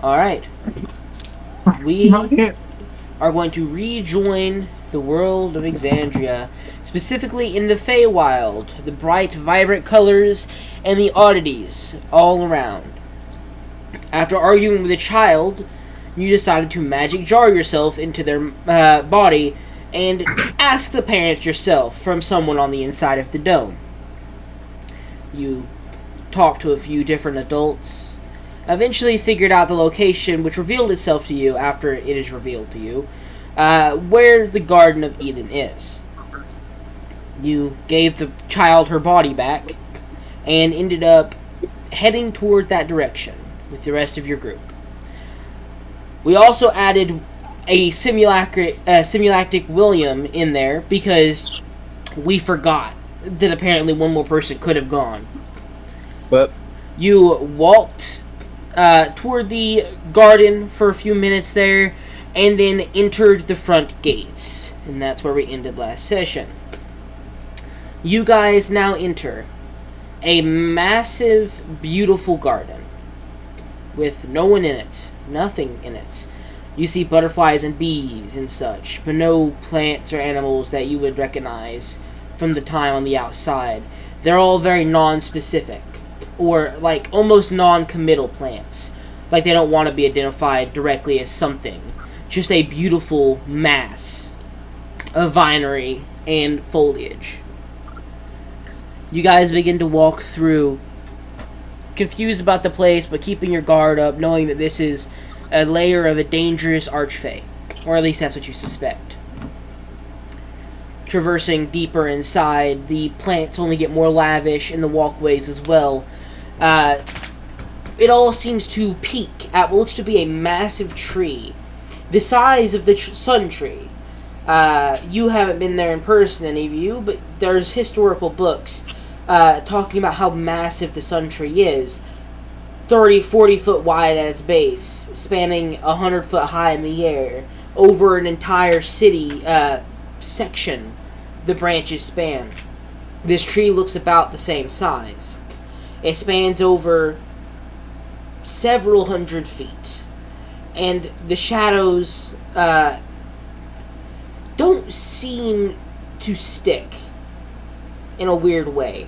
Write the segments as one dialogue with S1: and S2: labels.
S1: Alright. We are going to rejoin the world of Exandria, specifically in the Feywild, the bright, vibrant colors and the oddities all around. After arguing with a child, you decided to magic jar yourself into their body and ask the parents yourself from someone on the inside of the dome. You talked to a few different adults, eventually figured out the location, which revealed itself to you after it is revealed to you, where the Garden of Eden is. You gave the child her body back and ended up heading toward that direction with the rest of your group. We also added a simulactic William in there because we forgot that apparently one more person could have gone.
S2: Whoops.
S1: You walked toward the garden for a few minutes there, and then entered the front gates. And that's where we ended last session. You guys now enter a massive, beautiful garden with no one in it, nothing in it. You see butterflies and bees and such, but no plants or animals that you would recognize from the time on the outside. They're all very non-specific, or like almost non-committal plants. Like they don't want to be identified directly as something. Just a beautiful mass of vinery and foliage. You guys begin to walk through, confused about the place, but keeping your guard up, knowing that this is a lair of a dangerous archfey. Or at least that's what you suspect. Traversing deeper inside, the plants only get more lavish, and the walkways as well. It all seems to peak at what looks to be a massive tree, the size of the sun tree. You haven't been there in person, any of you, but there's historical books talking about how massive the sun tree is. 30, 40 foot wide at its base, spanning 100 foot high in the air, over an entire city section the branches span. This tree looks about the same size. It spans over several hundred feet, and the shadows don't seem to stick in a weird way,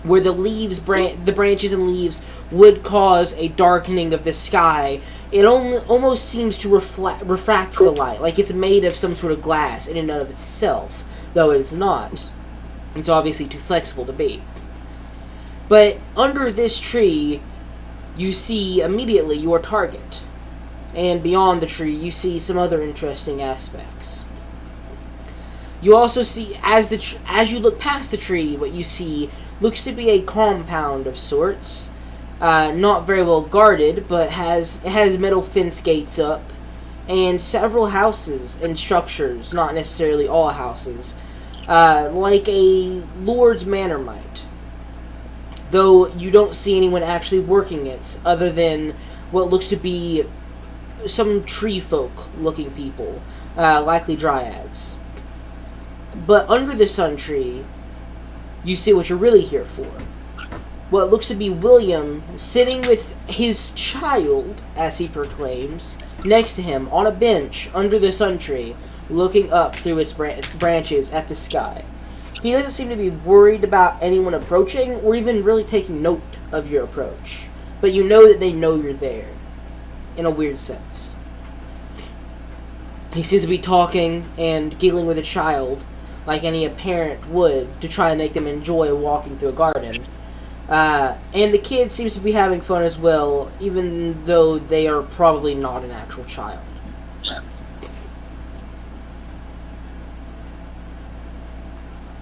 S1: where the leaves, the branches and leaves would cause a darkening of the sky. It almost seems to refract the light, like it's made of some sort of glass in and of itself, though it's not. It's obviously too flexible to be. But under this tree, you see immediately your target. And beyond the tree, you see some other interesting aspects. You also see, as you look past the tree, what you see looks to be a compound of sorts. Not very well guarded, but it has metal fence gates up, and several houses and structures, not necessarily all houses, like a lord's manor might. Though you don't see anyone actually working it, other than what looks to be some tree folk looking people, likely dryads. But under the sun tree, you see what you're really here for. What looks to be William sitting with his child, as he proclaims, next to him on a bench under the sun tree, looking up through its branches at the sky. He doesn't seem to be worried about anyone approaching, or even really taking note of your approach. But you know that they know you're there, in a weird sense. He seems to be talking and giggling with a child, like any parent would, to try and make them enjoy walking through a garden. And the kid seems to be having fun as well, even though they are probably not an actual child.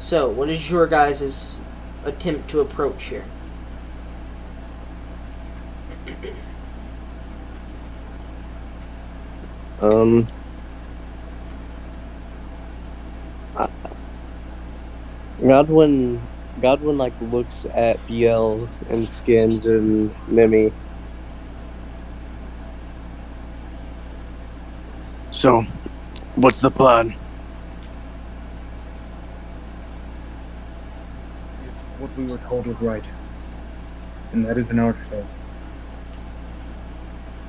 S1: So, what is your guys' attempt to approach here?
S2: Godwin like looks at Biel and Skins and Mimi.
S3: So, what's the plan?
S4: If what we were told was right, and that is an archfey,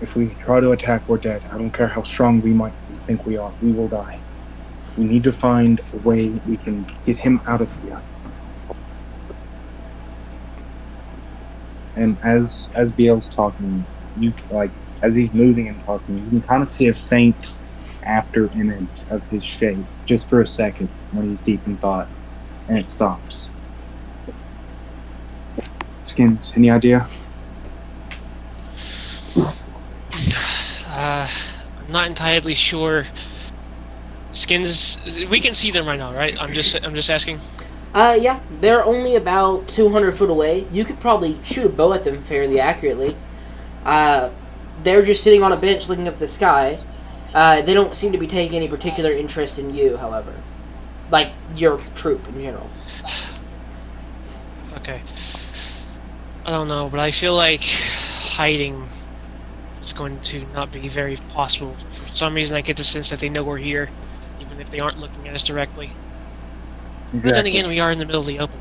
S4: If we try to attack, we're dead. I don't care how strong we think we are. We will die. We need to find a way we can get him out of here. And as BL's talking, as he's moving and talking, you can kind of see a faint after image of his face, just for a second, when he's deep in thought, and it stops. Skins, any idea?
S5: I'm not entirely sure. Skins, we can see them right now, right? I'm just asking.
S1: Yeah, they're only about 200 foot away. You could probably shoot a bow at them fairly accurately. They're just sitting on a bench looking up at the sky. They don't seem to be taking any particular interest in you, however. Like, your troop in general.
S5: Okay. I don't know, but I feel like hiding is going to not be very possible. For some reason, I get the sense that they know we're here, even if they aren't looking at us directly.
S4: Exactly.
S5: But then again, we are in the middle of the open.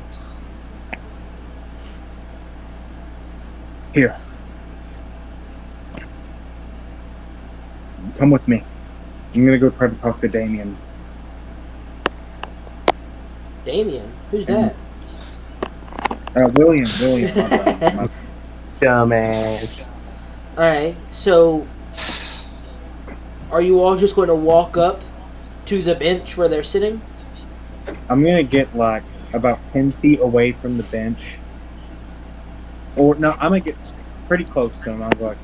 S4: Here. Come with me. I'm gonna go try to talk to Damien.
S1: Damien? Who's that?
S4: William. My
S2: Dumbass.
S1: Alright, so... Are you all just going to walk up to the bench where they're sitting?
S4: I'm gonna get like about 10 feet away from the bench. Or no, I'm gonna get pretty close to him. I was like,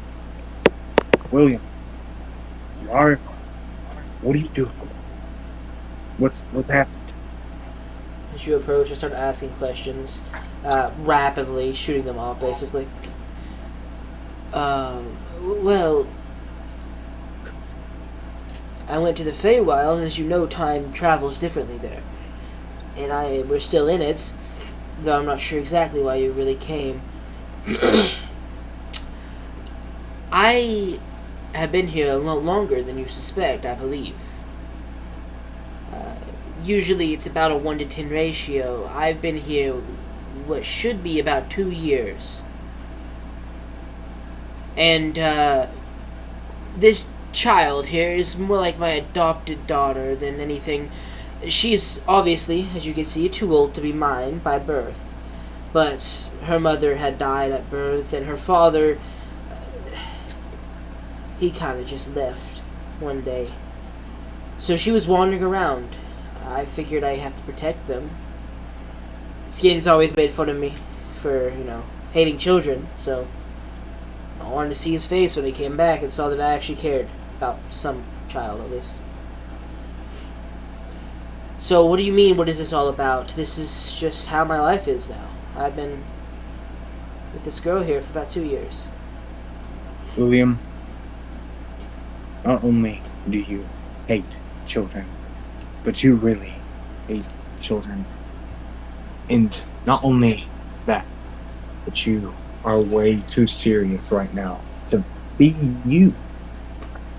S4: William, what are you doing? What's happening?
S1: As you approach, and start asking questions, rapidly shooting them off, basically. Well, I went to the Feywild, and as you know, time travels differently there. And we're still in it, though I'm not sure exactly why you really came. I have been here a lot longer than you suspect, I believe. Usually it's about a 1 to 10 ratio. I've been here what should be about 2 years. And this child here is more like my adopted daughter than anything. She's obviously, as you can see, too old to be mine by birth. But her mother had died at birth, and her father, he kind of just left one day. So she was wandering around. I figured I have to protect them. Skin's always made fun of me for, hating children, so I wanted to see his face when he came back and saw that I actually cared about some child, at least. So, what do you mean, what is this all about? This is just how my life is now. I've been with this girl here for about 2 years.
S4: William, not only do you hate children, but you really hate children. And not only that, but you are way too serious right now to be you.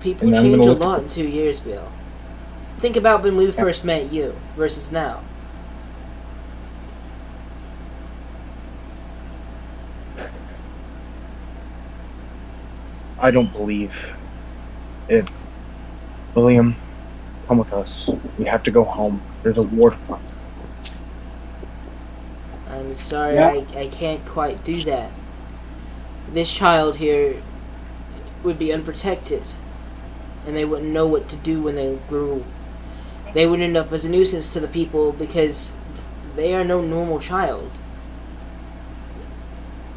S1: People change a lot in 2 years, Bill. Think about when we first met you versus now.
S4: I don't believe it. William, come with us. We have to go home. There's a war to fight.
S1: I'm sorry,
S4: Yeah.
S1: I can't quite do that. This child here would be unprotected, and they wouldn't know what to do when they grew. They would end up as a nuisance to the people because they are no normal child.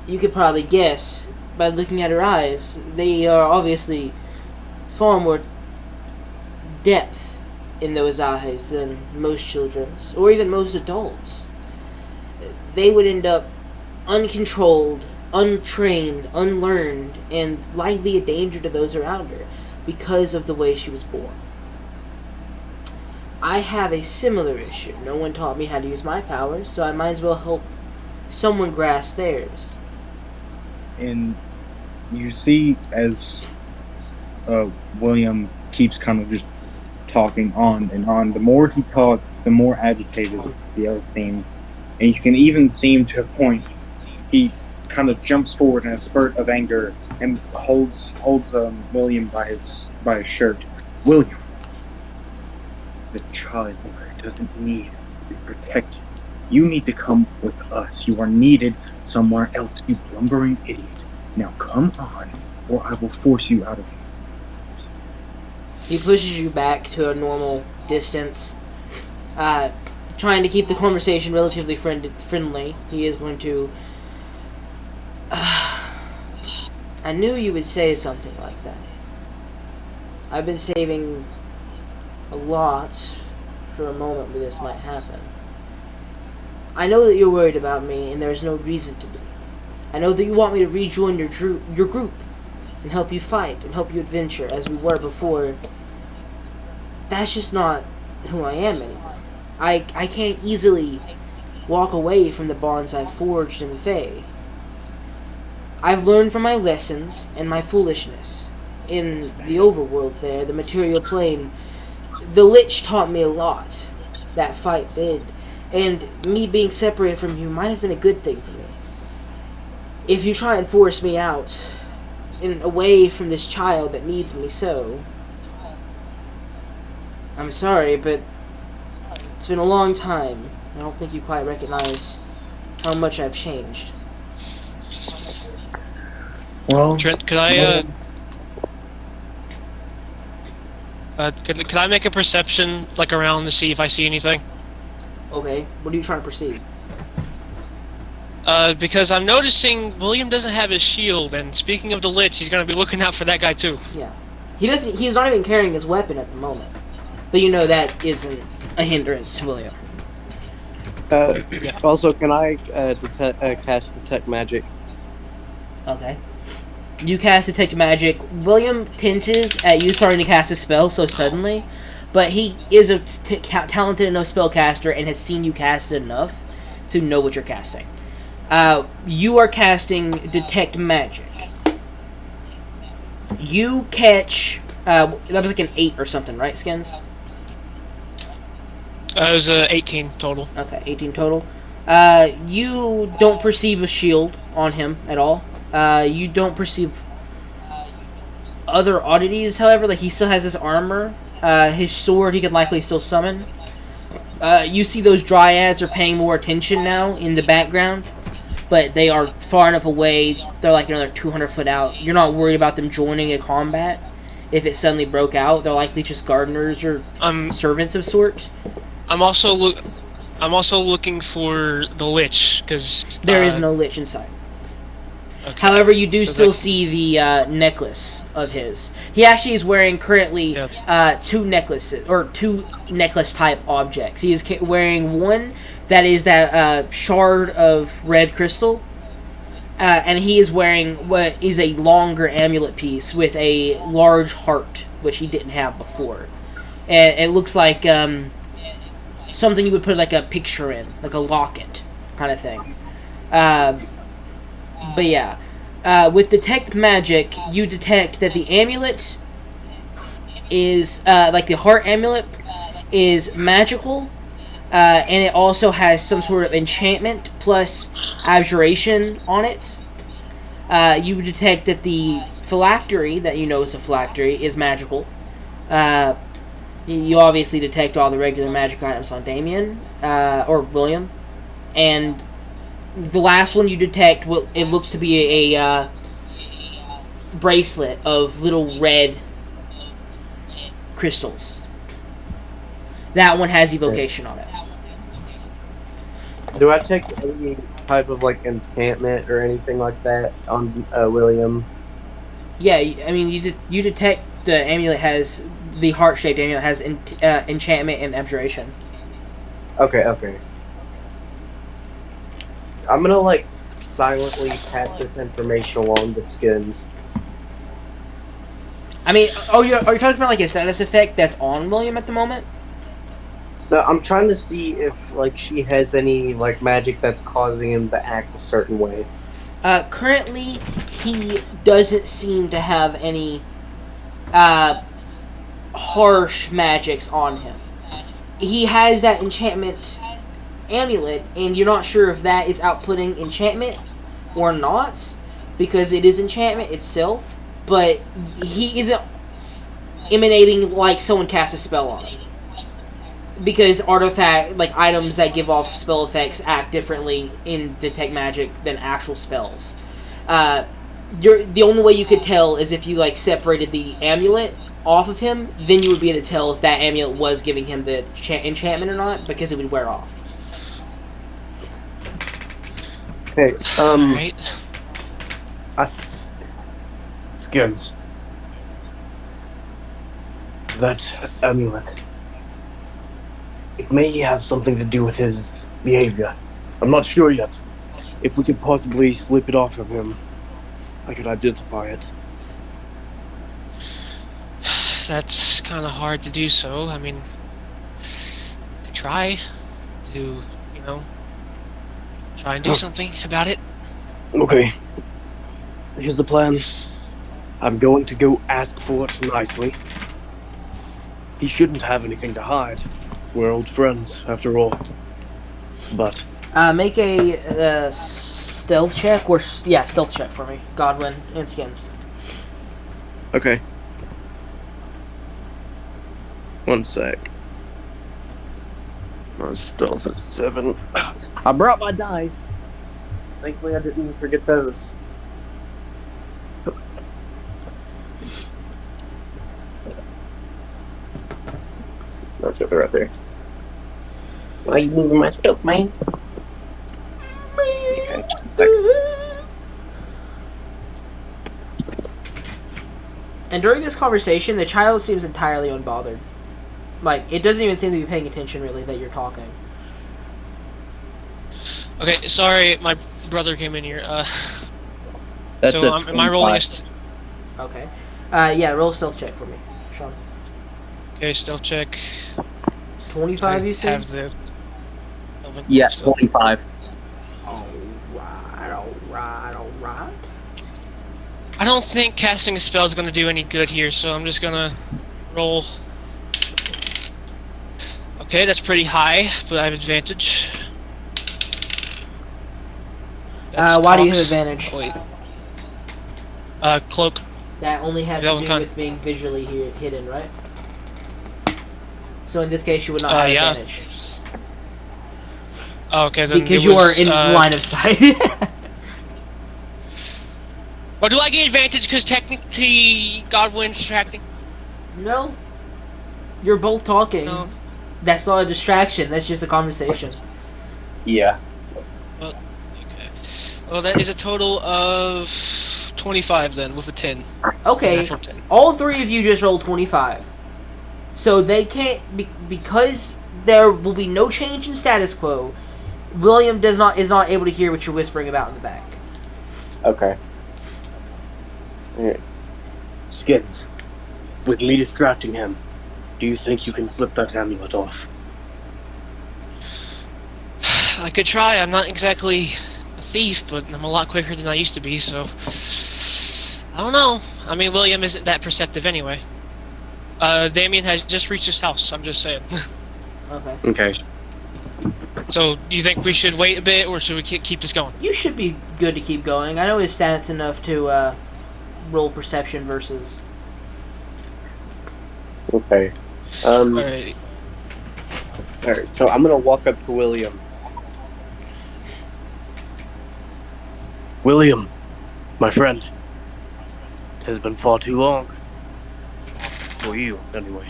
S1: You could probably guess by looking at her eyes, they are obviously far more depth in those eyes than most children's, or even most adults. They would end up uncontrolled, untrained, unlearned, and likely a danger to those around her because of the way she was born. I have a similar issue. No one taught me how to use my powers, so I might as well help someone grasp theirs.
S4: And you see as William keeps kind of just talking on and on, the more he talks, the more agitated the other seems. And you can even seem to a point he kind of jumps forward in a spurt of anger and holds William by his shirt. William, the child doesn't need to be protected. You need to come with us. You are needed somewhere else, you lumbering idiot. Now come on, or I will force you out of here.
S1: He pushes you back to a normal distance, trying to keep the conversation relatively friendly. He is going to... I knew you would say something like that. I've been saving a lot for a moment where this might happen. I know that you're worried about me, and there's no reason to be. I know that you want me to rejoin your group, and help you fight, and help you adventure, as we were before. That's just not who I am anymore. I can't easily walk away from the bonds I've forged in the Fae. I've learned from my lessons and my foolishness. In the overworld there, the material plane, the Lich taught me a lot. That fight did. And me being separated from you might have been a good thing for me. If you try and force me out, and away from this child that needs me so, I'm sorry, but it's been a long time. I don't think you quite recognize how much I've changed.
S4: Well,
S5: Trent, could I make a perception, like, around to see if I see anything?
S1: Okay, what are you trying to perceive?
S5: Because I'm noticing William doesn't have his shield, and speaking of the Lich, he's gonna be looking out for that guy too.
S1: Yeah. He's not even carrying his weapon at the moment. But you know that isn't a hindrance to William.
S5: Yeah.
S2: Also, can I cast Detect Magic?
S1: Okay. You cast Detect Magic. William tenses at you starting to cast a spell so suddenly, but he is a talented enough spellcaster and has seen you cast it enough to know what you're casting. You are casting Detect Magic. You catch... that was like an 8 or something, right, Skins?
S5: It was 18 total.
S1: Okay, 18 total. You don't perceive a shield on him at all. You don't perceive other oddities, however. Like, he still has his armor. His sword he could likely still summon. You see those dryads are paying more attention now in the background, but they are far enough away. They're like another 200 foot out. You're not worried about them joining a combat. If it suddenly broke out, they're likely just gardeners or servants of sorts.
S5: I'm also looking for the Lich, because...
S1: There is no Lich inside.
S5: Okay.
S1: However, you do still see the necklace of his. He actually is wearing currently two necklaces, or two necklace-type objects. He is wearing one that is that shard of red crystal, and he is wearing what is a longer amulet piece with a large heart, which he didn't have before. And it looks like something you would put like a picture in, like a locket kind of thing. But yeah, with Detect Magic, you detect that the amulet is, like the heart amulet, is magical, and it also has some sort of enchantment plus abjuration on it. You detect that the phylactery, that you know is a phylactery, is magical. You obviously detect all the regular magic items on Damien, or William, and the last one you detect, it looks to be a bracelet of little red crystals. That one has evocation on it.
S2: Do I take any type of like enchantment or anything like that on William?
S1: Yeah, I mean you detect the amulet has the heart-shaped amulet has enchantment and abjuration.
S2: Okay. I'm gonna like silently pass this information along to Skins.
S1: I mean, are you talking about like a status effect that's on William at the moment?
S2: No, I'm trying to see if like she has any like magic that's causing him to act a certain way.
S1: Currently, he doesn't seem to have any harsh magics on him. He has that enchantment amulet, and you're not sure if that is outputting enchantment or not, because it is enchantment itself, but he isn't emanating like someone casts a spell on him. Because artifact, like items that give off spell effects, act differently in detect magic than actual spells. The only way you could tell is if you like separated the amulet off of him. Then you would be able to tell if that amulet was giving him the enchantment or not, because it would wear off.
S2: Okay.
S5: Right.
S3: Skins. That amulet. It may have something to do with his behavior. I'm not sure yet. If we could possibly slip it off of him, I could identify it.
S5: That's kind of hard to do so. I mean, I could try to, try and do something about it.
S3: Okay. Here's the plan. I'm going to go ask for it nicely. He shouldn't have anything to hide. We're old friends, after all. But
S1: Make a stealth check, or stealth check for me, Godwin and Skins.
S3: okay. One sec. My stealth is 7. I brought my dice.
S2: Thankfully, I didn't forget those. That's it right there. Why are you moving my stuff, man? Okay, 1 second.
S1: And during this conversation, the child seems entirely unbothered. Like, it doesn't even seem to be paying attention, really, that you're talking.
S5: Okay, sorry, my brother came in here.
S3: That's
S5: so am I rolling
S1: Okay. Roll a stealth check for me, Sean.
S5: Okay, stealth check.
S1: 25, you said?
S5: Have the...
S2: Yeah, 25.
S1: Alright.
S5: I don't think casting a spell is going to do any good here, so I'm just going to roll. Okay, that's pretty high, but I have advantage.
S1: Why do you have advantage?
S5: Wait. Cloak.
S1: That only has to do with being visually hidden, right? So in this case, you would not have advantage.
S5: Oh, okay, then
S1: because you are in line of sight.
S5: Or do I get advantage because technically Godwin's distracting?
S1: No. You're both talking.
S5: No.
S1: That's not a distraction. That's just a conversation.
S2: Yeah.
S5: Well, okay. Well, that is a total of 25 then, with a 10.
S1: Okay.
S5: Natural 10.
S1: All three of you just rolled 25. So they can't... because there will be no change in status quo, William is not able to hear what you're whispering about in the back.
S2: Okay.
S3: Skins. With me distracting him, do you think you can slip that amulet off?
S5: I could try. I'm not exactly a thief, but I'm a lot quicker than I used to be, so... I don't know. I mean, William isn't that perceptive anyway. Damien has just reached his house, I'm just saying.
S3: Okay.
S5: So, do you think we should wait a bit, or should we keep this going?
S1: You should be good to keep going. I know his stats enough to roll perception versus...
S2: Okay.
S5: Alright.
S2: Alright, so I'm gonna walk up to William.
S3: William, my friend. It has been far too long. For you, anyway.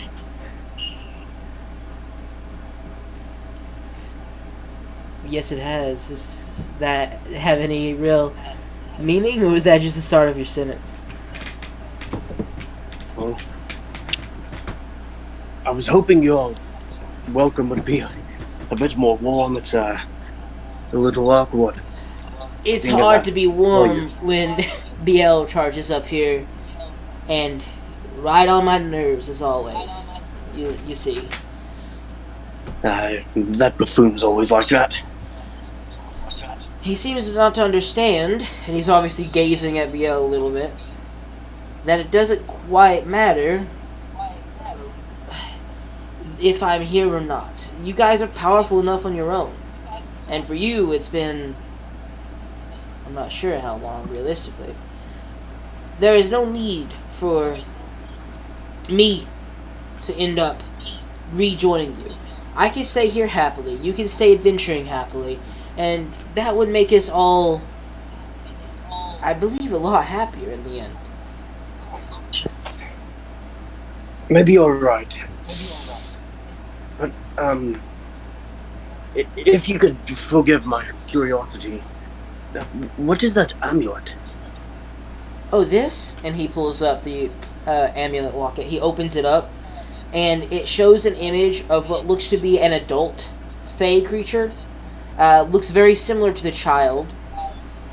S1: Yes, it has. Does that have any real meaning, or was that just the start of your sentence?
S3: Well, I was hoping your welcome would be a bit more warm. It's a little awkward.
S1: It's hard to be warm when BL charges up here, and right on my nerves as always. You see.
S3: That buffoon's always like that.
S1: He seems not to understand, and he's obviously gazing at BL a little bit, that it doesn't quite matter if I'm here or not. You guys are powerful enough on your own. And for you, it's been a I'm not sure how long, realistically. There is no need for me to end up rejoining you. I can stay here happily. You can stay adventuring happily. And that would make us all, I believe, a lot happier in the end.
S3: Maybe you're right. But, if you could forgive my curiosity, what is that amulet?
S1: Oh, this? And he pulls up the amulet locket. He opens it up, and it shows an image of what looks to be an adult fey creature. Looks very similar to the child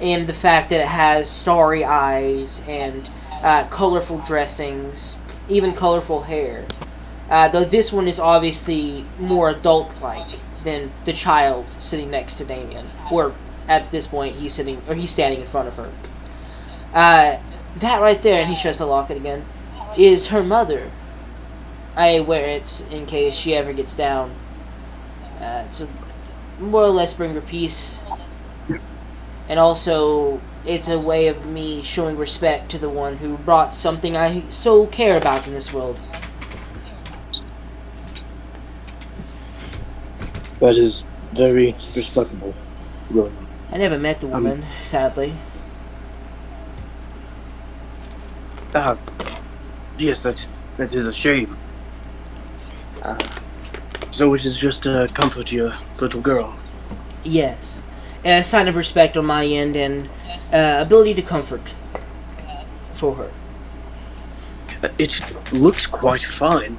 S1: in the fact that it has starry eyes and colorful dressings, even colorful hair. Though this one is obviously more adult-like than the child sitting next to Damien. Or, at this point, he's standing in front of her. That right there, and he shows the locket again, is her mother. I wear it in case she ever gets down. To more or less bring her peace. And also, it's a way of me showing respect to the one who brought something I so care about in this world.
S3: That is very respectable, William.
S1: I never met the woman, sadly.
S3: Yes, that is a shame. So it is just to comfort your little girl.
S1: Yes. A sign of respect on my end and ability to comfort for her.
S3: It looks quite fine.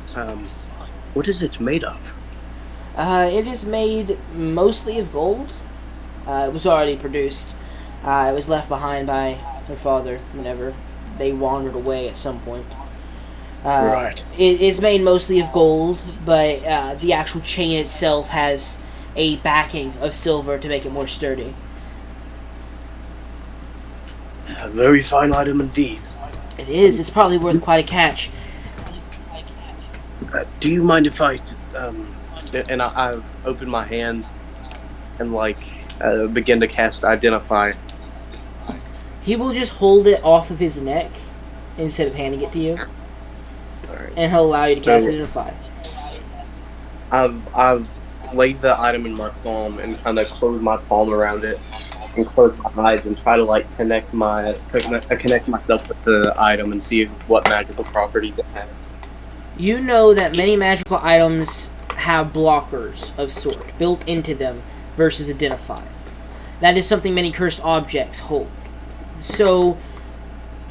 S3: What is it made of?
S1: It is made mostly of gold. It was already produced. It was left behind by her father whenever they wandered away at some point.
S3: Right.
S1: It is made mostly of gold, but the actual chain itself has a backing of silver to make it more sturdy.
S3: A very fine item indeed.
S1: It is. It's probably worth quite a catch.
S3: Do you mind if I...
S2: And I open my hand and begin to cast Identify.
S1: He will just hold it off of his neck instead of handing it to you.
S2: Alright.
S1: And he'll allow you to cast Identify.
S2: I've laid the item in my palm and kind of close my palm around it and close my eyes and try to connect myself with the item and see what magical properties it has.
S1: You know that many magical items have blockers of sort built into them versus Identify. That is something many cursed objects hold. So,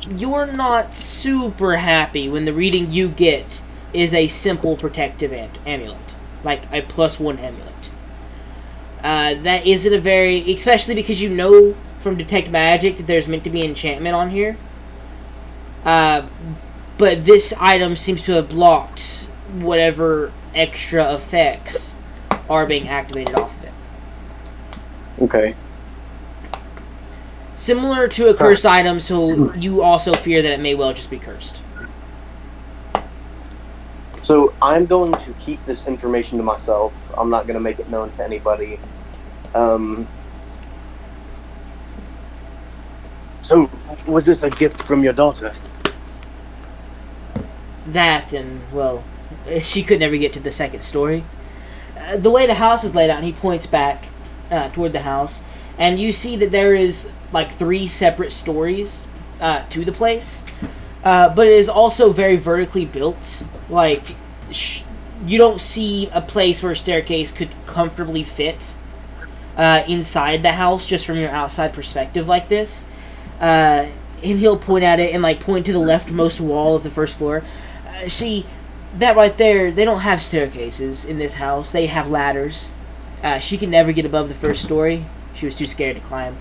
S1: you're not super happy when the reading you get is a simple protective amulet. Like a +1 amulet. That isn't a very... Especially because you know from Detect Magic that there's meant to be enchantment on here. But this item seems to have blocked whatever extra effects are being activated off of it.
S2: Okay.
S1: Similar to a cursed item, so you also fear that it may well just be cursed.
S2: So I'm going to keep this information to myself. I'm not going to make it known to anybody.
S3: So, was this a gift from your daughter?
S1: That, and, well, she could never get to the second story. The way the house is laid out, and he points back toward the house, and you see that there is 3 separate stories to the place, but it is also very vertically built. You don't see a place where a staircase could comfortably fit inside the house just from your outside perspective like this. And he'll point at it and point to the leftmost wall of the first floor. See, that right there, they don't have staircases in this house. They have ladders. She could never get above the first story. She was too scared to climb.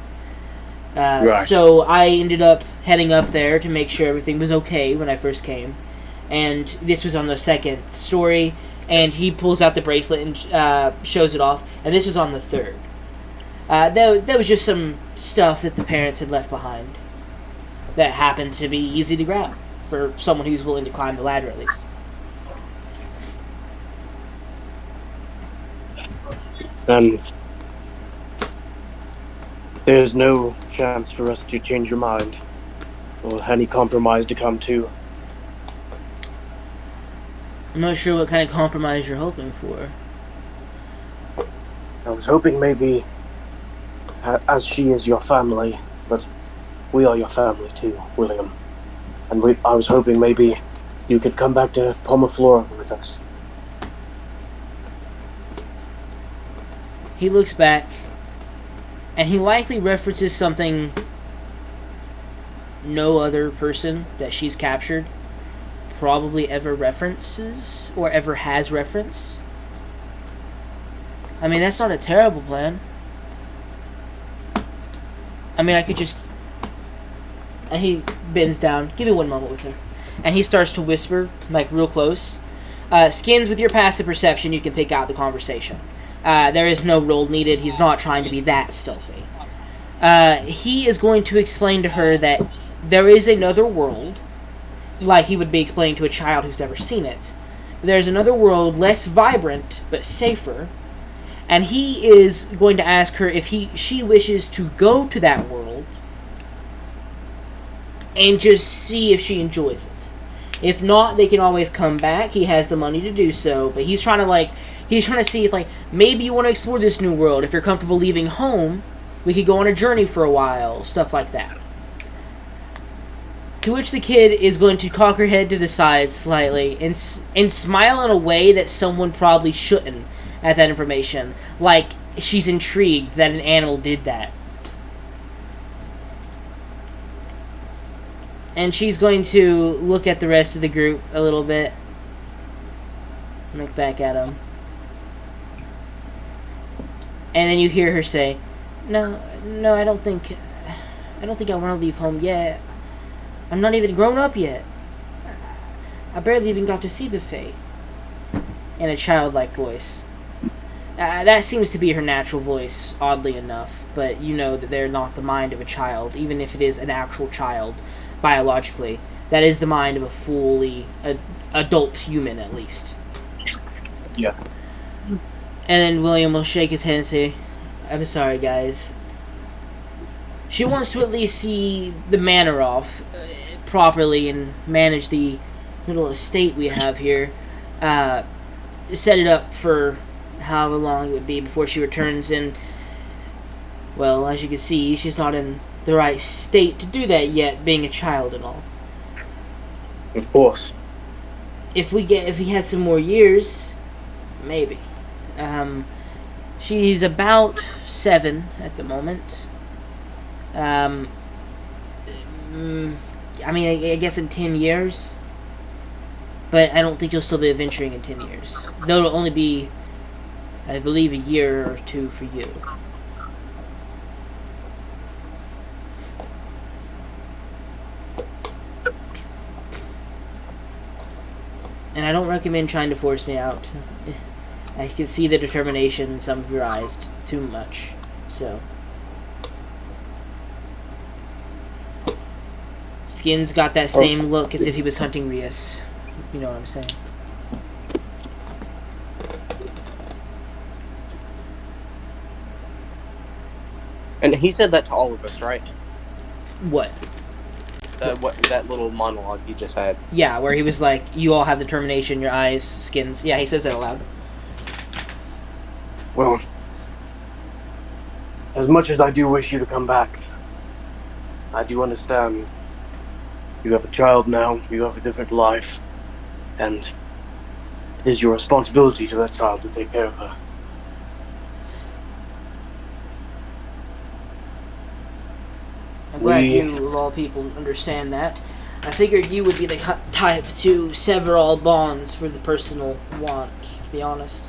S3: Right.
S1: So I ended up heading up there to make sure everything was okay when I first came. And this was on the second story. And he pulls out the bracelet and shows it off. And this was on the third. There was just some stuff that the parents had left behind that happened to be easy to grab for someone who's willing to climb the ladder at least.
S3: There's no chance for us to change your mind, or any compromise to come to.
S1: I'm not sure what kind of compromise you're hoping for.
S3: I was hoping maybe, as she is your family, but we are your family too, William. And I was hoping maybe you could come back to Pomaflora with us.
S1: He looks back, and he likely references something no other person that she's captured probably ever references, or ever has referenced. I mean, that's not a terrible plan. I mean, I could just... And he bends down. Give me one moment with her. And he starts to whisper, like, real close. Skins, with your passive perception, you can pick out the conversation. There is no roll needed. He's not trying to be that stealthy. He is going to explain to her that there is another world, like he would be explaining to a child who's never seen it. There's another world, less vibrant, but safer. And he is going to ask her if she wishes to go to that world and just see if she enjoys it. If not, they can always come back. He has the money to do so, but he's trying to see if, like, maybe you want to explore this new world. If you're comfortable leaving home, we could go on a journey for a while, stuff like that. To which the kid is going to cock her head to the side slightly and smile in a way that someone probably shouldn't at that information. Like, she's intrigued that an animal did that. And she's going to look at the rest of the group a little bit. Look back at him. And then you hear her say, No, I don't think I want to leave home yet. I'm not even grown up yet. I barely even got to see the Fae. In a childlike voice. That seems to be her natural voice, oddly enough. But you know that they're not the mind of a child, even if it is an actual child, biologically. That is the mind of a fully adult human, at least.
S2: Yeah.
S1: And then William will shake his head and say, I'm sorry, guys. She wants to at least see the manor off properly and manage the little estate we have here. Set it up for however long it would be before she returns. And, well, as you can see, she's not in the right state to do that yet, being a child and all.
S3: Of course.
S1: If we had some more years, maybe. She's about 7 at the moment. I mean, I guess in 10 years. But I don't think you'll still be adventuring in 10 years. Though it'll only be, I believe, a year or 2 for you. And I don't recommend trying to force me out. I can see the determination in some of your eyes too much. So. Skin's got that same look as if he was hunting Rias. You know what I'm saying?
S2: And he said that to all of us, right?
S1: What?
S2: That little monologue he just had.
S1: Yeah, where he was like, you all have determination, your eyes, skins. Yeah, he says that aloud.
S3: Well, as much as I do wish you to come back, I do understand. You have a child now, you have a different life, and it is your responsibility to that child to take care of her.
S1: I'm glad you, of all people, understand that. I figured you would be the type to sever all bonds for the personal want, to be honest.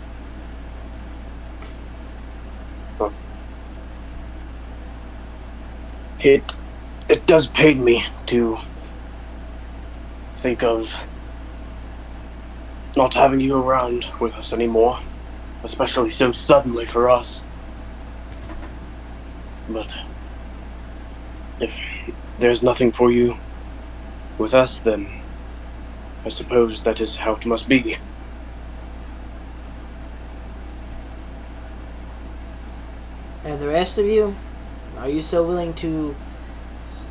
S3: It does pain me to think of not having you around with us anymore, especially so suddenly for us. But if there's nothing for you with us, then I suppose that is how it must be.
S1: And the rest of you, Are you so willing to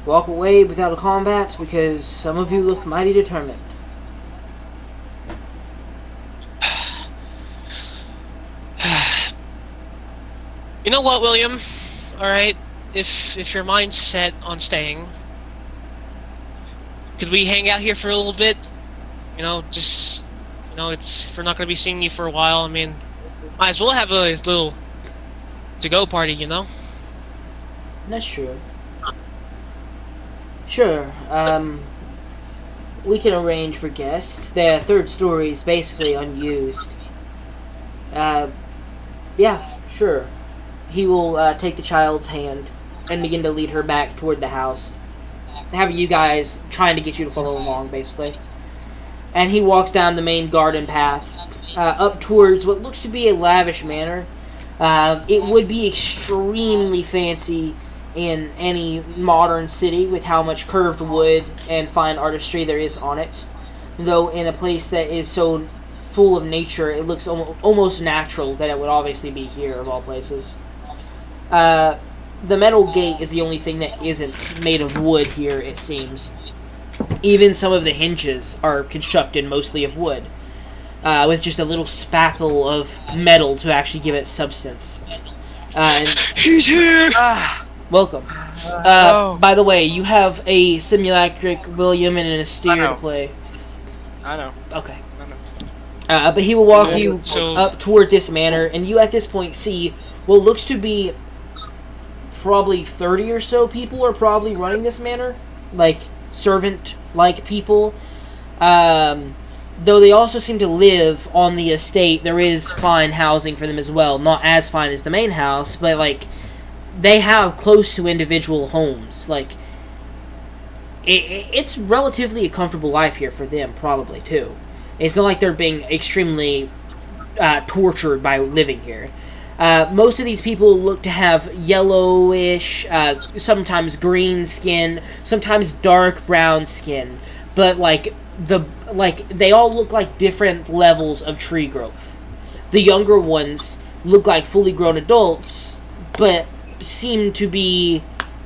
S1: walk away without a combat? Because some of you look mighty determined.
S5: You know what, William? Alright, if your mind's set on staying, could we hang out here for a little bit? You know, just, it's, if we're not going to be seeing you for a while, I mean, might as well have a little to-go party,
S1: That's true. Sure, we can arrange for guests. The third story is basically unused. Yeah, sure. He will take the child's hand and begin to lead her back toward the house. Having you guys trying to get you to follow along, basically. And he walks down the main garden path up towards what looks to be a lavish manor. It would be extremely fancy in any modern city with how much curved wood and fine artistry there is on it. Though in a place that is so full of nature, it looks almost natural that it would obviously be here of all places. The metal gate is the only thing that isn't made of wood here, it seems. Even some of the hinges are constructed mostly of wood, with just a little spackle of metal to actually give it substance.
S5: He's here!
S1: Welcome. By the way, you have a simulacric William and an Asteer to play.
S6: I know.
S1: Okay. But he will walk you
S5: So-
S1: up toward this manor, and you at this point see what looks to be probably 30 or so people are probably running this manor, like servant-like people. Though they also seem to live on the estate, there is fine housing for them as well. Not as fine as the main house, but like they have close to individual homes. Like it's relatively a comfortable life here for them, probably too. It's not like they're being extremely tortured by living here. Most of these people look to have yellowish, sometimes green skin, sometimes dark brown skin, but they all look like different levels of tree growth. The younger ones look like fully grown adults, but seem to be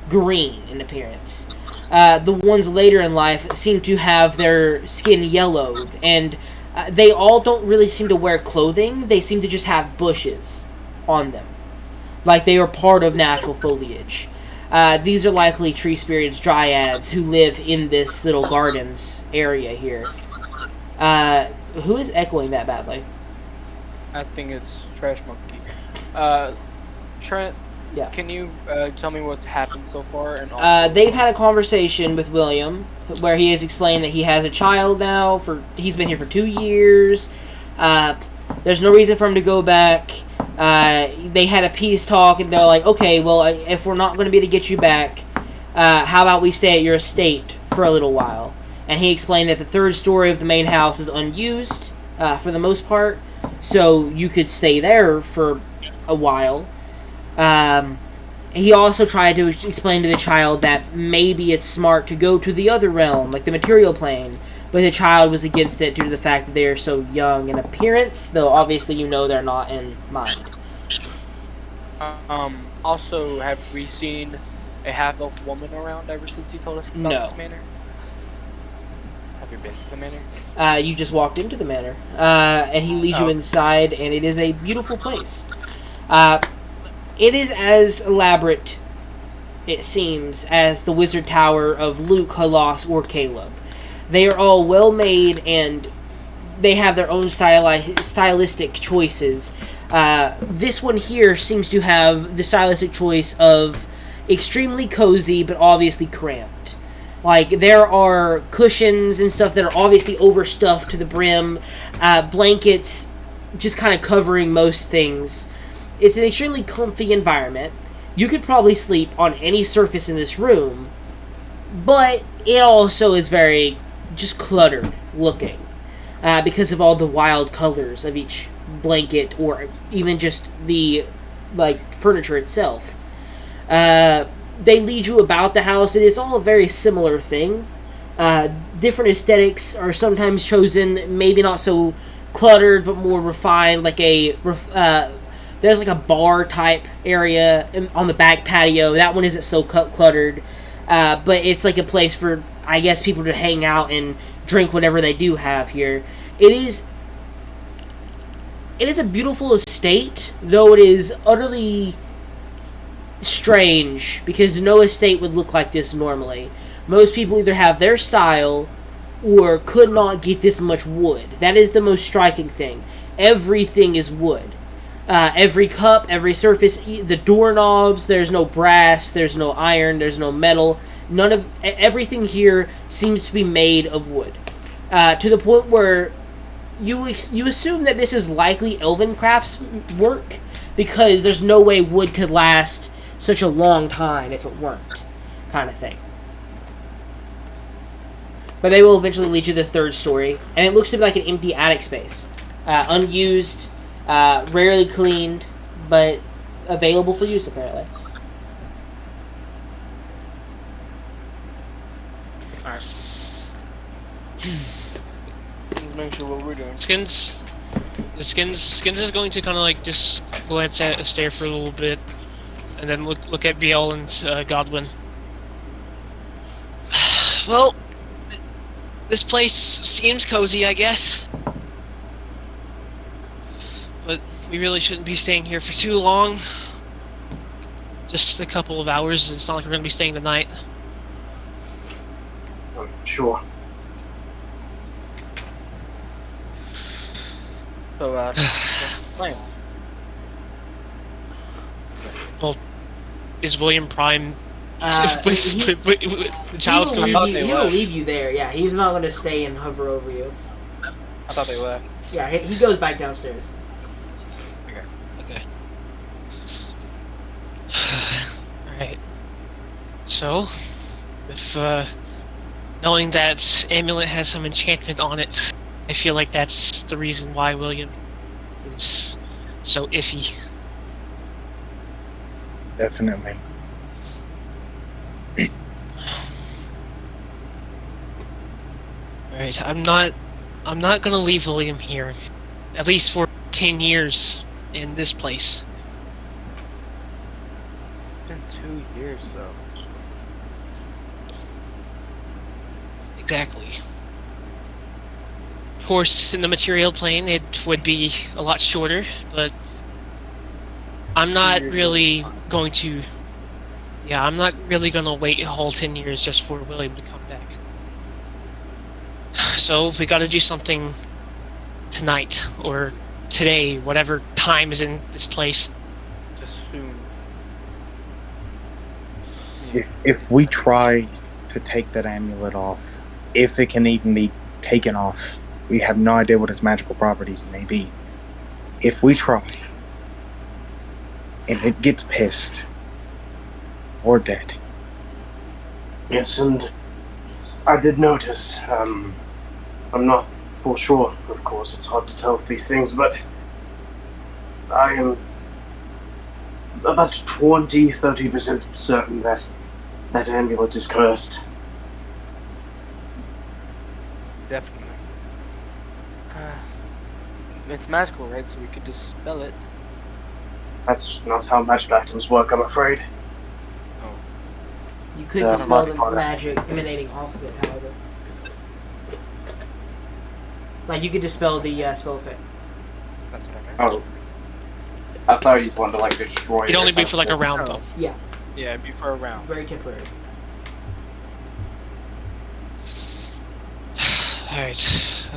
S1: green in appearance. The ones later in life seem to have their skin yellowed, and they all don't really seem to wear clothing. They seem to just have bushes on them, like they are part of natural foliage. These are likely tree spirits, dryads, who live in this little gardens area here. Who is echoing that badly?
S6: I think it's Trash Monkey. Trent,
S1: Yeah.
S6: can you tell me what's happened so far? And also,
S1: They've had a conversation with William where he has explained that he has a child now. He's been here for 2 years. There's no reason for him to go back. They had a peace talk, and they're like, okay, well, if we're not going to be able to get you back, how about we stay at your estate for a little while? And he explained that the third story of the main house is unused for the most part, so you could stay there for a while. He also tried to explain to the child that maybe it's smart to go to the other realm, like the material plane, but the child was against it due to the fact that they are so young in appearance, though obviously they're not in mind.
S6: Also, have we seen a half-elf woman around ever since you told us about this manor? Have you been to the manor?
S1: You just walked into the manor, and he leads you inside, and it is a beautiful place. It is as elaborate, it seems, as the Wizard Tower of Luke, Halas, or Caleb. They are all well made, and they have their own stylistic choices. This one here seems to have the stylistic choice of extremely cozy, but obviously cramped. Like, there are cushions and stuff that are obviously overstuffed to the brim, blankets just kind of covering most things. It's an extremely comfy environment. You could probably sleep on any surface in this room, but it also is very just cluttered looking because of all the wild colors of each blanket or even just the furniture itself. They lead you about the house. It is all a very similar thing. Different aesthetics are sometimes chosen, maybe not so cluttered, but more refined, like a There's like a bar type area on the back patio. That one isn't so cluttered, but it's like a place for, I guess, people to hang out and drink whatever they do have here. It is a beautiful estate, though it is utterly strange because no estate would look like this normally. Most people either have their style or could not get this much wood. That is the most striking thing. Everything is wood. Every cup, every surface, the doorknobs, there's no brass, there's no iron, there's no metal. Everything here seems to be made of wood. To the point where you assume that this is likely elven crafts work because there's no way wood could last such a long time if it weren't, kind of thing. But they will eventually lead you to the third story, and it looks to be like an empty attic space. Unused, rarely cleaned, but available for use, apparently.
S6: Alright. Make sure what we're doing.
S5: Skins is going to kind of like just glance at a stare for a little bit, and then look at Biel and Godwin. Well, this place seems cozy, I guess. But we really shouldn't be staying here for too long. Just a couple of hours. It's not like we're going to be staying the night.
S3: Sure.
S6: So, plan.
S5: Well, is William Prime with the child still?
S6: thought
S1: He
S6: they
S1: will
S6: left.
S1: leave you there. Yeah, he's not going to stay and hover over you.
S6: I thought they left.
S1: Yeah, he goes back downstairs.
S5: Okay. Alright. So, if, knowing that amulet has some enchantment on it, I feel like that's the reason why William is so iffy.
S4: Definitely.
S5: Alright, I'm not gonna leave William here. At least for 10 years in this place.
S6: It's been 2 years, though.
S5: Exactly. Of course, in the material plane, it would be a lot shorter, but I'm not really going to... Yeah, I'm not really gonna wait a whole 10 years just for William to come back. So, we gotta do something tonight, or today, whatever time is in this place.
S6: Just soon.
S4: If we try to take that amulet off, if it can even be taken off, we have no idea what its magical properties may be. If we try, and it gets pissed, we're dead.
S3: Yes, and I did notice. I'm not for sure, of course, it's hard to tell with these things, but I am about 20-30% certain that that amulet is cursed.
S6: Definitely. It's magical, right? So we could dispel it.
S3: That's not how magic items work, I'm afraid.
S1: You could
S3: Yeah,
S1: dispel the
S3: modifier.
S1: magic emanating off of it, however. Like, you could dispel the spell effect.
S6: That's what I got.
S2: Oh. I thought you just wanted to, like, destroy it.
S5: It'd only be for like a round, though.
S1: Yeah,
S6: Yeah, it'd be for a round.
S1: very temporary.
S5: Alright,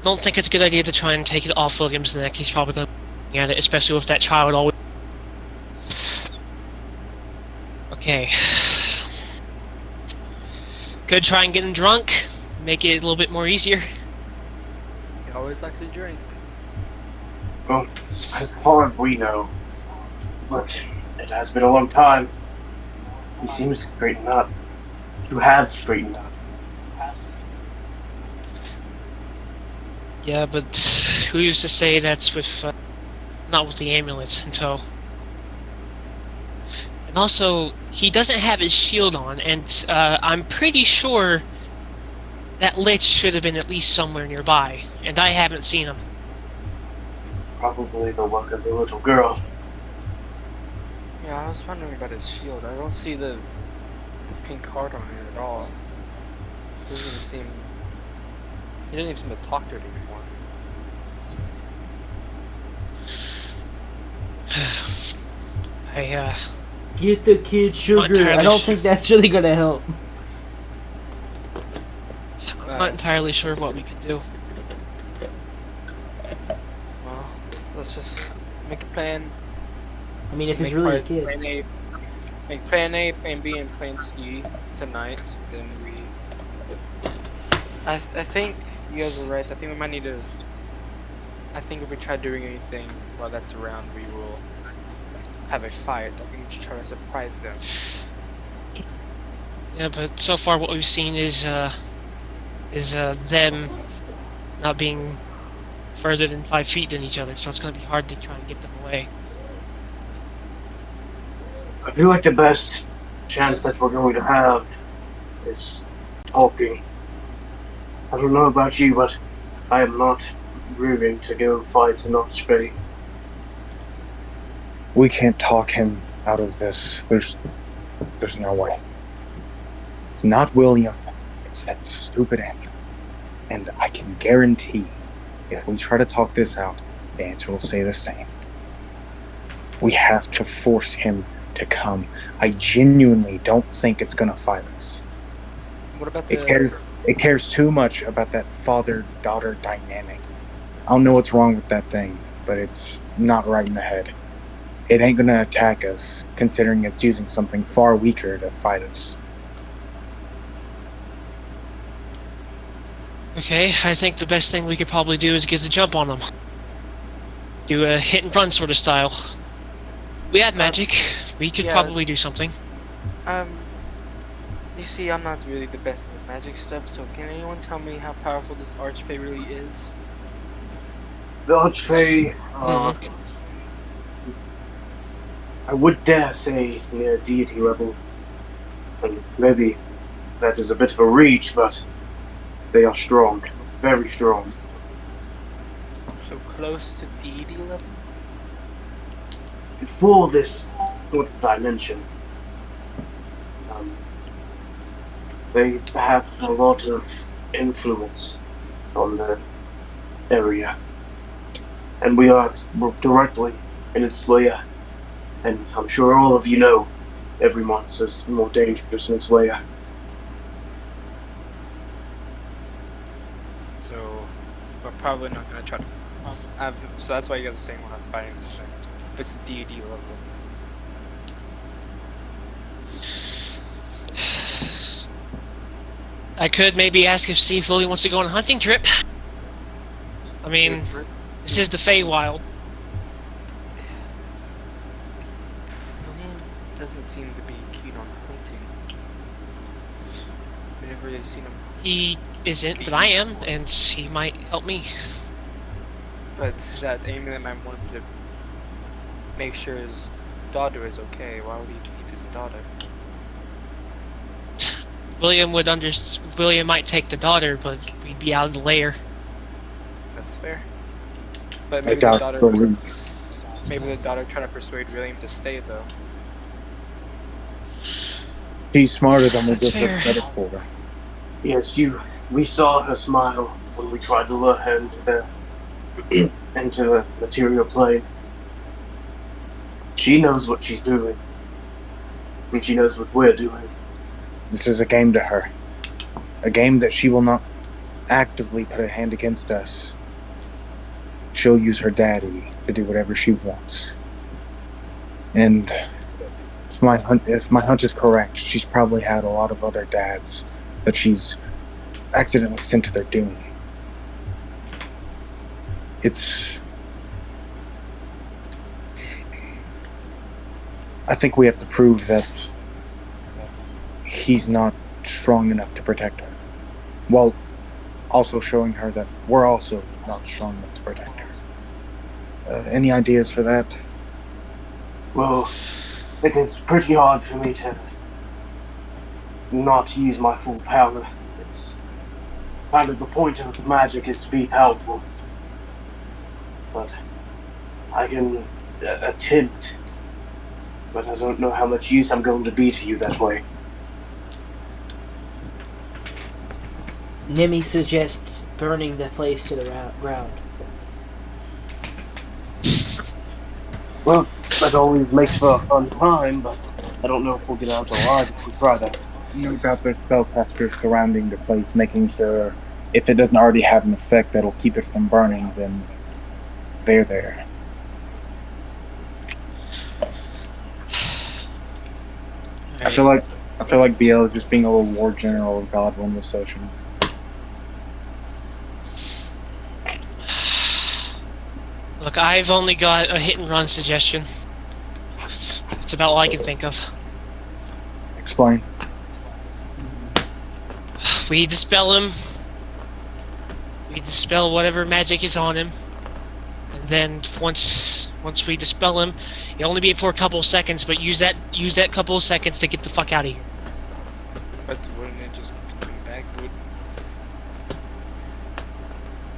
S5: don't think it's a good idea to try and take it off William's neck. He's probably going to be at it, especially with that child always... Okay. Could try and get him drunk, make it a little bit more easier.
S6: He always likes to drink.
S3: Well, as far as we know, but it has been a long time. He seems to straighten up. To have straightened up.
S5: Yeah, but who's to say that's with, not with the amulet in tow? And also, he doesn't have his shield on, and I'm pretty sure that Lich should have been at least somewhere nearby, and I haven't seen him.
S3: Probably the luck of the little girl.
S6: Yeah, I was wondering about his shield. I don't see the pink heart on it at all. Doesn't even seem. He doesn't even seem to talk to it anymore.
S1: Get the kid sugar.
S5: entirely
S1: I don't
S5: sh-
S1: think that's really gonna help.
S5: I'm not entirely sure what we can do.
S6: Well, let's just make a plan.
S1: I mean, if it's
S6: Make
S1: really a
S6: part-
S1: kid.
S6: Plan A, make plan A, plan B, and plan C tonight. Then we. I think you guys are right. I think we might need to. I think if we try doing anything while that's around, we will have a fight. I think we should try to surprise them.
S5: Yeah, but so far what we've seen is them not being further than 5 feet than each other, so it's going to be hard to try and get them away.
S3: I feel like the best chance that we're going to have is talking. I don't know about you, but I am not rearing to go fight an archfey.
S4: We can't talk him out of this. There's no way. It's not William. It's that stupid animal. And I can guarantee, if we try to talk this out, the answer will say the same. We have to force him to come. I genuinely don't think it's gonna fight us.
S6: What about
S4: It cares too much about that father-daughter dynamic. I don't know what's wrong with that thing, but it's not right in the head. It ain't gonna attack us, considering it's using something far weaker to fight us.
S5: Okay, I think the best thing we could probably do is get the jump on them. Do a hit and run sort of style. We have magic. We could
S6: yeah.
S5: probably do something.
S6: You see, I'm not really the best at magic stuff, so can anyone tell me how powerful this archfey really is?
S3: The archfey, I would dare say near deity level. And maybe that is a bit of a reach, but they are strong. Very strong.
S6: So close to deity level?
S3: For this sort of dimension, they have a lot of influence on the area. And we're directly in its lair. And I'm sure all of you know every monster is more dangerous in its lair.
S6: So we're probably not gonna try to. So that's why you guys are saying we're not fighting this thing. If it's deity level.
S5: I could maybe ask if see if Willie wants to go on a hunting trip. I mean, this is the Feywild.
S6: William doesn't seem to be keen on hunting. We never really seen him.
S5: He isn't, but I am, and he might help me.
S6: But that Amy that might want to make sure his daughter is okay. Why would he leave his daughter?
S5: William might take the daughter, but we'd be out of the lair.
S6: That's fair. But
S4: I
S6: maybe the
S4: doubt
S6: daughter.
S4: he'll leave.
S6: Maybe the daughter trying to persuade William to stay though.
S4: She's smarter than we
S5: That's
S4: give her
S5: fair.
S4: credit for.
S3: Yes, we saw her smile when we tried to lure her into the material plane. She knows what she's doing. And she knows what we're doing.
S4: This is a game to her. A game that she will not actively put a hand against us. She'll use her daddy to do whatever she wants. And if my hunch is correct, she's probably had a lot of other dads that she's accidentally sent to their doom. I think we have to prove that he's not strong enough to protect her, while also showing her that we're also not strong enough to protect her. Any ideas for that?
S3: Well, it is pretty hard for me to not use my full power. It's kind of the point of the magic is to be powerful. But I can attempt, but I don't know how much use I'm going to be to you that way.
S1: Nimi suggests burning the place to the ground.
S3: Well, that always makes for a fun time, but I don't know if we'll get out alive if we try that.
S4: No doubt there's spellcasters surrounding the place, making sure if it doesn't already have an effect that'll keep it from burning, then they're there. I feel like BL is just being a little war general of Godwin this session.
S5: Look, I've only got a hit and run suggestion. It's about all I can think of.
S4: Explain.
S5: We dispel him. We dispel whatever magic is on him. And then once we dispel him, it'll only be for a couple of seconds, but use that couple of seconds to get the fuck out of here.
S6: But wouldn't it just come back?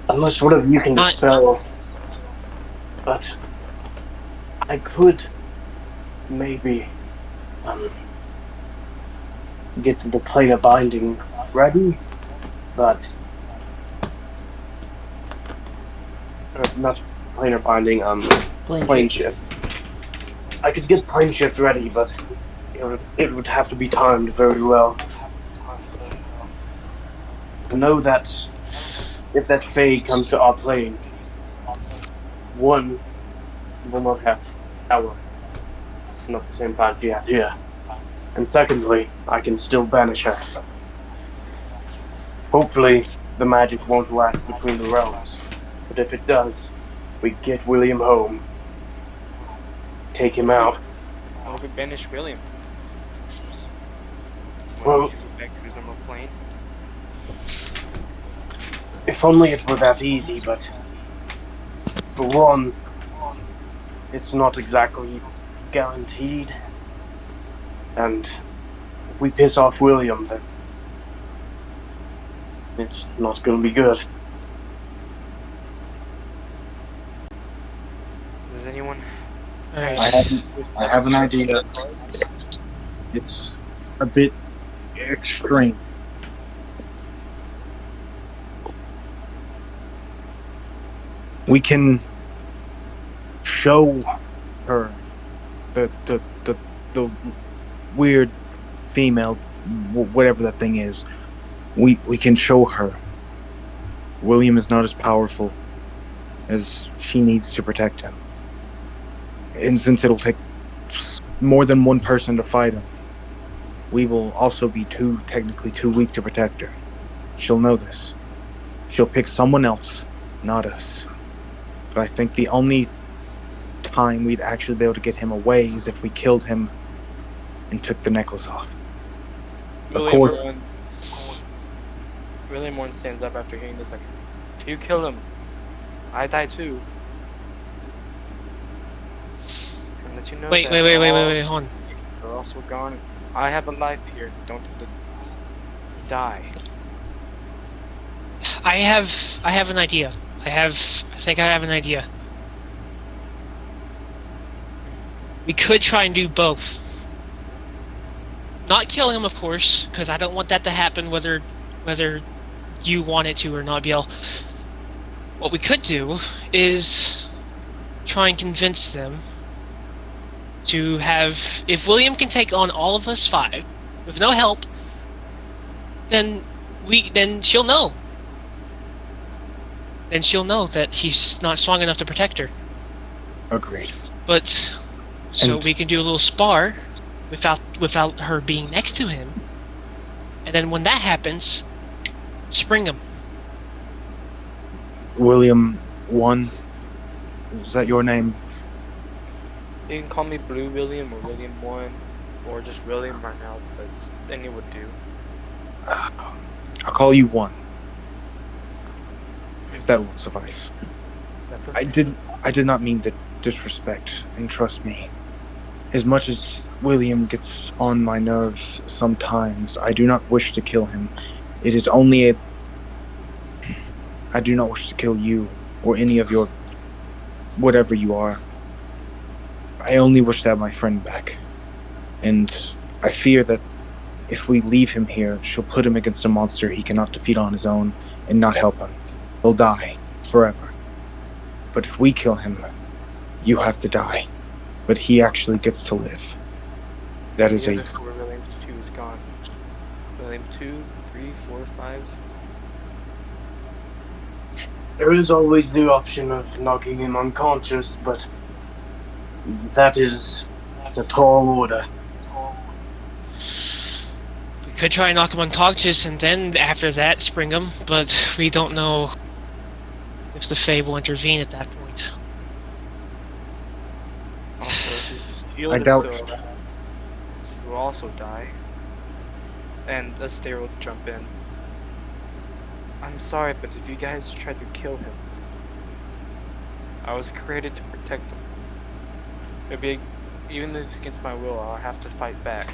S3: Unless whatever you can dispel. But I could maybe get the planar binding ready, but not planar binding. Plane shift. I could get plane shift ready, but it would have to be timed very well. I know that if that Fae comes to our plane, one will not have power, not the same time she has here. And secondly, I can still banish her. Hopefully, the magic won't last between the realms. But if it does, we get William home. Take him out.
S6: How if we banish William?
S3: Well,
S6: we should go back to his normal plane.
S3: If only it were that easy, but for one, it's not exactly guaranteed. And if we piss off William, then it's not going to be good.
S6: Does anyone?
S5: Alright.
S4: I have an idea. It's a bit extreme. We can show her the weird female, whatever that thing is. We can show her William is not as powerful as she needs to protect him. And since it'll take more than one person to fight him, we will also be technically too weak to protect her. She'll know this. She'll pick someone else, not us. But I think the only time we'd actually be able to get him away is if we killed him and took the necklace off.
S6: William one stands up after hearing this, like, if you kill him, I die too. And let you know
S5: Wait, hold on.
S6: They're also gone. I have a life here. Don't die.
S5: I have an idea. I think I have an idea. We could try and do both. Not kill him, of course, because I don't want that to happen whether you want it to or not, BL. What we could do is try and convince them to have... If William can take on all of us 5 with no help, then she'll know. Then she'll know that he's not strong enough to protect her.
S4: Agreed.
S5: But so we can do a little spar without her being next to him, and then when that happens, spring him.
S4: William 1, is that your name?
S6: You can call me Blue William or William 1, or just William right now, but any would do.
S4: I'll call you 1. If that will suffice.
S6: That's okay.
S4: I did not mean to disrespect, and trust me. As much as William gets on my nerves sometimes, I do not wish to kill him. It is only I do not wish to kill you, or any of your... whatever you are. I only wish to have my friend back. And I fear that if we leave him here, she'll put him against a monster he cannot defeat on his own and not help him. He'll die forever. But if we kill him, you have to die. But he actually gets to live. That is
S6: The
S4: a...
S6: other four William 2 is gone. William 2, 3, 4, 5.
S3: There is always the option of knocking him unconscious, but that is a tall order.
S5: We could try and knock him unconscious and then after that spring him, but we don't know if the Fae will intervene at that point.
S6: Also, if his shield
S4: I
S6: is
S4: doubt-
S6: still around, he will also die. And a stair will jump in. I'm sorry, but if you guys tried to kill him, I was created to protect him. It'd be, even if it's against my will, I'll have to fight back.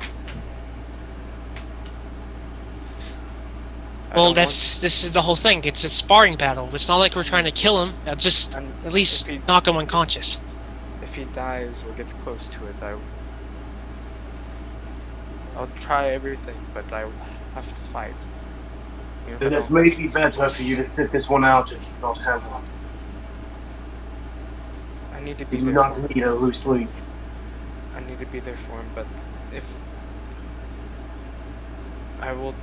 S6: I
S5: Well,
S6: don't
S5: this is the whole thing. It's a sparring battle. It's not like we're trying to kill him. Just
S6: And
S5: at least
S6: if he-
S5: knock him unconscious.
S6: if he dies or gets close to it, I'll try everything, but I have to fight. Even if I
S3: Then it
S6: don't-
S3: may be better for you to sit this one out if you cannot handle it.
S6: I need to be
S3: You do
S6: there.
S3: not need a loose leaf.
S6: I need to be there for him, but if I will,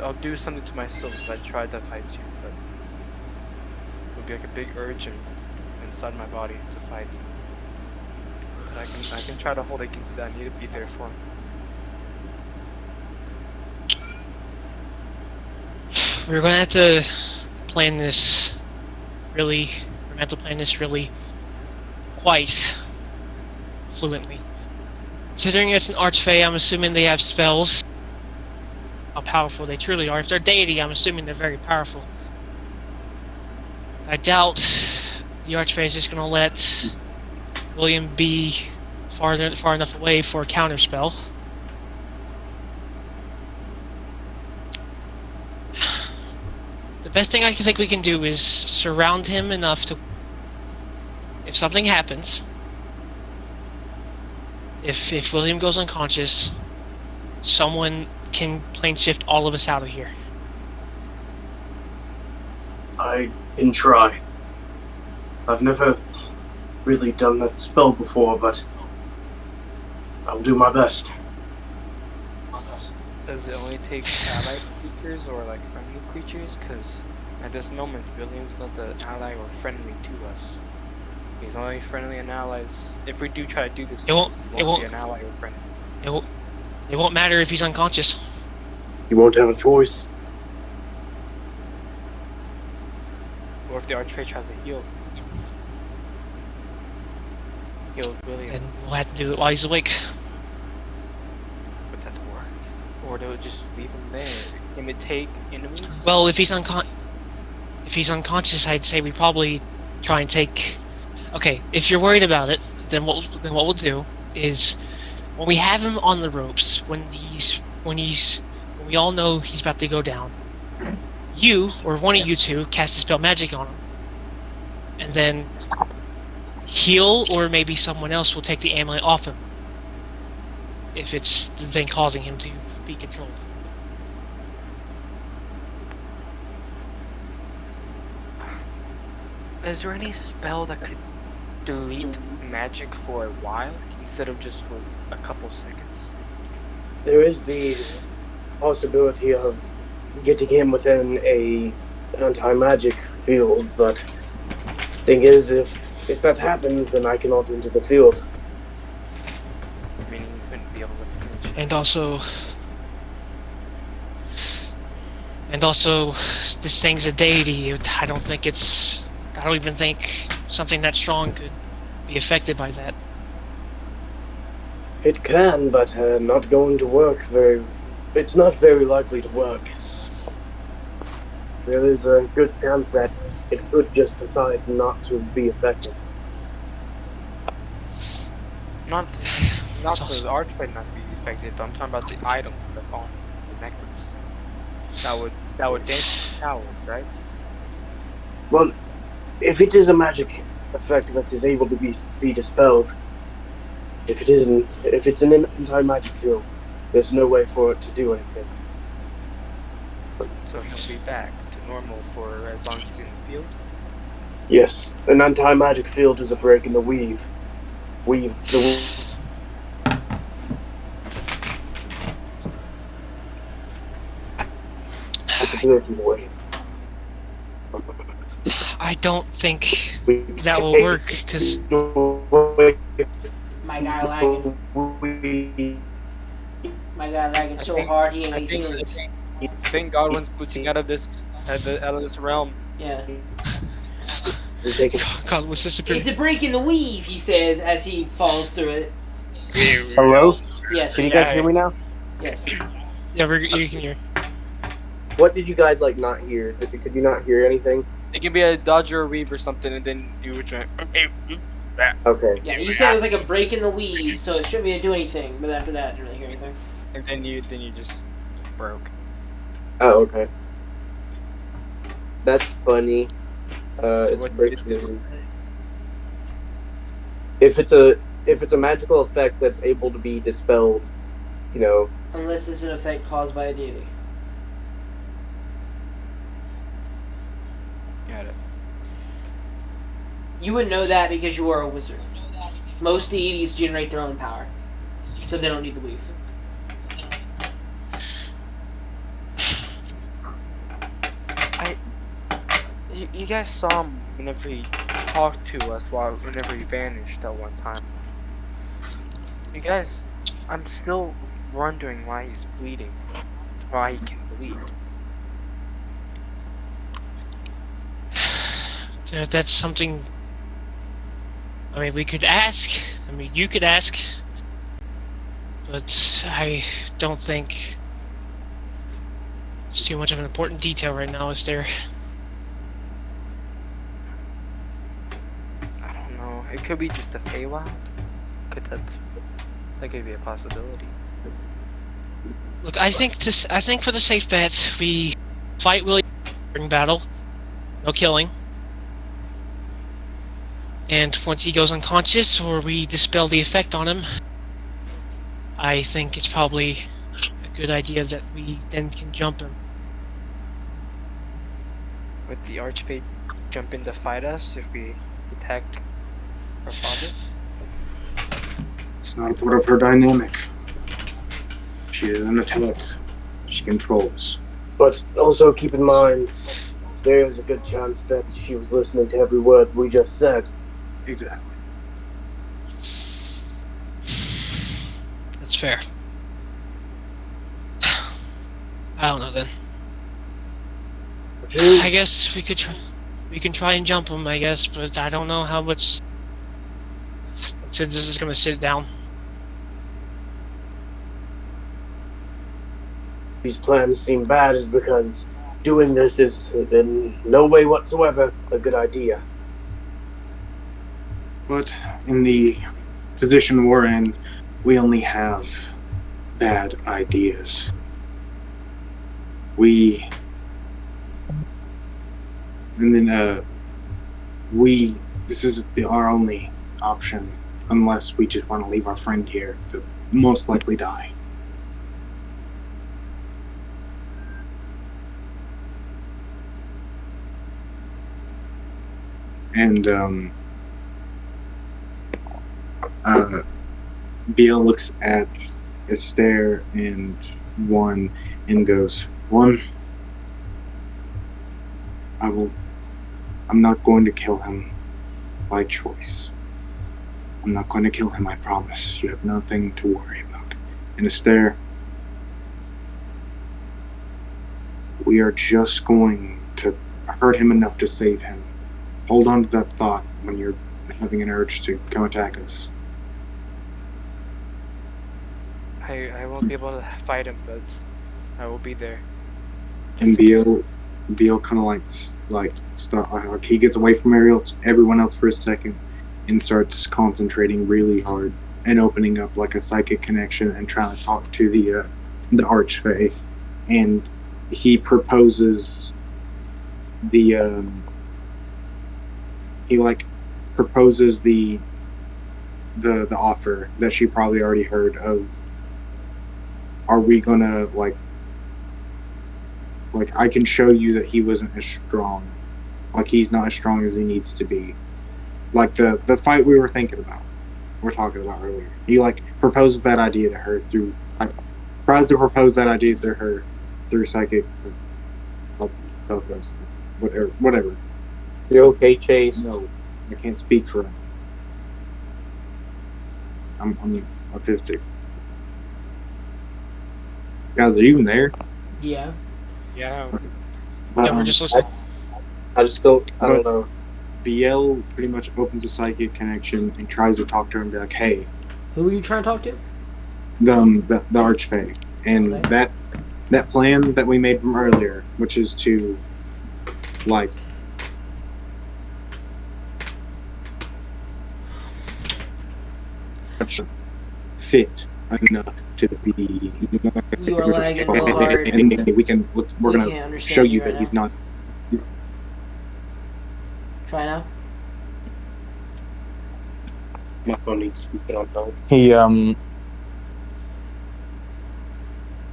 S6: I'll do something to myself if I try to fight you, but it would be like a big urge inside my body to fight. But I can try to hold it against that. I need to be there for him.
S5: We're gonna have to plan this really. We're gonna have to plan this really quite fluently. Considering it's an archfey, I'm assuming they have spells. How powerful they truly are. If they're deity, I'm assuming they're very powerful. I doubt the archfey is just gonna let William be far enough away for a counterspell. The best thing I think we can do is surround him enough to, if something happens, if William goes unconscious, someone can plane shift all of us out of here.
S3: I can try. I've never really done that spell before, but I'll do my best.
S6: Does it only take allied creatures or like friendly creatures? Because at this moment, William's not the ally or friendly to us. He's only friendly and allies. If we do try to do this,
S5: It won't.
S6: he
S5: It
S6: won't be
S5: won't.
S6: an ally or friend.
S5: It won't matter if he's unconscious.
S3: You won't have a choice.
S6: Or if the archfey tries to heal William,
S5: Then we'll have to do it while he's awake.
S6: would that work? Or they would just leave him there, imitate enemies?
S5: Well, if he's unconscious, I'd say we probably try and take. Okay, if you're worried about it, then what we'll do is when we have him on the ropes, when we all know he's about to go down, you or one of you two cast a spell magic on him, and then heal, or maybe someone else will take the amulet off him if it's the thing causing him to be controlled.
S6: Is there any spell that could delete magic for a while instead of just for a couple seconds?
S3: There is the possibility of getting him within a anti-magic field, but thing is, if that happens, then I cannot enter the field.
S6: Meaning you couldn't be able to finish.
S5: And also, this thing's a deity. I don't even think something that strong could be affected by that.
S3: It can, but not going to work it's not very likely to work. There is a good chance that it could just decide not to be affected.
S6: Not
S5: It's
S6: the
S5: also-
S6: archfey not be affected, but I'm talking about the item that's on the necklace. That would dance the towers, right?
S3: Well, if it is a magic effect that is able to be dispelled, If it's an anti-magic field, there's no way for it to do anything.
S6: So he'll be back to normal for as long as he's in the field.
S3: Yes, an anti-magic field is a break in the weave. It's a breaking way.
S5: I don't think
S3: We
S5: that will work because
S1: My guy lagging. My guy lagging so hard he ain't
S6: I
S1: make
S6: think
S1: sense.
S6: I think Godwin's glitching out of this realm.
S1: Yeah.
S5: God, what's this?
S1: It's a break in the weave, he says as he falls through it.
S2: Hello?
S1: Yes.
S2: Can you guys hear me now?
S1: Yes.
S5: Yeah, you can hear.
S2: What did you guys like not hear? Could you not hear anything?
S6: It can be a dodge or a weave or something, and then you would try.
S2: Okay.
S1: Yeah, you said it was like a break in the weave, so it shouldn't be able to do anything. But after that, I didn't really hear anything.
S6: And then you just broke.
S2: Oh, okay. That's funny. It's
S6: what
S2: break
S6: did this?
S2: if it's a magical effect that's able to be dispelled, you know.
S1: Unless it's an effect caused by a deity.
S6: Got it.
S1: You would know that because you are a wizard. Most deities generate their own power, so they don't need the weave.
S6: You guys saw him whenever he talked to us whenever he vanished at one time. You guys, I'm still wondering why he's bleeding. Why he can bleed.
S5: That's something. I mean, we could ask. I mean, you could ask. But I don't think it's too much of an important detail right now, is there?
S6: I don't know. It could be just a Feywild. That could be a possibility.
S5: Look, I think for the safe bet, we fight William during battle. No killing. And once he goes unconscious, or we dispel the effect on him, I think it's probably a good idea that we then can jump him.
S6: Would the archfey jump in to fight us if we attack our father?
S4: It's not a part of her dynamic. She doesn't attack. She controls.
S3: But also keep in mind, there is a good chance that she was listening to every word we just said.
S4: Exactly.
S5: That's fair. I don't know then. I guess we can try and jump him, I guess, but I don't know how much. Since this is gonna sit down.
S3: These plans seem bad is because doing this is in no way whatsoever a good idea.
S4: But in the position we're in, we only have bad ideas. This is our only option, unless we just want to leave our friend here to most likely die. And Biel looks at Esther and One and goes, One, I'm not going to kill him by choice. I'm not going to kill him, I promise. You have nothing to worry about. And Esther, we are just going to hurt him enough to save him. Hold on to that thought when you're having an urge to come attack us.
S6: I won't be able to fight him, but I will be there.
S4: And Biel kind of he gets away from everyone else for a second and starts concentrating really hard and opening up like a psychic connection and trying to talk to the archfey. And he proposes proposes the the offer that she probably already heard of. Are we gonna like I can show you that he wasn't as strong, like he's not as strong as he needs to be, like the fight we were talking about earlier. He like proposes that idea to her through tries to propose that idea to her through psychic, whatever.
S2: You okay, Chase?
S4: No, I can't speak for him. I'm autistic. Guys, are you even there?
S1: Yeah.
S6: Yeah.
S5: Yeah, we're just listening.
S2: I don't know.
S4: BL pretty much opens a psychic connection and tries to talk to her and be like, "Hey,
S1: Who are you trying to talk to?
S4: the archfey, and
S1: Okay.
S4: that plan that we made from earlier, which is to like fit enough to be.
S1: You are lagging a little hard.
S4: And we're
S1: We
S4: gonna
S1: can't understand
S4: show you
S1: you
S4: that
S1: right
S4: he's
S1: now.
S4: not.
S1: Try now.
S2: My phone needs to be put on phone.
S4: He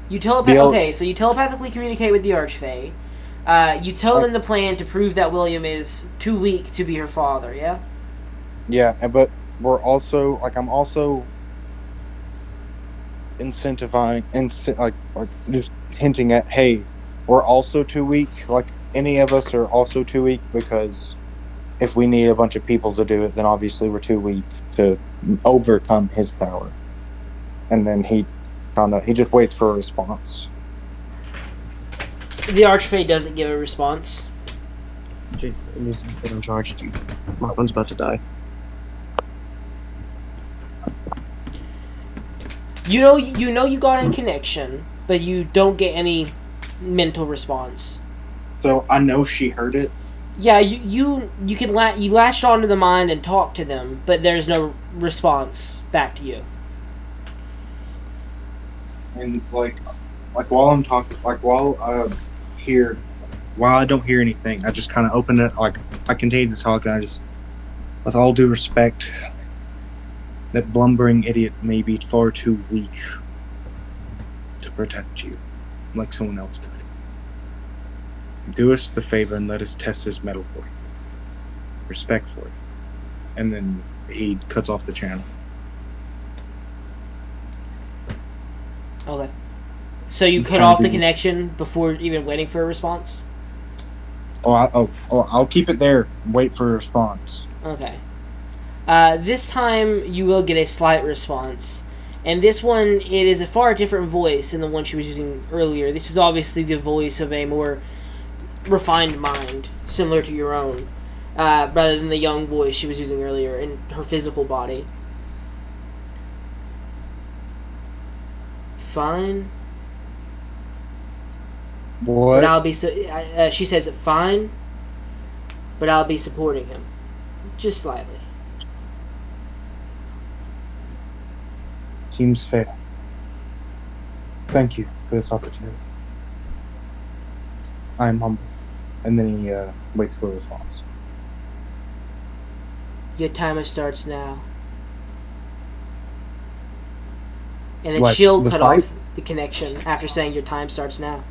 S1: You
S4: BL
S1: Okay, so you telepathically communicate with the Archfey. You tell them the plan to prove that William is too weak to be her father. Yeah.
S4: Yeah, but we're also I'm also incentivizing, like just hinting at, hey, we're also too weak. Like any of us are also too weak because if we need a bunch of people to do it, then obviously we're too weak to overcome his power. And then he just waits for a response.
S1: The Archfey doesn't give a response.
S3: Jeez, it needs to be put on charge. My phone's about to die.
S1: You know you got a connection, but you don't get any mental response.
S4: So I know she heard it.
S1: Yeah, you latched onto the mind and talked to them, but there's no response back to you.
S4: And like while I'm talking, while I don't hear anything, I just kind of open it. Like I continue to talk, and I just, with all due respect, that blumbering idiot may be far too weak to protect you, like someone else could. Do us the favor and let us test his metal for you, respectfully. And then he cuts off the channel.
S1: Okay. So you cut off the connection before even waiting for a response?
S4: I'll keep it there. Wait for a response.
S1: Okay. This time you will get a slight response. And this one, it is a far different voice than the one she was using earlier. This is obviously the voice of a more refined mind, similar to your own, rather than the young voice she was using earlier in her physical body. Fine.
S4: What?
S1: But I'll be she says, fine, but I'll be supporting him. Just slightly.
S4: Seems fair. Thank you for this opportunity. I am humble. And then he waits for a response.
S1: Your timer starts now. And then
S4: Like,
S1: she'll
S4: the
S1: cut
S4: fight?
S1: off the connection after saying your time starts now.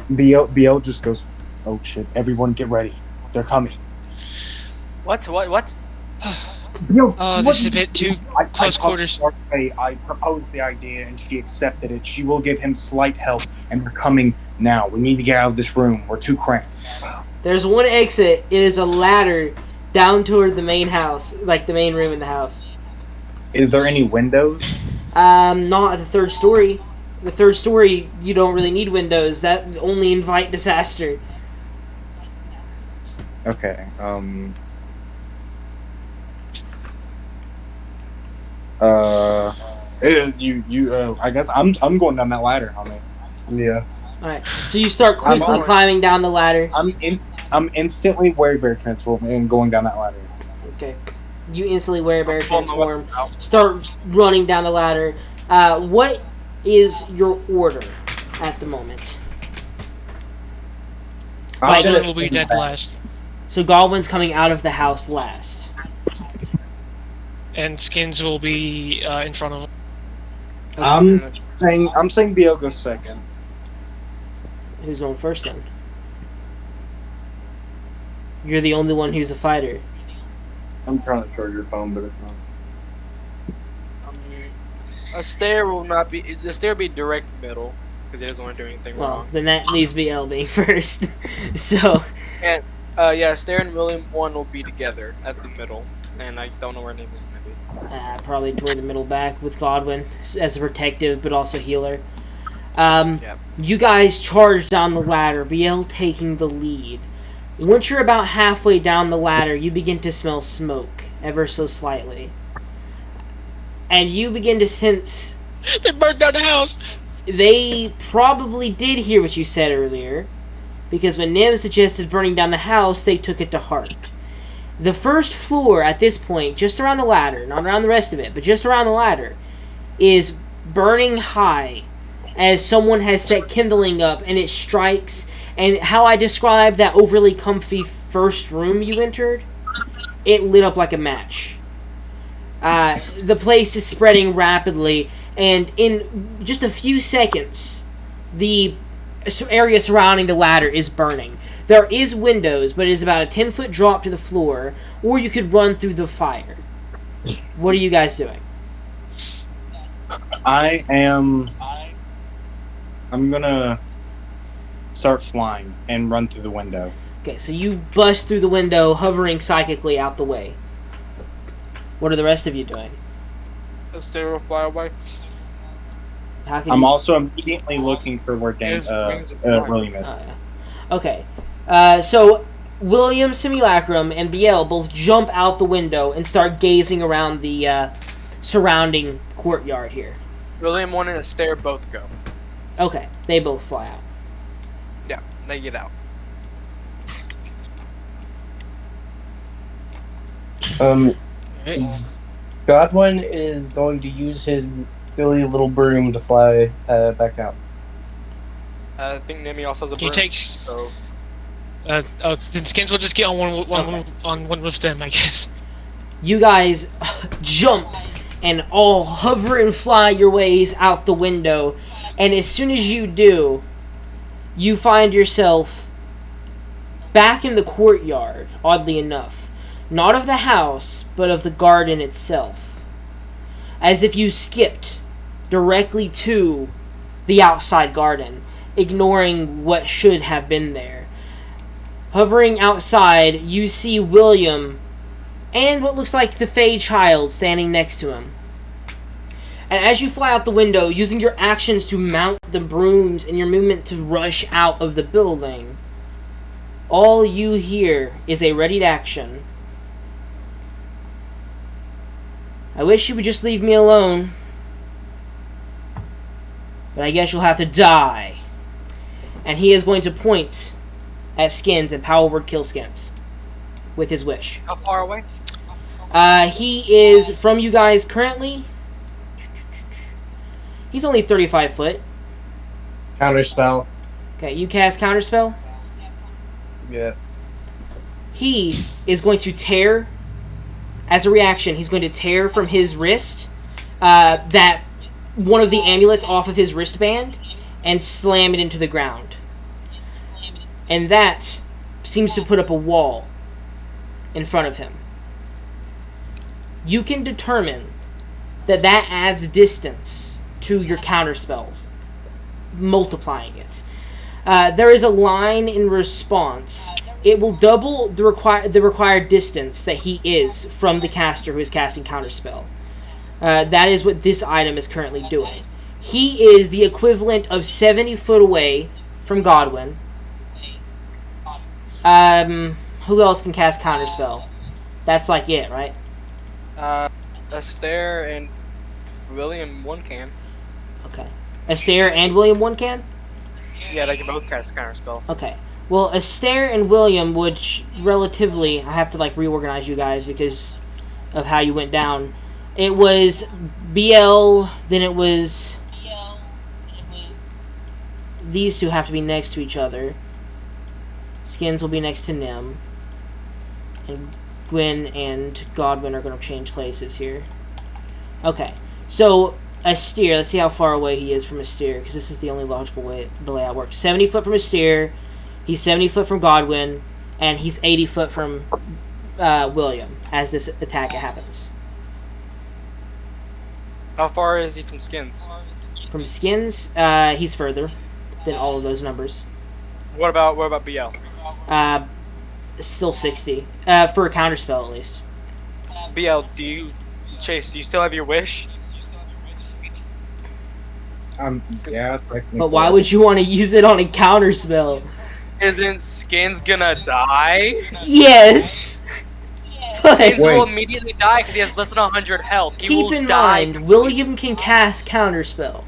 S4: BL just goes, "Oh shit! Everyone get ready. They're coming."
S6: What?
S5: Oh, this is a bit too close quarters.
S4: I proposed the idea and she accepted it. She will give him slight help, and they're coming now. We need to get out of this room. We're too cramped.
S1: There's one exit. It is a ladder down toward the main house, like the main room in the house.
S4: Is there any windows?
S1: Not at the third story. The third story, you don't really need windows. That only invite disaster.
S4: Okay. I guess I'm going down that ladder, homie. Yeah.
S1: Alright, so you start quickly climbing down the ladder.
S4: I'm instantly werebear transform and going down that ladder.
S1: Okay. You instantly werebear transform. Start running down the ladder. What is your order at the moment?
S5: Baldwin will be dead last.
S1: So Godwin's coming out of the house last.
S5: and Skins will be in front of him.
S4: I'm saying BL goes second.
S1: Who's on first then? You're the only one who's a fighter.
S2: I'm trying to charge your phone, but it's not.
S6: A stair will not be. The stair will be direct middle because he doesn't want to do anything
S1: Well,
S6: wrong.
S1: then that leaves BL being first. So,
S6: And Stair and William 1 will be together at the middle, and I don't know where name is gonna be.
S1: probably toward the middle back with Godwin as a protective but also healer.
S6: Yep.
S1: You guys charge down the ladder, BL taking the lead. Once you're about halfway down the ladder, you begin to smell smoke, ever so slightly. And you begin to sense
S5: They burned down the house.
S1: they probably did hear what you said earlier, because when Nim suggested burning down the house, they took it to heart. The first floor at this point, just around the ladder, not around the rest of it, but just around the ladder, is burning high as someone has set kindling up and it strikes. And how I described that overly comfy first room you entered, it lit up like a match. The place is spreading rapidly, and in just a few seconds, the area surrounding the ladder is burning. There is windows, but it is about a 10-foot drop to the floor, or you could run through the fire. What are you guys doing?
S4: I'm gonna start flying and run through the window.
S1: Okay, so you bust through the window, hovering psychically out the way. What are the rest of you doing?
S6: A stair will fly away.
S1: How can
S4: I'm
S1: you...
S4: also immediately looking for where
S6: His wings are flying.
S4: William is.
S1: Oh, yeah. Okay. So William, Simulacrum, and BL both jump out the window and start gazing around the surrounding courtyard here.
S6: William 1 and a stair both go.
S1: Okay, they both fly out.
S6: Yeah, they get out.
S2: Godwin is going to use his silly little broom to fly back out.
S6: I think Nemi also has a
S5: He
S6: broom.
S5: takes.
S6: So
S5: Then Skins will just get on one with them, I guess.
S1: You guys jump and all hover and fly your ways out the window, and as soon as you do, you find yourself back in the courtyard, oddly enough. Not of the house, but of the garden itself. As if you skipped directly to the outside garden, ignoring what should have been there. Hovering outside, you see William and what looks like the Fey child standing next to him. And as you fly out the window, using your actions to mount the brooms and your movement to rush out of the building, all you hear is a readied action. I wish you would just leave me alone, but I guess you'll have to die. And he is going to point at Skins and power word kill Skins with his wish.
S6: how far away?
S1: He is from you guys currently. He's only 35 foot.
S2: Counter spell.
S1: Okay, you cast Counterspell.
S2: Yeah.
S1: He is going to tear, as a reaction, he's going to tear from his wrist that one of the amulets off of his wristband and slam it into the ground. And that seems to put up a wall in front of him. You can determine that adds distance to your counter spells, multiplying it. There is a line in response. It will double the required distance that he is from the caster who is casting counterspell. That is what this item is currently doing. He is the equivalent of 70 foot away from Godwin. Who else can cast counterspell? That's like it, right?
S6: Astaire and William 1 can.
S1: Okay. Astaire and William 1 can?
S6: Yeah, they can both cast counterspell.
S1: Okay. Well, Astaire and William would relatively... I have to, reorganize you guys because of how you went down. It was BL, then it was... These two have to be next to each other. Skins will be next to Nim. And Gwyn and Godwin are going to change places here. Okay, so Asteer, let's see how far away he is from Asteer, because this is the only logical way the layout works. 70 foot from Asteer, he's 70 foot from Godwin, and he's 80 foot from William as this attack happens.
S6: How far is he from Skins?
S1: From Skins, he's further than all of those numbers.
S6: What about BL?
S1: Still 60. For a counterspell, at least.
S6: BL, Chase, do you still have your wish?
S4: Yeah, technically.
S1: But why would you want to use it on a counterspell?
S6: Isn't Skins gonna die?
S1: Yes! But
S6: Skins
S4: Wait.
S6: will immediately die because he has less than 100 health. He
S1: keep
S6: will
S1: in
S6: die.
S1: mind, William can cast counterspell.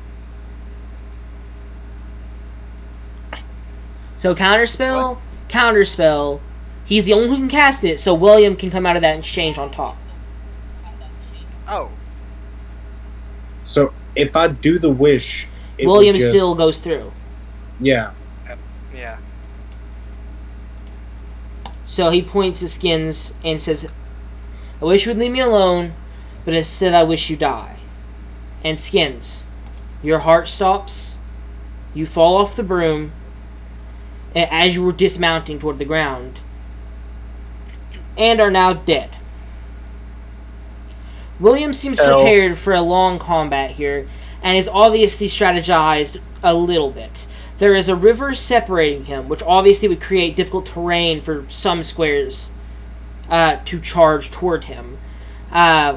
S1: So counterspell, he's the only one who can cast it, so William can come out of that exchange on top.
S6: Oh.
S4: So if I do the wish, it would
S1: William
S4: just-
S1: still goes through.
S4: Yeah.
S6: Yeah.
S1: So he points to Skins and says, I wish you would leave me alone, but instead I wish you die. And Skins, your heart stops, you fall off the broom, as you were dismounting toward the ground, and are now dead. William seems prepared for a long combat here, and is obviously strategized a little bit. There is a river separating him, which obviously would create difficult terrain for some squares to charge toward him,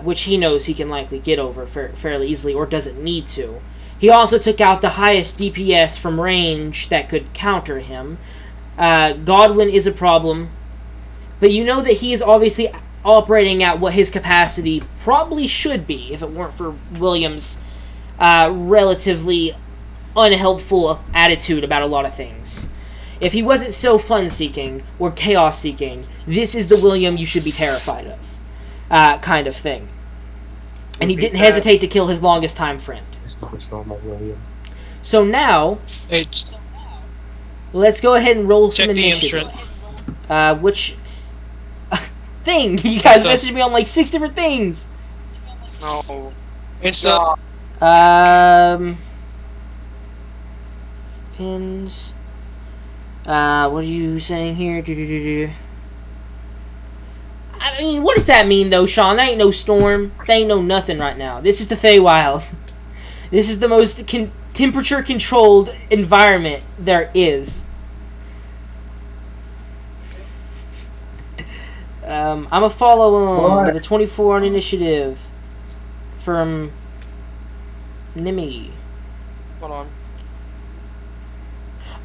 S1: which he knows he can likely get over fairly easily, or doesn't need to. He also took out the highest DPS from range that could counter him. Godwin is a problem, but you know that he is obviously operating at what his capacity probably should be if it weren't for William's relatively unhelpful attitude about a lot of things. If he wasn't so fun-seeking or chaos-seeking, this is the William you should be terrified of, kind of thing. And he didn't hesitate to kill his longest-time friend. So now,
S5: It's
S1: let's go ahead and roll some
S5: check the
S1: initiative.
S5: instrument.
S1: Which thing? You guys
S5: Stuff.
S1: messaged me on like 6 different things.
S6: No.
S5: It's
S6: No.
S1: Pins. What are you saying here? I mean, what does that mean though, Sean? That ain't no storm. That ain't no nothing right now. This is the Feywild. This is the most temperature-controlled environment there is. I'm a follow with a 24 on initiative from Nimi.
S6: Hold on.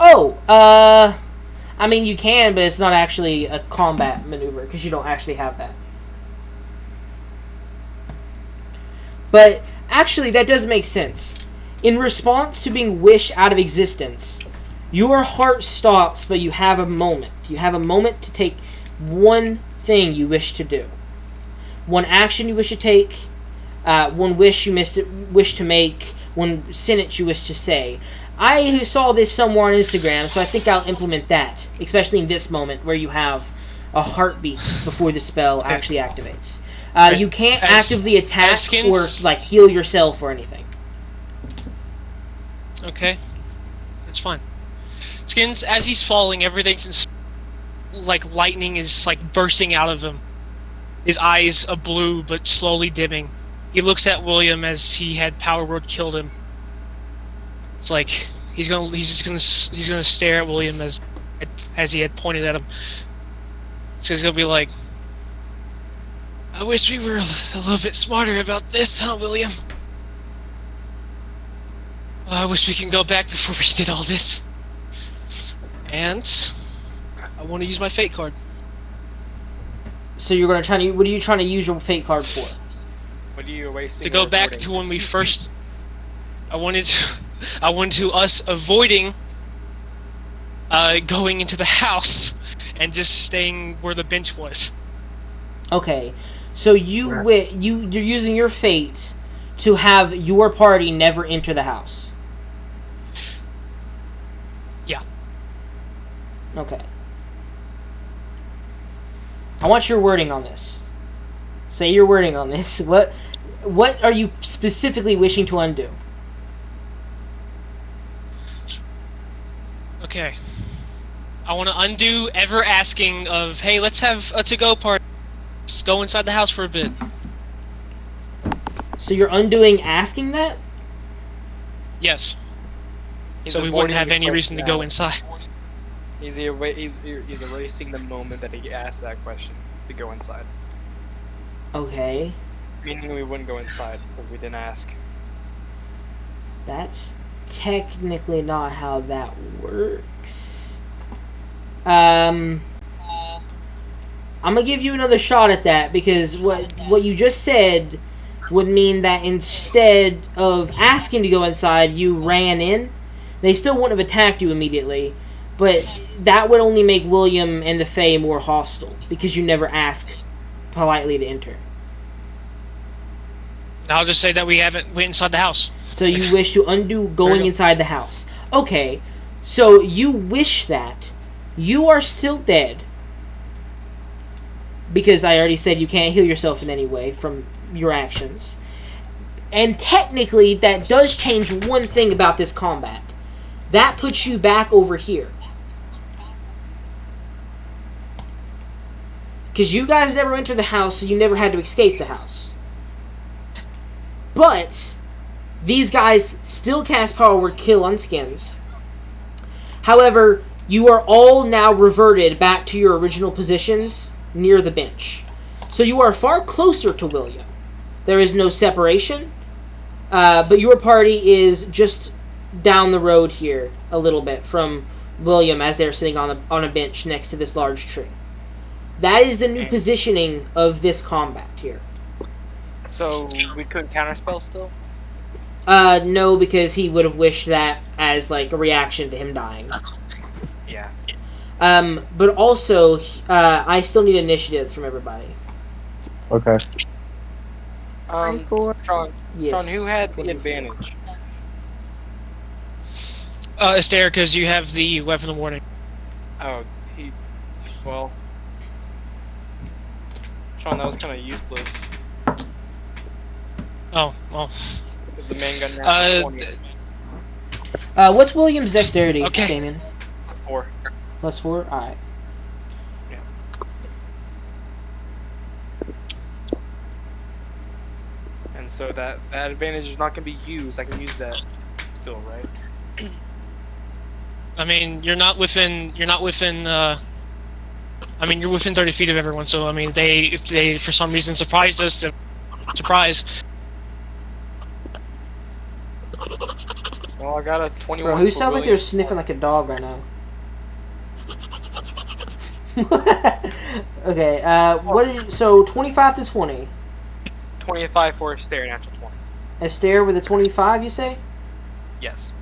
S1: Oh, I mean you can, but it's not actually a combat maneuver because you don't actually have that. But actually, that does make sense. In response to being wished out of existence, your heart stops, but you have a moment. You have a moment to take one thing you wish to do, one action you wish to take, one wish you wish to make, one sentence you wish to say. I saw this somewhere on Instagram, so I think I'll implement that, especially in this moment where you have a heartbeat before the spell actually activates. You can't actively attack
S5: Skins,
S1: or like heal yourself or anything.
S5: okay. That's fine. Skins, as he's falling, everything's like lightning is like bursting out of him. His eyes a blue but slowly dimming. He looks at William as he had Power Word killed him. It's like he's gonna stare at William as he had pointed at him. So he's gonna be like, I wish we were a little bit smarter about this, huh, William? I wish we can go back before we did all this. And I want to use my fate card.
S1: So you're gonna try to. What are you trying to use your fate card for?
S6: What are you wasting?
S5: To go back
S6: recording?
S5: to when we first... I wanted us avoiding going into the house and just staying where the bench was.
S1: Okay, so you're using your fate to have your party never enter the house.
S5: Yeah.
S1: Okay. I want your wording on this. Say your wording on this. What are you specifically wishing to undo?
S5: Okay. I want to undo ever asking of, hey, let's have a to-go party. Let's go inside the house for a bit.
S1: So you're undoing asking that?
S5: Yes.
S6: He's
S5: So we
S6: avoiding
S5: wouldn't have
S6: the
S5: any reason to
S6: question
S5: go
S6: now.
S5: inside.
S6: He's erasing the moment that he asked that question to go inside.
S1: Okay.
S6: Meaning we wouldn't go inside because we didn't ask.
S1: That's technically not how that works. I'm gonna give you another shot at that because what you just said would mean that instead of asking to go inside, you ran in. They still wouldn't have attacked you immediately, but that would only make William and the Fae more hostile because you never ask politely to enter.
S5: I'll just say that we haven't went inside the house.
S1: So you wish to undo going inside the house. Okay, so you wish that. You are still dead. Because I already said you can't heal yourself in any way from your actions. And technically, that does change one thing about this combat. That puts you back over here. Because you guys never entered the house, so you never had to escape the house. But these guys still cast Power Word Kill on skins. However, you are all now reverted back to your original positions near the bench. So you are far closer to William. There is no separation, but your party is just down the road here a little bit from William as they're sitting on a bench next to this large tree. That is the new positioning of this combat here.
S6: So we couldn't counterspell still?
S1: No, because he would have wished that as like a reaction to him dying.
S6: Yeah.
S1: But also, I still need initiatives from everybody.
S4: Okay.
S6: Sean,
S1: Yes.
S6: Sean, who had the
S1: 24.
S6: advantage?
S5: Astaire, because you have the weapon of warning.
S6: Oh, well. Sean, that was kind of useless.
S5: Oh, well.
S6: Because the man got natural 20.
S1: What's William's dexterity,
S5: Okay.
S1: Damien?
S6: 4.
S1: +4? Alright.
S6: Yeah. And so that advantage is not going to be used. I can use that still, right?
S5: I mean, you're within, I mean, you're within 30 feet of everyone, so, I mean, if they, for some reason, surprised us, then surprise.
S6: Well, I got a 21.
S1: Bro, who
S6: for
S1: sounds like they're
S6: William.
S1: sniffing like a dog right now? Okay, what did you, so 25 to 20.
S6: 25 for a stare, natural 20.
S1: Astaire with a 25, you say?
S6: Yes.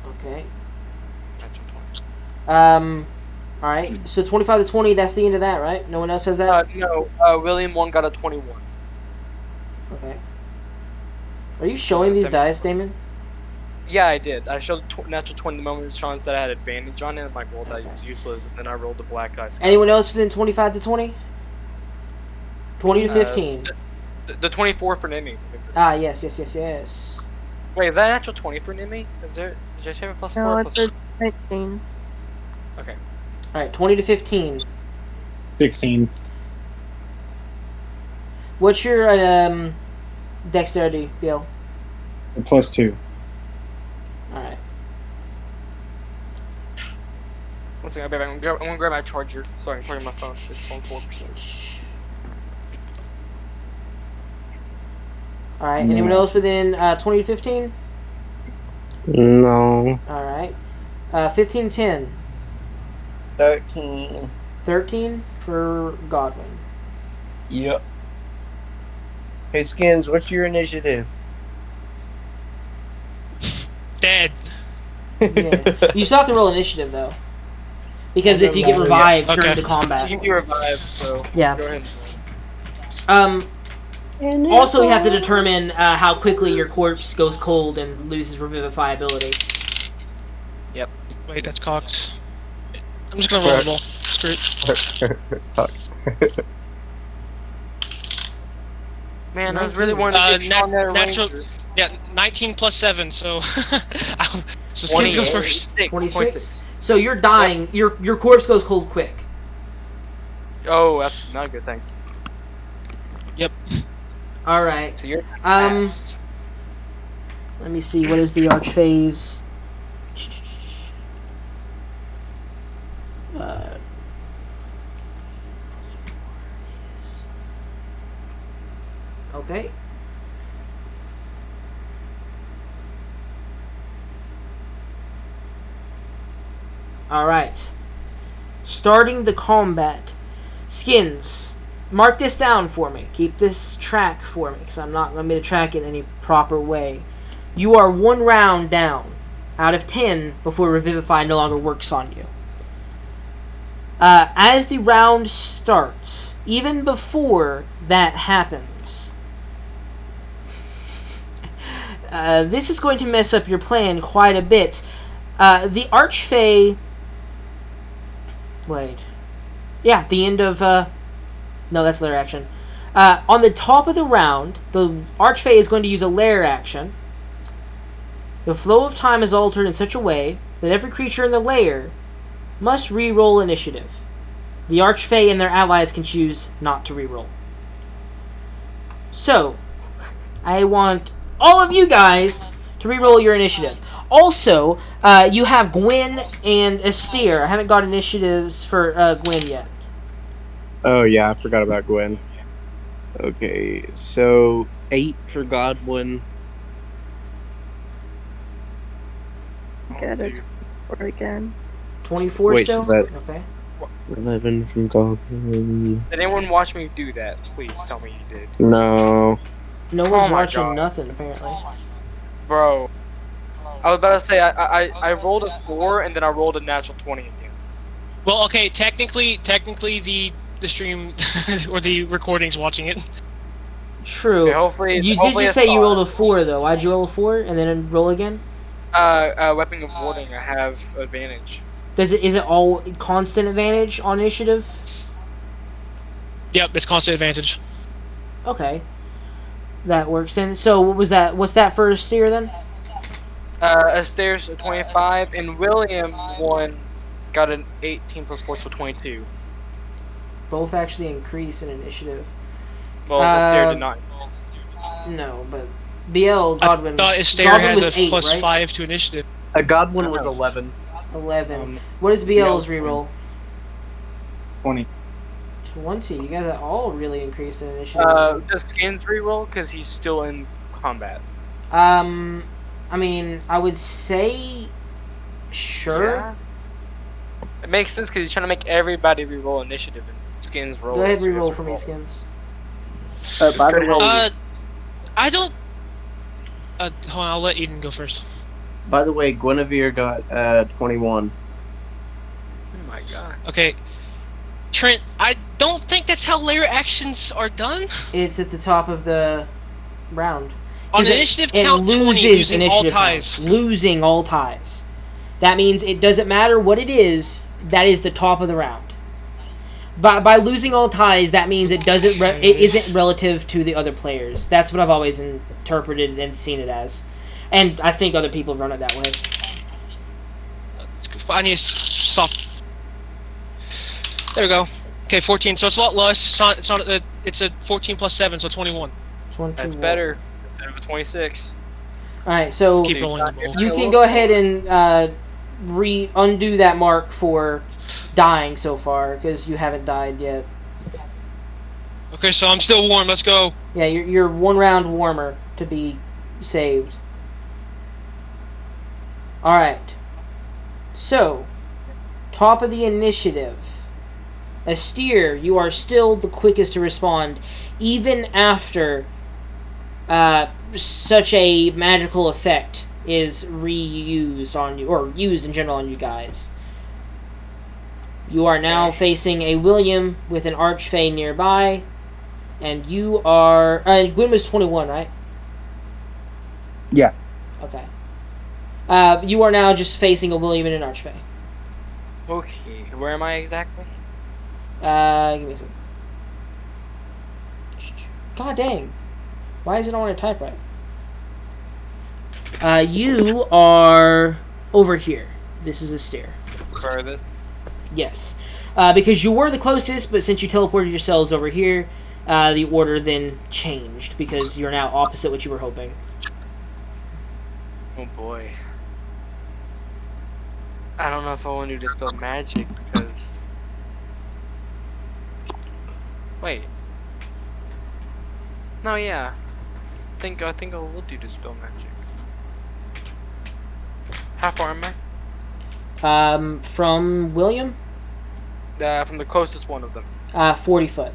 S1: Okay.
S6: Natural 20.
S1: Alright, so 25 to 20, that's the end of that, right? No one else has that?
S6: No, William 1 got a 21.
S1: Okay. Are you showing these dice, Damon?
S6: Yeah, I did. I showed natural 20 the moment Sean said I had advantage on it, and my gold die was useless, and then I rolled the black dice.
S1: Anyone else within 25 to 20? 20 to 15.
S6: The 24 for Nimi.
S1: Ah, yes.
S6: Wait, is that natural 20 for Nimi? Is there have a plus
S7: No,
S6: 4?
S7: it's
S6: Plus...
S7: a 19.
S6: Okay.
S1: Alright, 20 to 15.
S4: 16.
S1: What's your dexterity, Bill?
S4: +2.
S1: Alright.
S6: One second, I'll be back. I'm gonna grab my charger. Sorry, I'm charging my phone. It's on 4%.
S1: Alright, anyone else within 20 to 15?
S2: No.
S1: Alright. 15 to 10.
S2: 13.
S1: 13 for Godwin.
S2: Yep. Hey, Skins, what's your initiative?
S5: Dead.
S1: Yeah. You still have to roll initiative, though. Because if you get revived during
S5: Okay.
S1: the combat.
S6: You can be revived, so
S1: Yeah.
S6: go ahead.
S1: Also, you have to determine how quickly your corpse goes cold and loses revivifiability.
S6: Yep.
S5: Wait, that's Cox. I'm just gonna roll the ball. Screw it.
S2: Fuck.
S6: Man, I was really wanting to get Sean that
S5: natural.
S6: Ranger.
S5: Yeah, 19 plus 7, so so Skins goes first.
S1: 26. So you're dying. Your corpse goes cold quick.
S6: Oh, that's not a good thing.
S5: Yep.
S1: All right.
S6: So you're
S1: Let me see. What is the archfeys? Okay. All right. Starting the combat. Skins. Mark this down for me. Keep this track for me, because I'm not going to track it in any proper way. You are 1 round down out of 10 before Revivify no longer works on you. As the round starts, even before that happens, this is going to mess up your plan quite a bit. The archfey... Wait. Yeah, the end of... No, that's lair action. On the top of the round, the archfey is going to use a lair action. The flow of time is altered in such a way that every creature in the lair must re-roll initiative. The archfey and their allies can choose not to re-roll. So, I want all of you guys to re-roll your initiative. Also, you have Gwen and Astaire. I haven't got initiatives for Gwen yet.
S3: Oh yeah, I forgot about Gwen. Okay, so 8 for Godwin.
S7: Get it for again.
S1: 24
S3: Wait,
S1: still?
S3: so that-
S1: Okay.
S3: 11 from Godwin.
S6: Did anyone watch me do that? Please tell me you did.
S3: No.
S1: No
S6: Oh
S1: one's
S6: my
S1: watching
S6: God.
S1: nothing, apparently.
S6: Bro. I was about to say, I rolled a 4 and then I rolled a natural 20 again.
S5: Well, okay, technically the stream or the recording's watching it.
S1: True.
S6: Okay, hopefully,
S1: You did
S6: hopefully
S1: just
S6: I
S1: say
S6: saw
S1: you
S6: it.
S1: rolled a 4, though. Why'd you roll a 4 and then roll again?
S6: Weapon of warding, I have advantage.
S1: Is it all constant advantage on initiative?
S5: Yep, it's constant advantage.
S1: Okay. That works then. So what was that? What's that for Astaire then?
S6: Astaire's a 25, and William got an 18 plus 4, so 22.
S1: Both actually increase in initiative.
S6: Well, Astaire did not.
S1: No, but BL Godwin.
S5: I thought Astaire
S1: Godwin
S5: has
S1: was
S5: a
S1: 8,
S5: plus
S1: right?
S5: 5 to initiative.
S2: Godwin was 11.
S1: 11. What is BL's reroll?
S4: 20.
S1: 20. You guys are all really increased in initiative.
S6: Does Skins reroll? Because he's still in combat.
S1: I mean, I would say sure.
S6: Yeah. It makes sense because he's trying to make everybody reroll initiative, and Skins roll.
S1: Go ahead,
S6: so he has
S1: reroll
S6: to
S1: for me,
S6: roll.
S1: Skins.
S2: By the way,
S5: I don't. Hold on, I'll let Eden go first.
S2: Guinevere got 21.
S6: Oh my god.
S5: Okay, Trent, I don't think that's how layer actions are done.
S1: It's at the top of the round.
S5: On
S1: 'Cause it-
S5: initiative
S1: it
S5: count 20
S1: loses
S5: using all
S1: initiative
S5: ties.
S1: count. Losing all ties. That means it doesn't matter what it is. That is the top of the round. By losing all ties, that means it doesn't. It isn't relative to the other players. That's what I've always interpreted and seen it as, and I think other people run it that way.
S5: I need to stop. There we go. Okay, 14. So it's a lot less. It's a 14 plus 7, so 21.
S1: 21.
S6: That's better instead of a 26.
S1: All right, so
S5: Keep rolling the ball.
S1: you can go ahead and undo that mark for dying so far because you haven't died yet.
S5: Okay, so I'm still warm. Let's go.
S1: Yeah, you're 1 round warmer to be saved. All right. So, top of the initiative. Astaire, you are still the quickest to respond, even after such a magical effect is reused on you, or used in general on you guys. You are now facing a William with an archfey nearby, and you are... Gwen was 21, right?
S4: Yeah.
S1: Okay. You are now just facing a William and an archfey.
S6: Okay, where am I exactly?
S1: Give me a second. God dang. Why is it on a typewriter? You are over here. This is a stair.
S6: Furthest.
S1: Yes. Because you were the closest, but since you teleported yourselves over here, the order then changed because you're now opposite what you were hoping.
S6: Oh boy. I don't know if I want to dispel magic because. Wait. No, yeah. I think I will do dispel magic. How far am I?
S1: From William,
S6: From the closest one of them,
S1: 40 foot.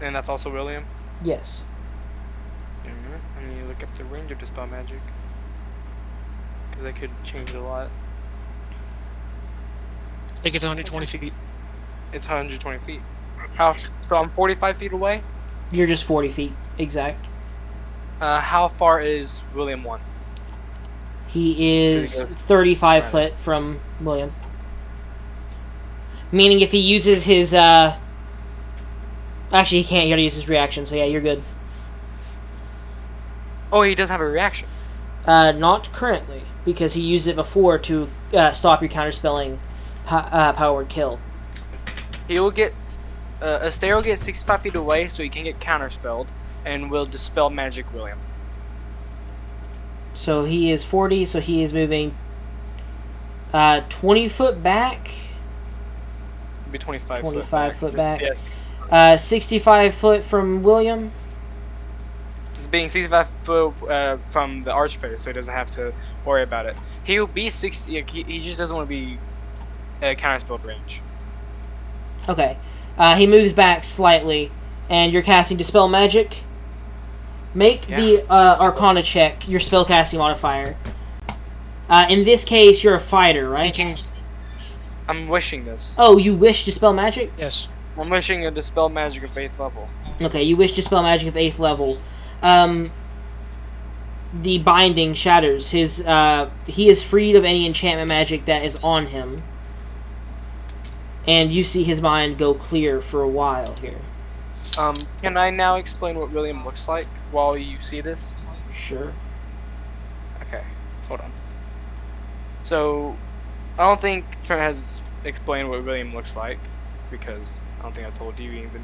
S6: and that's also William.
S1: Yes.
S6: I need to look up the range of dispel magic because that could change a lot.
S5: I think it's 120 feet.
S6: It's 120 feet. So I'm 45 feet away.
S1: You're just 40 feet exact.
S6: How far is William 1?
S1: He is
S6: Pretty good.
S1: 35
S6: Right.
S1: foot from William. Meaning if he uses his, Actually, he can't. He already used his reaction, so yeah, you're good.
S6: Oh, he does have a reaction.
S1: Not currently, because he used it before to stop your counterspelling powered kill.
S6: He will get Astaire will get 65 feet away, so he can get counterspelled, and will dispel magic William.
S1: So he is 40, so he is moving 20 foot back,
S6: It'll be 25.
S1: 25 foot back.
S6: Yes.
S1: 65 foot from William.
S6: Just being 65 foot from the archfeys, so he doesn't have to worry about it. He'll be 60. He just doesn't want to be counterspelled range.
S1: Okay. He moves back slightly, and you're casting Dispel Magic. Make the Arcana check, your spellcasting modifier. In this case, you're a fighter,
S5: He
S1: right?
S5: can.
S6: I'm wishing this.
S1: Oh, you wish to spell magic?
S5: Yes.
S6: I'm wishing a dispel magic of 8th level.
S1: Okay, you wish to spell magic of 8th level. The binding shatters. He is freed of any enchantment magic that is on him. And you see his mind go clear for a while here.
S6: Can I now explain what William looks like while you see this?
S1: Sure.
S6: Okay, hold on. So, I don't think Trent has explained what William looks like, because I don't think I told you even.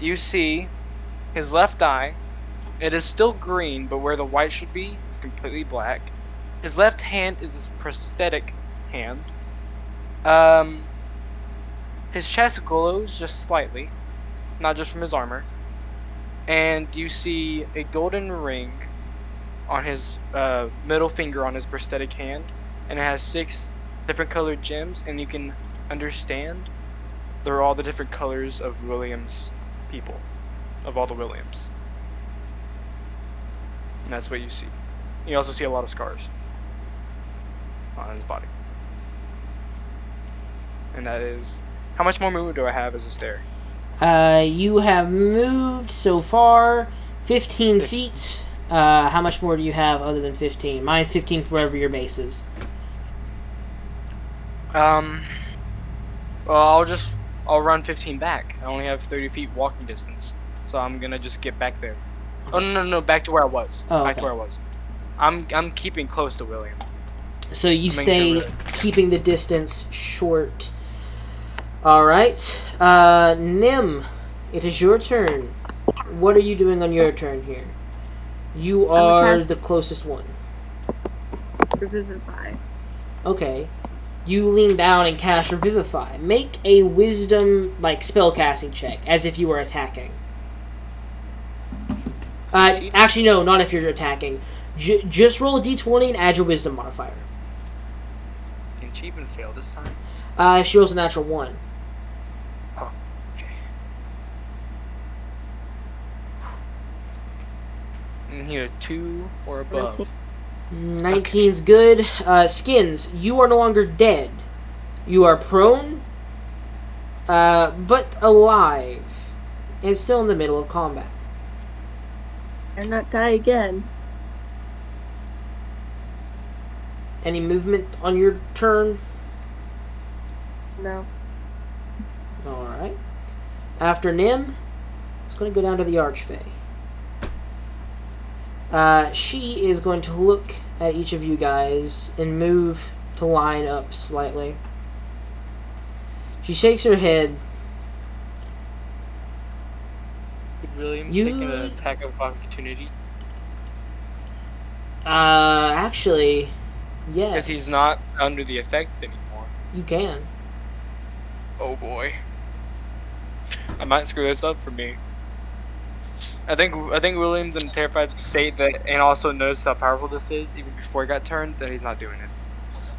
S6: You see his left eye. It is still green, but where the white should be, it's completely black. His left hand is this prosthetic hand. His chest glows just slightly, not just from his armor. And you see a golden ring on his middle finger on his prosthetic hand, and it has 6 different colored gems, and you can understand they're all the different colors of William's people, of all the Williams. And that's what you see. You also see a lot of scars on his body. And that is... How much more movement do I have as a stair?
S1: You have moved so far 15 feet. How much more do you have other than 15? Mine's 15 for wherever your base is.
S6: Well, I'll run 15 back. I only have 30 feet walking distance, so I'm gonna just get back there. Oh no, back to where I was.
S1: Oh,
S6: back
S1: okay.
S6: to where I was. I'm keeping close to William.
S1: So you
S6: I'm making
S1: stay
S6: sure
S1: keeping the distance short. Alright. Nim, it is your turn. What are you doing on your turn here? You are the closest one.
S7: Revivify.
S1: Okay. You lean down and cast Revivify. Make a wisdom, spellcasting check, as if you were attacking. Actually, no, not if you're attacking. Just roll a d20 and add your wisdom modifier.
S6: Can she even fail this time?
S1: If she rolls a natural 1.
S6: Oh, okay. And here, 2 or above.
S1: 19's good. Skins, you are no longer dead. You are prone, but alive, and still in the middle of combat.
S7: And not die again.
S1: Any movement on your turn?
S7: No.
S1: Alright. After Nim, it's going to go down to the archfey. She is going to look at each of you guys and move to line up slightly. She shakes her head.
S6: Could William
S1: You-
S6: take an attack of opportunity?
S1: Actually, yes.
S6: Because he's not under the effect anymore.
S1: You can.
S6: Oh boy. I might screw this up for me. I think William's in a terrified state and also knows how powerful this is even before he got turned, that he's not doing it.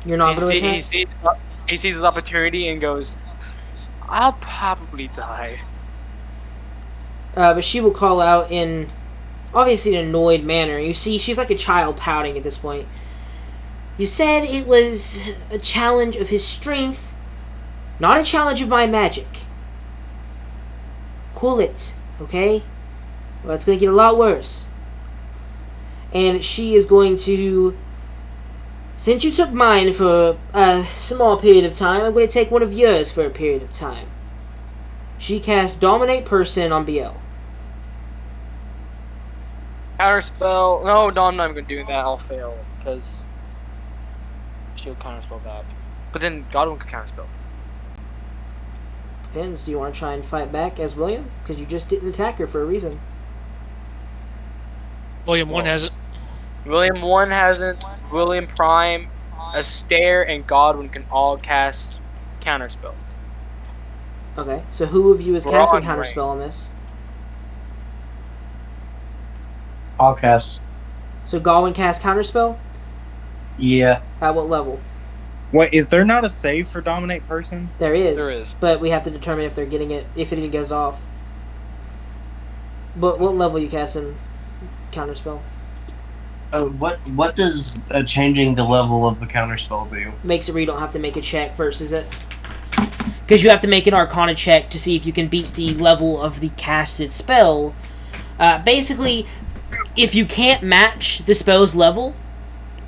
S1: You're not going to attack?
S6: He sees his opportunity and goes, I'll probably die.
S1: But she will call out in, obviously, an annoyed manner. You see, she's like a child pouting at this point. You said it was a challenge of his strength, not a challenge of my magic. Cool it, okay? Well, it's going to get a lot worse. And she is going to... Since you took mine for a small period of time, I'm going to take one of yours for a period of time. She casts Dominate Person on BL.
S6: Counterspell. No, I'm not going to do that. I'll fail. Because she'll counterspell that. But then Godwin could counterspell.
S1: Depends. Do you want to try and fight back as William? Because you just didn't attack her for a reason.
S5: William 1 hasn't.
S6: William 1 hasn't. William Prime, Astaire, and Godwin can all cast counterspell.
S1: Okay, so who of you is
S6: We're
S1: casting
S6: on
S1: Counterspell on this?
S2: I'll cast.
S1: So Galwin casts Counterspell?
S2: Yeah.
S1: At what level?
S4: Wait, is there not a save for Dominate Person?
S1: There is.
S6: There is.
S1: But we have to determine if they're getting it, if it even goes off. But what level you casting Counterspell?
S2: What does changing the level of the counterspell do?
S1: Makes it where you don't have to make a check versus it. Because you have to make an Arcana check to see if you can beat the level of the casted spell. Basically, if you can't match the spell's level,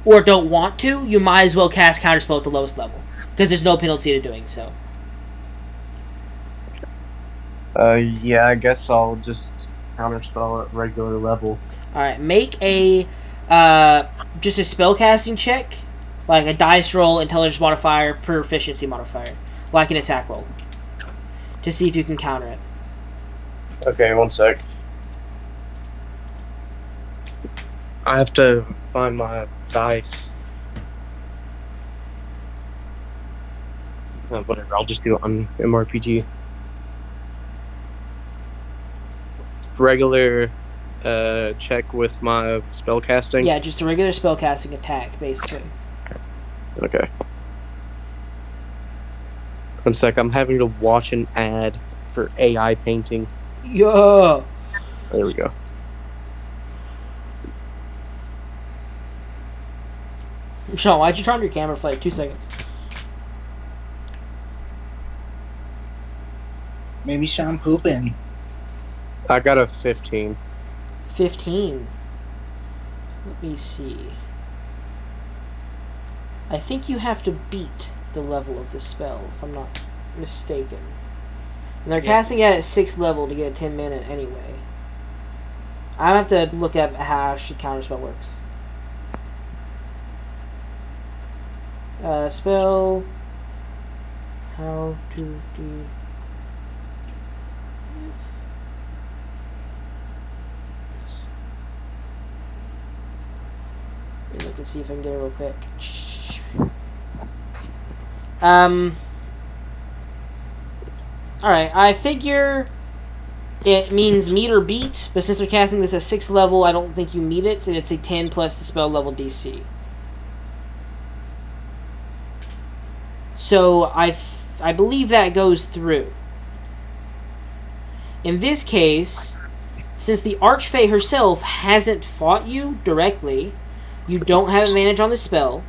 S1: or don't want to, you might as well cast Counterspell at the lowest level. Because there's no penalty to doing so.
S2: Yeah, I guess I'll just counterspell at regular level.
S1: Alright, make a, just a spellcasting check. Like a dice roll, intelligence modifier, proficiency modifier. Like an attack roll. To see if you can counter it.
S2: Okay, one sec. I have to find my dice. Whatever, I'll just do it on MRPG. Regular check with my spellcasting?
S1: Yeah, just a regular spellcasting attack, basically.
S2: Okay. One sec, I'm having to watch an ad for AI painting.
S1: Yeah!
S2: There we go.
S1: Sean, why'd you turn on your camera for like 2 seconds?
S4: Maybe Sean pooping.
S2: I got a 15.
S1: 15. Let me see. I think you have to beat the level of the spell, if I'm not mistaken. And they're casting it at 6th level to get a 10 minute anyway. I have to look up how she counterspell works. Spell. How to do. Maybe I can see if I can get it real quick. Alright, I figure it means meet or beat, but since they're casting this at 6th level, I don't think you meet it, and it's a 10 plus the spell level DC. So, I believe that goes through. In this case, since the Archfey herself hasn't fought you directly, you don't have advantage on the spell.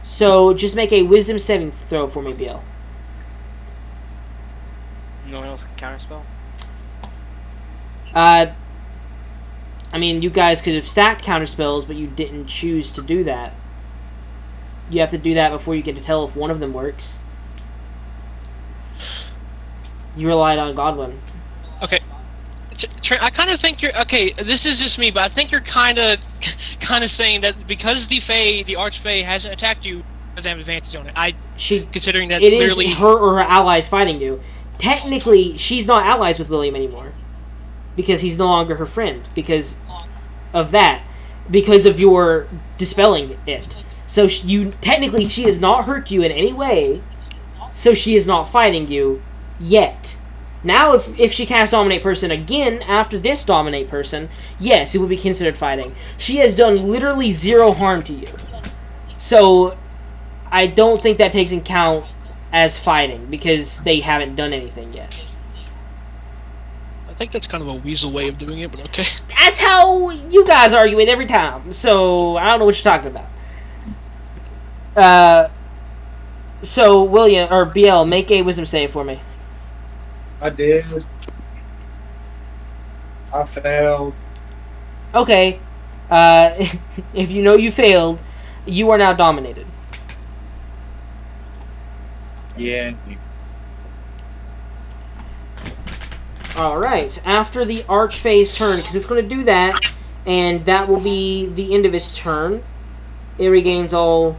S1: So, just make a Wisdom saving throw for me, BL.
S6: No one else can counterspell?
S1: I mean, you guys could have stacked counterspells, but you didn't choose to do that. You have to do that before you get to tell if one of them works. You relied on Godwin.
S5: Okay. I kind of think you're okay. This is just me, but I think you're kind of saying that because the archfey hasn't attacked you, doesn't have advantage on it. Considering that
S1: it
S5: literally
S1: is her or her allies fighting you. Technically, she's not allies with William anymore because he's no longer her friend because of that, because of your dispelling it. So technically she has not hurt you in any way. So she is not fighting you yet. Now, if she casts Dominate Person again after this Dominate Person, yes, it would be considered fighting. She has done literally 0 harm to you. So, I don't think that takes in count as fighting, because they haven't done anything yet.
S5: I think that's kind of a weasel way of doing it, but okay.
S1: That's how you guys argue it every time, so I don't know what you're talking about. So, William, or BL, make a wisdom save for me.
S4: I did. I failed.
S1: Okay. If you know you failed, you are now dominated.
S4: Yeah.
S1: Alright, so after the archfey's turn, because it's going to do that, and that will be the end of its turn. It regains all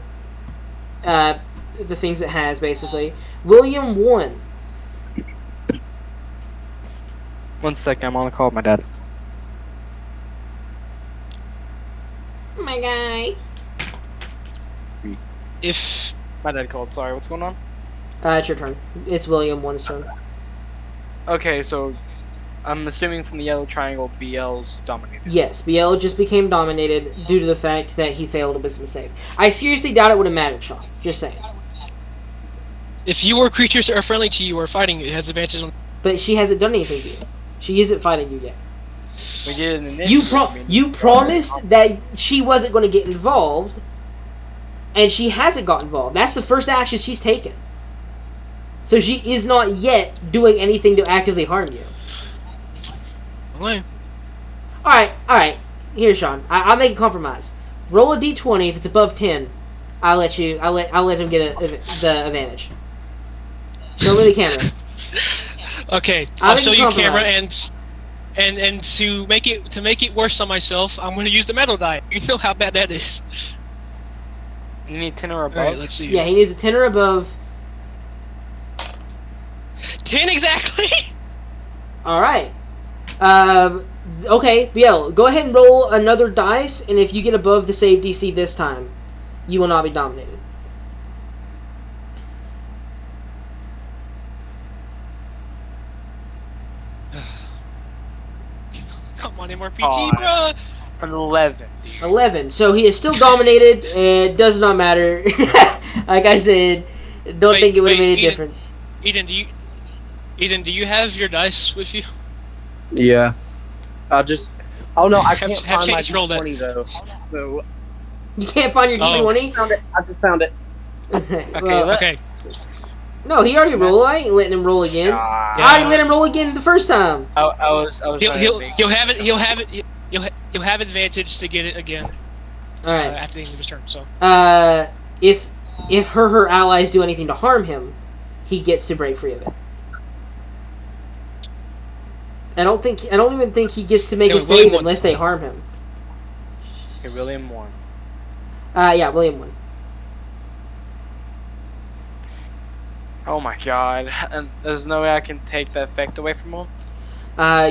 S1: the things it has, basically. William 1.
S6: 1 second, I'm on the call with my dad.
S1: My guy.
S5: If
S6: My dad called, sorry, what's going on?
S1: It's your turn. It's William 1's turn.
S6: Okay, so I'm assuming from the yellow triangle, BL's dominated.
S1: Yes, BL just became dominated due to the fact that he failed a wisdom save. I seriously doubt it would have mattered, Sean. Just saying.
S5: if your creatures are friendly to you or fighting, it has advantage on.
S1: But she hasn't done anything to you. She isn't fighting you yet.
S6: We did an initiative.
S1: You promised that she wasn't going to get involved, and she hasn't got involved. That's the first action she's taken. So she is not yet doing anything to actively harm you.
S5: Okay.
S1: Alright. Here, Sean. I'll make a compromise. Roll a d20. If it's above 10, I'll let him get the advantage. Show me the camera.
S5: Okay, I'll show you camera, and to make it worse on myself, I'm going to use the metal die. You know how bad that is.
S6: You need 10 or above?
S5: Alright, let's see.
S1: Yeah, he needs a 10 or above.
S5: 10 exactly!
S1: Alright. Okay, BL, go ahead and roll another dice, and if you get above the save DC this time, you will not be dominated.
S5: Come on, MRPG, bruh!
S6: An 11.
S1: 11. So he is still dominated. It does not matter. Like I said, don't think it would have made a difference.
S5: Eden, do you have your dice with you?
S2: Yeah. Oh no, I can't
S5: Have
S2: find my
S5: Chase roll that.
S2: D20 though. So
S1: You can't find your D20?
S2: I just found it.
S5: Okay.
S1: No, he already rolled. I ain't letting him roll again. I already let him roll again the first time.
S6: I was
S5: He'll have advantage to get it again.
S1: All right.
S5: After the end of his turn. So.
S1: If her allies do anything to harm him, he gets to break free of it. I don't even think he gets to make a save unless they harm him.
S6: Okay, William 1.
S1: Yeah, William 1.
S6: Oh my god. And there's no way I can take the effect away from him?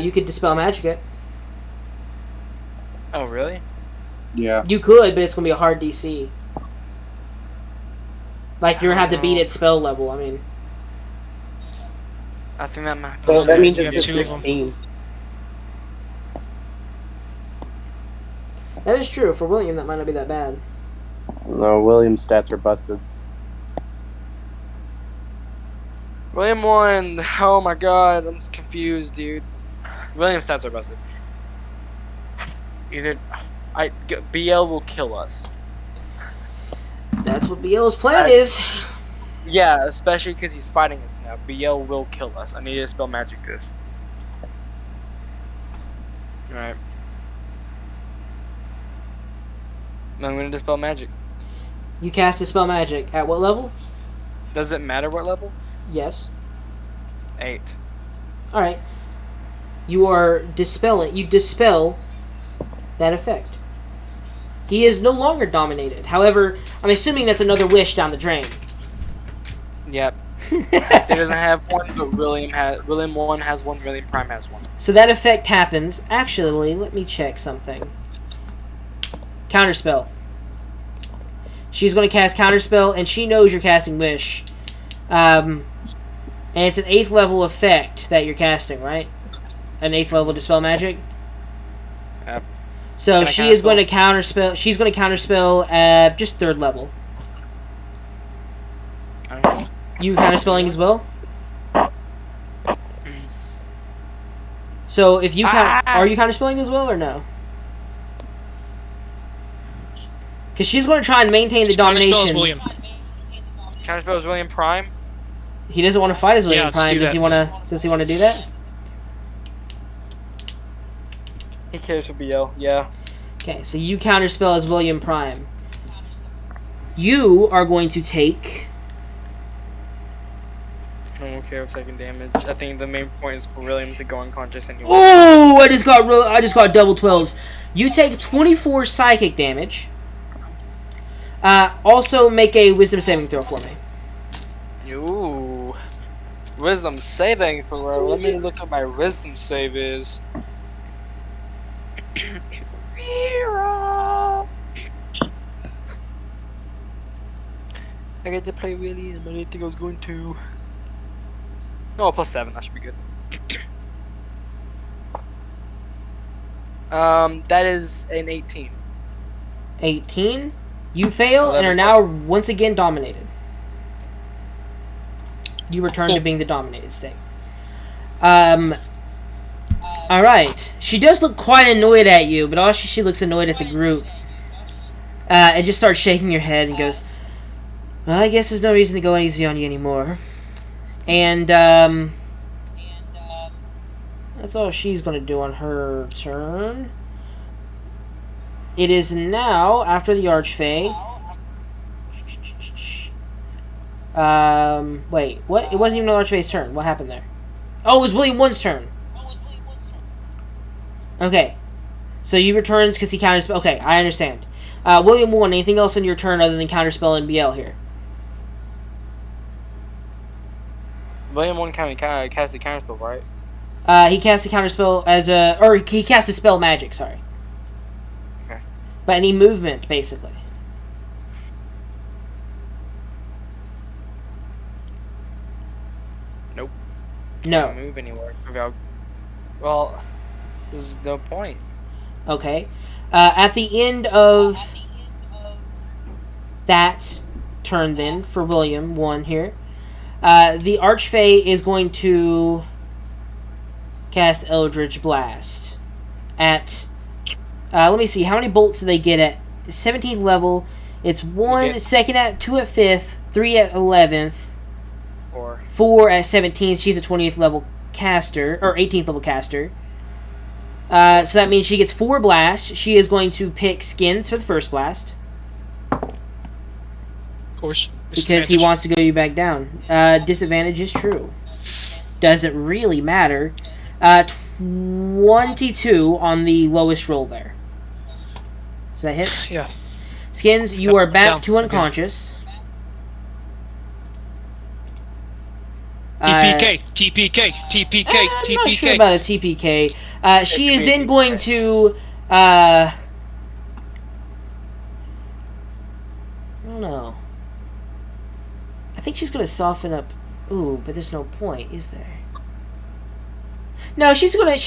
S1: You could dispel magic it.
S6: Oh, really?
S4: Yeah.
S1: You could, but it's gonna be a hard DC. Like you're gonna have to beat its spell level. I mean,
S6: I think that might.
S2: Well, that means
S5: You
S2: it's
S5: have
S2: just
S5: two of them.
S2: 16.
S1: that is true. For William, that might not be that bad.
S2: No, William's stats are busted.
S6: William 1. Oh my god, I'm just confused, dude. William's stats are busted. BL will kill us.
S1: That's what BL's plan is.
S6: Yeah, especially because he's fighting us now. BL will kill us. I need to spell magic this. Alright. I'm gonna dispel magic.
S1: You cast dispel magic at what level?
S6: Does it matter what level?
S1: Yes.
S6: 8.
S1: All right. You dispel that effect. He is no longer dominated. However, I'm assuming that's another wish down the drain.
S6: Yep. He doesn't have one, but William 1 has one, William Prime has one.
S1: So that effect happens. Actually, let me check something. Counterspell. She's going to cast Counterspell, and she knows you're casting Wish. And it's an 8th level effect that you're casting, right? An 8th level Dispel Magic?
S6: Yep.
S1: So
S6: Can I
S1: she is going to
S6: counterspell?
S1: Counterspell. She's going to Counterspell at just 3rd level.
S6: Okay.
S1: You Counterspelling as well? So if you are you Counterspelling as well or no? Because she's going to try and maintain the domination.
S5: William.
S6: Counterspell is William Prime.
S1: He doesn't want to fight as William
S5: Yeah,
S1: Prime.
S5: let's do
S1: Does he want to do that?
S6: He cares for BL, yeah.
S1: Okay, so you Counterspell as William Prime. You are going to take.
S6: I don't care if taking damage. I think the main point is for William to go unconscious anyway.
S1: Oh, I just got double 12s. You take 24 psychic damage. Also make a wisdom saving throw for me.
S6: Ooh. Wisdom saving for let me look at my wisdom save is. I get to play William. I didn't think I was going to. No, +7. That should be good. That is an 18.
S1: 18. You fail and
S6: 11
S1: are now once again dominated. You return to being the dominated state. Alright. She does look quite annoyed at you, but also she looks annoyed at the group. And just starts shaking your head and goes, well, I guess there's no reason to go easy on you anymore. And, that's all she's going to do on her turn. It is now, after the archfey. Wait, what? It wasn't even the archfey's turn. What happened there? Oh, it was William 1's turn. Okay. So you returns because he counterspell. Okay, I understand. William 1, anything else on your turn other than counterspell and BL here?
S6: William 1 cast the counterspell, right?
S1: He cast a counterspell as a... Or he cast a spell magic, sorry.
S6: Okay.
S1: But any movement, basically.
S6: Nope.
S1: No.
S6: Can't move anywhere. Well, there's no point.
S1: Okay. At the end of that turn, then, for William 1 here, the Archfey is going to cast Eldritch Blast at... let me see, how many bolts do they get at 17th level? It's 1 second at 2 at 5th, 3 at 11th, 4 at 17th. She's a 20th level caster, or 18th level caster. So that means she gets 4 blasts. She is going to pick skins for the first blast.
S5: Of course.
S1: Because he wants to go you back down. Disadvantage is true. Doesn't really matter. 22 on the lowest roll there. Does that hit?
S5: Yeah.
S1: Skins, you are back
S5: down.
S1: to unconscious.
S5: TPK, TPK, TPK,
S1: I'm not sure
S5: TPK.
S1: about a TPK. She is then going to... I don't know. I think she's going to soften up... Ooh, but there's no point, is there? No, she's gonna hit,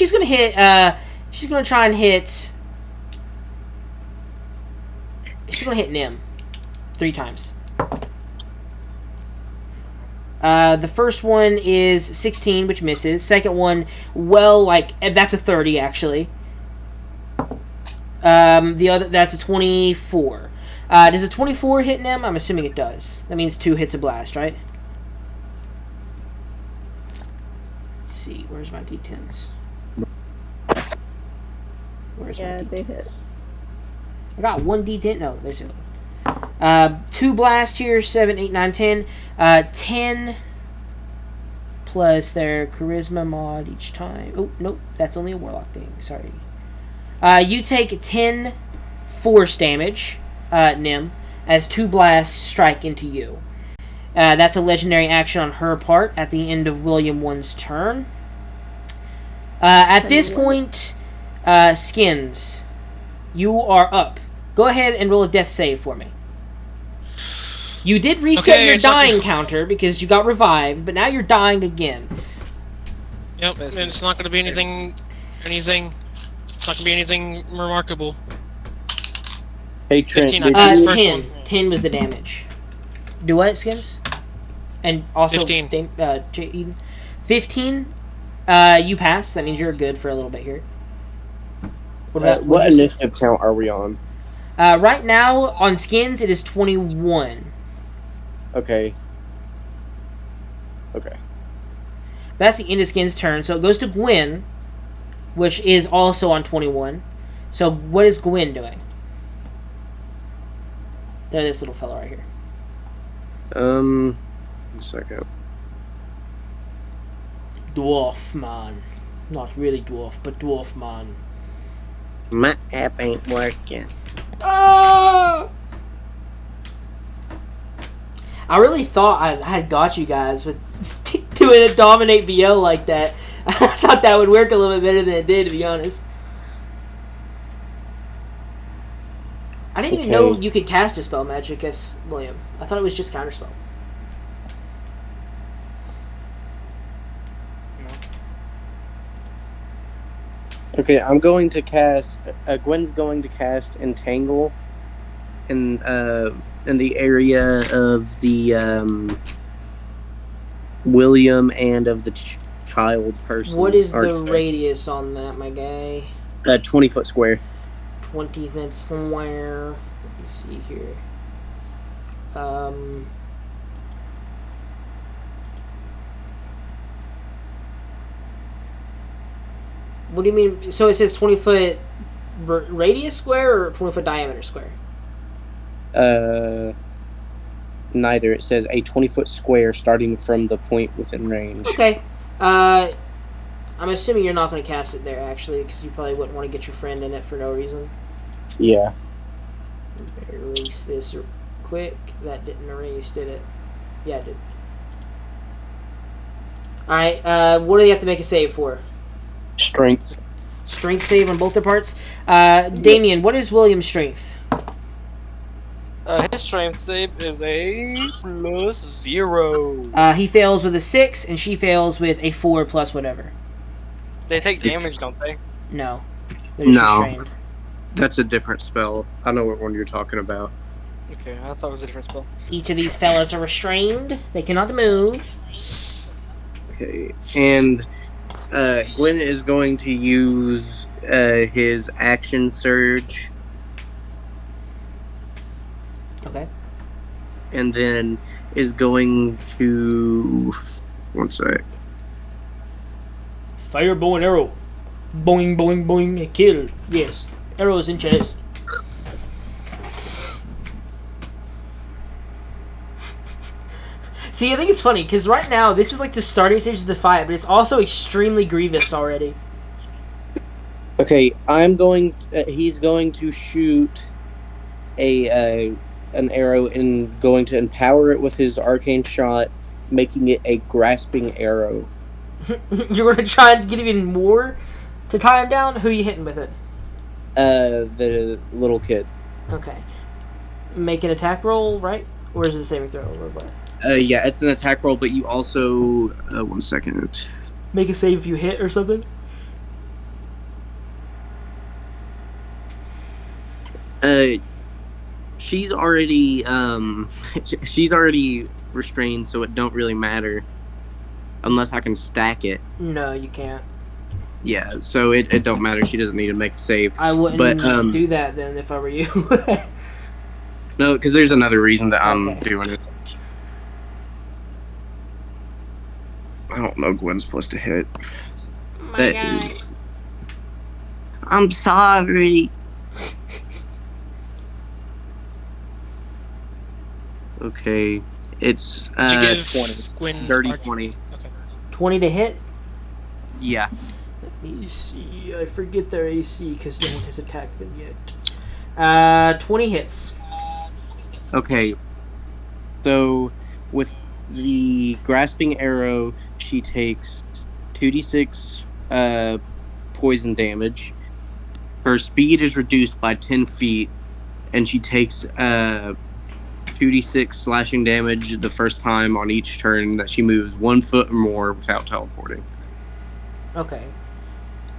S1: she's gonna try and hit... She's gonna hit Nim 3 times. The first one is 16, which misses. Second one, well, like, that's a 30, actually. The other, that's a 24. Does a 24 hit Nim? I'm assuming it does. That means 2 hits a blast, right? Let's see, where's my D10s? Where's my
S7: Yeah,
S1: D10s?
S7: they hit.
S1: I got 1 D10. No, there's the other one. 2 blast here, 7, 8, 9, 10. 10 plus their charisma mod each time. Oh, nope, that's only a warlock thing. Sorry. You take 10 force damage, Nim, as 2 blasts strike into you. That's a legendary action on her part at the end of William 1's turn. At this point, Skins, you are up. Go ahead and roll a death save for me. You did reset your dying counter because you got revived, but now you're dying again.
S5: Yep, and it's not going to be anything. It's not going to be anything remarkable.
S2: Hey, Trent,
S5: 15, I passed the first
S1: 10.
S5: one.
S1: 10 was the damage. Do what, Skins? And also
S5: 15.
S1: Eden. 15. You pass. That means you're good for a little bit here.
S2: What initiative count are we on?
S1: Right now on Skins it is 21.
S2: Okay.
S1: That's the end of Skins' turn, so it goes to Gwen, which is also on 21. So what is Gwen doing? There's this little fella right here.
S2: 1 second.
S1: Dwarf man. Not really dwarf, but dwarf man.
S2: My app ain't working.
S1: Ah! I really thought I had got you guys with doing a dominate BO like that. I thought that would work a little bit better than it did, to be honest. I didn't even know you could cast a spell magic as William. I thought it was just counterspell.
S2: Okay, I'm going to cast. Gwen's going to cast Entangle in the area of the William and of the child person.
S1: What is the radius on that, my guy?
S2: 20-foot square.
S1: 20 feet square. Let me see here. What do you mean? So it says 20-foot radius square or 20-foot diameter square?
S2: Neither. It says a 20-foot square starting from the point within range.
S1: Okay. I'm assuming you're not going to cast it there, actually, because you probably wouldn't want to get your friend in it for no reason.
S2: Yeah.
S1: Erase this quick. That didn't erase, did it? Yeah, it did. Alright, what do they have to make a save for?
S2: Strength.
S1: Strength save on both their parts. Damien, what is William's strength?
S6: His strength save is a +0.
S1: He fails with a 6, and she fails with a 4 plus whatever.
S6: They take damage, don't they?
S1: No. They're just restrained.
S2: That's a different spell. I know what one you're talking about.
S6: Okay, I thought it was a different spell.
S1: Each of these fellas are restrained. They cannot move.
S2: Okay, and Gwen is going to use his action surge.
S1: Okay.
S2: And then is going to... One sec.
S1: Fire, bow, and arrow. Boing, boing, boing, kill. Yes. Arrows in chest. See, I think it's funny, because right now, this is like the starting stage of the fight, but it's also extremely grievous already.
S2: Okay, he's going to shoot an arrow and going to empower it with his arcane shot, making it a grasping arrow.
S1: You're going to try and get even more to tie him down? Who are you hitting with it?
S2: The little kid.
S1: Okay. Make an attack roll, right? Or is it a saving throw? Or what?
S2: Yeah, it's an attack roll, but you also... 1 second.
S1: Make a save if you hit or something?
S2: She's already restrained, so it don't really matter. Unless I can stack it.
S1: No, you can't.
S2: Yeah, so it don't matter. She doesn't need to make a save.
S1: I wouldn't do that then if I were you.
S2: No, because there's another reason that I'm doing it. I don't know Gwen's plus to hit.
S1: My guy.
S2: I'm sorry. Okay, it's
S5: Did you give
S2: 20.
S5: Gwen
S2: Dirty 20.
S5: Okay.
S1: 20 to hit.
S2: Yeah.
S1: Let me see. I forget their AC because no one has attacked them yet. 20 hits.
S2: Okay. So, with the grasping arrow, she takes 2d6 poison damage. Her speed is reduced by 10 feet, and she takes 2d6 slashing damage the first time on each turn that she moves 1 foot or more without teleporting.
S1: Okay.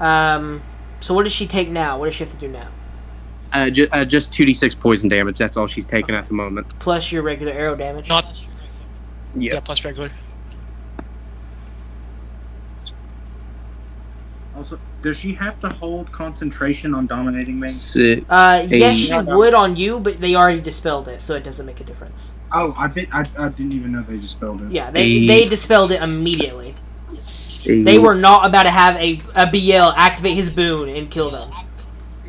S1: So what does she take now? What does she have to do now?
S2: Just 2d6 poison damage. That's all she's taking at the moment.
S1: Plus your regular arrow damage.
S5: Not.
S2: Yeah.
S5: Yeah, plus regular.
S4: Also, does she have to hold concentration on dominating me?
S2: 6.
S1: Yes, she
S4: Yeah, no.
S1: would on you, but they already dispelled it, so it doesn't make a difference.
S4: Oh, I didn't even know they dispelled it.
S1: Yeah, they dispelled it immediately.
S2: 8.
S1: They were not about to have a BL activate his boon and kill them.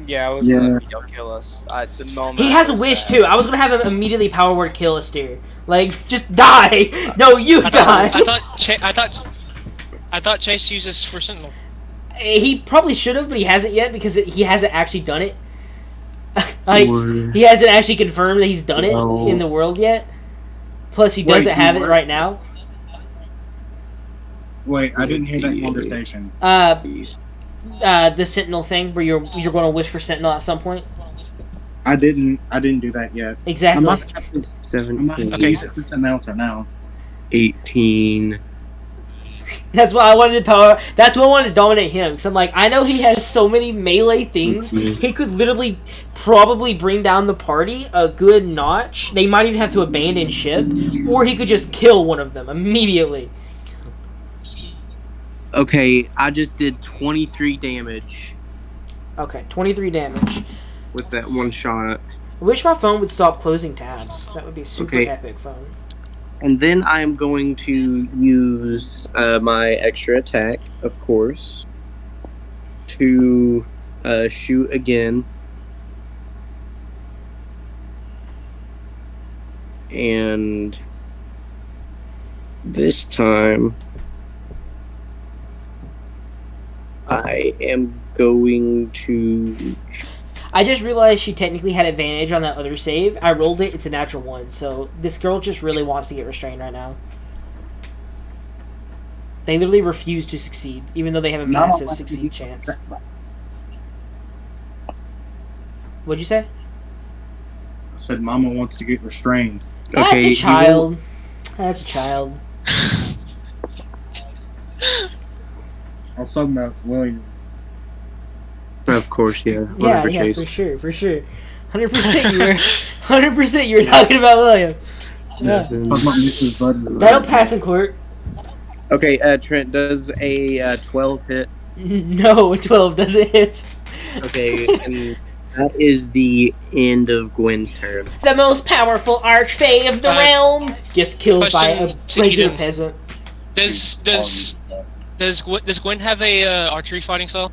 S6: Yeah, I was
S4: Yeah.
S6: gonna he'll kill us. The moment
S1: He
S6: I
S1: has a
S6: heard
S1: wish
S6: that.
S1: too. I was gonna have him immediately power word kill Aster. Like, just die. No, you die.
S5: I thought Chase uses for Sentinel.
S1: He probably should have, but he hasn't yet because he hasn't actually done it. Like,
S2: Or-
S1: he hasn't actually confirmed that he's done it
S2: No.
S1: in the world yet. Plus, he
S4: Wait,
S1: doesn't have it
S4: what?
S1: right now.
S4: Wait, I didn't hear that conversation.
S1: The Sentinel thing, where you're going to wish for Sentinel at some point.
S4: I didn't do that yet.
S1: Exactly.
S4: I'm not gonna
S2: 17.
S5: Okay.
S4: use it for something else right now.
S2: 18.
S1: That's why I wanted to power. That's why I wanted to dominate him. Because I'm like, I know he has so many melee things.
S2: Mhm.
S1: He could literally probably bring down the party a good notch. They might even have to abandon ship, or he could just kill one of them immediately.
S2: Okay, I just did 23 damage
S1: Okay, 23 damage.
S2: with that one shot.
S1: I wish my phone would stop closing tabs. That would be super
S2: Okay.
S1: epic phone.
S2: And then I am going to use my extra attack, of course, to shoot again. And this time, I am going to...
S1: I just realized she technically had advantage on that other save. I rolled it. It's a natural 1. So this girl just really wants to get restrained right now. They literally refuse to succeed, even though they have a massive succeed chance. What'd you say?
S4: I said Mama wants to get restrained.
S1: That's
S2: Okay,
S1: a
S2: you
S1: child. That's a child.
S4: I was talking about William.
S2: Of course, yeah.
S1: Yeah,
S2: Whatever,
S1: yeah,
S2: Chase.
S1: for sure. 100% you were 100% you were talking about William. Yeah.
S4: Talking about Mrs. Button.
S1: That'll pass in court.
S2: Okay, Trent, does a 12 hit?
S1: No, a 12 doesn't hit.
S2: Okay, and that is the end of Gwen's turn.
S1: The most powerful archfey of the realm gets killed by a
S5: Question to
S1: regular
S5: Eden.
S1: peasant.
S5: Does Gwen have a archery fighting style?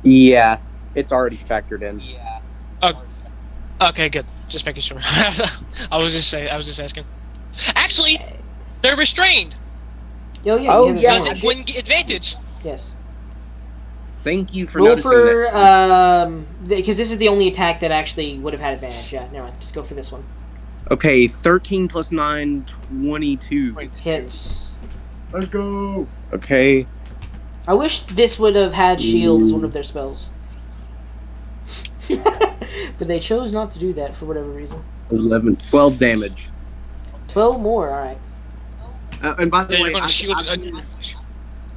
S2: Yeah, it's already factored in.
S5: Okay, good. Just making sure. I was just asking. Actually, they're restrained.
S1: Oh yeah.
S2: Oh,
S1: you have
S2: yeah.
S5: Does
S1: advantage.
S5: Gwen get advantage?
S1: Yes.
S2: Thank you for
S1: Roll
S2: noticing
S1: for
S2: that.
S1: because this is the only attack that actually would have had advantage. Yeah, never mind. Just go for this one.
S2: Okay, 13 plus 9, 22.
S1: Hits.
S4: Let's go.
S2: Okay,
S1: I wish this would have had shield as one of their spells. But they chose not to do that for whatever reason.
S2: 12 damage.
S1: 12 more, alright.
S2: And by the
S5: Yeah,
S2: way,
S5: you're going to shield.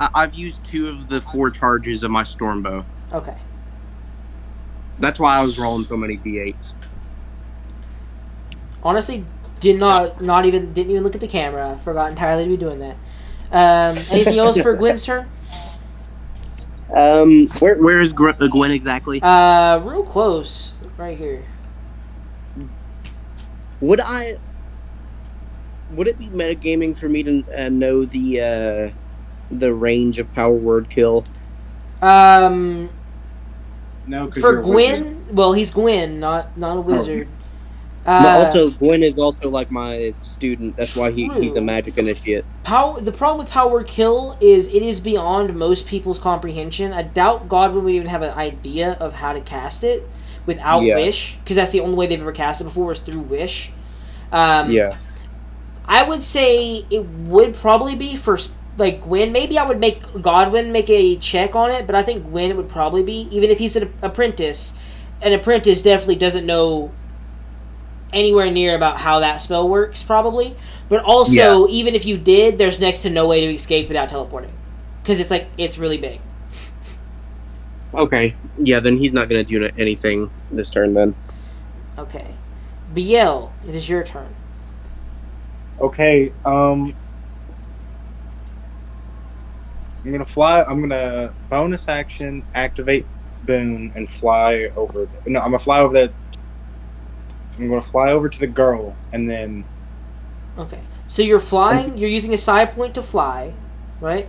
S2: I've used 2 of the 4 charges of my storm bow.
S1: Okay.
S2: That's why I was rolling so many d8s.
S1: Honestly, didn't even look at the camera. Forgot entirely to be doing that. Anything else for Gwen's turn?
S2: Where is Gwen exactly?
S1: Real close. Right here.
S2: Would it be metagaming for me to know the range of power word kill?
S4: No, because
S1: For Gwen, well, he's Gwen, not a wizard.
S2: But also, Gwen is also like my student. That's why he's a
S1: True.
S2: magic initiate.
S1: The problem with Power Word Kill is it is beyond most people's comprehension. I doubt Godwin would even have an idea of how to cast it without
S2: Yeah.
S1: Wish, because that's the only way they've ever cast it before was through Wish.
S2: Yeah.
S1: I would say it would probably be for like Gwen. Maybe I would make Godwin make a check on it, but I think Gwen it would probably be, even if he's an apprentice. An apprentice definitely doesn't know anywhere near about how that spell works, probably. But also, even if you did, there's next to no way to escape without teleporting, because it's really big.
S2: Okay. Yeah, then he's not going to do anything this turn then.
S1: Okay, Biel, it is your turn.
S4: Okay, I'm gonna fly. I'm gonna bonus action, activate boon, and fly over. No, I'm gonna fly over there. I'm gonna fly over to the girl, and then.
S1: Okay, so you're flying. You're using a side point to fly, right?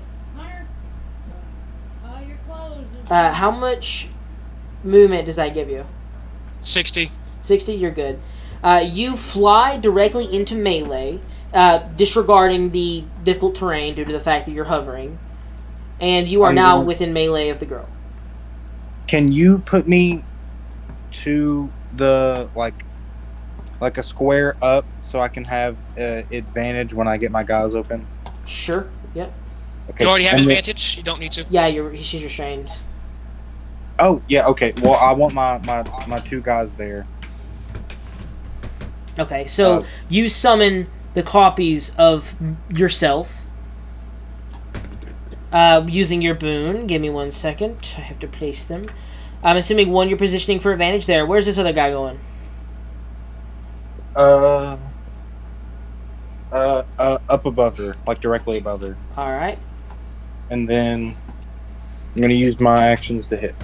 S1: How much movement does that give you?
S5: 60.
S1: 60. You're good. You fly directly into melee, disregarding the difficult terrain due to the fact that you're hovering, and you are now within melee of the girl.
S4: Can you put me to the like a square up so I can have advantage when I get my guys open?
S1: Sure. Yep.
S4: Okay.
S5: You already have
S4: and then-
S5: advantage. You don't need to.
S1: Yeah, she's restrained.
S4: Oh yeah. Okay. Well, I want my two guys there.
S1: Okay, so you summon the copies of yourself using your boon. Give me 1 second. I have to place them. I'm assuming one you're positioning for advantage there. Where's this other guy going?
S4: Up above her, like directly above her,
S1: All right.
S4: and then I'm gonna use my actions to hit.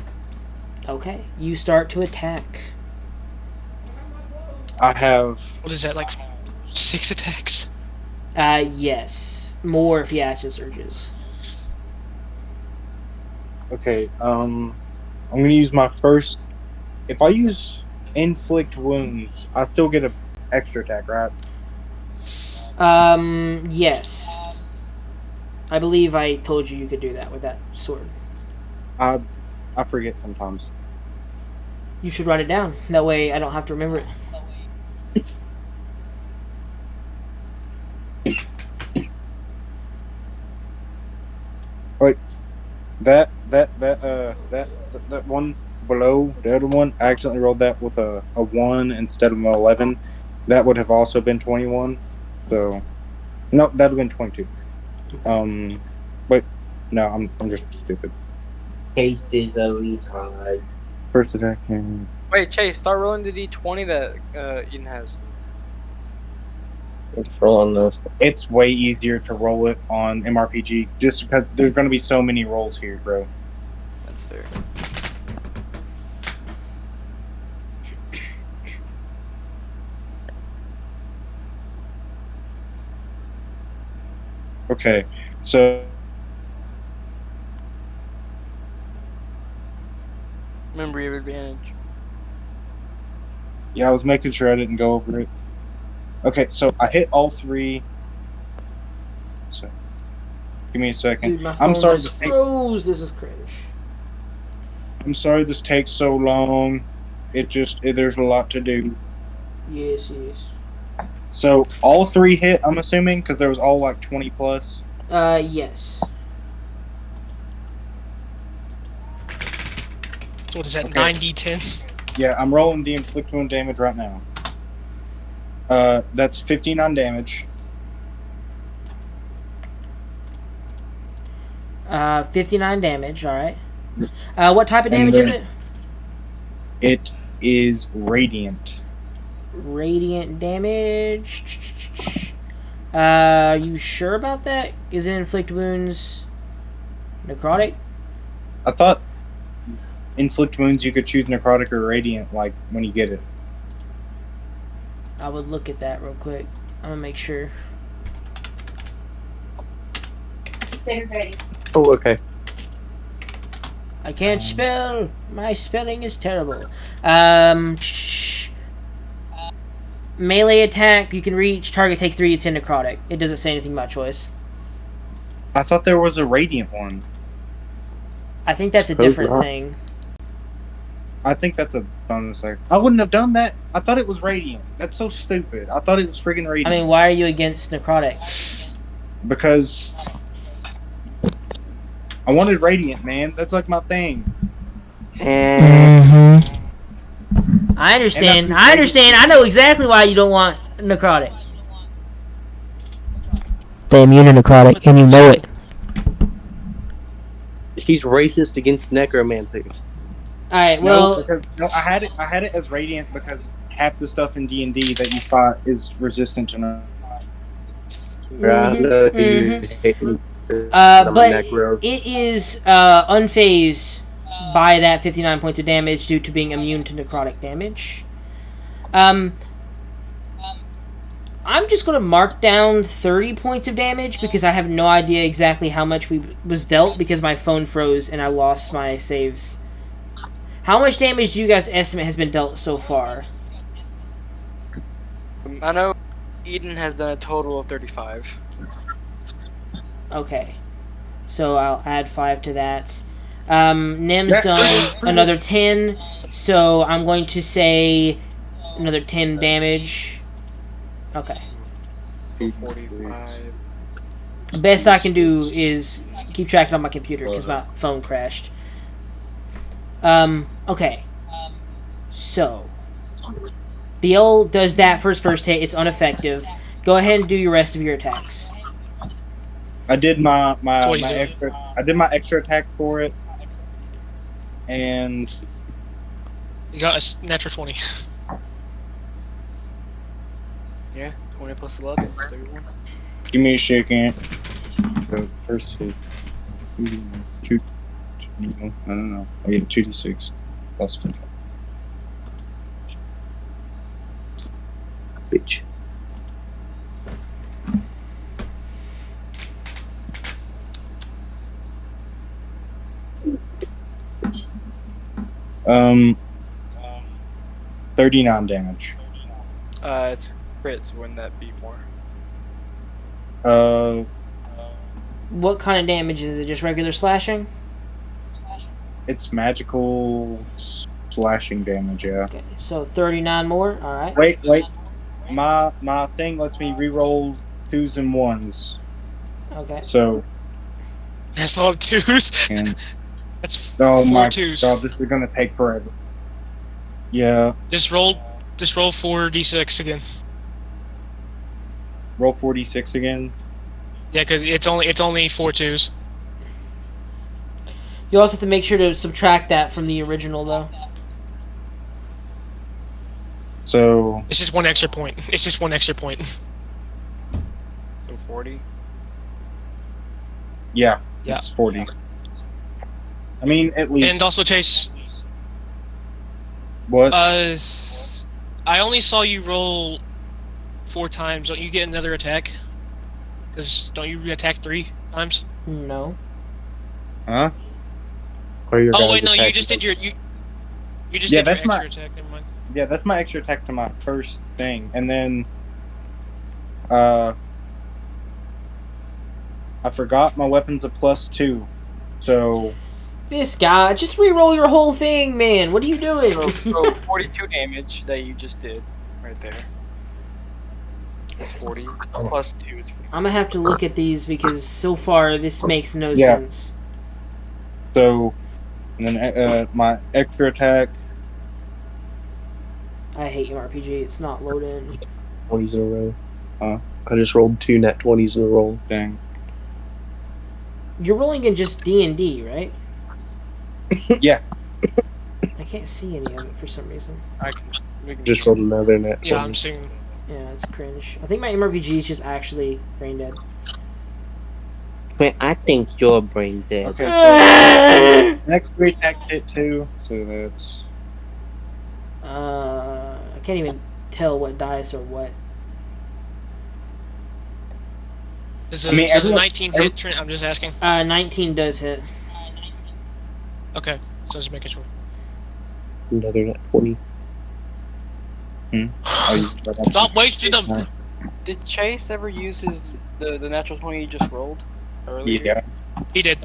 S1: Okay, you start to attack.
S4: I have.
S5: What is that, like 6 attacks?
S1: Yes. More if he active surges.
S4: Okay. I'm gonna use my first. If I use inflict wounds, I still get an extra attack, right?
S1: Yes. I believe I told you could do that with that sword.
S4: I forget sometimes.
S1: You should write it down. That way I don't have to remember it.
S4: Wait, that one below the other one, I accidentally rolled that with a 1 instead of an 11. That would have also been 21. So, no, that would have been 22. Wait, no, I'm just stupid.
S2: Case is a retard.
S4: First attack. And
S6: Wait, Chase, start rolling the d20 that Eden has.
S2: Let's roll on those.
S4: it's way easier to roll it on MRPG just because there's going to be so many rolls here, bro.
S6: That's fair.
S4: Okay, so
S6: Remember your advantage.
S4: yeah, I was making sure I didn't go over it. Okay, so I hit all 3. So, give me a second.
S1: Dude, my phone
S4: I'm sorry.
S1: just froze. This is cringe.
S4: I'm sorry this takes so long. There's a lot to do.
S1: Yes.
S4: So all 3 hit, I'm assuming, because there was all like 20 plus.
S1: Yes.
S5: So what is that,
S4: Okay.
S5: 9d10?
S4: Yeah, I'm rolling the inflict wound damage right now. That's 59 damage.
S1: 59 damage, alright. What type of
S4: And
S1: damage is
S4: then-
S1: it?
S4: It is radiant.
S1: Radiant damage. Are you sure about that? Is it inflict wounds necrotic?
S4: I thought inflict wounds you could choose necrotic or radiant, like when you get it.
S1: I would look at that real quick. I'm gonna make sure.
S2: Oh, okay.
S1: I can't spell. My spelling is terrible. Melee attack, you can reach. Target takes 3d10 necrotic. It doesn't say anything about choice.
S4: I thought there was a radiant one.
S1: I think that's a
S2: Suppose
S1: different
S2: not.
S1: thing.
S4: I think that's a bonus action. I wouldn't have done that. I thought it was radiant. That's so stupid. I thought it was friggin' radiant.
S1: I mean, why are you against necrotic?
S4: because I wanted radiant, man. That's like my thing.
S1: I understand. I understand. I know exactly why you don't want necrotic. They immune to necrotic, and you know it.
S2: He's racist against necromancers.
S1: All right. Well,
S4: I had it as radiant because half the stuff in D&D that you fight is resistant to no.
S2: I know you hate me.
S1: but
S2: necro.
S1: it is unfazed by that 59 points of damage due to being immune to necrotic damage. I'm just going to mark down 30 points of damage because I have no idea exactly how much was dealt because my phone froze and I lost my saves. How much damage do you guys estimate has been dealt so far?
S6: I know Eden has done a total of 35.
S1: Okay. So I'll add 5 to that. Nim's done another 10, so I'm going to say another 10 damage. Okay.
S6: 45.
S1: Best I can do is keep track on my computer because my phone crashed. Okay. So, Biel does that for his first hit. It's ineffective. Go ahead and do your rest of your attacks.
S4: I did my
S5: what he's doing.
S4: extra. I did my extra attack for it, and
S5: You got a natural 20.
S6: Yeah, 20 plus 11. 31.
S4: give me a second. The first hit. Two. I don't know. I get 2d6 plus 5.
S2: Bitch.
S4: Um, 39 damage.
S6: It's crit, so wouldn't that be more?
S1: What kind of damage is it? Just regular slashing?
S4: It's magical slashing damage. Yeah.
S1: Okay, so 39 more. All right.
S4: Wait. My thing lets me reroll 2s and 1s.
S1: Okay.
S4: So,
S5: That's a lot of 2s.
S4: and
S5: That's
S4: oh
S5: 4
S4: my
S5: 2s.
S4: god, this is gonna take forever. Yeah.
S5: Just roll 4d6 again.
S4: Roll 46 again.
S5: Yeah, because it's only 4 2s.
S1: You also have to make sure to subtract that from the original, though.
S4: So
S5: It's just one extra point. It's just one extra point.
S6: So 40.
S4: yeah,
S5: Yeah.
S4: it's 40. I mean, at least
S5: And also, Chase,
S4: what?
S5: I only saw you roll 4 times. Don't you get another attack? Because don't you attack 3 times?
S1: No.
S4: Huh?
S2: Or your
S5: Oh
S2: guys'
S5: wait, no, you
S2: attack
S5: just
S2: is-
S5: did your you just
S4: Yeah,
S5: did your
S4: that's my-
S5: extra attack. Never mind.
S4: Yeah, that's my extra attack to my first thing, and then I forgot my weapon's a +2, so
S1: This guy, just re-roll your whole thing, man. What are you doing?
S6: So 42 damage that you just did, right there. It's 40 plus 2 is 40.
S1: I'm gonna have to look at these because so far this makes no
S4: Yeah.
S1: sense.
S4: and then my extra attack.
S1: I hate MRPG. It's not loading.
S2: 20s in a row. I just rolled 2 nat 20s in a row.
S4: Dang.
S1: You're rolling in just D&D, right?
S4: Yeah.
S1: I can't see any of it for some reason.
S6: We can
S2: Just rolled another nat 20.
S5: Yeah, I'm seeing.
S1: Yeah, it's cringe. I think my MRPG is just actually brain dead.
S2: Wait, I think you're brain dead.
S4: Okay. So next 3 attacks hit 2, so that's
S1: I can't even tell what dice or what.
S5: Does
S4: I mean,
S5: a
S4: everyone-
S5: 19 hit, Trent? I'm just asking.
S1: 19 does hit.
S5: Okay, so just making sure.
S2: Another nat 20.
S4: Oh, you-
S5: Stop wasting them.
S6: Did Chase ever use the natural 20 he just rolled earlier?
S4: Yeah.
S5: He did.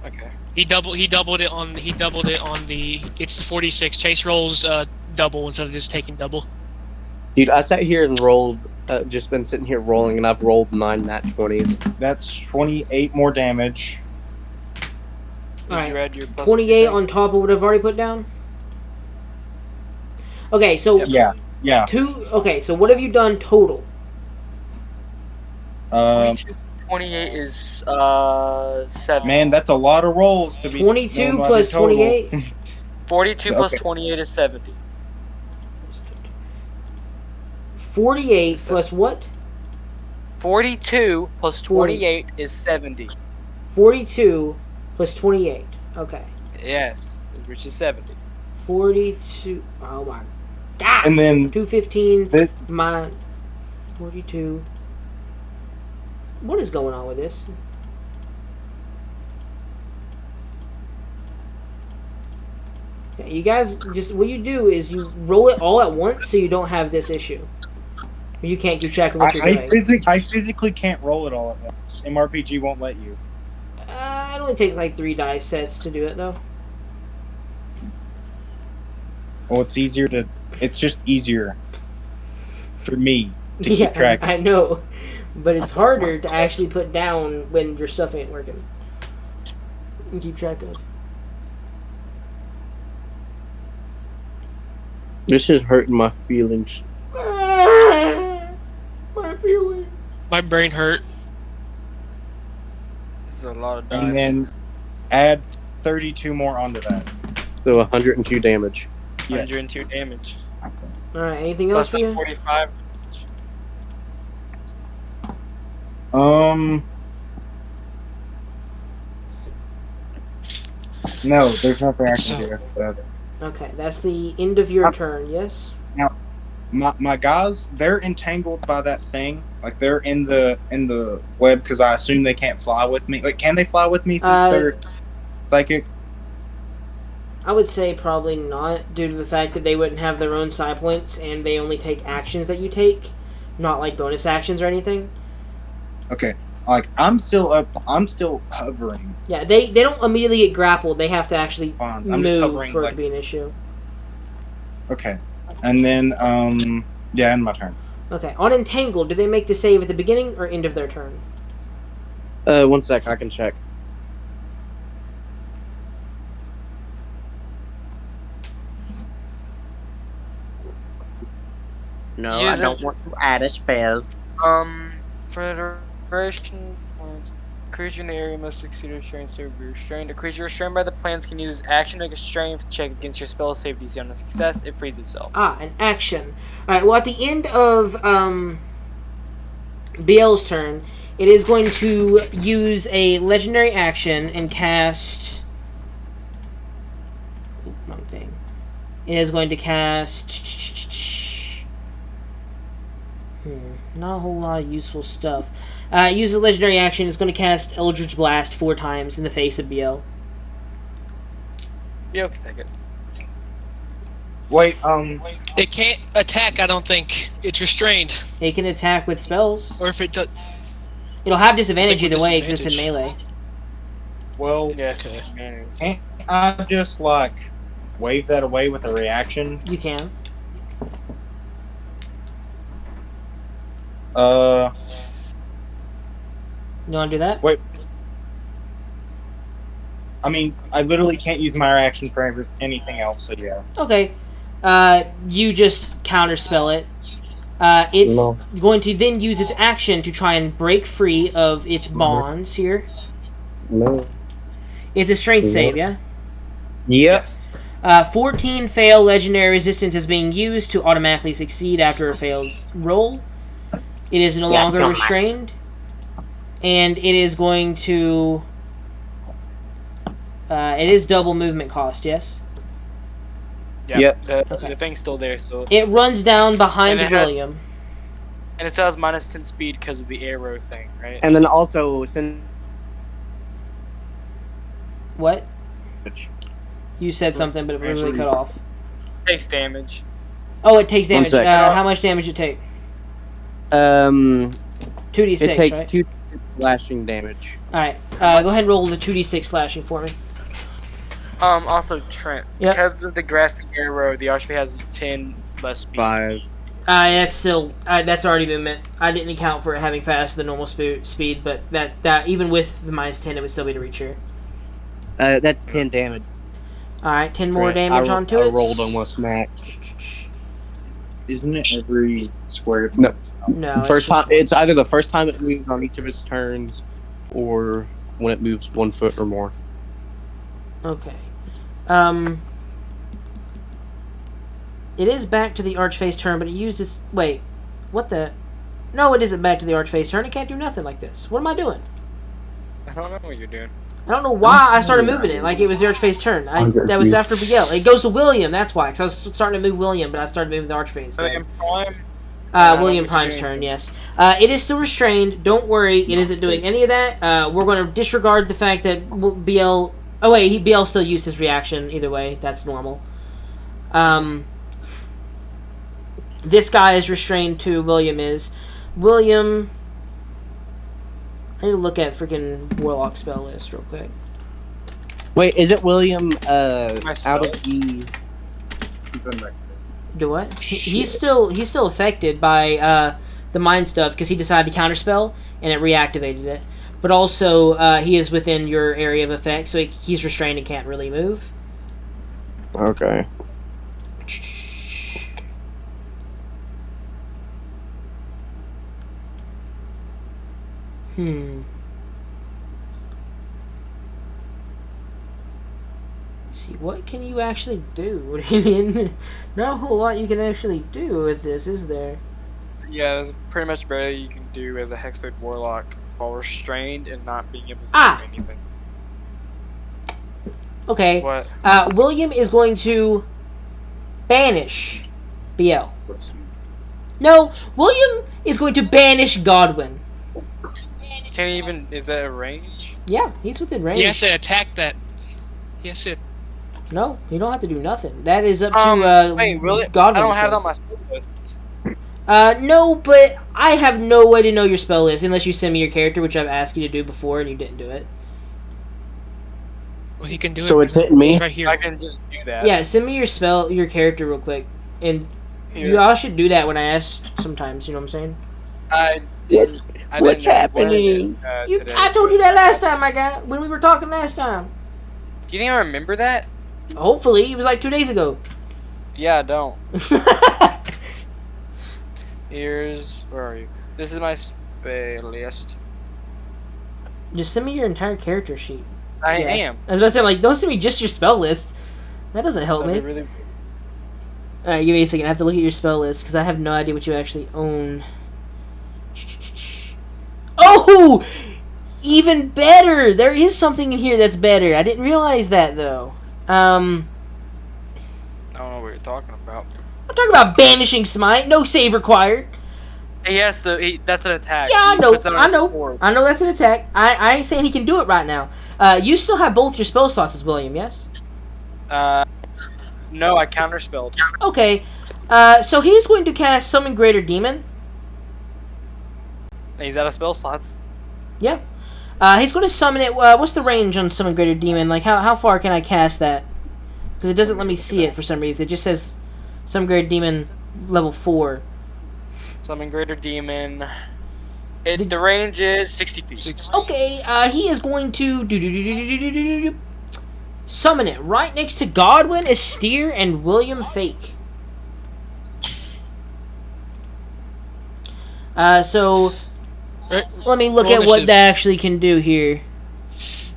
S6: Okay.
S5: He doubled it on the. It's the 46. Chase rolls double instead of just taking double.
S2: Dude, I sat here and rolled. Just been sitting here rolling, and I've rolled 9 nat 20s.
S4: That's 28 more damage.
S6: Did
S1: Alright.
S6: you add your plus
S1: 28
S6: anything?
S1: on top of what I've already put down. Okay, so
S4: Yeah.
S1: Okay, so what have you done total?
S6: 22 28 is 7.
S4: Man, that's a lot of rolls to be.
S1: 22
S4: knowing about
S1: plus
S4: the total.
S1: 28.
S6: 42 plus
S4: Okay.
S6: 28 is 70.
S1: 48 plus what?
S6: 42 plus
S1: 20.
S6: 28 is 70.
S1: 42 plus 28. Okay.
S6: Yes, which is 70.
S1: 42. Oh my god.
S4: And then
S1: 215
S4: this,
S1: my 42. What is going on with this? Yeah, you guys just what you do is you roll it all at once so you don't have this issue. You can't keep track of what you're doing.
S4: I physically can't roll it all at once. MRPG won't let you.
S1: It only takes like 3 dice sets to do it though.
S4: Well, it's easier to. It's just easier for me to
S1: Yeah,
S4: keep track.
S1: I know, but it's harder to actually put down when your stuff ain't working. And keep track of.
S2: This is hurting my feelings.
S1: My feeling.
S5: My brain hurt.
S6: This is a lot of
S4: And
S6: dice.
S4: then add 32 more onto that.
S2: So 102 damage.
S4: Yeah.
S6: 102 damage.
S1: Alright, anything else
S6: Plus
S1: for
S6: the
S1: you?
S6: 45.
S4: No, there's nothing I can
S5: So-
S4: do after that.
S1: Okay, that's the end of your turn, yes?
S4: My guys, they're entangled by that thing. Like they're in the web because I assume they can't fly with me. Like, can they fly with me since they're psychic?
S1: I would say probably not, due to the fact that they wouldn't have their own side points and they only take actions that you take, not like bonus actions or anything.
S4: Okay, like I'm still up. I'm still hovering.
S1: Yeah, they don't immediately get grappled. They have to actually
S4: Bonds. I'm just
S1: move
S4: hovering.
S1: for it
S4: Like,
S1: to be an issue.
S4: okay, and then yeah, end my turn.
S1: Okay, on Entangled, do they make the save at the beginning or end of their turn?
S2: 1 sec, I can check. No, I
S6: Uses-
S2: don't want to add a spell.
S6: For the duration points, creature in the area must succeed at restraint save or be restrained. A creature restrained by the plans can use its action to make a strength check against your spell save DC. On a success, it frees itself.
S1: Ah, an action. Alright, well, at the end of BL's turn, it is going to use a legendary action and cast. Oop, wrong thing. It is going to cast. Not a whole lot of useful stuff. Use a legendary action. It's going to cast Eldritch Blast 4 times in the face of BL.
S6: Yeah, okay, take it.
S4: Wait,
S5: It can't attack. I don't think it's restrained.
S1: It can attack with spells.
S5: Or if it does,
S1: It'll have disadvantage
S5: I think
S1: either
S5: with
S1: way because it's in
S5: disadvantage.
S1: melee.
S4: well,
S6: Yeah,
S5: Okay.
S6: man.
S4: can't I just like wave that away with a reaction?
S1: You can. You want to do that?
S4: Wait. I mean, I literally can't use my reaction for anything else. So yeah.
S1: Okay. You just counterspell it. It's
S2: No.
S1: going to then use its action to try and break free of its bonds here.
S2: No.
S1: It's a strength save, yeah?
S2: Yep.
S1: 14 fail. Legendary resistance is being used to automatically succeed after a failed roll. It is no longer
S2: come on.
S1: restrained. And it is going to... it is double movement cost, yes?
S6: Yeah,
S2: Yep.
S6: the thing's still there, so.
S1: It runs down behind
S6: And it has-
S1: William.
S6: And it still has minus 10 speed because of the arrow thing, right?
S2: And then also, since
S1: What? You said something, but it was really cut off.
S6: Takes damage.
S1: Oh, it takes damage.
S3: sec.
S1: How much damage it take? 2d6,
S3: It takes
S1: right?
S3: 2 slashing damage.
S1: Alright, go ahead and roll the 2d6 slashing for me.
S6: Also, Trent,
S1: Yep.
S6: because of the grasping arrow, the archfey has 10 less speed.
S3: 5.
S1: That's still, that's already movement. I didn't account for it having faster than normal speed, but that even with the -10, it would still be to reach here.
S3: That's 10 damage.
S1: Alright, 10 more
S3: Trent,
S1: damage onto
S3: I
S1: it.
S3: rolled almost max.
S4: Isn't it every square?
S3: No.
S1: No,
S3: First time, it's either the first time it moves on each of its turns, or when it moves 1 foot or more.
S1: Okay. It is back to the Archfey's turn, but it uses... Wait. What the... No, it isn't back to the Archfey's turn. It can't do nothing like this. What am I doing?
S6: I don't know what you're doing.
S1: I don't know why I started moving it like it was the Archfey's turn. That was after Miguel. It goes to William, that's why. Because I was starting to move William, but I started moving the Archfey's turn. William Prime's turn, yes. It is still restrained. Don't worry, it isn't doing any of that. We're going to disregard the fact that BL... Oh, wait, BL still used his reaction. Either way, that's normal. This guy is restrained too. William is. William... I need to look at freaking Warlock spell list real quick.
S3: Wait, is it William out of the...
S1: Do what? He's still affected by the mind stuff because he decided to counterspell and it reactivated it. But also he is within your area of effect, so he's restrained and can't really move.
S3: Okay.
S1: See, what can you actually do? What do you mean? Not a whole lot you can actually do with this, is there?
S6: Yeah, there's pretty much barely you can do as a Hexblade Warlock while restrained and not being able to do anything.
S1: Okay.
S6: What?
S1: William is going to banish BL. No, William is going to banish Godwin.
S6: Can't even... Is that a range?
S1: Yeah, he's within range.
S5: He has to attack that. Yes, it.
S1: No, you don't have to do nothing. That is up to
S6: wait, really?
S1: Godwin.
S6: I don't have
S1: himself.
S6: that on my spell list.
S1: No, but I have no way to know your spell list unless you send me your character, which I've asked you to do before and you didn't do it.
S5: Well, he can do it.
S3: So it's hitting me?
S5: He's right here.
S6: I can just do that.
S1: Yeah, send me your character real quick, and
S6: Here.
S1: you all should do that when I ask sometimes. You know what I'm saying?
S6: I didn't
S3: What's
S6: know
S3: happening?
S6: today.
S1: I told you that last time, my guy, when we were talking last time.
S6: Do you think I remember that?
S1: Hopefully, it was like 2 days ago.
S6: Yeah, I don't. Here's... Where are you? This is my spell list.
S1: Just send me your entire character sheet.
S6: I
S1: Yeah.
S6: am.
S1: I was about to say, like, don't send me just your spell list. That doesn't help
S6: That'd
S1: me.
S6: be really...
S1: Alright, give me a second. I have to look at your spell list because I have no idea what you actually own. Oh! Even better! There is something in here that's better. I didn't realize that, though.
S6: I don't know what you're talking about.
S1: I'm talking about banishing smite. No save required.
S6: Yes, so that's an attack.
S1: Yeah, I
S6: He
S1: know.
S6: puts it on
S1: I
S6: his
S1: know.
S6: sword.
S1: I know that's an attack. I ain't saying he can do it right now. You still have both your spell slots as William, yes?
S6: No, I counterspelled.
S1: Okay. So he's going to cast Summon Greater Demon.
S6: He's out of spell slots.
S1: Yeah. He's going to summon it. What's the range on Summon Greater Demon? Like, how far can I cast that? Because it doesn't let me see it for some reason. It just says Summon Greater Demon level 4.
S6: Summon Greater Demon. The range is 60 feet.
S1: Okay, he is going to summon it right next to Godwin, Estir, and William Fake. So let me look
S5: Roll
S1: at what
S5: initiative.
S1: that actually can do here.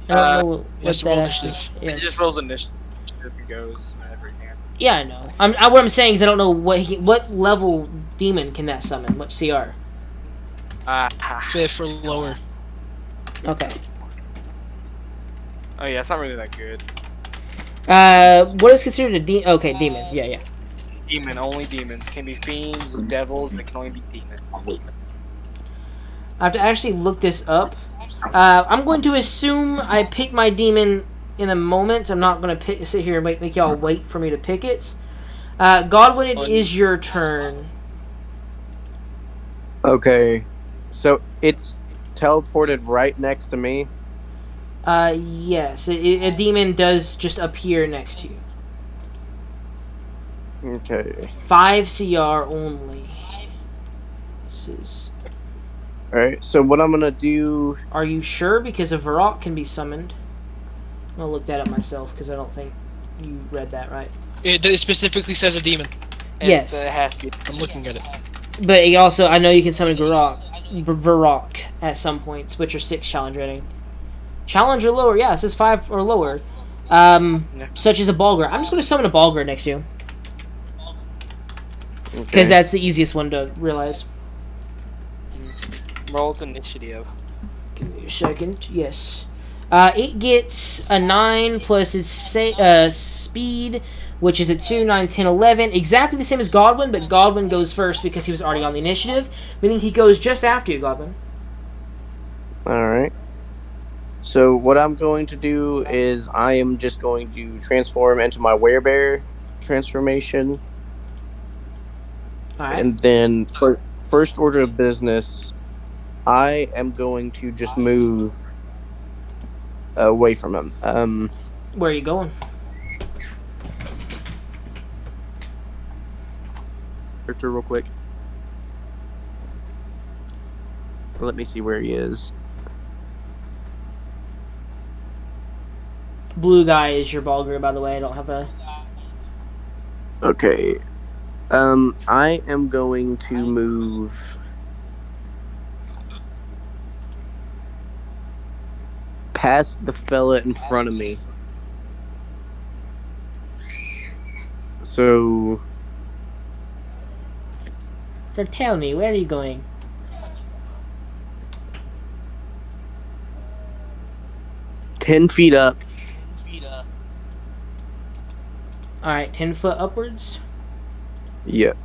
S1: I don't know what
S5: yes,
S1: that
S5: roll
S1: actually.
S5: initiative.
S6: He
S1: Yes.
S6: just rolls initiative and goes whenever he can.
S1: Yeah, I know. What I'm saying is I don't know what level demon can that summon. What CR?
S5: 5th or lower.
S1: Okay.
S6: Oh yeah, it's not really that good.
S1: What is considered a demon? Okay, demon. Yeah.
S6: Demon, only demons. Can be fiends, devils, they can only be demons.
S1: I have to actually look this up. I'm going to assume I pick my demon in a moment. I'm not going to sit here and make y'all wait for me to pick it. Godwin, it is your turn.
S2: Okay, so it's teleported right next to me.
S1: Yes, a demon does just appear next to you.
S2: Okay.
S1: 5 CR only. This is.
S2: Alright, so what I'm gonna do...
S1: Are you sure? Because a Varrock can be summoned. I'll look that up myself because I don't think you read that right.
S5: It specifically says a demon.
S1: Yes.
S6: It has to be.
S5: I'm looking at it.
S1: But it also, I know you can summon Varrock at some points, which are 6 challenge rating. Challenge or lower, yeah, it says 5 or lower. Such as a Balgr. I'm just going to summon a Balgr next to you. Because that's the easiest one to realize.
S6: Rolls initiative.
S1: Give me a second. Yes. It gets a 9 plus its speed, which is a 2, 9, 10, 11. Exactly the same as Godwin, but Godwin goes first because he was already on the initiative, meaning he goes just after you, Godwin.
S2: Alright. So what I'm going to do is I am just going to transform into my werebear transformation.
S1: Alright.
S2: And then for first order of business, I am going to just move away from him.
S1: Where are you going?
S2: Character real quick. Let me see where he is.
S1: Blue guy is your Balgr, by the way. I don't have a...
S2: Okay. I am going to move past the fella in front of me. So
S1: tell me, where are you going?
S2: $10 feet up.
S1: Alright, 10 foot upwards.
S2: Yep.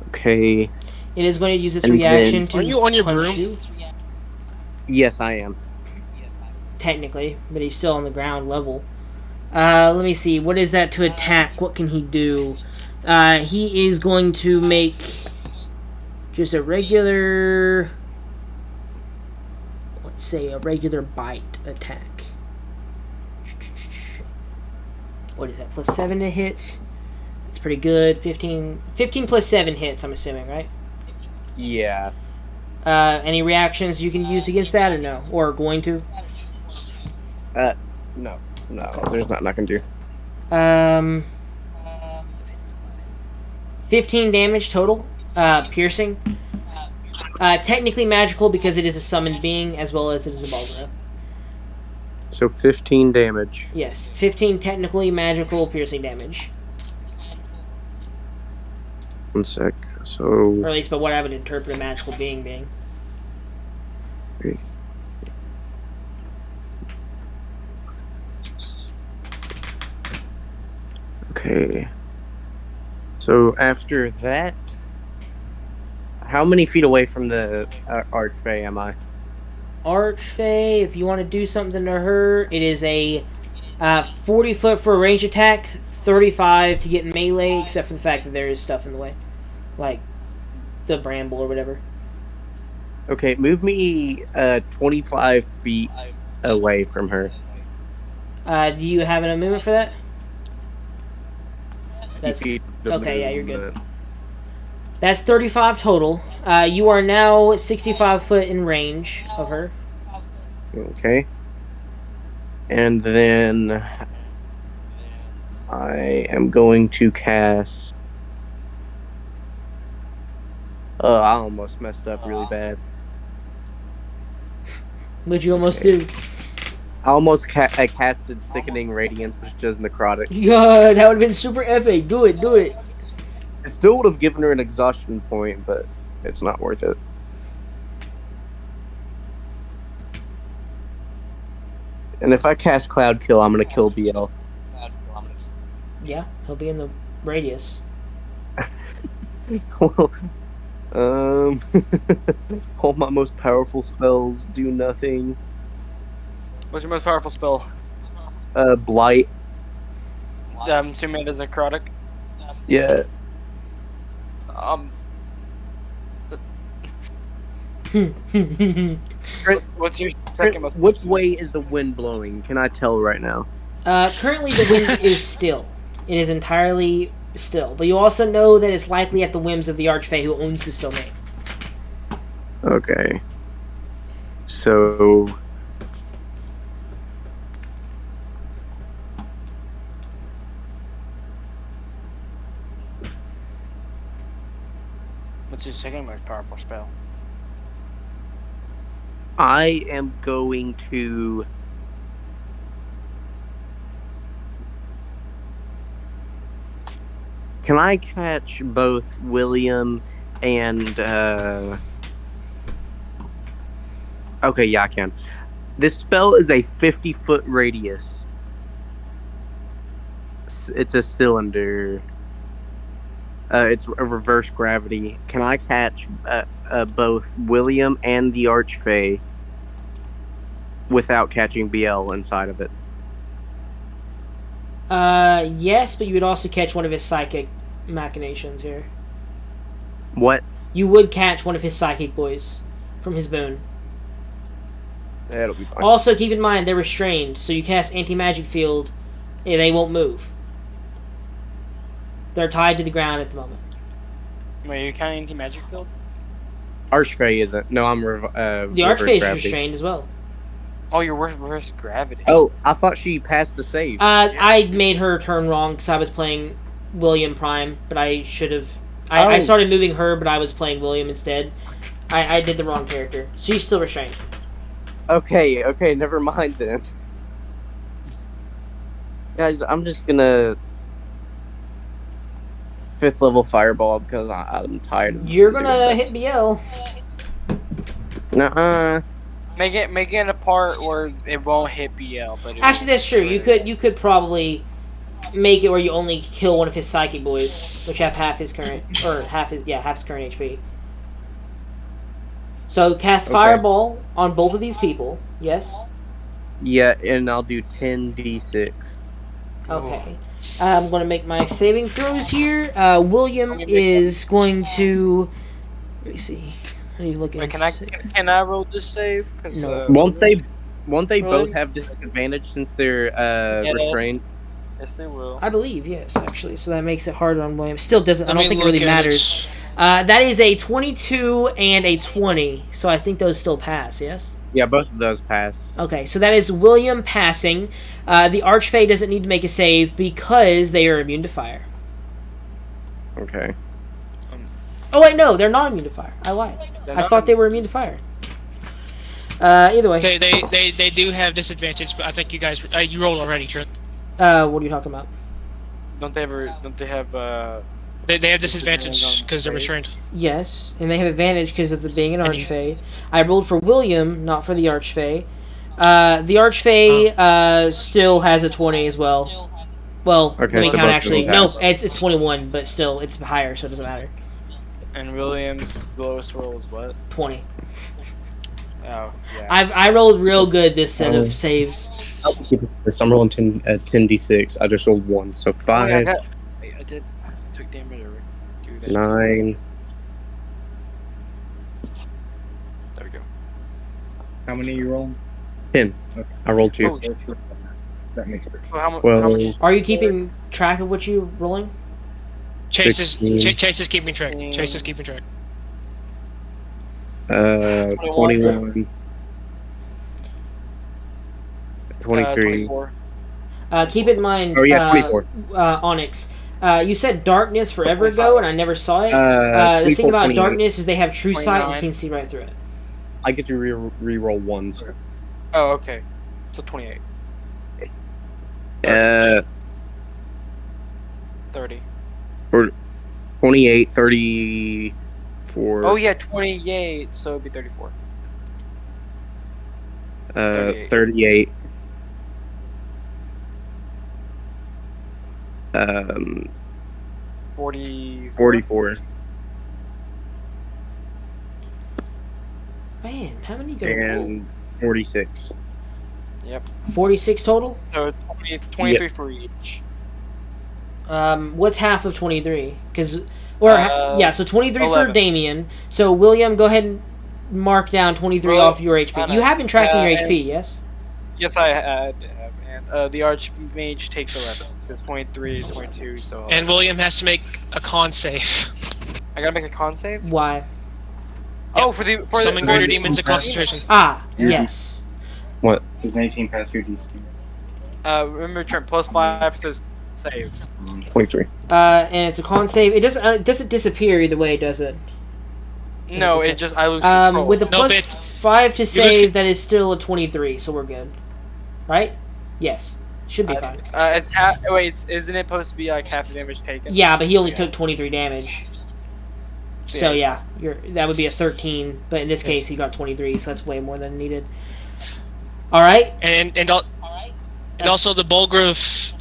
S2: Okay.
S1: It is going to use its
S2: And
S1: reaction
S2: then-
S1: to
S5: Are you on your
S1: punch
S5: broom?
S1: you,
S2: Yes, I am.
S1: technically, but he's still on the ground level. Let me see. What is that to attack? What can he do? He is going to make just a regular... Let's say a regular bite attack. What is that? Plus 7 to hit. It's pretty good. 15 plus 7 hits, I'm assuming, right?
S2: Yeah.
S1: Any reactions you can use against that or no? Or going to?
S2: No. There's nothing I can do.
S1: 15 damage total. Piercing. Technically magical because it is a summoned being as well as it is a Balgr.
S2: So 15 damage.
S1: Yes, 15 technically magical piercing damage.
S2: 1 sec. So
S1: Or at least by what I would interpret a magical being.
S2: okay. So after that, how many feet away from the archfey am I?
S1: Archfey, if you want to do something to her, it is a 40 foot for a range attack, 35 to get in melee, except for the fact that there is stuff in the way. Like the bramble or whatever.
S2: Okay, move me 25 feet away from her.
S1: Do you have an movement for that?
S2: 50
S1: That's,
S2: feet of
S1: okay, yeah, you're good.
S2: movement.
S1: That's 35 total. You are now 65 foot in range of her.
S2: Okay. And then I am going to cast... Oh, I almost messed up really bad.
S1: What'd you almost do?
S2: I almost I casted Sickening Radiance, which does necrotic.
S1: Yeah, that would have been super epic. Do it.
S2: It still would have given her an exhaustion point, but it's not worth it. And if I cast Cloud Kill, I'm gonna kill BL.
S1: Yeah, he'll be in the radius.
S2: Well, all my most powerful spells do nothing.
S6: What's your most powerful spell?
S2: Blight.
S6: 2 minutes necrotic.
S2: Yeah.
S6: Um, what's your second most?
S2: Which way is the wind blowing? Can I tell right now?
S1: Currently, the wind is still. It is entirely still. But you also know that it's likely at the whims of the archfey who owns this domain.
S2: Okay. So.
S6: What's your second most powerful spell?
S2: I am going to. Can I catch both William and. Okay, yeah, I can. This spell is a 50-foot radius. It's a cylinder. It's a reverse gravity. Can I catch both William and the Archfey without catching BL inside of it?
S1: Yes, but you would also catch one of his psychic machinations here.
S2: What?
S1: You would catch one of his psychic boys from his boon.
S2: That'll be fine.
S1: Also, keep in mind, they're restrained, so you cast anti-magic field, and they won't move. They're tied to the ground at the moment.
S6: Wait, you counting anti-magic field?
S2: Archfey isn't. No, I'm
S1: The
S2: reverse
S1: Archfey is
S2: gravity.
S1: restrained as well.
S6: Oh, you're reverse gravity.
S2: Oh, I thought she passed the save.
S1: I made her turn wrong because I was playing William Prime, but I should have... I started moving her, but I was playing William instead. I did the wrong character. She's still restrained.
S2: Okay, never mind then. Guys, I'm just gonna 5th level fireball because I'm tired of
S1: You're
S2: doing
S1: gonna
S2: this.
S1: hit BL.
S2: Nuh-uh.
S6: Make it a part where it won't hit BL, but it
S1: Actually,
S6: will
S1: that's true.
S6: destroy it.
S1: You could probably make it where you only kill one of his psychic boys, which have half his current half his current HP. So cast
S2: Okay.
S1: fireball on both of these people. Yes.
S2: Yeah, and I'll do 10d6.
S1: Okay. I'm going to make my saving throws here. William is going to. Let me see. I need to look at.
S6: Wait, can I roll this save? 'Cause,
S1: No.
S2: Won't they
S6: Really?
S2: both have disadvantage since they're restrained?
S6: Yes, they will.
S1: I believe yes, actually. So that makes it harder on William. Still doesn't. I
S5: Let
S1: don't
S5: me
S1: think it
S5: look
S1: really
S5: at
S1: matters. That is a 22 and a 20. So I think those still pass. Yes.
S2: Yeah, both of those pass.
S1: Okay, so that is William passing. The Archfey doesn't need to make a save because they are immune to fire.
S2: Okay.
S1: Oh wait, no, they're not immune to fire. I lied. I thought they were immune to fire. Either way.
S5: Okay, they do have disadvantage, but I think you guys you rolled already, Trent.
S1: What are you talking about?
S6: Don't they have
S5: They have disadvantage because they're restrained.
S1: Yes, and they have advantage because of the being an
S5: And you-
S1: Archfey. I rolled for William, not for the Archfey. The Archfey still has a 20 as well. Well,
S2: Okay,
S1: let me
S2: so
S1: count
S2: both
S1: actually.
S2: of them
S1: No,
S2: have.
S1: it's 21, but still, it's higher, so it doesn't matter.
S6: and Williams' lowest roll is what?
S1: 20.
S6: Oh, yeah.
S1: I rolled real good this set of saves.
S2: I'll keep it first. I'm rolling 10d6. I just rolled 1, so 5,
S6: I took damage or do that.
S2: 9.
S6: There we go.
S4: How many are you rolling?
S2: 10. I rolled 2.
S6: Oh,
S4: That makes it.
S6: So how much?
S2: Well,
S1: Are you keeping track of what you're rolling?
S5: Chase is
S2: 16.
S5: Chase is keeping track. Chase is keeping track.
S2: 21. 23.
S6: 24.
S1: Keep in mind,
S2: Oh, yeah, 24.
S1: Onyx. You said darkness forever ago, and I never saw it. The
S2: 24,
S1: thing about
S2: 28.
S1: darkness is they have true sight and
S6: 29.
S1: can see right through it.
S2: I get to re-roll 1s.
S6: Oh, okay. So 28. 30.
S2: 28, 34.
S6: Oh yeah, 28. So it'd be 34.
S2: 38.
S6: 40.
S2: 44.
S1: Man, how many you gonna roll?
S2: And 46.
S6: Yep.
S1: 46 total?
S6: So 23 for each.
S1: What's half of 23? So 23 for
S6: 11.
S1: Damien. So William, go ahead and mark down 23
S6: Well,
S1: off your HP. You have been tracking your HP, yes?
S6: Yes, I have. And the Archmage takes 11. There's 23, 22, so...
S5: And William has to make a con save.
S6: I gotta make a con save?
S1: Why?
S6: Oh, for
S5: Summon
S6: the...
S5: greater demons at concentration.
S1: Yes.
S2: What?
S4: Is 19 past your DC?
S6: Remember turn +5 to save.
S2: 23.
S1: And it's a con save. It doesn't disappear either way, does it?
S6: No, it just, I lose control.
S1: With the
S5: Nope,
S1: plus 5 to save, that is still a 23, so we're good. Right? Yes. Should be fine.
S6: It's half. Wait, isn't it supposed to be like half the damage taken?
S1: Yeah, but he only took 23 damage. So
S6: Yeah,
S1: that would be a 13, but in this case he got 23, so that's way more than needed. All right.
S5: And also the Bulgrove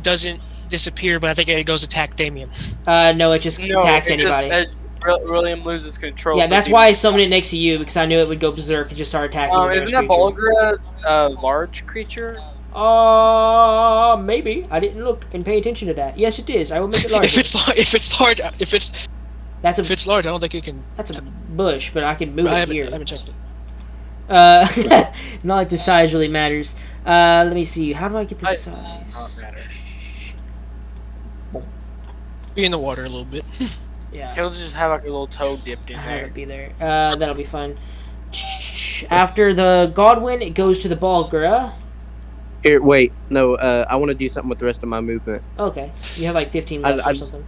S5: doesn't disappear, but I think it goes attack Damien.
S1: No, it just attacks anybody.
S6: William loses control.
S1: Yeah,
S6: so
S1: that's why I summoned it next to you, because I knew it would go berserk and just start attacking.
S6: Isn't that Bulgra a large creature?
S1: Maybe. I didn't look and pay attention to that. Yes, it is. I will make it larger.
S5: If it's large, if it's large, I don't think it can.
S1: That's a bush, but I can move it here.
S5: I haven't checked it.
S1: Not like the size really matters. Let me see. How do I get the size?
S6: Not matter.
S5: Be in the water a little bit.
S1: Yeah.
S6: He'll just have like a little toe dipped in
S1: Have
S6: there.
S1: it be there. That'll be fun. After the Godwin, it goes to the Balgra.
S2: Here, wait. No, I want to do something with the rest of my movement.
S1: Okay. You have like 15 left or
S2: just-
S1: something.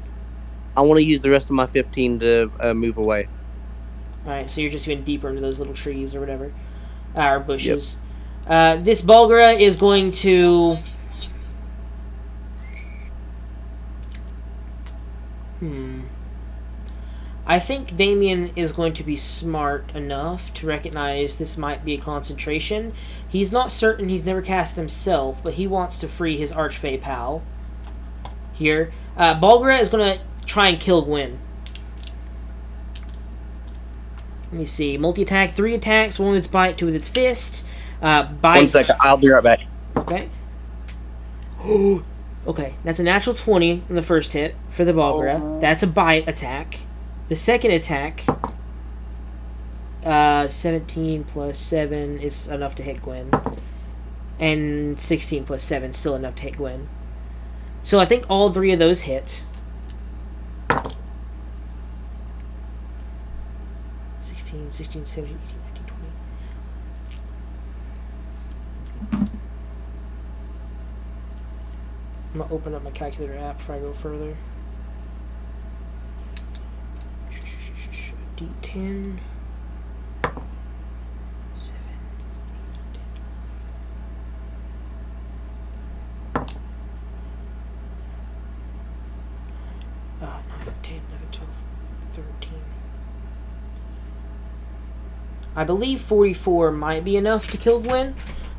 S2: I want to use the rest of my 15 to move away.
S1: Alright, so you're just even deeper into those little trees or whatever. Or bushes. This Bulgra is going to... I think Damien is going to be smart enough to recognize this might be a concentration. He's not certain, he's never cast himself, but he wants to free his archfey pal. Here. Bulgra is going to try and kill Gwen. Let me see. Multi-attack, 3 attacks, 1 with its bite, 2 with its fist. Bite.
S2: 1 second, I'll be right back.
S1: Okay. Okay, that's a natural 20 on the first hit for the Bulgra. That's a bite attack. The second attack, 17 plus 7 is enough to hit Gwen. And 16 plus 7 is still enough to hit Gwen. So I think all 3 of those hit. 16, 17, 18, 19, 20. I'm going to open up my calculator app before I go further. D10. 7. 9, 10, 11, 12, 13. I believe 44 might be enough to kill Gwen.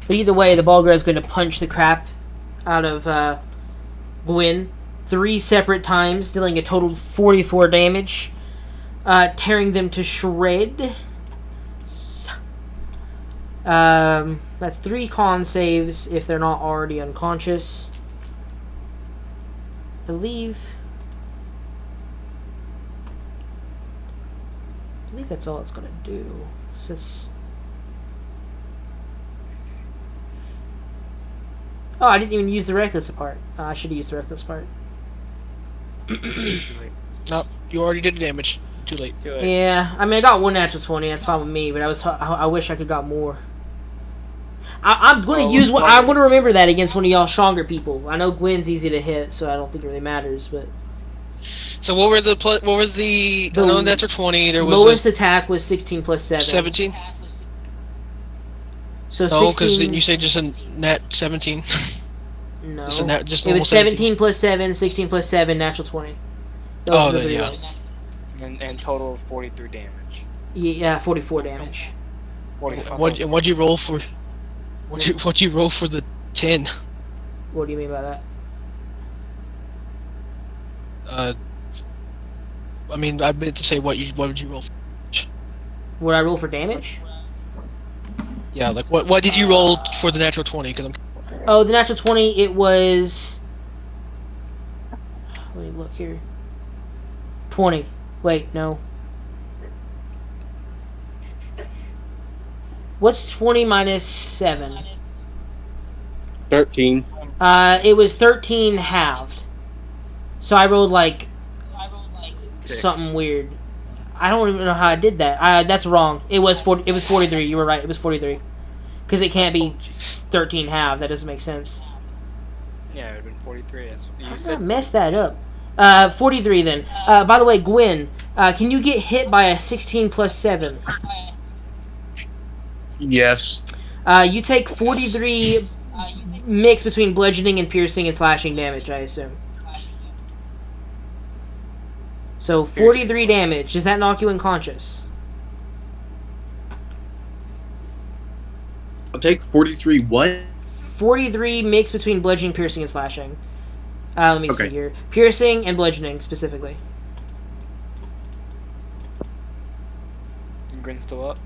S1: But either way, the Bulgra is going to punch the crap out of Gwen 3 separate times, dealing a total of 44 damage. Tearing them to shred. That's 3 con saves if they're not already unconscious. I believe that's all it's gonna do. It's just... Oh, I didn't even use the reckless part. I should have used the reckless part.
S5: No, you already did the damage. Too late.
S1: Yeah, I mean, I got 1 natural 20. That's fine with me. But I wish I could got more. I'm gonna use one. I'm gonna remember that against one of y'all stronger people. I know Gwen's easy to hit, so I don't think it really matters. But
S5: so what were the no natural 20? There was
S1: lowest attack was 16 plus 7.
S5: 17.
S1: So
S5: no, because
S1: 16.
S5: you say just a net 17.
S1: No,
S5: just
S1: it was 17 plus 7, 16 plus 7, natural 20.
S5: Oh, then yeah.
S6: And total of 43 damage.
S1: Yeah, 44 damage.
S5: What'd you roll for? What'd you roll for the 10?
S1: What do you mean by that?
S5: I mean, I meant to say what would you roll for?
S1: What I roll for damage?
S5: Yeah, like what did you roll for the natural 20? Because
S1: Oh, the natural 20, it was Let me look here. 20. Wait, no. What's 20 minus 7?
S2: 13.
S1: It was 13 halved. So I rolled like
S6: 6.
S1: something weird. I don't even know how I did that. That's wrong. It was 40, It was 43. You were right. It was 43. Because it can't be 13 halved. That doesn't make sense.
S6: Yeah, it would have been 43. That's what
S1: How
S6: you
S1: did I
S6: said.
S1: mess that up? 43 then. By the way, Gwen, can you get hit by a 16 plus 7?
S2: Yes.
S1: You take 43 mix between bludgeoning and piercing and slashing damage, I assume. So 43 damage. Does that knock you unconscious?
S2: I'll take 43 what?
S1: 43 mix between bludgeoning, piercing, and slashing. Let me see here. Piercing and bludgeoning, specifically.
S6: Is Grin still up?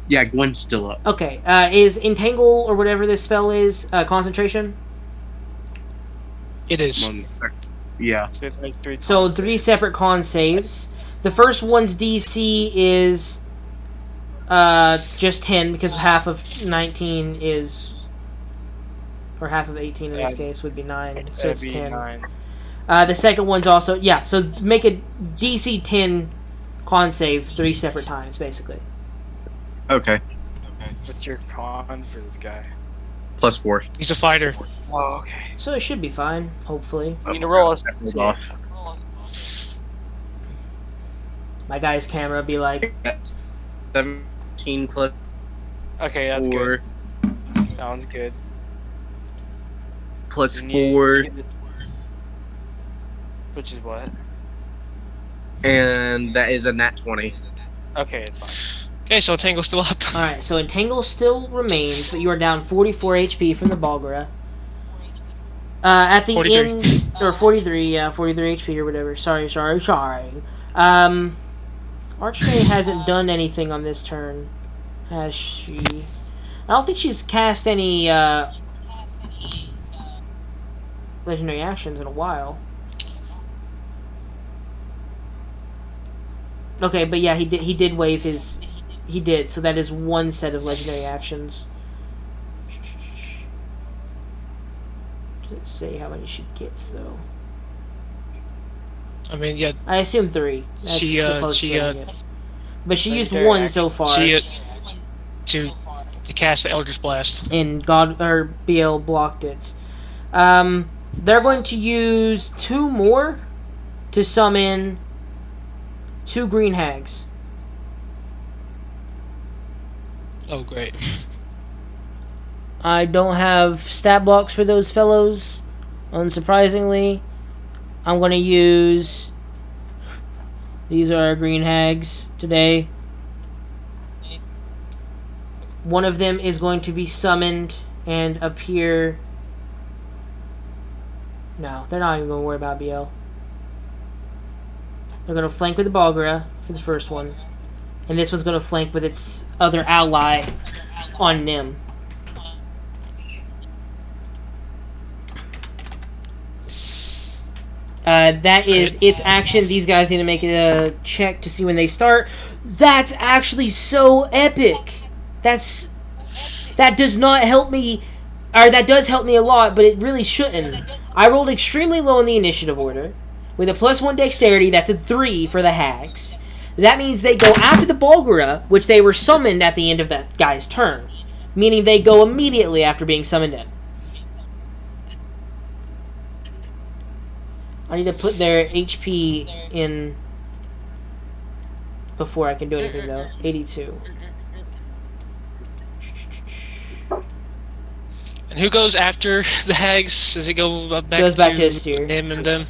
S2: Yeah, Gwen's still up.
S1: Okay. Is Entangle, or whatever this spell is, concentration?
S5: It is.
S2: Yeah.
S6: So, it's like 3
S1: So
S6: times
S1: 3
S6: save.
S1: separate con saves. The first one's DC is just 10, because half of 19 is... Or half of 18 in this case would be 9, so it's
S6: That'd be
S1: 10.
S6: 9.
S1: The second one's also... Yeah, so make a DC 10 con save 3 separate times, basically.
S2: Okay.
S6: What's your con for this guy?
S2: +4.
S5: He's a fighter.
S6: Oh, okay.
S1: So it should be fine, hopefully.
S6: You need to roll us.
S2: Hold off.
S1: My guy's camera be like...
S2: 17 plus
S6: Okay, that's
S2: 4
S6: good. Sounds good.
S2: plus
S6: You need-
S2: 4,
S6: you need- Which is what?
S2: and that is a nat 20.
S6: Okay, it's fine.
S5: Okay, so Tangle's still up.
S1: Alright, so Entangle still remains, but you are down 44 HP from the Balgara. At the
S5: 43.
S1: end... Or 43, yeah, 43 HP or whatever. Sorry. Archfey hasn't done anything on this turn, has she? I don't think she's cast any, legendary actions in a while. Okay, but yeah, he did waive his... He did, so that is one set of legendary actions. Does it say how many she gets, though?
S5: I mean, yeah,
S1: I assume 3. That's
S5: She,
S1: the closest
S5: she,
S1: thing I get. But she used
S6: legendary
S1: 1
S6: action.
S1: so far.
S5: she to cast the Eldritch Blast.
S1: And BL blocked it. They're going to use 2 more to summon 2 green hags.
S5: Oh, great.
S1: I don't have stat blocks for those fellows, unsurprisingly. I'm going to use... These are our green hags today. One of them is going to be summoned and appear... No, they're not even going to worry about BL. They're going to flank with the Balgara for the first one. And this one's going to flank with its other ally on Nim. That is its action. These guys need to make a check to see when they start. That's actually so epic. That does not help me, or that does help me a lot, but it really shouldn't. I rolled extremely low in the initiative order. With a +1 dexterity, that's a 3 for the hags. That means they go after the Balgara, which they were summoned at the end of that guy's turn. Meaning they go immediately after being summoned in. I need to put their HP in before I can do anything, though. 82.
S5: And who goes after the hags? Does it go back
S1: Goes back
S5: to
S1: to his steer.
S5: Nim and them?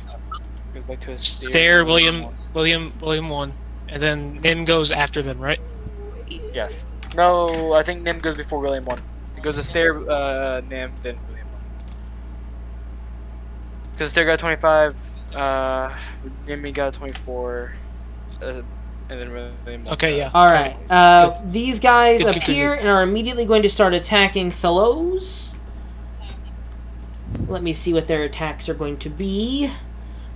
S6: Goes back to his
S5: Stair, William 1. And then Nim goes after them, right?
S6: Yes. No, I think Nim goes before William 1. It goes to Stair, Nim, then William 1. Because Stair got 25, Nimmy got 24, and then William 1.
S5: Okay, yeah.
S1: Alright, these guys
S5: Good,
S1: appear and are immediately going to start attacking fellows. Let me see what their attacks are going to be.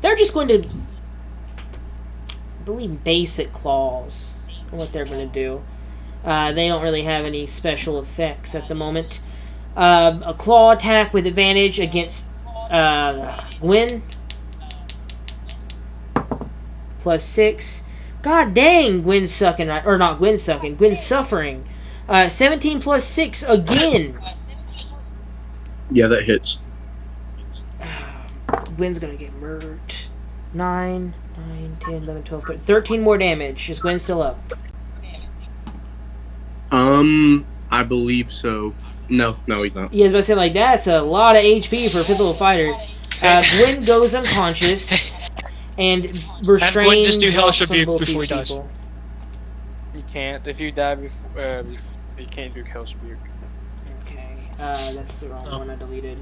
S1: They're just going to, I believe, basic claws. What they're going to do. They don't really have any special effects at the moment. A claw attack with advantage against Gwen. +6. God dang, Gwen's sucking. Or not Gwen's sucking. Gwen's suffering. 17 +6 again.
S3: Yeah, that hits.
S1: Gwen's gonna get murdered. 9, 10, 11, 12, 13 more damage. Is Gwen still up?
S2: I believe so. No, he's not.
S1: Yeah, I was about to say, like, that's a lot of HP for a 5th level fighter. Gwen goes unconscious and restrained.
S5: Gwen just do
S1: drops
S5: Hellish
S1: on
S5: Rebuke
S1: both
S5: before
S1: these
S5: he dies.
S1: people.
S6: You can't. If you die before, you can't do Hellish Rebuke.
S1: Okay, that's the wrong one I deleted.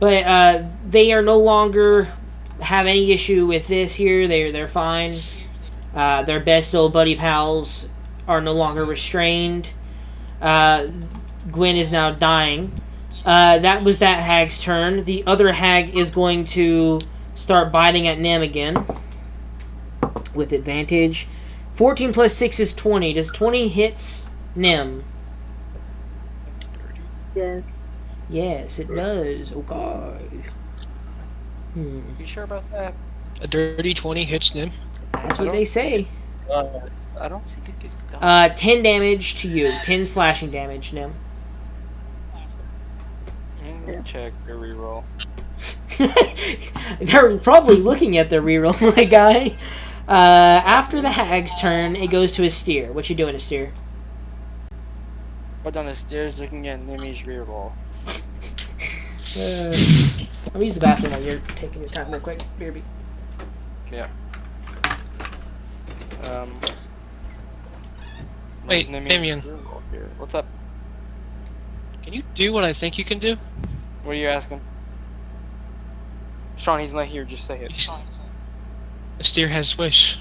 S1: But they are no longer have any issue with this here. They're fine. Their best old buddy pals are no longer restrained. Gwen is now dying. That was that hag's turn. The other hag is going to start biting at Nim again with advantage. 14 +6 is 20. Does 20 hits Nim?
S7: Yes.
S1: Yes, it does. Okay.
S6: You sure about that?
S5: A dirty 20 hits Nim.
S1: That's what they say.
S6: I don't think it gets done.
S1: 10 damage to you. 10 slashing damage, Nim.
S6: Let me check your reroll.
S1: They're probably looking at their reroll, my guy. After the hag's turn, it goes to Asteer. What you doing, Asteer?
S6: Go down the stairs looking at Nimi's reroll.
S1: Let me use the bathroom while you're taking your time real quick. BRB.
S6: Yeah.
S5: Wait,
S6: Nimi's
S5: Damien.
S6: reroll here. What's up?
S5: Can you do what I think you can do?
S6: What are you asking? Sean, he's not here. Just say it.
S5: Asteer has Swish.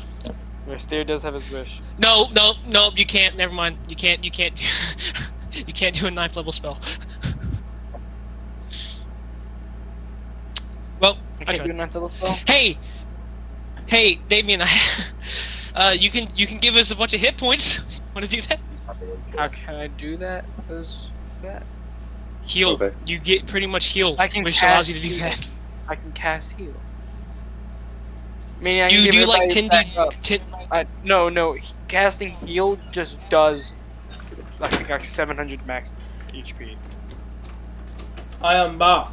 S6: Steer does have his wish.
S5: No, you can't. Never mind. You can't do, you can't do a 9th level spell. Well,
S6: You
S5: I
S6: can't do a
S5: tried.
S6: 9th level spell?
S5: Hey, Damien, you can give us a bunch of hit points. Want to do that?
S6: How can I do that? That?
S5: Heal.
S2: Okay.
S5: You get pretty much healed,
S6: I can
S5: which
S6: cast
S5: allows you to do
S6: heal.
S5: that.
S6: I can cast heal. Meaning I can
S5: You
S6: give
S5: do like
S6: everybody
S5: 10
S6: back up. No. Casting heal just does like 700 max HP.
S1: I am back.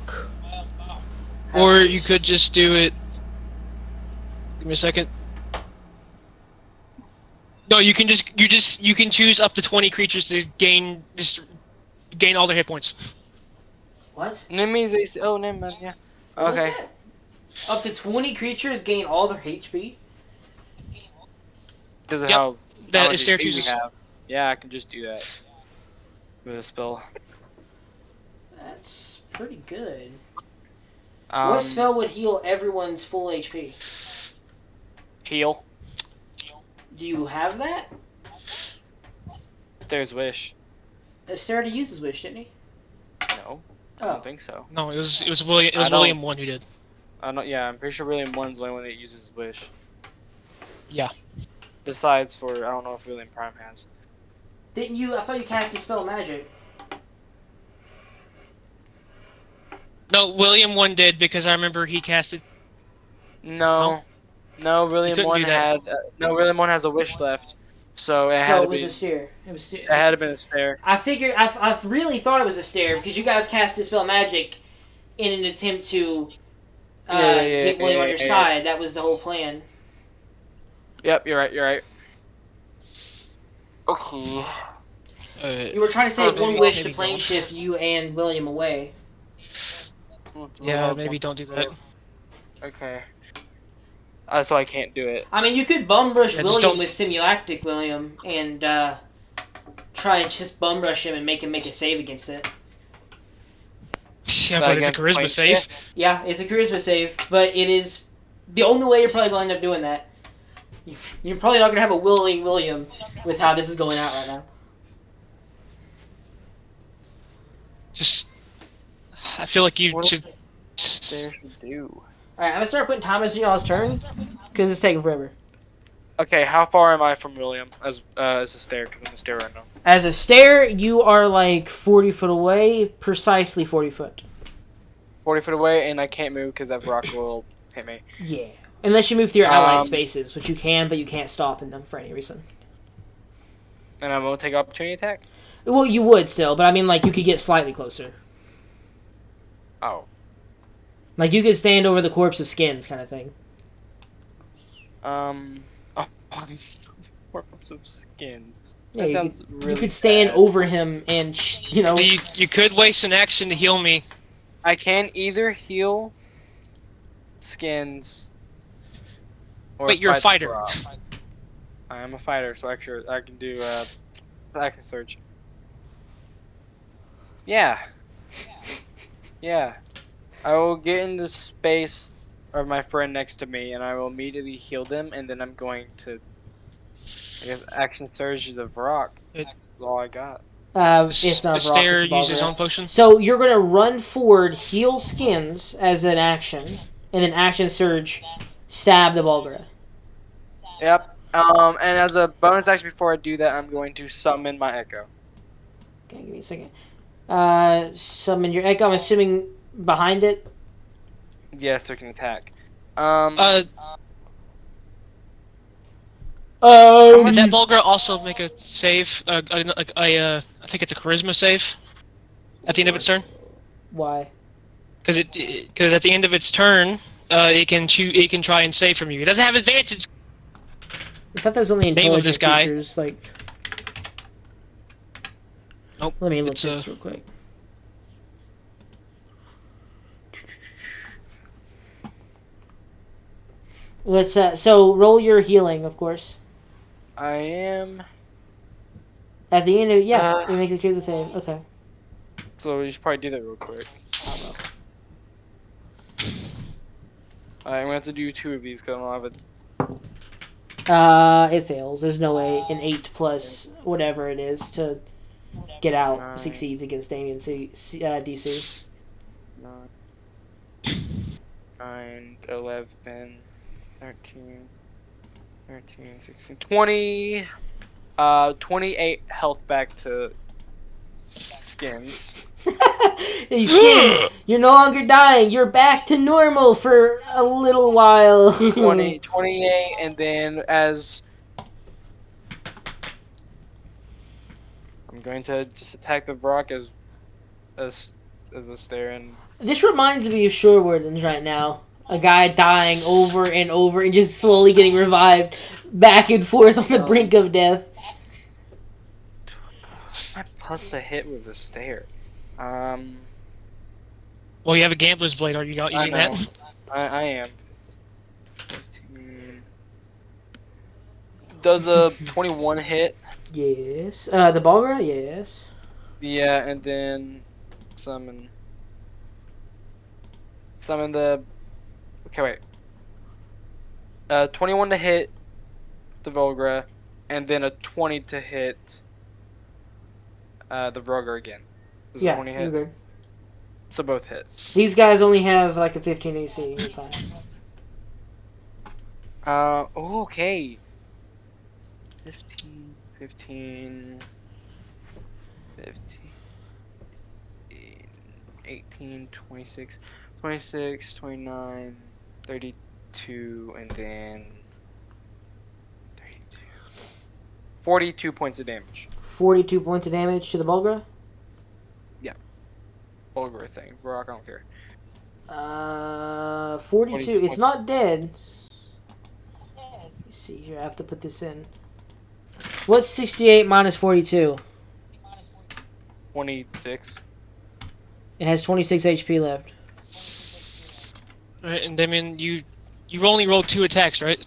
S5: Or you could just do it. Give me a second. No, you can choose up to 20 creatures to gain all their hit points.
S1: What?
S6: Nimi's oh, never mind, yeah. Okay.
S1: What was that? Up to 20 creatures gain all their HP?
S6: Because of
S5: Yep.
S6: how
S5: That
S6: much
S5: is Stair
S6: HP we
S5: chooses.
S6: have. Yeah, I can just do that with a spell.
S1: That's pretty good.
S6: Um,
S1: What spell would heal everyone's full HP?
S6: Heal.
S1: Do you have that?
S6: Stairs wish.
S1: Aster already used his wish, didn't he?
S6: No, I
S1: Oh.
S6: don't think so.
S5: No, it was William. It was
S6: I don't-
S5: William 1 who did.
S6: Yeah, I'm pretty sure William 1's the only one that uses his wish.
S5: Yeah.
S6: Besides for, I don't know if William Prime has.
S1: Didn't you? I thought you cast a spell magic.
S5: No, William 1 did because I remember he casted.
S6: No. William
S5: couldn't
S6: 1
S5: do that.
S6: had, William 1 has a wish left. So it had
S1: So
S6: to
S1: it was
S6: be,
S1: a stair. It was
S6: it had to been a stair.
S1: I figured. I really thought it was a stair because you guys cast dispel magic in an attempt to get William on your
S6: yeah.
S1: side. That was the whole plan.
S6: Yep, you're right. Okay.
S1: You were trying to save
S5: maybe-
S1: one wish to
S5: maybe
S1: plane
S5: don't.
S1: shift you and William away.
S5: Yeah, maybe don't do that.
S6: Okay. So I can't do it.
S1: I mean, you could bum rush
S5: Yeah, just
S1: William
S5: don't-
S1: with Simulactic William and try and just bum rush him and make him make a save against it.
S5: Yeah,
S6: But
S5: but it's a
S6: against
S5: charisma
S6: plane
S5: save.
S6: shift?
S1: Yeah, it's a charisma save, but it is the only way you're probably going to end up doing that. You're probably not going to have a willing William with how this is going out right now.
S5: Just, I feel like you
S6: What
S5: should.
S6: Stairs should do.
S1: Alright, I'm gonna start putting timers in y'all's turn, because it's taking forever.
S6: Okay, how far am I from William as a stair? Because I'm a stair right now.
S1: As a stair, you are like 40 foot away, precisely 40 foot.
S6: 40 foot away, and I can't move because that rock will hit me.
S1: Yeah. Unless you move through your ally
S6: Um,
S1: spaces, which you can, but you can't stop in them for any reason.
S6: And I won't take opportunity attack?
S1: Well, you would still, but I mean, like, you could get slightly closer.
S6: Oh.
S1: Like, you could stand over the corpse of skins, kind of thing.
S6: Oh, these forms of skins.
S1: Yeah,
S6: That
S1: you
S6: sounds
S1: could,
S6: really
S1: you could stand
S6: bad.
S1: over him and, you know...
S5: You could waste an action to heal me.
S6: I can either heal skins or
S5: Wait, you're a
S6: fight the
S5: fighter.
S6: rock. I am a fighter, so actually I can do I can search. Yeah. Yeah. I will get in the space of my friend next to me, and I will immediately heal them, and then I'm going to, I guess, action surge the rock. That's all I got.
S1: It's not a rock,
S5: Stair
S1: it's a
S5: uses his
S1: Balgria.
S5: own potion.
S1: So you're going to run forward, heal skins as an action, and then action surge, stab the Balgria.
S6: Yep. And as a bonus action before I do that, I'm going to summon my Echo.
S1: Okay, give me a second. Summon your Echo, I'm assuming behind it.
S6: Yes, so it can attack.
S5: Did that Bulgar also make a save? I think it's a charisma save at the end of its turn.
S1: Why?
S5: Because at the end of its turn, it can try and save from you. It doesn't have advantage.
S1: I thought that was only
S5: Name of
S1: intelligent
S5: this guy.
S1: creatures, like...
S5: Nope.
S1: Let me look
S5: it's,
S1: this real quick. Let's, so roll your healing, of course.
S6: I am.
S1: At the end of it makes a critical save. Okay.
S6: So we should probably do that real quick. Alright, I'm gonna have to do 2 of these because I don't have it.
S1: It fails. There's no way an 8 plus whatever it is to get out
S6: 9.
S1: succeeds against Damien DC.
S6: 9, 11, 13, 16, 20. 28 health back to skins.
S1: Hey, skins, you're no longer dying. You're back to normal for a little while.
S6: 28, and then as I'm going to just attack the rock as a stair and
S1: This reminds me of Shore Wardens right now. A guy dying over and over and just slowly getting revived back and forth on the brink of death.
S6: I plus the hit with the stair.
S5: Well, you have a gambler's blade. Are you not using that?
S6: I am. 15. Does a 21 hit?
S1: Yes. The Balgra? Yes.
S6: Yeah, and then summon the. Okay, wait. 21 to hit the Volgra, and then a 20 to hit the Vroger again. Does a
S1: Yeah,
S6: 20
S1: you're
S6: hit?
S1: good.
S6: So both hit.
S1: These guys only have like a 15 AC. You're fine.
S6: Okay. 15, 18, 26, 29, 32, and then 32. 42 points of damage.
S1: 42 points of damage to the Bulgra.
S6: Vulgar thing. Rock, I don't care.
S1: 42.
S6: 42
S1: It's
S6: points.
S1: not dead. Let's see here. I have to put this in. What's 68 minus 42?
S6: 26.
S1: It has 26 HP left.
S5: Right, and Damien, you only rolled 2 attacks, right?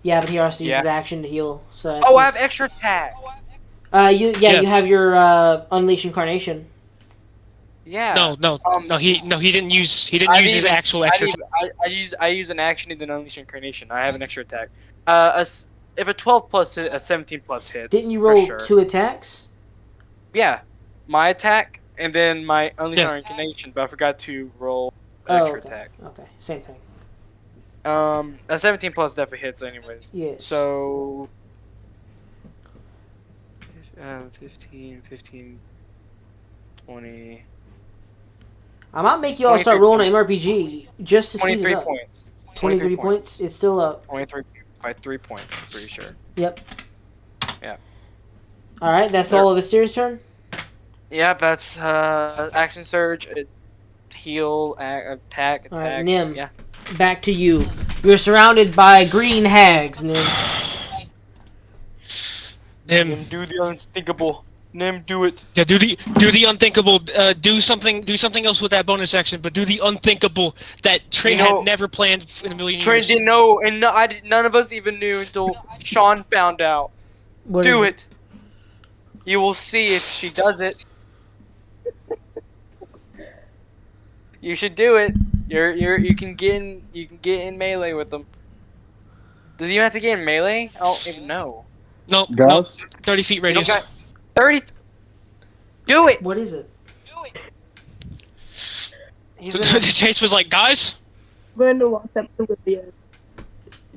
S1: Yeah, but he also uses
S6: Yeah.
S1: action to heal. So that's
S6: Oh, I have
S1: his-
S6: extra attack.
S1: You have your Unleash Incarnation.
S6: Yeah.
S5: No, he didn't use his
S6: need-
S5: actual extra.
S6: I use an action and then unleash incarnation. I have an extra attack. If a 12 plus hit, a 17 plus hits.
S1: Didn't you
S6: for
S1: roll
S6: sure.
S1: 2 attacks?
S6: Yeah, my attack and then my unleash
S5: Yeah.
S6: incarnation, but I forgot to roll
S1: Oh,
S6: extra
S1: okay.
S6: attack.
S1: Okay, same thing.
S6: A 17 plus definitely hits anyways.
S1: Yes.
S6: So 15, 20,
S1: I might make you all start
S6: 23
S1: rolling an MRPG just to speed it
S6: 23
S1: up.
S6: points.
S1: 23 points. It's still up.
S6: 23 by 3 points, I'm pretty sure.
S1: Yep.
S6: Yeah.
S1: All right, that's all of Astir's turn.
S6: Yeah, that's action surge, heal, attack.
S1: All right, Nim.
S6: Yeah.
S1: Back to you. You're surrounded by green hags, Nim.
S5: Nim.
S6: Nim, do the unthinkable. Nim, do it.
S5: Yeah, do the unthinkable. Do something else with that bonus action, but do the unthinkable that Trey had never planned in a million
S6: Trey
S5: years.
S6: didn't know, and none of us even knew until Sean found out.
S1: What
S6: Do
S1: is
S6: it. You will see if she does it. You should do it. You can get in melee with them. Do you have to get in melee? I don't even know.
S5: No,
S4: Guys?
S5: 30 feet
S6: You
S5: radius.
S6: don't got 30. Do it.
S1: What is it?
S6: He's gonna,
S5: Chase was like, guys.
S7: I'm going to walk up to William.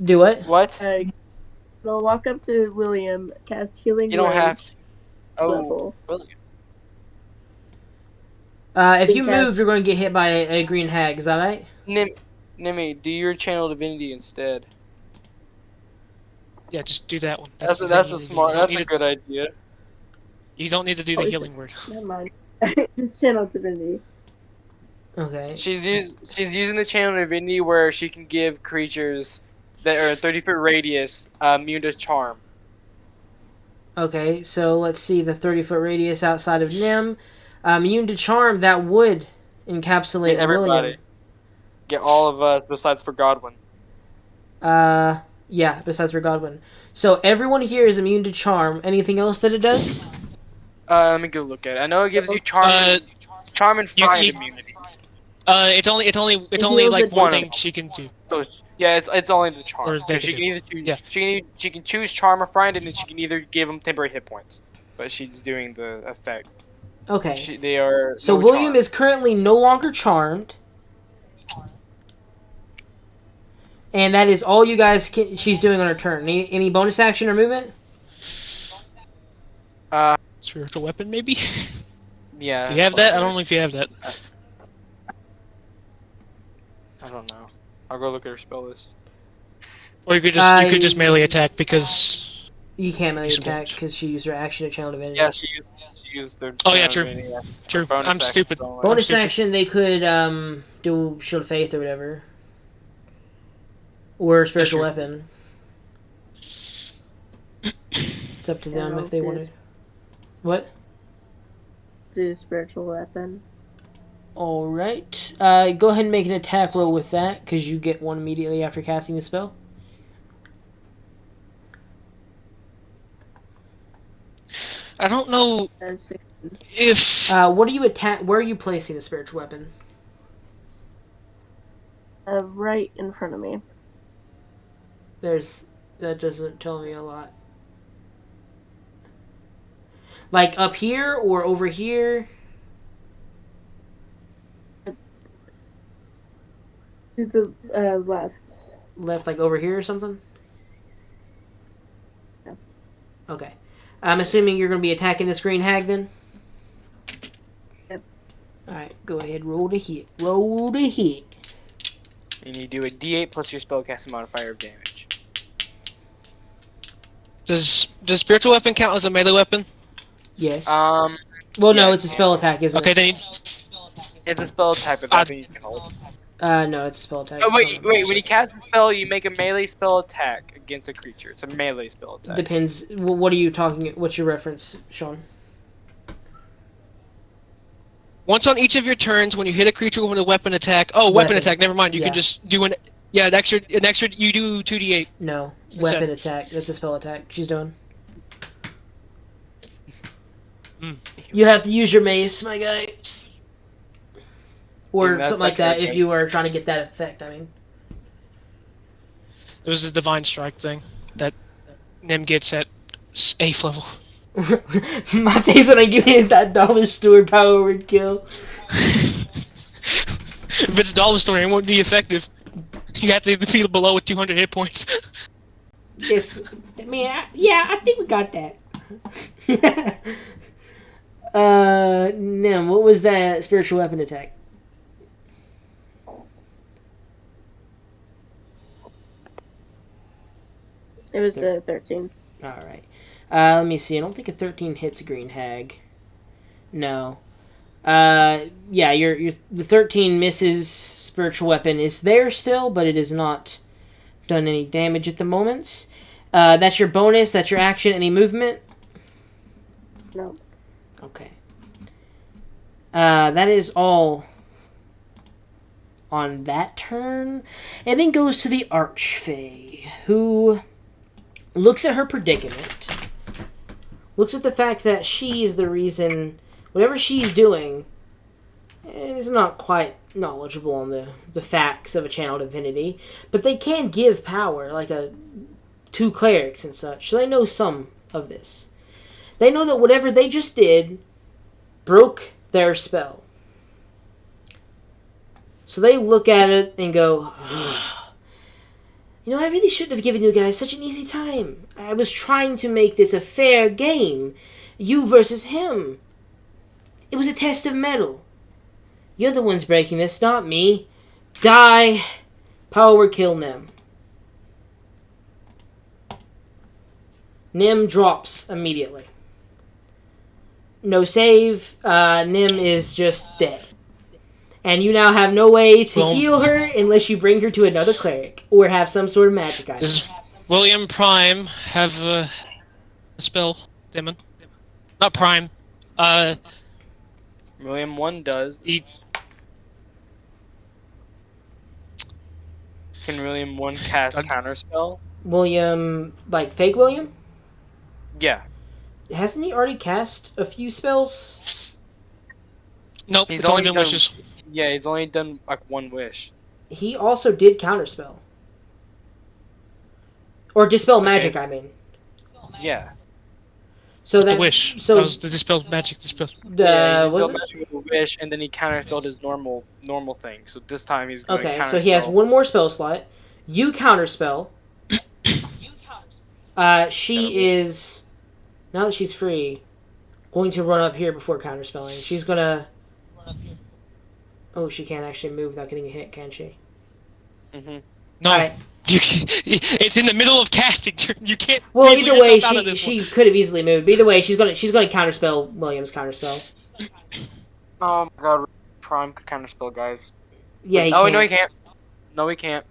S1: Do what?
S6: what?
S7: I'll walk up to William, cast Healing
S6: You don't
S7: Word
S6: have to. Oh,
S7: level.
S6: really?
S1: If you
S7: Because-
S1: move, you're going to get hit by a green hag. Is that right?
S6: Nimmy, do your channel divinity instead.
S5: Yeah, just do that one.
S6: That's
S5: the
S6: a
S5: thing you need to do.
S6: smart.
S5: You don't
S6: That's a
S5: need
S6: good idea.
S5: You don't need to do the
S7: Oh,
S5: healing word.
S7: Never mind. Just channel divinity.
S1: Okay.
S6: She's using the channel divinity where she can give creatures that are 30-foot radius immune to charm.
S1: Okay, so let's see the 30-foot radius outside of Nim. Immune to charm, that would encapsulate
S6: Get everybody.
S1: William.
S6: Get all of us besides for Godwin.
S1: Yeah, besides for Godwin. So everyone here is immune to charm. Anything else that it does?
S6: Let me go look at it. I know it gives you charm and fright immunity.
S5: It's only
S7: heals
S5: like
S7: it
S5: one
S6: down.
S5: thing she can do.
S6: So yeah, it's only the charm.
S5: Or they
S6: So she
S5: could
S6: can
S5: do.
S6: either choose.
S5: Yeah.
S6: She can choose charm or fright, and then she can either give them temporary hit points. But she's doing the effect.
S1: Okay.
S6: They are.
S1: So
S6: no
S1: William
S6: charm.
S1: is currently no longer charmed. And that is all you guys she's doing on her turn. Any bonus action or movement?
S5: Spiritual weapon, maybe?
S6: Yeah.
S5: Do you have that? I don't know if you have that.
S6: I don't know. I'll go look at her spell list.
S5: Or you could just melee attack because.
S1: You can't melee
S5: Use
S1: attack
S5: bonus.
S1: because she used her action to channel divinity.
S6: Yeah, she used their.
S5: Oh, yeah, true.
S6: divinity, yeah.
S5: True.
S6: Bonus
S5: I'm
S6: action,
S5: stupid.
S6: so, like-
S1: Bonus
S5: stupid.
S1: action, they could do Shield of Faith or whatever. Or Spiritual
S5: true.
S1: Weapon. It's up to them if they want to. What?
S7: Do spiritual weapon.
S1: Alright. Go ahead and make an attack roll with that, because you get one immediately after casting the spell.
S5: I don't know
S7: 16.
S5: if.
S1: What are you where are you placing the spiritual weapon?
S7: Right in front of me.
S1: That doesn't tell me a lot. Like up here or over here?
S7: To the left.
S1: Left, like over here or something?
S7: Yeah.
S1: Okay. I'm assuming you're going to be attacking this green hag then?
S7: Yep.
S1: Alright, go ahead, roll to hit. Roll to hit.
S6: And you do a D8 plus your spellcasting modifier of damage.
S5: Does spiritual weapon count as a melee weapon?
S1: Yes.
S6: Well,
S1: Well, no, it's a spell attack, isn't
S5: Okay,
S1: it?
S5: then.
S6: it's a spell type of weapon you can hold.
S1: No, it's a spell attack.
S6: Oh
S1: It's
S6: wait,
S1: not-
S6: when you cast a spell, you make a melee spell attack against a creature. It's a melee spell attack.
S1: Depends. What are you talking? What's your reference, Sean?
S5: Once on each of your turns, when you hit a creature with a weapon attack. Oh, weapon
S1: Weapon.
S5: attack. Never mind. You
S1: Yeah.
S5: can just do an extra. You do 2d8.
S1: No,
S5: What's
S1: weapon
S5: that?
S1: attack. That's a spell attack. She's doing.
S5: Mm.
S1: You have to use your mace, my guy. Or
S6: Yeah, that's
S1: something like
S6: like
S1: that
S6: a-
S1: if you are trying to get that effect, I mean.
S5: It was the divine strike thing that Nim gets at 8th level.
S1: My face when I give you that dollar store power word kill.
S5: If it's dollar store, it won't be effective. You have to be below with 200 hit points.
S1: Yes, I think we got that. Nim, what was that spiritual weapon attack?
S7: It was 13.
S1: All right. Let me see. I don't think a 13 hits a green hag. No. Yeah, the 13 misses. Spiritual weapon is there still, but it has not done any damage at the moment. That's your bonus. That's your action. Any movement?
S7: No.
S1: Okay. That is all on that turn. And then goes to the archfey, who looks at her predicament, looks at the fact that she is the reason, whatever she's doing, and is not quite knowledgeable on the facts of a channel divinity, but they can give power, like to clerics and such, so they know some of this. They know that whatever they just did broke their spell. So they look at it and go, I really shouldn't have given you guys such an easy time. I was trying to make this a fair game. You versus him. It was a test of mettle. You're the ones breaking this, not me. Die. Power word kill Nim. Nim drops immediately. No save. Nim is just dead. And you now have no way to heal her unless you bring her to another cleric or have some sort of magic item.
S5: Does William Prime have a spell, Demon? Not Prime.
S6: William 1 does. Can William 1 cast counterspell?
S1: William, like fake William?
S6: Yeah.
S1: Hasn't he already cast a few spells?
S5: Nope,
S6: He's
S5: it's only
S6: only
S5: been
S6: done-
S5: wishes.
S6: Yeah, he's only done like one wish.
S1: He also did counterspell. Or dispel magic, I mean.
S6: Yeah.
S1: So
S5: The
S1: that
S5: wish.
S1: So
S5: That was the dispel magic dispel.
S6: Yeah, he
S1: was
S6: dispelled
S1: it?
S6: magic with a wish, and then he counterspelled his normal thing. So this time he's going to
S1: Okay,
S6: counterspell.
S1: so he has one more spell slot. You counterspell. She is, now that she's free, going to run up here before counterspelling. She's gonna. Oh, she can't actually move without getting a hit, can she?
S6: Mm-hmm.
S5: No.
S1: Alright.
S5: It's in the middle of casting. You can't.
S1: Well,
S5: weasel
S1: either way,
S5: yourself out of this
S1: she
S5: one.
S1: could have easily moved. But either way, she's gonna counterspell William's counterspell.
S6: Oh my god, Prime could counterspell, guys.
S1: Yeah, he
S6: no,
S1: can't.
S6: no, he can't. No, he can't.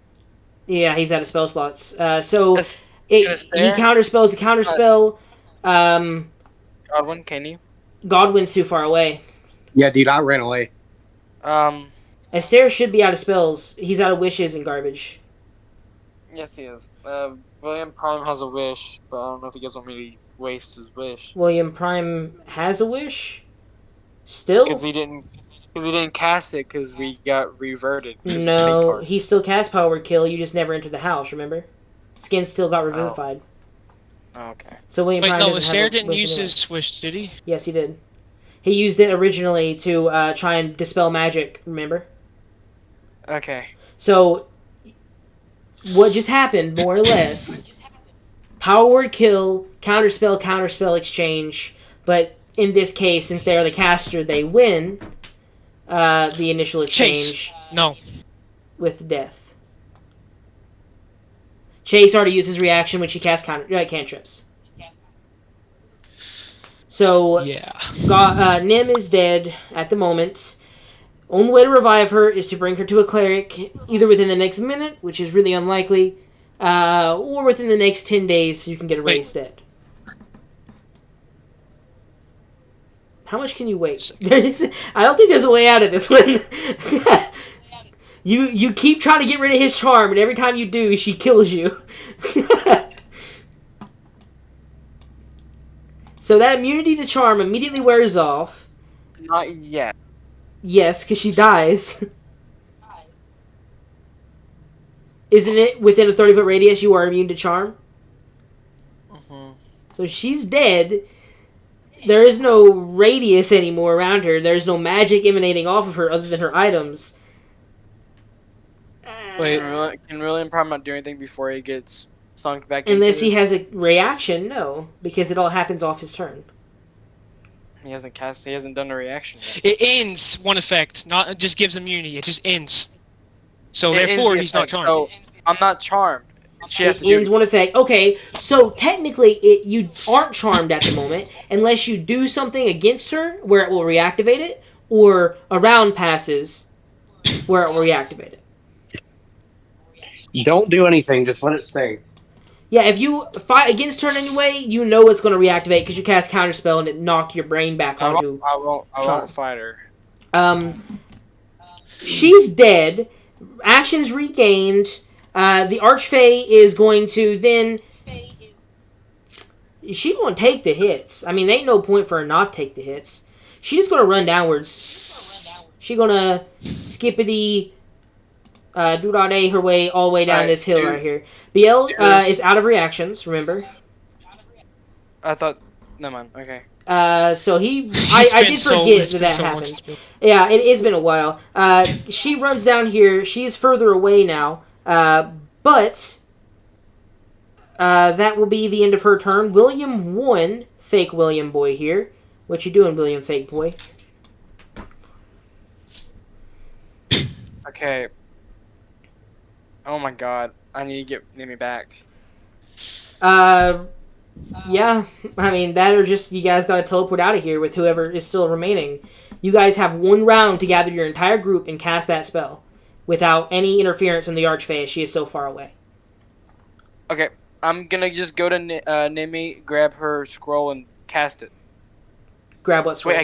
S1: Yeah, he's out of spell slots. So
S6: Yes.
S1: he
S6: Yes, there.
S1: counterspells a counterspell.
S6: Godwin, can you?
S1: Godwin's too far away.
S2: Yeah, dude, I ran away.
S1: Astaire should be out of spells. He's out of wishes and garbage.
S6: Yes, he is. William Prime has a wish, but I don't know if you guys want me to waste his wish.
S1: William Prime has a wish? Still?
S6: Because he didn't cast it because we got reverted.
S1: No, he still cast Power Word Kill. You just never entered the house, remember? Skin still got revivified.
S6: Oh, okay.
S1: So William
S5: Wait,
S1: Prime
S5: no,
S1: doesn't have
S5: Astaire
S1: a
S5: didn't
S1: wish
S5: use
S1: anyway.
S5: his wish, did he?
S1: Yes, he did. He used it originally to try and dispel magic, remember?
S6: Okay.
S1: So, what just happened, more or less, Power Word Kill, Counterspell exchange, but in this case, since they are the caster, they win the initial exchange
S5: Chase. No.
S1: with death. Chase already used his reaction when she cast cantrips. So,
S5: Yeah.
S1: Nim is dead at the moment. Only way to revive her is to bring her to a cleric, either within the next minute, which is really unlikely, or within the next 10 days so you can get her
S5: Wait.
S1: raised dead. How much can you wait? I don't think there's a way out of this one. You keep trying to get rid of his charm, and every time you do, she kills you. So that immunity to charm immediately wears off.
S6: Not yet.
S1: Yes, because she dies. Isn't it within a 30-foot radius you are immune to charm?
S6: Mm-hmm.
S1: So she's dead. There is no radius anymore around her. There's no magic emanating off of her other than her items.
S5: Wait.
S6: Can William probably not do anything before he gets sunk back
S1: Unless
S6: into
S1: he has a reaction, no. Because it all happens off his turn.
S6: He hasn't done a reaction yet.
S5: It ends one effect, not just gives immunity. It just ends. So
S6: It ends
S5: therefore,
S6: the
S5: he's not
S6: effect,
S5: charmed.
S6: So I'm not charmed. She has
S1: It
S6: to do
S1: ends one effect. Okay, so technically you aren't charmed at the moment unless you do something against her where it will reactivate it, or a round passes where it will reactivate it.
S2: Don't do anything. Just let it stay.
S1: Yeah, if you fight against her in any way, you know it's going to reactivate because you cast Counterspell and it knocked your brain back onto.
S6: I
S1: charm.
S6: won't fight her.
S1: She's dead. Actions regained. The archfey is going to then. She going to take the hits. I mean, there ain't no point for her not to take the hits. She's going to run downwards. She going to skippity do-da-day her way all the way down this hill right here. BL is out of reactions, remember.
S6: I thought... Never mind, okay.
S1: So I did forget that happened. Yeah, it's been a while. She runs down here. She's further away now. But that will be the end of her turn. William won. Fake William boy here. What you doing, William fake boy?
S6: Okay. Oh my god. I need to get Nimi back.
S1: Yeah. I mean, that or just you guys gotta teleport out of here with whoever is still remaining. You guys have one round to gather your entire group and cast that spell without any interference from the Archfey as she is so far away.
S6: Okay. I'm gonna just go to Nimi, grab her scroll, and cast it.
S1: Grab what scroll?
S6: Wait,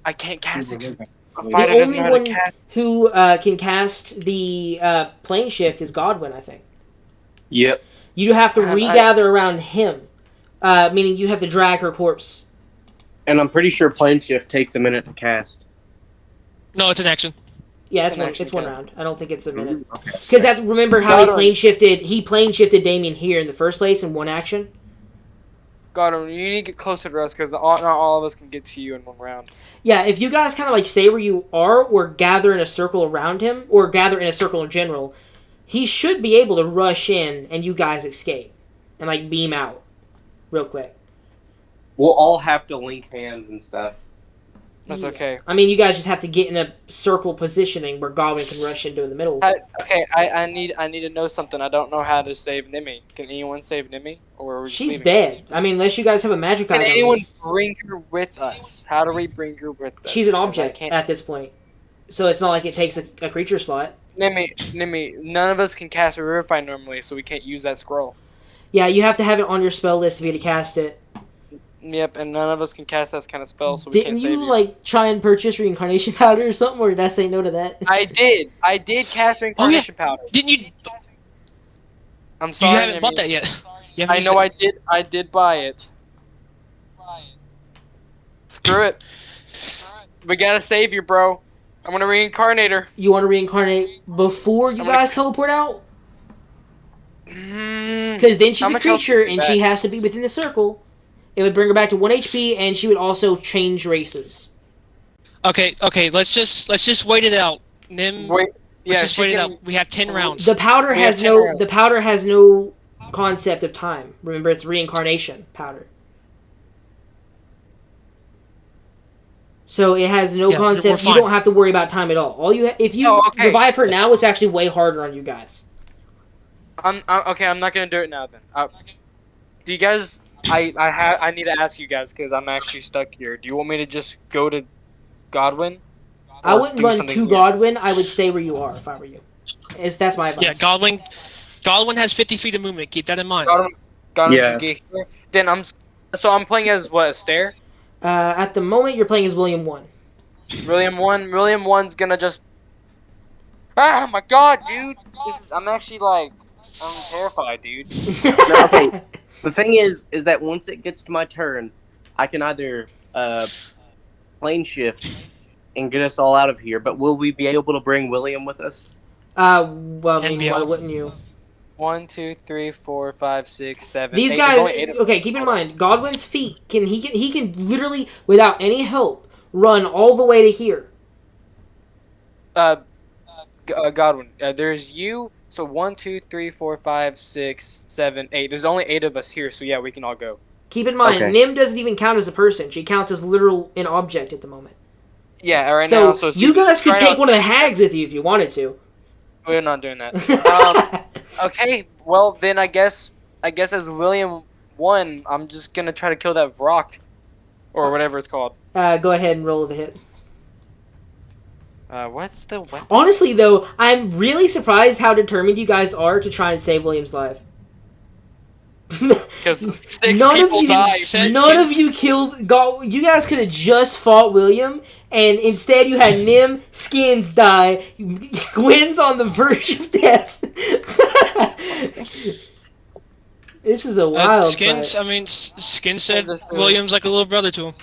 S6: I can't cast it. A
S1: The
S6: fighter doesn't
S1: only
S6: know how
S1: one
S6: to cast.
S1: who can cast the plane shift is Godwin, I think.
S2: Yep.
S1: You have to regather around him, meaning you have to drag her corpse.
S2: And I'm pretty sure plane shift takes a minute to cast.
S5: No, it's an action.
S1: Yeah,
S6: It's an action
S1: it's one
S6: count.
S1: round. I don't think it's a minute.
S2: Okay.
S1: Because that's remember how
S6: Godwin.
S1: he plane shifted Damien here in the first place in one action.
S6: God, you need to get closer to us because not all of us can get to you in one round.
S1: Yeah, if you guys kind of like stay where you are, or gather in a circle around him, or gather in a circle in general, he should be able to rush in and you guys escape and like beam out real quick.
S2: We'll all have to link hands and stuff.
S6: That's
S1: Yeah.
S6: okay.
S1: I mean, you guys just have to get in a circle positioning where Godwin can rush into the middle.
S6: I need to know something. I don't know how to save Nimi. Can anyone save Nimi? Or are we just
S1: She's
S6: leaving
S1: dead. I mean, unless you guys have a magic
S6: her? Can
S1: item.
S6: anyone bring her with us? How do we bring her with us?
S1: She's an
S6: 'Cause I
S1: object
S6: can't-
S1: at this point. So it's not like it takes a creature slot.
S6: Nimi, none of us can cast a Revivify normally, so we can't use that scroll.
S1: Yeah, you have to have it on your spell list to be able to cast it.
S6: Yep, and none of us can cast that kind of spell, so we
S1: Didn't
S6: can't save
S1: you,
S6: you.
S1: like, try and purchase reincarnation powder or something, or did I say no to that?
S6: I did cast Reincarnation Powder.
S5: Didn't you?
S6: I'm
S5: You
S6: sorry,
S5: haven't bought that yet. You haven't
S6: I
S5: used
S6: know
S5: it.
S6: I did buy it. Screw it. We gotta save you, bro. I'm gonna reincarnate her.
S1: You want to reincarnate before you
S6: I'm gonna-
S1: guys teleport out?
S6: Mm,
S1: Because then she's
S6: How
S1: a
S6: much else
S1: creature
S6: is
S1: and she
S6: that?
S1: has to be within the circle. It would bring her back to 1 HP, and she would also change races.
S5: Okay. Let's just wait it out. Nim.
S6: wait,
S5: Let's
S6: yeah,
S5: just
S6: she
S5: wait it
S6: can-
S5: out. We have 10 rounds.
S1: The powder
S6: We have
S1: has
S6: 10
S1: no
S6: rounds.
S1: the powder has no concept of time. Remember, it's reincarnation powder. So it has no
S5: Yeah, we're
S1: concept. You
S5: fine.
S1: don't have to worry about time at all. If you
S6: Oh, okay.
S1: revive her now, it's actually way harder on you guys.
S6: Okay, I'm not gonna do it now then. Do you guys? I need to ask you guys because I'm actually stuck here. Do you want me to just go to Godwin?
S1: I
S6: Or
S1: wouldn't
S6: do
S1: run
S6: something
S1: to
S6: here?
S1: Godwin. I would stay where you are if I were you. That's my advice.
S5: Yeah, Godwin has 50 feet of movement. Keep that in mind.
S6: Godwin
S2: Yeah.
S6: can get here. Then I'm playing as what, a stair?
S1: At the moment, you're playing as William 1.
S6: William 1's gonna just. Ah, my God, dude! I'm actually like, I'm terrified, dude.
S2: No, okay. The thing is that once it gets to my turn, I can either plane shift and get us all out of here. But will we be able to bring William with us?
S1: Well, I mean,
S5: NBL.
S1: why wouldn't you?
S6: 1, 2, 3, 4, 5, 6, 7.
S1: These
S6: 8.
S1: guys,
S6: There's only 8 of them.
S1: okay, keep in mind, Godwin's feet he can literally, without any help, run all the way to here.
S6: Godwin. There's you. So 1, 2, 3, 4, 5, 6, 7, 8. There's only 8 of us here, so yeah, we can all go.
S1: Keep in mind,
S2: Okay.
S1: Nim doesn't even count as a person. She counts as literal an object at the moment.
S6: Yeah, right
S1: So,
S6: now. So
S1: you guys could
S6: try
S1: take
S6: not-
S1: one of the hags with you if you wanted to.
S6: We're not doing that. Okay. Well, then I guess as William won, I'm just gonna try to kill that Vrock, or whatever it's called.
S1: Go ahead and roll the hit.
S6: What's the weapon?
S1: Honestly, though, I'm really surprised how determined you guys are to try and save William's life.
S6: Because 6
S1: None of
S6: people
S1: you,
S6: died.
S1: none of you killed. You guys could have just fought William, and instead you had Nim, Skins die. Gwen's on the verge of death. This is a wild
S5: Skins.
S1: fight.
S5: I mean, Skins said
S6: This is-
S5: William's like a little brother to him.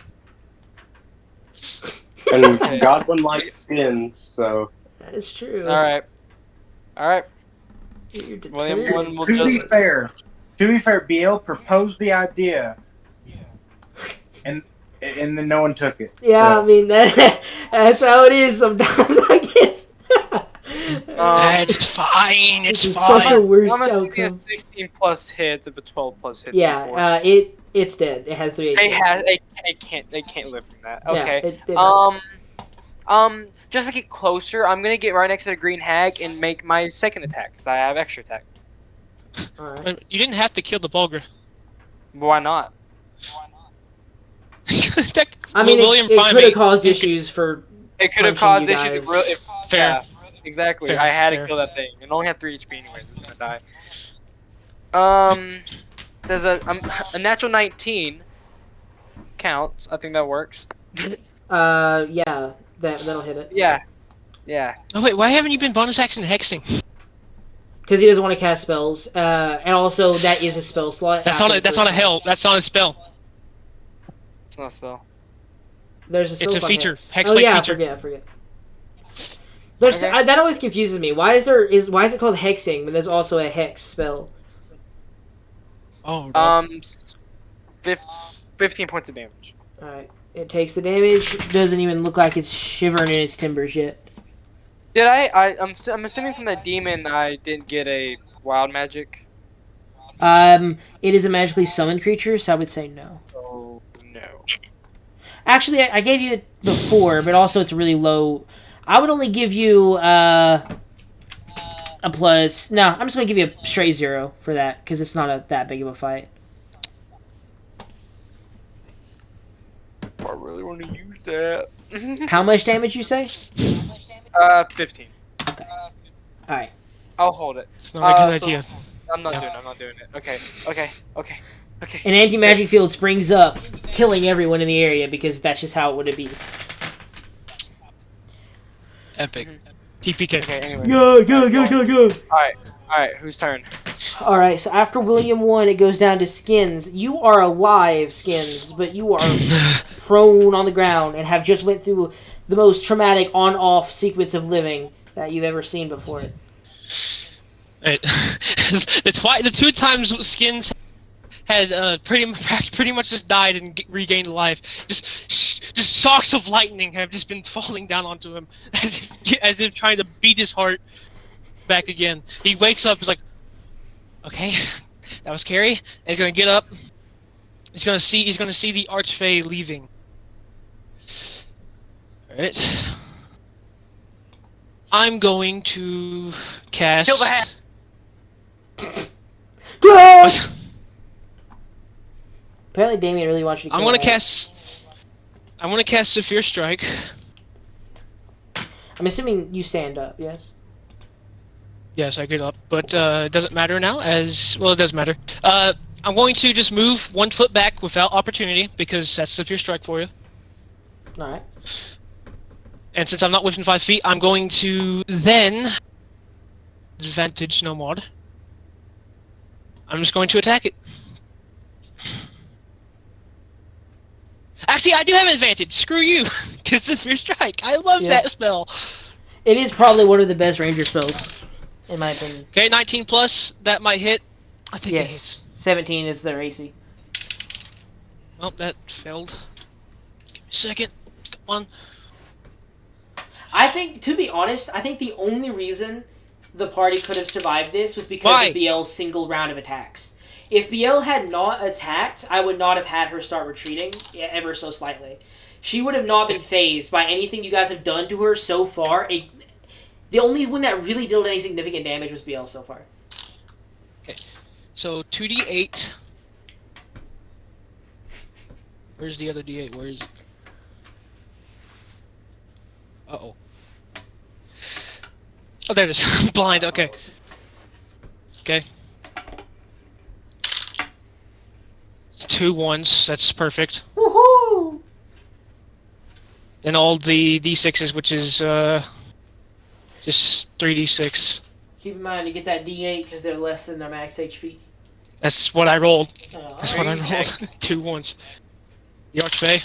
S2: And Godwin likes skins, so
S1: That's true.
S6: All right.
S1: You're
S6: William
S1: determined.
S6: won. Will
S4: To be
S6: just.
S4: fair, BL proposed the idea, and then no one took it.
S1: Yeah,
S4: So,
S1: I mean that's how it is sometimes. I guess.
S5: It's fine.
S1: This
S5: It's
S1: is such a
S5: fine.
S1: worse
S6: I'm assuming a
S1: outcome.
S6: 16 plus hits if a 12 plus hits. before.
S1: Yeah, it's dead. It has 3 HP.
S6: They can't live from that.
S1: Yeah,
S6: Okay.
S1: it does.
S6: Just to get closer, I'm gonna get right next to the green hag and make my second attack because I have extra attack.
S1: Alright.
S5: You didn't have to kill the Bulgar.
S6: Why not?
S1: I mean,
S5: William
S1: it could have
S5: Primate-
S1: caused issues for.
S6: It could have
S1: Punching
S6: caused
S1: you
S6: issues.
S1: guys.
S5: Fair.
S6: Yeah, exactly.
S5: Fair,
S6: I had
S5: fair.
S6: to kill that thing. It only had 3 HP anyways. It's gonna die. There's a natural 19 counts. I think that works.
S1: Yeah, that'll hit it.
S6: Yeah.
S5: Oh wait, why haven't you been bonus action hexing?
S1: Because he doesn't want to cast spells, and also that is a spell slot.
S5: That's
S1: after
S5: not a.
S1: the
S5: That's
S1: first
S5: not a
S1: one.
S5: hell. That's not a spell.
S6: It's not a spell.
S1: There's a spell
S5: It's a
S1: called
S5: feature.
S1: Hex.
S5: Hex
S1: Oh
S5: plate
S1: yeah,
S5: feature.
S1: I forget. There's
S6: Okay.
S1: that always confuses me. Why is it called hexing when there's also a hex spell?
S5: Oh.
S6: 15 points of damage.
S1: All right, it takes the damage. Doesn't even look like it's shivering in its timbers yet.
S6: Did I'm assuming from the demon I didn't get a wild magic.
S1: It is a magically summoned creature, so I would say no.
S6: Oh no.
S1: Actually, I gave you it before, but also it's really low. I would only give you a plus. No, I'm just gonna give you a straight 0 for that because it's not that big of a fight.
S6: I really want to use that.
S1: How much damage you say?
S6: 15.
S1: All right.
S6: I'll hold it.
S5: It's not a good
S6: so-
S5: idea.
S6: I'm not doing it. Okay.
S1: An anti-magic field springs up, killing everyone in the area because that's just how it would be.
S5: Epic. TPK.
S6: Okay, anyway.
S1: Go.
S6: Alright, whose turn?
S1: All right. So after William won, it goes down to Skins. You are alive, Skins, but you are prone on the ground and have just went through the most traumatic on-off sequence of living that you've ever seen before.
S5: Right. the 2 times Skins had pretty much just died and regained life. Just shocks of lightning have just been falling down onto him as if trying to beat his heart back again. He wakes up, he's like, okay, that was scary. And he's gonna get up. He's gonna see the archfey leaving. Alright. I'm going to cast.
S6: Kill the hat.
S5: What?
S1: Apparently, Damien really wants you to.
S5: I'm
S1: kill
S5: gonna
S1: that.
S5: cast Severe Strike.
S1: I'm assuming you stand up. Yes.
S5: Yes, I get up, but it doesn't matter now. It does matter. I'm going to just move 1 foot back without opportunity because that's Severe Strike for you.
S1: All right.
S5: And since I'm not within 5 feet, I'm going to then advantage no mod. I'm just going to attack it. Actually, I do have an advantage. Screw you, because Severe Strike. I love
S1: Yeah.
S5: that spell.
S1: It is probably one of the best ranger spells, in my opinion.
S5: Okay, 19 plus. That might hit. I think it hits.
S1: Yes. 17 is their AC.
S5: Well, that failed. Give me a second. Come on.
S1: I think, to be honest, I think the only reason the party could have survived this was because
S5: Why?
S1: of BL's single round of attacks. If BL had not attacked, I would not have had her start retreating ever so slightly. She would have not been phased by anything you guys have done to her so far. The only one that really dealt any significant damage was BL so far.
S5: So 2d8. Where's the other d8? Where is it? Uh-oh. Oh, there it is. I'm blind. Okay. Okay. It's 2 1s. That's perfect.
S1: Woohoo!
S5: And all the d6s, which is just 3d6.
S1: Keep in mind, you get that D8 because they're less than their max HP.
S5: That's what I rolled.
S1: Oh,
S5: That's what I
S6: alright.
S5: rolled. 2 1s. The archfey.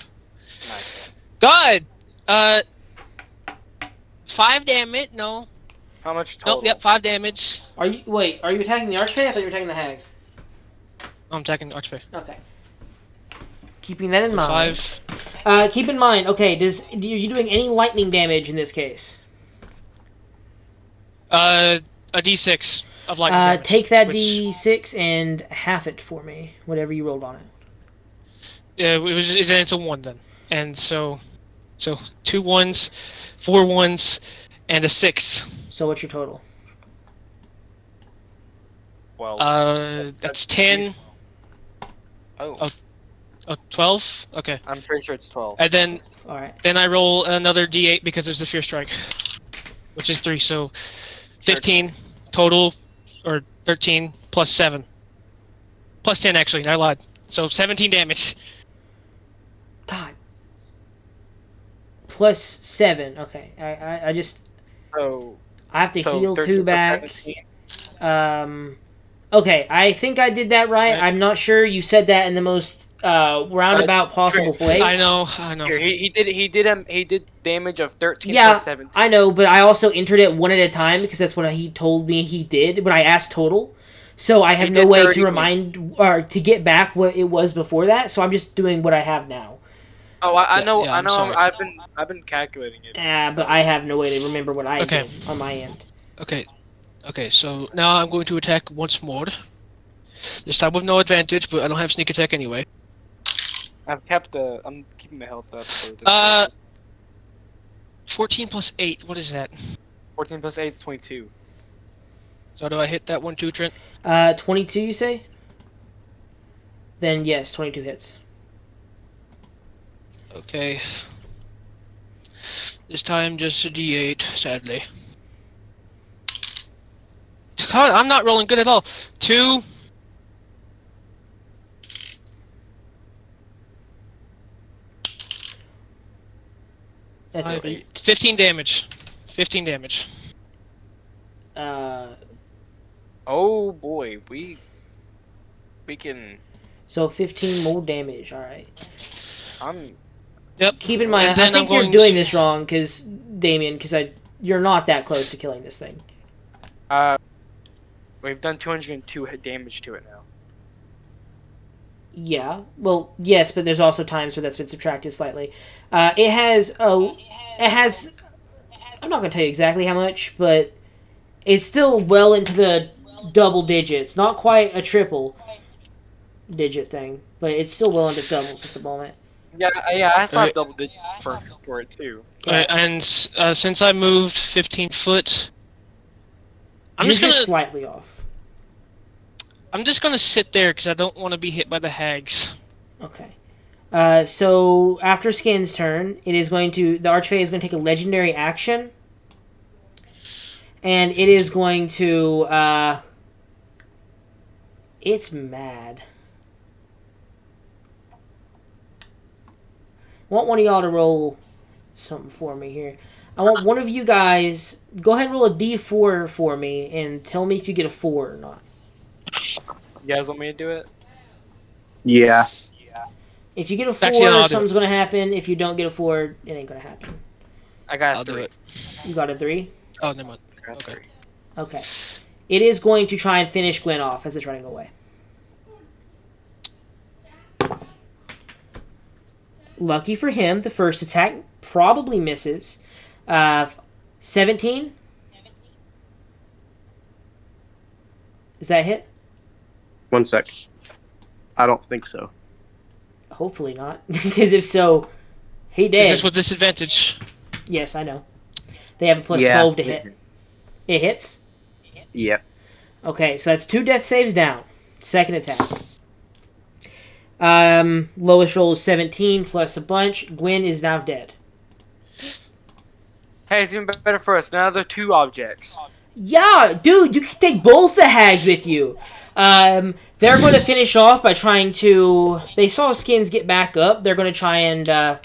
S6: Nice.
S5: God! 5 damage. No.
S6: How much total?
S5: Nope. Yep. 5 damage.
S1: Are you attacking the Archfey? I thought you were attacking the Hags.
S5: I'm attacking the archfey.
S1: Okay. Keeping that in
S5: So
S1: mind.
S5: 5.
S1: Keep in mind. Okay, are you doing any lightning damage in this case?
S5: A d6 of lightning damage.
S1: Take that
S5: which,
S1: D6 and half it for me. Whatever you rolled on it.
S5: It's a 1 then, and so 2 1s, 4 1s, and a 6.
S1: So what's your total?
S6: Well,
S5: That's 10.
S6: oh,
S5: 12. Okay,
S6: I'm pretty sure it's 12.
S5: and then
S1: All right.
S5: I roll another d8 because there's the fear strike, which is 3. So 15 total, or 13 plus 7, plus 10 actually. I lied. So 17 damage.
S1: God. Plus 7. Okay. I just
S6: So,
S1: I have to heal
S6: 13
S1: 2
S6: plus
S1: back.
S6: 17.
S1: Okay, I think I did that right.
S5: Right.
S1: I'm not sure. You said that in the most roundabout possible way.
S5: I know.
S6: Here, he did damage of 13
S1: Yeah,
S6: plus 17.
S1: I know, but I also entered it one at a time because that's what he told me he did when I asked total. So I have
S6: He
S1: no
S6: did
S1: way
S6: 30.
S1: to remind or to get back what it was before that. So I'm just doing what I have now.
S6: Oh, I
S5: Yeah,
S6: know.
S5: yeah,
S6: I
S5: I'm
S6: know.
S5: sorry.
S6: I've been calculating it.
S1: But I have no way to remember what I
S5: Okay.
S1: did on my end.
S5: Okay, so now I'm going to attack once more. This time with no advantage, but I don't have sneak attack anyway.
S6: I'm keeping the health up. For the
S5: 14 plus 8, what is that?
S6: 14 plus 8 is 22.
S5: So do I hit that one too, Trent?
S1: 22, you say? Then yes, 22 hits.
S5: Okay. This time just a d8, sadly. God, I'm not rolling good at all. 2.
S1: That's
S5: Five,
S1: 8.
S5: 15 damage. 15 damage.
S6: Oh boy, we can.
S1: So 15 more damage. All right.
S6: I'm.
S5: Yep.
S1: Keep in mind,
S5: And
S1: I
S5: then
S1: think
S5: I'm
S1: you're
S5: going
S1: doing
S5: to-
S1: this wrong, because Damien, you're not that close to killing this thing.
S6: We've done 202 hit damage to it now.
S1: Yeah. Well, yes, but there's also times where that's been subtracted slightly. It has. I'm not gonna tell you exactly how much, but it's still well into the double digits. Not quite a triple digit thing, but it's still well into doubles at the moment.
S6: Yeah, I still have
S5: Okay.
S6: double digit for it too.
S5: Alright, and since I moved 15 foot, I'm
S1: You're
S5: just gonna
S1: slightly off.
S5: sit there because I don't want to be hit by the hags.
S1: Okay. So after Skin's turn, the Archfey is going to take a legendary action, and it is going to it's mad. I want one of y'all to roll something for me here. I want one of you guys go ahead and roll a d4 for me and tell me if you get a 4 or not.
S6: You guys want me to do it?
S2: Yeah.
S1: If you get a 4,
S5: Actually, no, I'll do
S1: something's going to happen. If you don't get a 4, it ain't going to happen.
S6: I got
S5: I'll
S6: 3.
S5: do it.
S1: You got a 3?
S5: Oh, never mind.
S6: I got
S5: Okay.
S6: 3.
S1: Okay. It is going to try and finish Gwen off as it's running away. Lucky for him, the first attack probably misses. 17? Is that a hit?
S2: 1 sec. I don't think so.
S1: Hopefully not. Because if so, he dead.
S5: Is this with disadvantage?
S1: Yes, I know. They have a plus
S2: Yeah.
S1: 12 to hit. It hits?
S2: Yep.
S1: Okay, so that's 2 death saves down. Second attack. Lowest roll is 17 plus a bunch. Gwen is now dead.
S6: Hey, it's even better for us. Now there are 2 objects.
S1: Yeah, dude, you can take both the hags with you. They're going to finish off by trying to... They saw Skins get back up. They're going to try and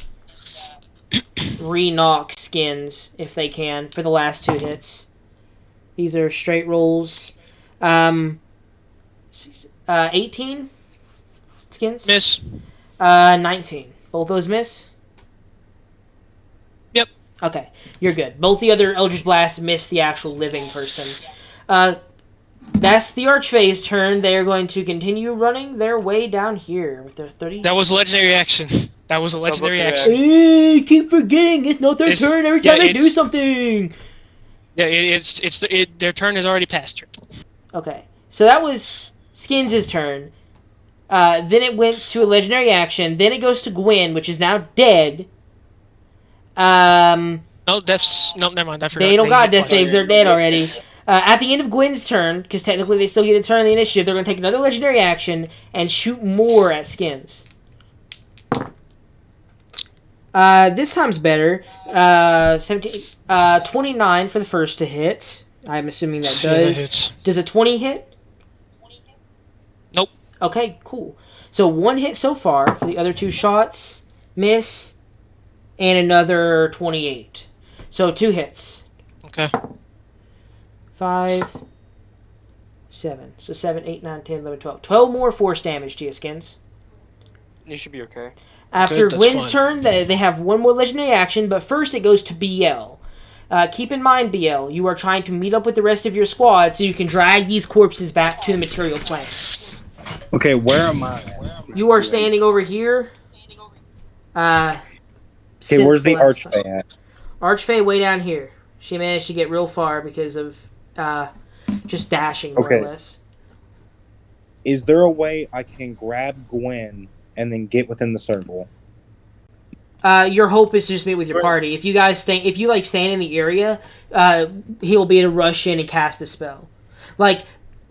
S1: re-knock Skins, if they can, for the last 2 hits. These are straight rolls. 18? Skins?
S5: Miss.
S1: 19. Both those miss?
S5: Yep.
S1: Okay, you're good. Both the other Eldritch Blasts miss the actual living person. That's the archfeys' turn. They are going to continue running their way down here with their 30.
S5: That was a legendary action. That was a legendary
S6: Double
S5: action.
S1: Hey, keep forgetting it's not their turn every time they do
S5: it's-
S1: something.
S5: Yeah, their turn is already past.
S1: Okay, so that was Skins' turn. Then it went to a legendary action. Then it goes to Gwen, which is now dead.
S5: No, deaths. No, never mind. I forgot.
S1: They don't got death
S5: hit
S1: saves. They're dead already. At the end of Gwen's turn, because technically they still get a turn on the initiative, they're going to take another legendary action and shoot more at Skins. This time's better. 29 for the first to hit. I'm assuming that
S5: Yeah, that
S1: does.
S5: hits.
S1: Does a 20 hit?
S5: Nope.
S1: Okay, cool. So 1 hit so far for the other 2 shots. Miss. And another 28. So 2 hits.
S5: Okay.
S1: 5, 7. So 7, 8, 9, 10, 11, 12. 12 more force damage to you, Skins.
S6: You should be okay.
S1: After
S5: that's
S1: Gwen's
S5: fine.
S1: turn, they have one more legendary action, but first it goes to BL. Keep in mind, BL, you are trying to meet up with the rest of your squad so you can drag these corpses back to the material plane.
S4: Okay, where am I?
S1: You are standing over here.
S4: Okay,
S1: Since
S4: where's the
S1: last time.
S4: archfey at?
S1: Archfey way down here. She managed to get real far because of just dashing, more
S4: Okay.
S1: or less.
S4: Is there a way I can grab Gwen and then get within the circle?
S1: Your hope is to just meet with your party. If you guys stand in the area, he'll be able to rush in and cast a spell. Like,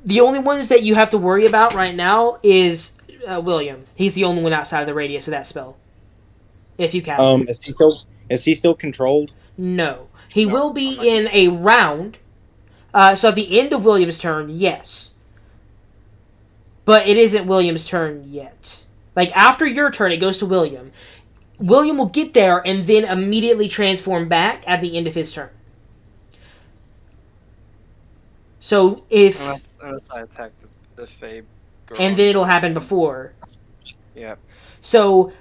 S1: the only ones that you have to worry about right now is William. He's the only one outside of the radius of that spell. If you cast it.
S4: Is he still controlled?
S1: No. He will be in a round. So at the end of William's turn, yes. But it isn't William's turn yet. Like, after your turn, it goes to William. William will get there and then immediately transform back at the end of his turn. So if...
S6: Unless I attack the Fae girl.
S1: And then it'll happen before.
S6: Yeah.
S1: So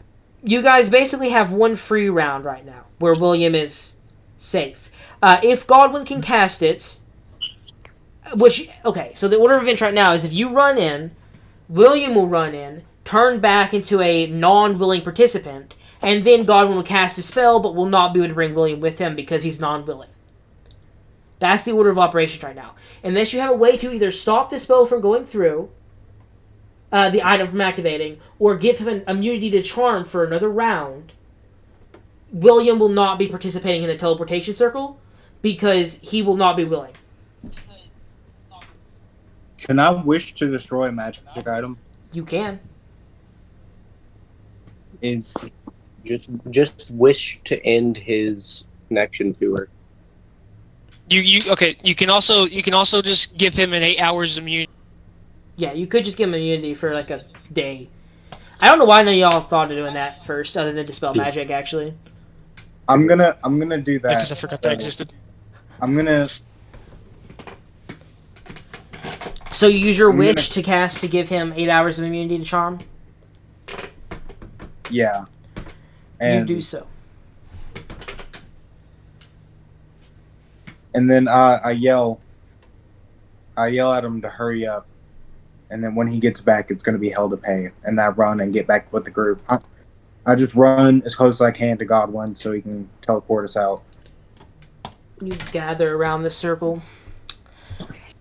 S1: you guys basically have one free round right now, where William is safe. If Godwin can cast it... Which... Okay, so the order of events right now is if you run in, William will run in, turn back into a non-willing participant, and then Godwin will cast a spell, but will not be able to bring William with him because he's non-willing. That's the order of operations right now. Unless you have a way to either stop the spell from going through, the item from activating, or give him an immunity to charm for another round, William will not be participating in the teleportation circle because he will not be willing.
S4: Can I wish to destroy a magic item?
S1: You can.
S4: Is
S2: Just wish to end his connection to her.
S5: You can also just give him an 8 hours immunity.
S1: Yeah, you could just give him immunity for like a day. I don't know why none of y'all thought of doing that first, other than dispel magic. Actually,
S4: I'm gonna do that.
S5: Because I forgot that existed.
S4: I'm gonna.
S1: so you use your
S4: I'm gonna-
S1: wish to cast to give him 8 hours of immunity to charm.
S4: Yeah. And
S1: You do so.
S4: And then I yell at him to hurry up. And then when he gets back, it's going to be hell to pay. And I run and get back with the group. I just run as close as I can to Godwin so he can teleport us out.
S1: You gather around the circle.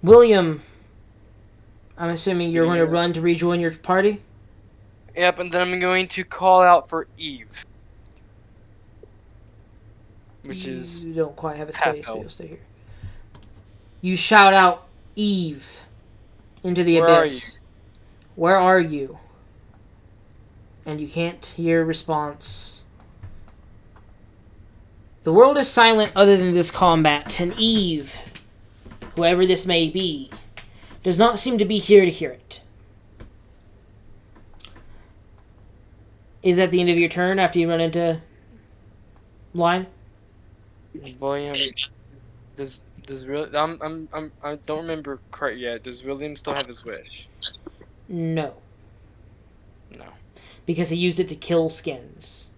S1: William, I'm assuming you're going to run to rejoin your party?
S6: Yep, and then I'm going to call out for Eve. Which is...
S1: You don't quite have a
S6: half
S1: space, but
S6: elf.
S1: you'll stay here. You shout out, Eve, into the
S6: Where are
S1: abyss. Where are you? And you can't hear a response. The world is silent other than this combat, and Eve, whoever this may be, does not seem to be here to hear it. Is that the end of your turn after you run into line?
S6: William... Does really... I don't remember quite yet. Does William still have his wish?
S1: No,
S6: No.
S1: because he used it to kill skins.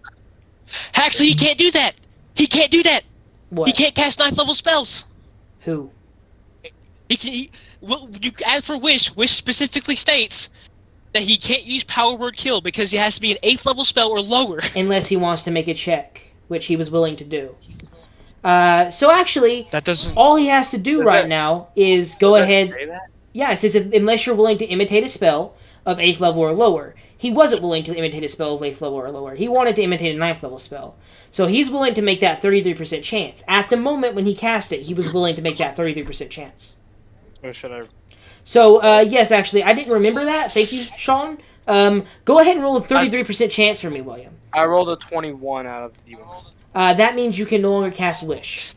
S5: Actually, he can't do that. He can't do that.
S1: What?
S5: He can't cast 9th level spells.
S1: Who?
S5: He can. Well, you add for wish. Wish specifically states that he can't use power word kill because he has to be an 8th level spell or lower.
S1: Unless he wants to make a check, which he was willing to do. So actually,
S5: That doesn't.
S1: all he has to do
S6: Does
S1: right
S6: that-
S1: now is go
S6: Does that
S1: ahead.
S6: say that?
S1: Yeah, it says unless you're willing to imitate a spell of 8th level or lower. He wasn't willing to imitate a spell of 8th level or lower. He wanted to imitate a 9th level spell. So he's willing to make that 33% chance. At the moment when he cast it, he was willing to make that 33% chance.
S6: Or should I...
S1: So, yes, actually, I didn't remember that. Thank you, Sean. Go ahead and roll a 33% chance for me, William.
S6: I rolled a 21 out of the D1.
S1: That means you can no longer cast Wish.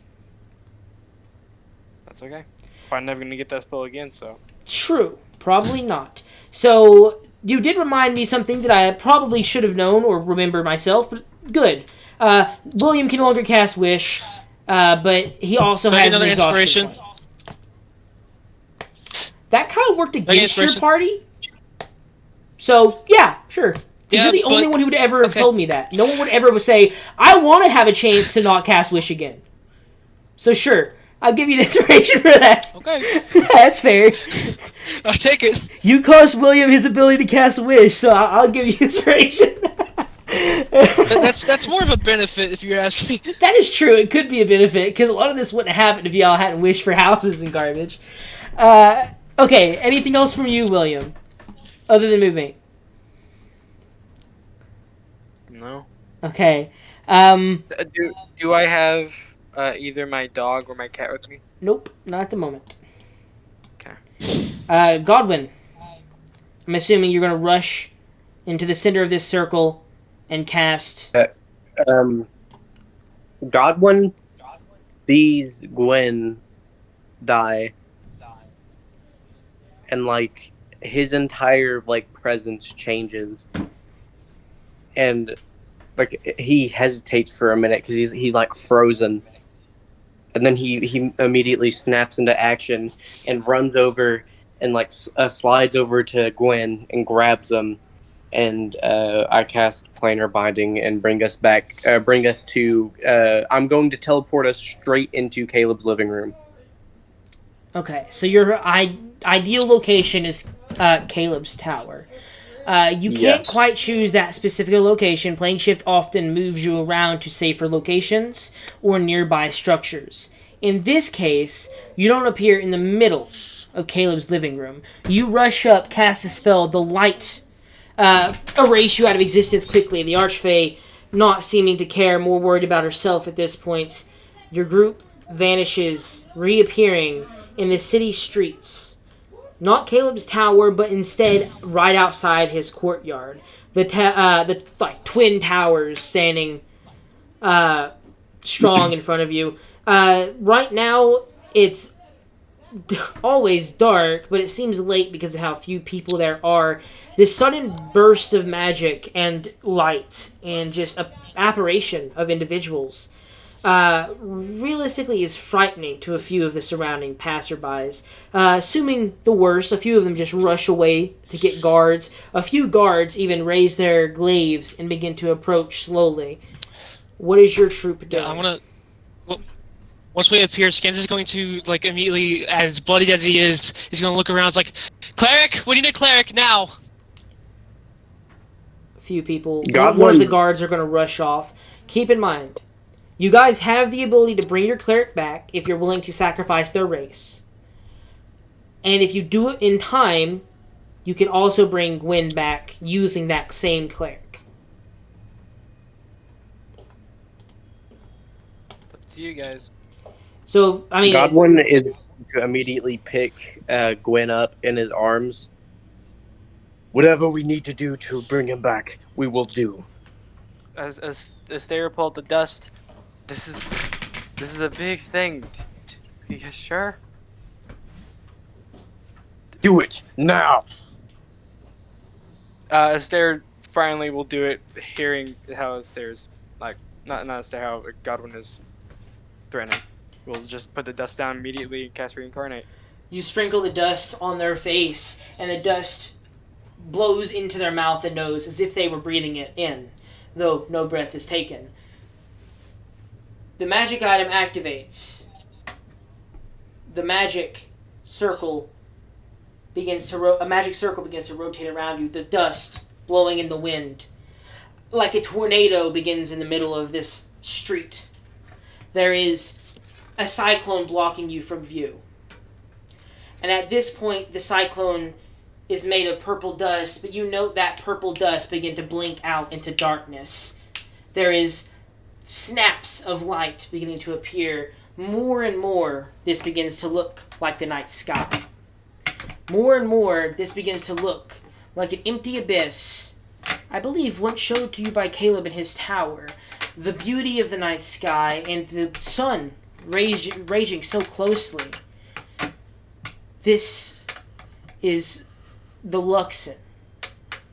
S6: That's okay. I'm never going to get that spell again, so...
S1: True. Probably not. So, you did remind me something that I probably should have known or remember myself, but good. William can no longer cast Wish, but he also
S5: Can I get
S1: has an
S5: another
S1: exhaustion
S5: inspiration?
S1: point. That kind of worked against your
S5: inspiration?
S1: party. So, yeah, sure. 'Cause
S5: Yeah,
S1: you're the only
S5: but-
S1: one who would ever have
S5: okay.
S1: told me that. No one would ever say, I want to have a chance to not cast Wish again. So, sure. I'll give you the inspiration for that.
S5: Okay,
S1: That's fair.
S5: I'll take it.
S1: You cost William his ability to cast Wish, so I'll give you inspiration.
S5: That's more of a benefit if you ask me.
S1: That is true. It could be a benefit, because a lot of this wouldn't have happened if y'all hadn't wished for houses and garbage. Okay, anything else from you, William? Other than moving?
S6: No.
S1: Okay.
S6: Do I have either my dog or my cat with me?
S1: Nope, not at the moment.
S6: Okay.
S1: Godwin. I'm assuming you're going to rush into the center of this circle and cast...
S2: Godwin sees Gwen die, and like his entire like presence changes, and like he hesitates for a minute because he's like frozen, and then he immediately snaps into action and runs over and like slides over to Gwen and grabs him. And I cast Planar Binding and bring us to. I'm going to teleport us straight into Caleb's living room.
S1: Okay, so your ideal location is Caleb's tower. You can't
S2: Yes.
S1: quite choose that specific location. Plane shift often moves you around to safer locations or nearby structures. In this case, you don't appear in the middle of Caleb's living room. You rush up, cast a spell, the light erase you out of existence quickly. The archfey, not seeming to care, more worried about herself at this point. Your group vanishes, reappearing in the city streets. Not Caleb's tower, but instead right outside his courtyard. The twin towers standing strong in front of you. Right now, it's always dark, but it seems late because of how few people there are. This sudden burst of magic and light and just an apparition of individuals realistically is frightening to a few of the surrounding passerbys. Assuming the worst, a few of them just rush away to get guards. A few guards even raise their glaives and begin to approach slowly. What is your troop doing?
S5: Yeah, I want to. Well, once we appear, Skins is going to like immediately, as bloodied as he is, he's going to look around. It's like, cleric, we need a cleric now.
S1: Few people.
S2: Got
S1: One of
S2: one.
S1: the guards are going to rush off. Keep in mind, You guys have the ability to bring your cleric back if you're willing to sacrifice their race. And if you do it in time, you can also bring Gwyn back using that same cleric.
S6: It's up to you guys.
S1: So, I mean...
S2: Godwin is to immediately pick Gwen up in his arms.
S3: Whatever we need to do to bring him back, we will do.
S6: As they repel the dust, this is a big thing. You guys sure?
S3: Do it now.
S6: Astaire finally will do it, hearing how Astaire's like not Astaire, how Godwin is threatening. We'll just put the dust down immediately and cast reincarnate.
S1: You sprinkle the dust on their face, and the dust blows into their mouth and nose as if they were breathing it in, though no breath is taken. The magic item activates. The magic circle begins to a magic circle begins to rotate around you. The dust blowing in the wind, like a tornado, begins in the middle of this street. There is a cyclone blocking you from view. And at this point, the cyclone is made of purple dust, but you note that purple dust begin to blink out into darkness. There is snaps of light beginning to appear. More and more, this begins to look like the night sky. More and more, this begins to look like an empty abyss. I believe once showed to you by Caleb in his tower. The beauty of the night sky and the sun raging so closely. This is the Luxon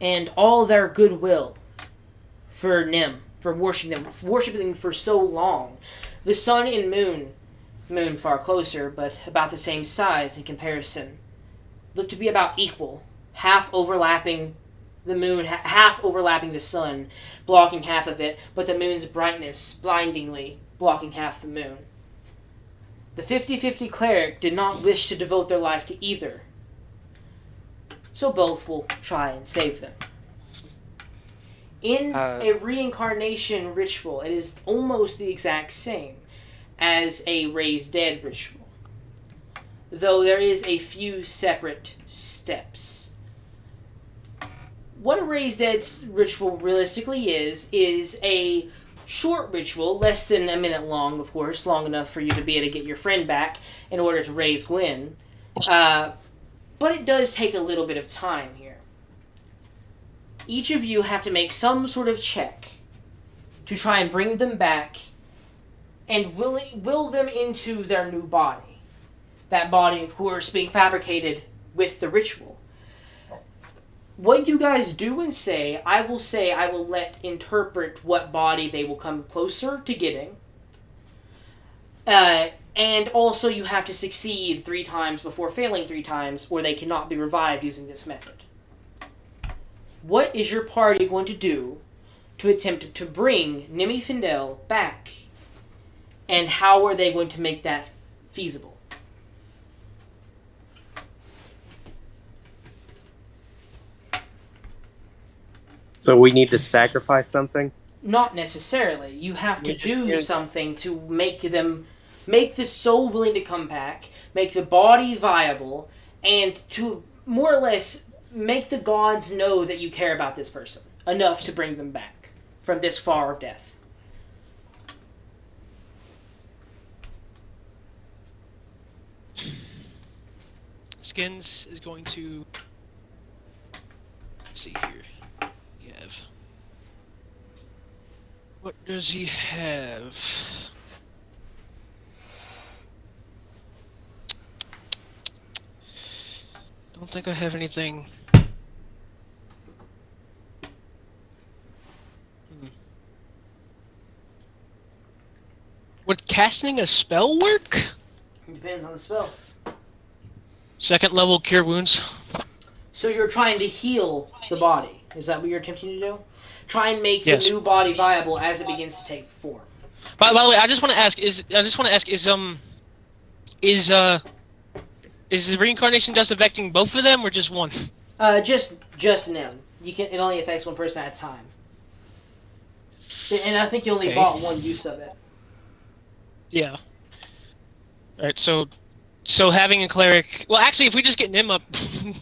S1: and all their goodwill for Nim, for worshiping them for so long. The sun and moon far closer, but about the same size in comparison, look to be about equal, half overlapping the moon, half overlapping the sun, blocking half of it, but the moon's brightness blindingly blocking half the moon. The 50-50 cleric did not wish to devote their life to either, so both will try and save them. In a reincarnation ritual, it is almost the exact same as a raise dead ritual, though there is a few separate steps. What a raise dead ritual realistically is a short ritual, less than a minute long, of course, long enough for you to be able to get your friend back in order to raise Gwyn. But it does take a little bit of time here. Each of you have to make some sort of check to try and bring them back and will them into their new body. That body, of course, being fabricated with the ritual. What you guys do and say I will let interpret what body they will come closer to getting. And also you have to succeed 3 times before failing 3 times, or they cannot be revived using this method. What is your party going to do to attempt to bring Nimi Findel back? And how are they going to make that feasible?
S2: So we need to sacrifice something?
S1: Not necessarily. You have to do something to make the soul willing to come back, make the body viable, and to more or less make the gods know that you care about this person enough to bring them back from this far of death.
S5: Skins is going to... Let's see here. What does he have? Don't think I have anything. Would casting a spell work?
S1: Depends on the spell.
S5: 2nd level cure wounds.
S1: So you're trying to heal the body. Is that what you're attempting to do? Try and make the new body viable as it begins to take form.
S5: By the way, I just want to ask: is the reincarnation dust affecting both of them or just one?
S1: Just Nim. It only affects one person at a time. And I think you only bought one use of it.
S5: Yeah. Alright, so having a cleric... Well, actually, if we just get Nim up,
S1: They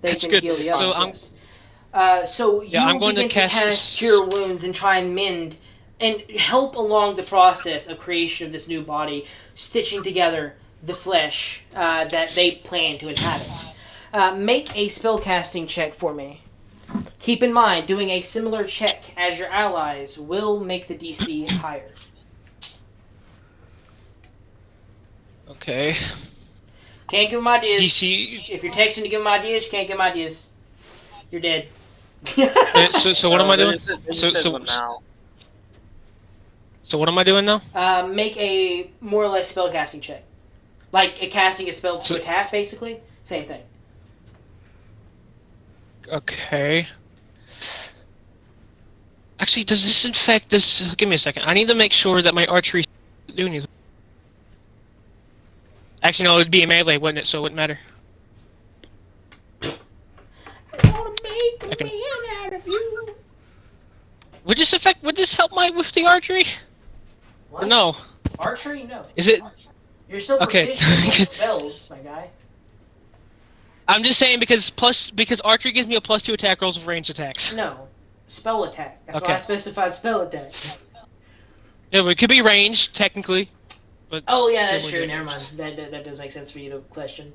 S5: that's
S1: can
S5: good.
S1: heal the
S5: So
S1: other,
S5: I'm...
S1: yes. So you
S5: Yeah, I'm going
S1: begin
S5: to cast
S1: Cure Wounds and try and mend and help along the process of creation of this new body, stitching together the flesh that they plan to inhabit. Make a spellcasting check for me. Keep in mind, doing a similar check as your allies will make the DC higher.
S5: Okay.
S1: Can't give them ideas.
S5: DC...
S1: If you're texting to give them ideas, you can't give them ideas. You're dead.
S5: So what am I doing?
S6: So now.
S5: So what am I doing now?
S1: Make a more or less spellcasting check. Like casting a spell to attack, basically. Same thing.
S5: Okay. Actually, does this infect this? Give me a second. I need to make sure that my archery isn't doing anything. Actually, no, it would be a melee, wouldn't it? So it wouldn't matter.
S1: I want to make
S5: I can-
S1: a man out of you.
S5: Would this help with the archery?
S1: What?
S5: Or no?
S1: Archery? No.
S5: Is it?
S1: You're still
S5: Okay.
S1: proficient in spells, my guy.
S5: I'm just saying because archery gives me a +2 attack rolls with ranged attacks.
S1: No. Spell attack. That's
S5: Okay.
S1: why I specified spell attack.
S5: Yeah, but it could be ranged technically. But
S1: Oh, yeah, that's
S5: Then
S1: true.
S5: we do-
S1: Never mind. That does make sense for you to question.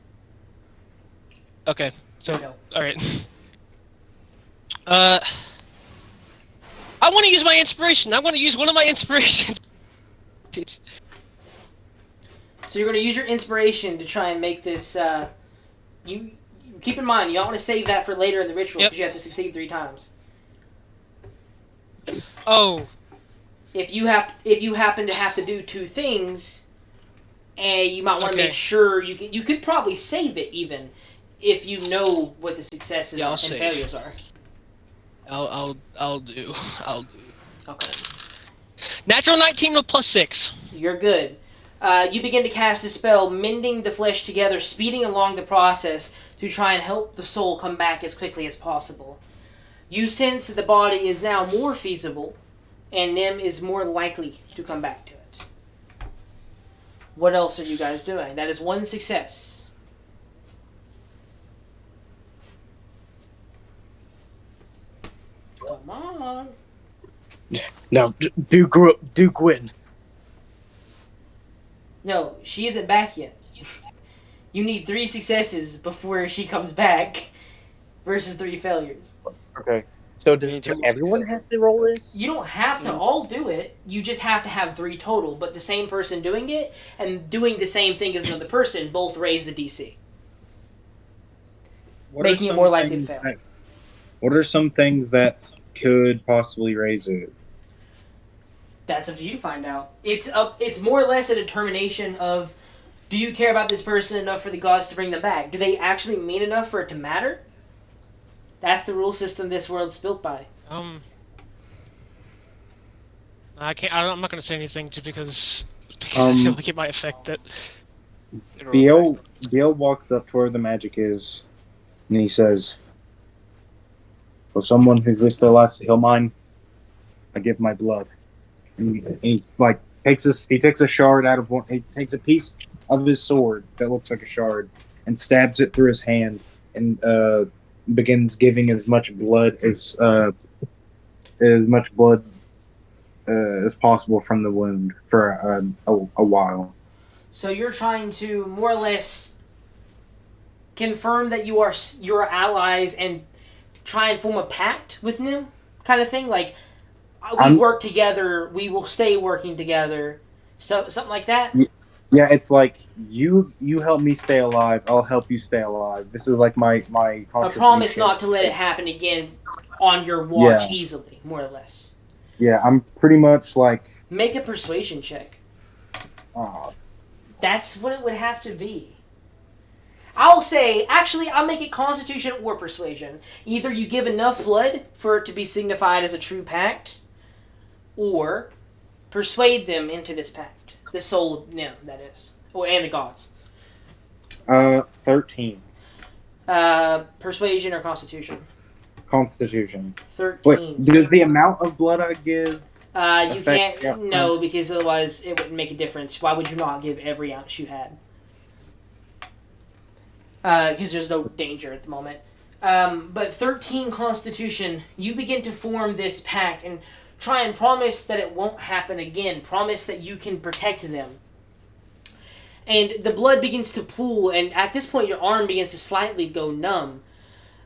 S5: okay. So
S1: No.
S5: all right. I want to use my inspiration. I want to use one of my inspirations.
S1: So you're going to use your inspiration to try and make this. You keep in mind, you don't want to save that for later in the ritual
S5: Yep.
S1: because you have to succeed 3 times.
S5: Oh.
S1: If you happen to have to do 2 things, and you might want to
S5: Okay.
S1: make sure you could probably save it even if you know what the successes
S5: Yeah, I'll
S1: and
S5: save.
S1: failures are.
S5: I'll do.
S1: Okay.
S5: Natural 19 with +6.
S1: You're good. You begin to cast a spell, mending the flesh together, speeding along the process to try and help the soul come back as quickly as possible. You sense that the body is now more feasible, and Nim is more likely to come back to it. What else are you guys doing? That is 1 success. Come on.
S3: Now, do Gwyn.
S1: No, she isn't back yet. You need 3 successes before she comes back versus 3 failures.
S3: Okay. So
S6: need
S3: does
S6: to
S3: everyone
S6: success.
S3: have to roll this?
S1: You don't have to all do it. You just have to have 3 total. But the same person doing it and doing the same thing as another person both raise the DC.
S4: What are
S1: Making it
S4: some
S1: more likely to
S4: things
S1: fail.
S4: What are some things that could possibly raise it?
S1: That's up to you to find out. It's more or less a determination of, do you care about this person enough for the gods to bring them back? Do they actually mean enough for it to matter? That's the rule system this world's built by.
S5: I can't. I'm not going to say anything just because I feel like it might affect it.
S4: Biel walks up to where the magic is, and he says, "For someone who risked their lives to heal mine, I give my blood." And he takes a shard out of one. He takes a piece of his sword that looks like a shard and stabs it through his hand and begins giving as much blood as possible from the wound for a while.
S1: So you're trying to more or less confirm that you are your allies and try and form a pact with Nim, kind of thing. Like we work together, we will stay working together. So something like that.
S4: Yeah, it's like you help me stay alive. I'll help you stay alive. This is like my
S1: A
S4: contribution.
S1: promise not to let it happen again on your watch,
S4: Yeah.
S1: easily, more or less.
S4: Yeah, I'm pretty much like.
S1: Make a persuasion check.
S4: Oh,
S1: That's what it would have to be. I'll make it Constitution or Persuasion. Either you give enough blood for it to be signified as a true pact, or persuade them into this pact. The soul of Nim, that is. And the gods.
S4: 13.
S1: Persuasion or Constitution?
S4: Constitution.
S1: 13.
S4: Wait, does the amount of blood I give
S1: You
S4: Effect,
S1: can't.
S4: yeah.
S1: No, because otherwise it wouldn't make a difference. Why would you not give every ounce you had? Because there's no danger at the moment. But 13 Constitution, you begin to form this pact and try and promise that it won't happen again. Promise that you can protect them. And the blood begins to pool, and at this point your arm begins to slightly go numb.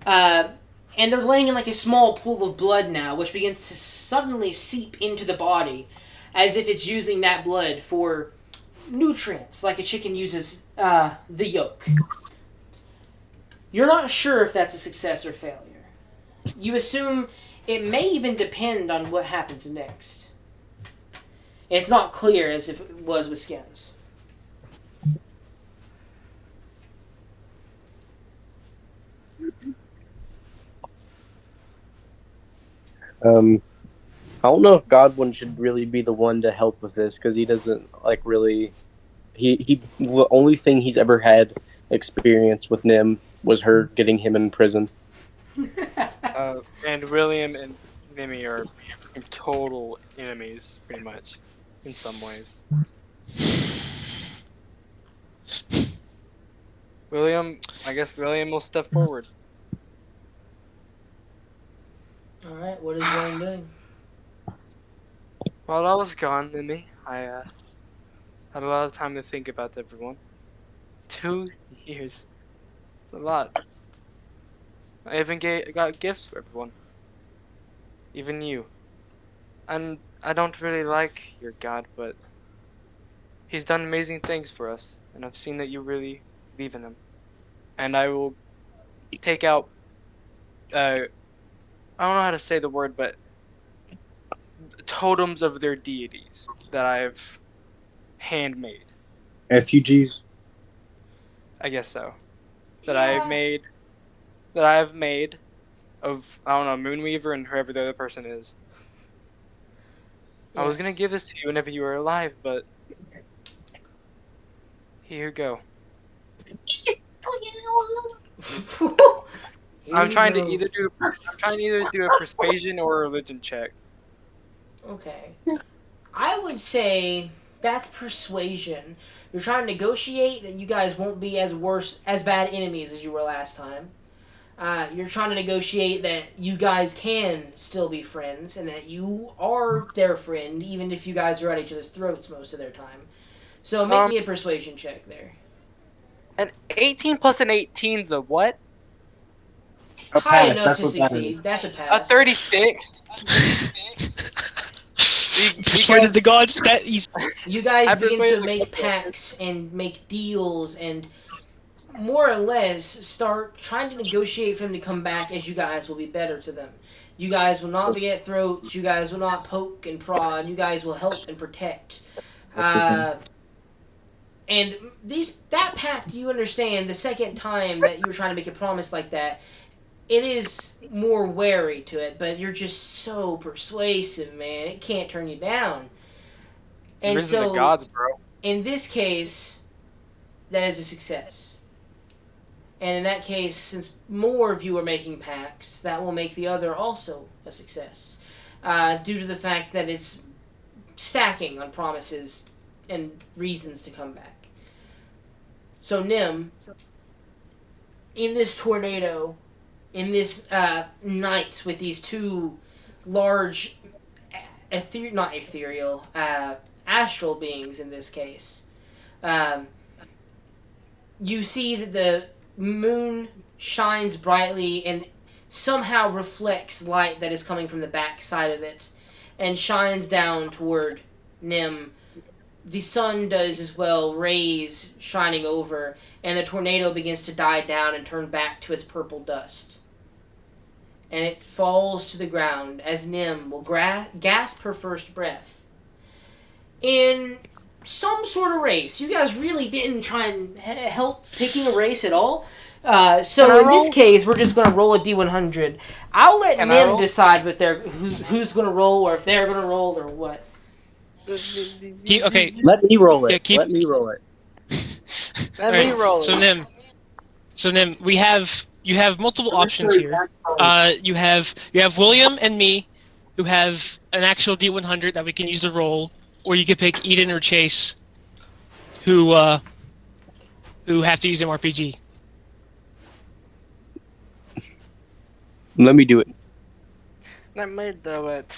S1: And they're laying in like a small pool of blood now, which begins to suddenly seep into the body, as if it's using that blood for nutrients, like a chicken uses the yolk. You're not sure if that's a success or failure. You assume it may even depend on what happens next. It's not clear as if it was with Skins.
S2: I don't know if Godwin should really be the one to help with this because he doesn't like really. He the only thing he's ever had experience with Nim was her getting him in prison.
S6: And William and Nimi are total enemies, pretty much, in some ways. I guess William will step forward.
S1: Alright, what is William doing?
S6: While I was gone, Nimi, I had a lot of time to think about everyone. 2 years. It's a lot. I even got gifts for everyone. Even you. And I don't really like your god, but he's done amazing things for us, and I've seen that you really believe in him. And I will take out, I don't know how to say the word, but totems of their deities that I've handmade.
S4: Effigies.
S6: I guess so. That I have made of, I don't know, Moonweaver and whoever the other person is.
S1: Yeah.
S6: I was gonna give this to you whenever you were alive, but here you go. I'm trying to either do a persuasion or a religion check.
S1: Okay. I would say that's persuasion. You're trying to negotiate that you guys won't be as bad enemies as you were last time. You're trying to negotiate that you guys can still be friends and that you are their friend, even if you guys are at each other's throats most of their time. So make me a persuasion check there.
S6: An 18 plus an 18's a what?
S4: A
S1: High
S4: pass,
S1: enough
S4: that's
S1: to
S4: what that
S1: succeed.
S4: is.
S1: That's a pass.
S6: A 36.
S5: Persuaded the gods that he's.
S1: You guys
S6: I
S1: begin to
S6: persuaded the
S1: make
S6: gods.
S1: pacts and make deals and more or less start trying to negotiate for them to come back as you guys will be better to them. You guys will not be at throats. You guys will not poke and prod. You guys will help and protect. And that pact, you understand, the second time that you were trying to make a promise like that, it is more wary to it, but you're just so persuasive, man. It can't turn you down. And
S6: Risen
S1: so,
S6: the gods, bro.
S1: in this case, that is a success. And in that case, since more of you are making pacts, that will make the other also a success. Due to the fact that it's stacking on promises and reasons to come back. So Nim, in this tornado, in this night with these two large, astral beings in this case, you see that the moon shines brightly and somehow reflects light that is coming from the back side of it and shines down toward Nim. The sun does as well, rays shining over, and the tornado begins to die down and turn back to its purple dust. And it falls to the ground as Nim will gasp her first breath. In some sort of race. You guys really didn't try and help picking a race at all. So in this case, we're just going to roll a D100. I'll let Nim decide what who's going to roll, or if they're going to roll, or what.
S5: Okay.
S2: Let me roll it.
S5: Yeah,
S2: Let me roll it.
S6: Let me roll it.
S5: So Nim, you have multiple options here. You have William and me who have an actual D100 that we can use to roll, or you could pick Eden or Chase, who have to use MRPG.
S3: Let me do it.
S6: Let me do it.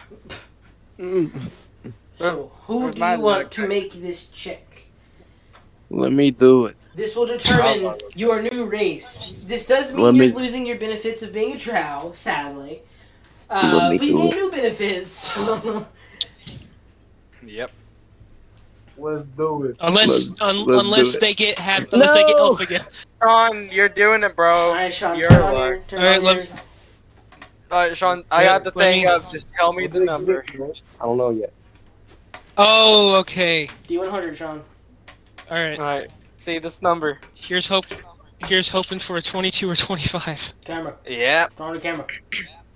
S1: So, who
S6: Where's
S1: do
S6: my
S1: you want
S6: note?
S1: to make this check?
S3: Let me do it.
S1: This will determine your new race. This does mean
S3: Let
S1: you're
S3: me-
S1: losing your benefits of being a drow, sadly.
S3: Let me
S1: But you
S3: do
S1: gain
S3: it.
S1: new benefits.
S6: Yep.
S4: Let's do it.
S5: Unless
S3: Let's
S5: unless
S3: do it.
S5: they get elf again.
S6: Sean, you're doing it, bro.
S1: Alright, Sean,
S6: You're
S1: turn on
S6: luck.
S1: your... Turn
S5: Alright,
S1: on
S5: let-
S1: your...
S6: Alright, Sean, I
S5: Yeah,
S6: got the
S5: let
S6: thing
S5: me-
S6: up. Just tell me the number.
S3: I don't know yet.
S5: Oh, okay.
S1: D100, Sean.
S5: Alright.
S6: Alright. See this number.
S5: Here's hoping for a 22 or 25.
S1: Camera.
S6: Yep.
S1: Turn on the camera.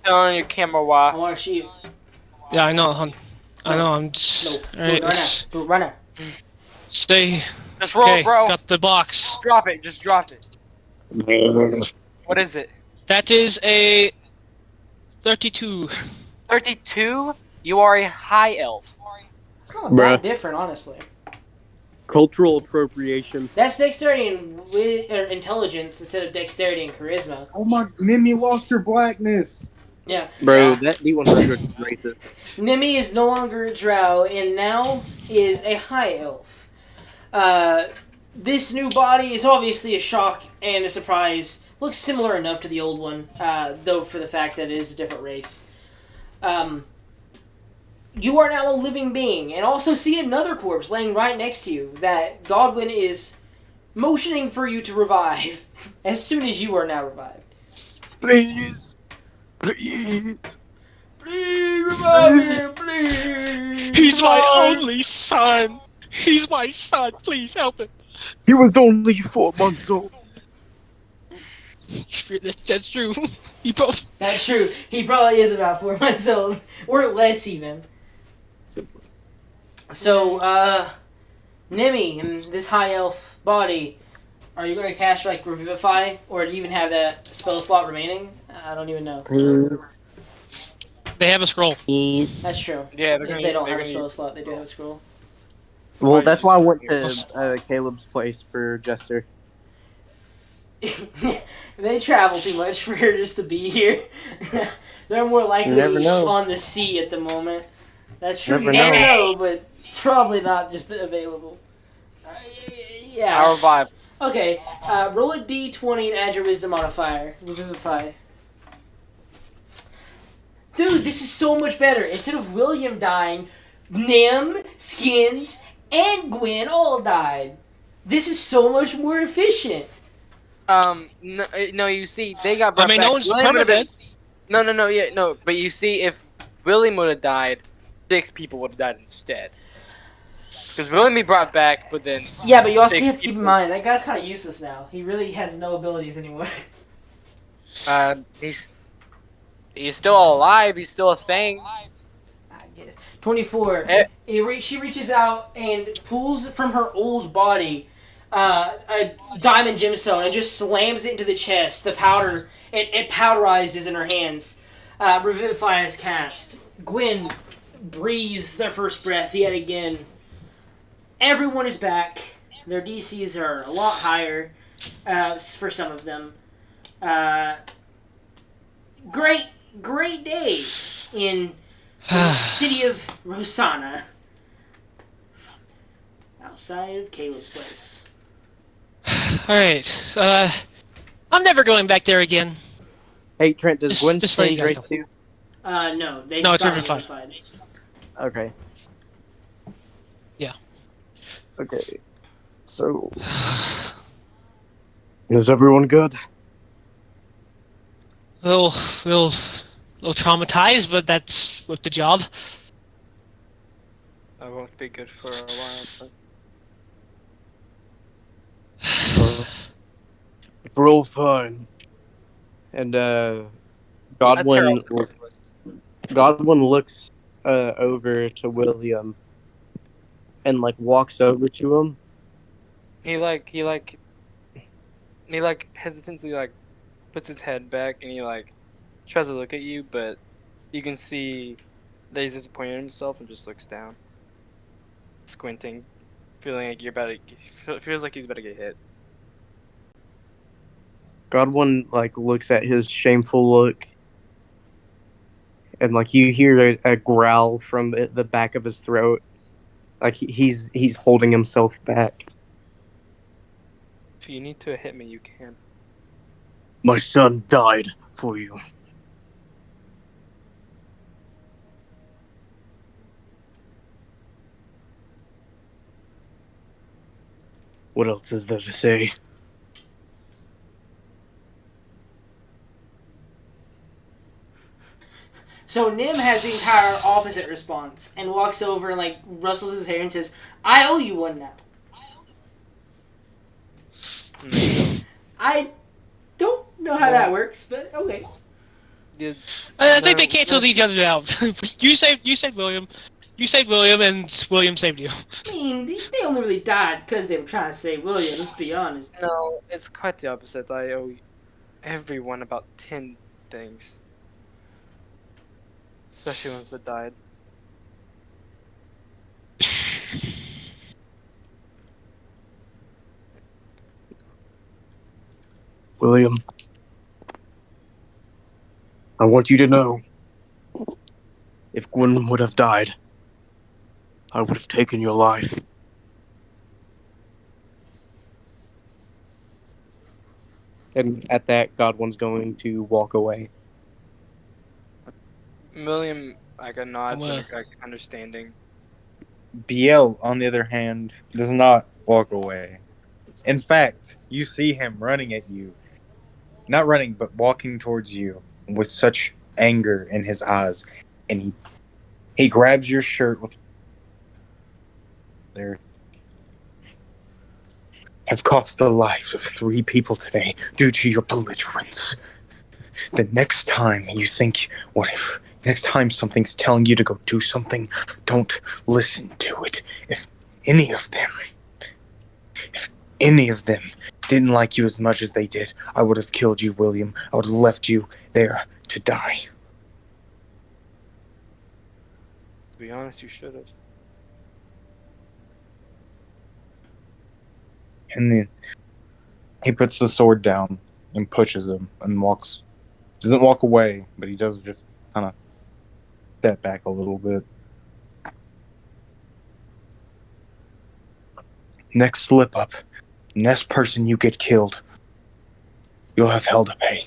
S6: Turn on your camera,
S1: I
S6: why?
S1: want to see you.
S5: Yeah, I know, hon. I
S1: No.
S5: know, I'm
S1: No,
S5: just...
S1: do it
S5: Alright,
S1: right
S5: let's
S1: now. Do it right now.
S5: stay...
S6: Just roll,
S5: Okay,
S6: bro.
S5: got the box.
S6: Drop it. Just drop it. What is it?
S5: That is a 32.
S6: 32? You are a high elf.
S1: It's not
S3: Bruh.
S1: that different, honestly.
S3: Cultural appropriation.
S1: That's dexterity and intelligence instead of dexterity and charisma.
S4: Oh my, Mimi lost her blackness.
S1: Yeah.
S3: Bro,
S6: Yeah.
S3: that D100 is racist.
S1: Nimi is no longer a drow and now is a high elf. This new body is obviously a shock and a surprise. Looks similar enough to the old one, though for the fact that it is a different race. You are now a living being, and also see another corpse laying right next to you that Godwin is motioning for you to revive as soon as you are now revived.
S3: Please. Please.
S1: Please revive me, please.
S5: He's my only son. He's my son. Please help him.
S3: He was only 4 months old.
S5: That's true. He both.
S1: That's true. He probably is about 4 months old, or less even. So, Nimi, in this high elf body, are you going to cast, like, Revivify, or do you even have that spell slot remaining? I don't even know.
S3: Please.
S5: They have a scroll.
S1: That's true.
S6: Yeah, they're
S1: If
S6: gonna
S1: they don't
S6: they're
S1: have a
S6: gonna
S1: spell slot, they do have a scroll.
S2: Well, that's why I went
S5: Plus-
S2: to Caleb's place for Jester.
S1: They travel too much for her just to be here. They're more likely
S2: You never know.
S1: on the sea at the moment. That's true.
S2: Never
S1: You never
S2: know.
S1: know, but probably not just available. Yeah.
S6: I'll revive.
S1: Okay, roll a d20 and add your wisdom modifier. Revivify. Dude, this is so much better. Instead of William dying, Nim, Skins, and Gwen all died. This is so much more efficient.
S6: No, you see, they got brought
S5: I mean,
S6: back.
S5: no one's
S6: William would've
S5: permanent.
S6: been- No, yeah, no. But you see, if William would have died, 6 people would have died instead. Because William be brought back, but then
S1: Yeah, but you also
S6: 6
S1: have to keep in
S6: people-
S1: mind, that guy's kind of useless now. He really has no abilities anymore.
S6: he's still alive. He's still a thing.
S1: I guess. 24.
S6: Eh.
S1: She reaches out and pulls from her old body a diamond gemstone and just slams it into the chest. The powder, it powderizes in her hands. Revivify is cast. Gwen breathes their first breath yet again. Everyone is back. Their DCs are a lot higher for some of them. Great day in the city of Rosanna, outside of Caleb's place.
S5: Alright. I'm never going back there again.
S2: Hey, Trent, does
S5: Just-
S2: Gwen
S5: just let you
S2: change
S5: guys
S2: race too?
S1: No, they
S5: No,
S1: just
S5: it's
S1: got
S5: Riverfied.
S1: notified.
S2: Okay.
S5: Yeah.
S2: Okay. So, is everyone good?
S5: Little traumatized, but that's with the job.
S6: I won't be good for a while.
S3: We're all fine. And Godwin looks over to William and like walks over to him.
S6: He hesitantly puts his head back and he tries to look at you, but you can see That he's disappointed in himself and just looks down, squinting, feeling like feels like he's about to get hit.
S3: Godwin like looks at his shameful look, and like you hear a growl from the back of his throat, like he's holding himself back.
S6: If you need to hit me, you can.
S3: My son died for you. What else is there to say?
S1: So Nim has the entire opposite response and walks over and like rustles his hair and says, "I owe you one now."
S6: No, you don't.
S1: I don't know how that works, but okay.
S5: I think they
S6: No,
S5: canceled
S6: no.
S5: each other out. You saved William. You saved William, and William saved you.
S1: I mean, they only really died because they were trying to save William. Let's be honest.
S6: No, it's quite the opposite. I owe everyone about 10 things. Especially ones that died.
S3: William, I want you to know, if Gwen would have died, I would have taken your life. And at that, Godwin's going to walk away.
S6: William, like a nod,
S5: Well.
S6: like understanding.
S4: Biel, on the other hand, does not walk away. In fact, you see him running at you. Not running, but walking towards you with such anger in his eyes. And he grabs your shirt with there. Have cost the lives of 3 people today due to your belligerence. The next time you think, whatever, next time something's telling you to go do something, don't listen to it. If any of them didn't like you as much as they did, I would have killed you, William. I would have left you there to die.
S6: To be honest, you should have.
S4: And then he puts the sword down and pushes him and walks. Doesn't walk away, but he does just kind of step back a little bit. Next slip up, next person you get killed, you'll have hell to pay.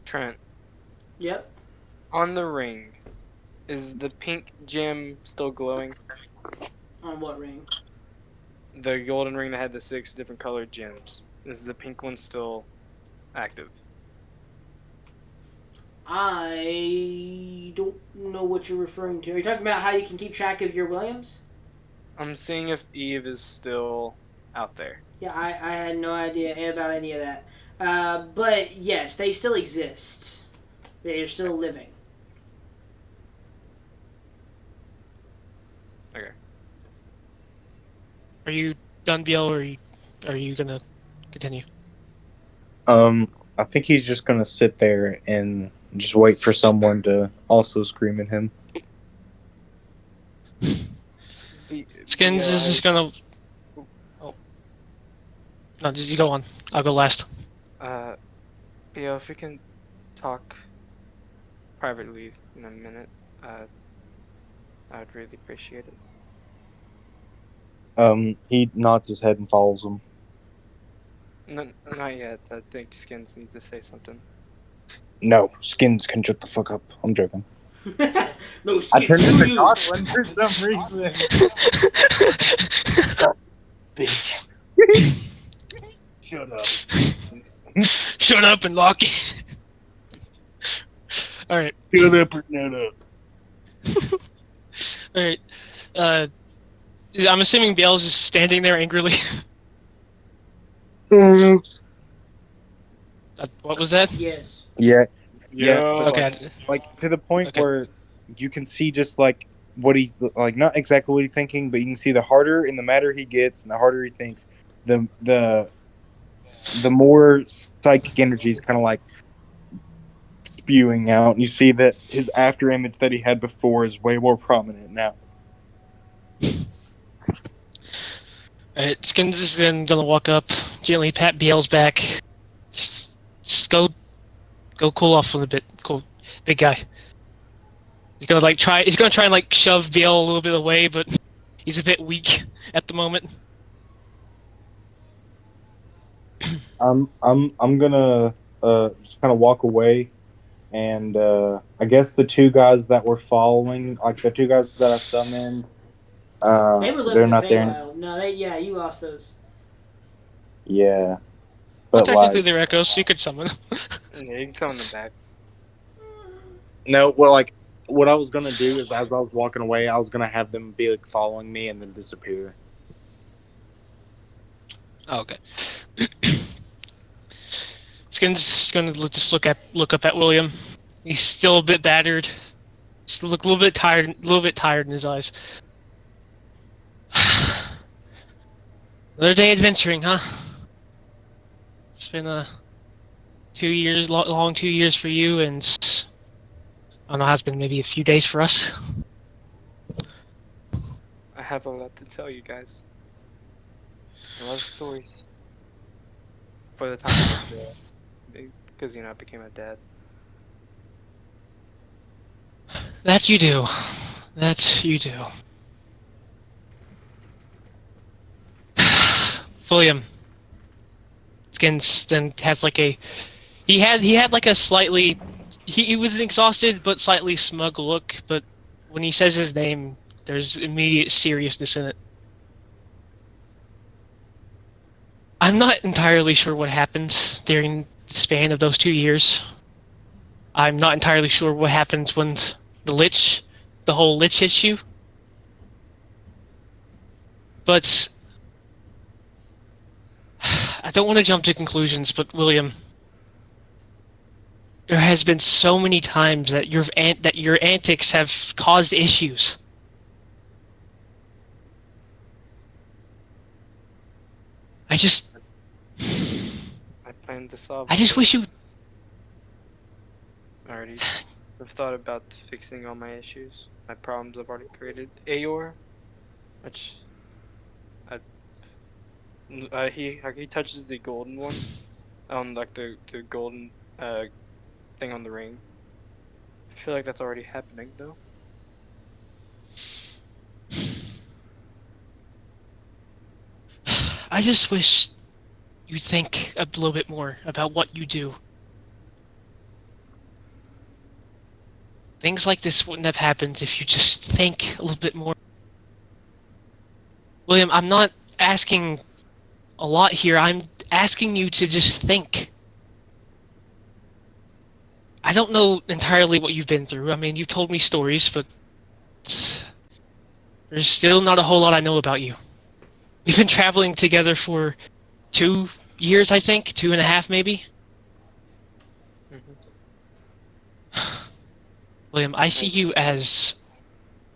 S6: Trent,
S1: Yep.
S6: on the ring, is the pink gem still glowing?
S1: On what ring?
S6: The golden ring that had the 6 different colored gems. Is the pink one still active?
S1: I don't know what you're referring to. Are you talking about how you can keep track of your Williams?
S6: I'm seeing if Eve is still out there.
S1: Yeah, I had no idea about any of that. But yes, they still exist. They are still living.
S6: Okay.
S5: Are you done, Biel, or are you gonna continue?
S4: I think he's just gonna sit there and just wait for someone to also scream at him.
S5: Skins is just gonna. Oh. No, just you go on. I'll go last.
S6: Theo, if we can talk privately in a minute, I would really appreciate it.
S4: He nods his head and follows him.
S6: No, not yet. I think Skins needs to say something.
S4: No, Skins can shut the fuck up. I'm joking.
S1: No,
S4: I turned
S1: screw
S4: into
S1: you.
S4: Godwin for some reason. Bitch. Shut up.
S5: Shut up and lock it. All right.
S4: Shut up or nut up.
S5: All right. I'm assuming Biel's just standing there angrily. What was that?
S1: Yes.
S4: Yeah. Yeah. but
S5: Okay.
S4: like to the point
S5: Okay.
S4: where you can see just like what he's like, not exactly what he's thinking, but you can see the harder and the madder he gets and the harder he thinks, the more psychic energy is kind of like spewing out, and you see that his after image that he had before is way more prominent now.
S5: Alright, Skins is then gonna walk up, gently pat Biel's back. Just go cool off a little bit, cool, big guy. He's gonna try and like shove Biel a little bit away, but he's a bit weak at the moment.
S4: I'm gonna just kind of walk away, and I guess the two guys that were following, like the two guys that I summoned,
S1: They were left
S4: they're
S1: in the
S4: not there.
S1: Feywild. No, you lost those.
S4: Yeah,
S5: Well,
S4: but
S5: technically
S4: like
S5: they're echoes, so you could summon them.
S6: Yeah, you can summon them back.
S4: no, well, like what I was gonna do is as I was walking away, I was gonna have them be like following me and then disappear.
S5: Oh, okay. Skin's gonna just look up at William. He's still a bit battered. Still look a little bit tired in his eyes. Another day adventuring, huh? It's been a 2 years, long 2 years for you, and I don't know, it's been maybe a few days for us.
S6: I have a lot to tell you guys. A lot of stories. For the time because I became a dad.
S5: That you do. That you do. William. Skins then has like a he had like a slightly he was an exhausted but slightly smug look, but when he says his name there's immediate seriousness in it. I'm not entirely sure what happened during the span of those 2 years. I'm not entirely sure what happens when the whole lich issue. But I don't want to jump to conclusions, but William, there has been so many times that your antics have caused issues. I
S6: plan to solve.
S5: just
S6: it.
S5: wish you.
S6: Already. I've thought about fixing all my issues. My problems I've already created. Ayor, which he touches the golden one, like the golden thing on the ring. I feel like that's already happening though.
S5: I just wish you think a little bit more about what you do. Things like this wouldn't have happened if you just think a little bit more. William, I'm not asking a lot here. I'm asking you to just think. I don't know entirely what you've been through. I mean, you've told me stories, but there's still not a whole lot I know about you. We've been traveling together for 2 years, I think, 2.5 maybe. William, I see you as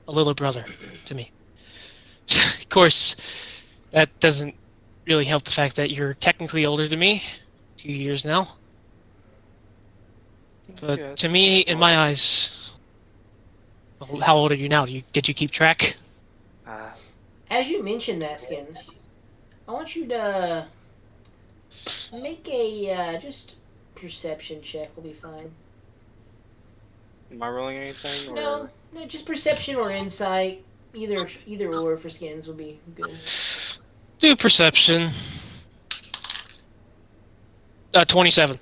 S5: a little brother to me. Of course, that doesn't really help the fact that you're technically older than me, 2 years now. But
S6: Yeah,
S5: to me, in my eyes, how old are you now? Did you keep track?
S1: As you mentioned that, Skins, I want you to make a just perception check. Will be fine.
S6: Am I rolling anything?
S1: No, just perception or insight. Either or for Skins would be good.
S5: Do perception. 27.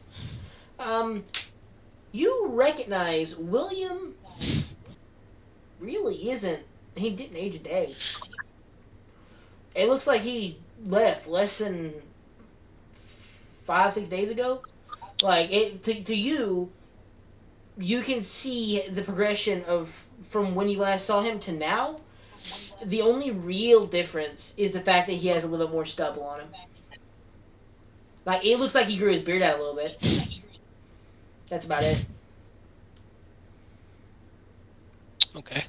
S1: You recognize William really isn't. He didn't age a day. It looks like he left less than 5-6 days ago. Like to you, you can see the progression of from when you last saw him to now. The only real difference is the fact that he has a little bit more stubble on him. Like it looks like he grew his beard out a little bit. That's about it.
S5: Okay.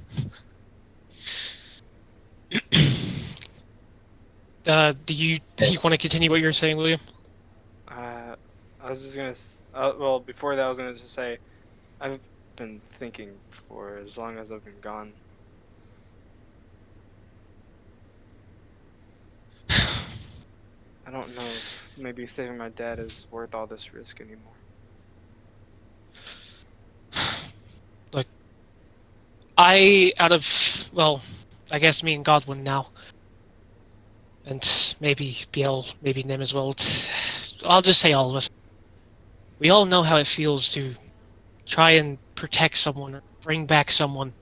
S5: Do you want to continue what you were saying, William?
S6: I was just gonna. Well, before that, I was gonna just say, I've been thinking for as long as I've been gone. I don't know if maybe saving my dad is worth all this risk anymore.
S5: I guess me and Godwin now, and maybe BL, maybe Nim as well. I'll just say all of us. We all know how it feels to try and protect someone or bring back someone,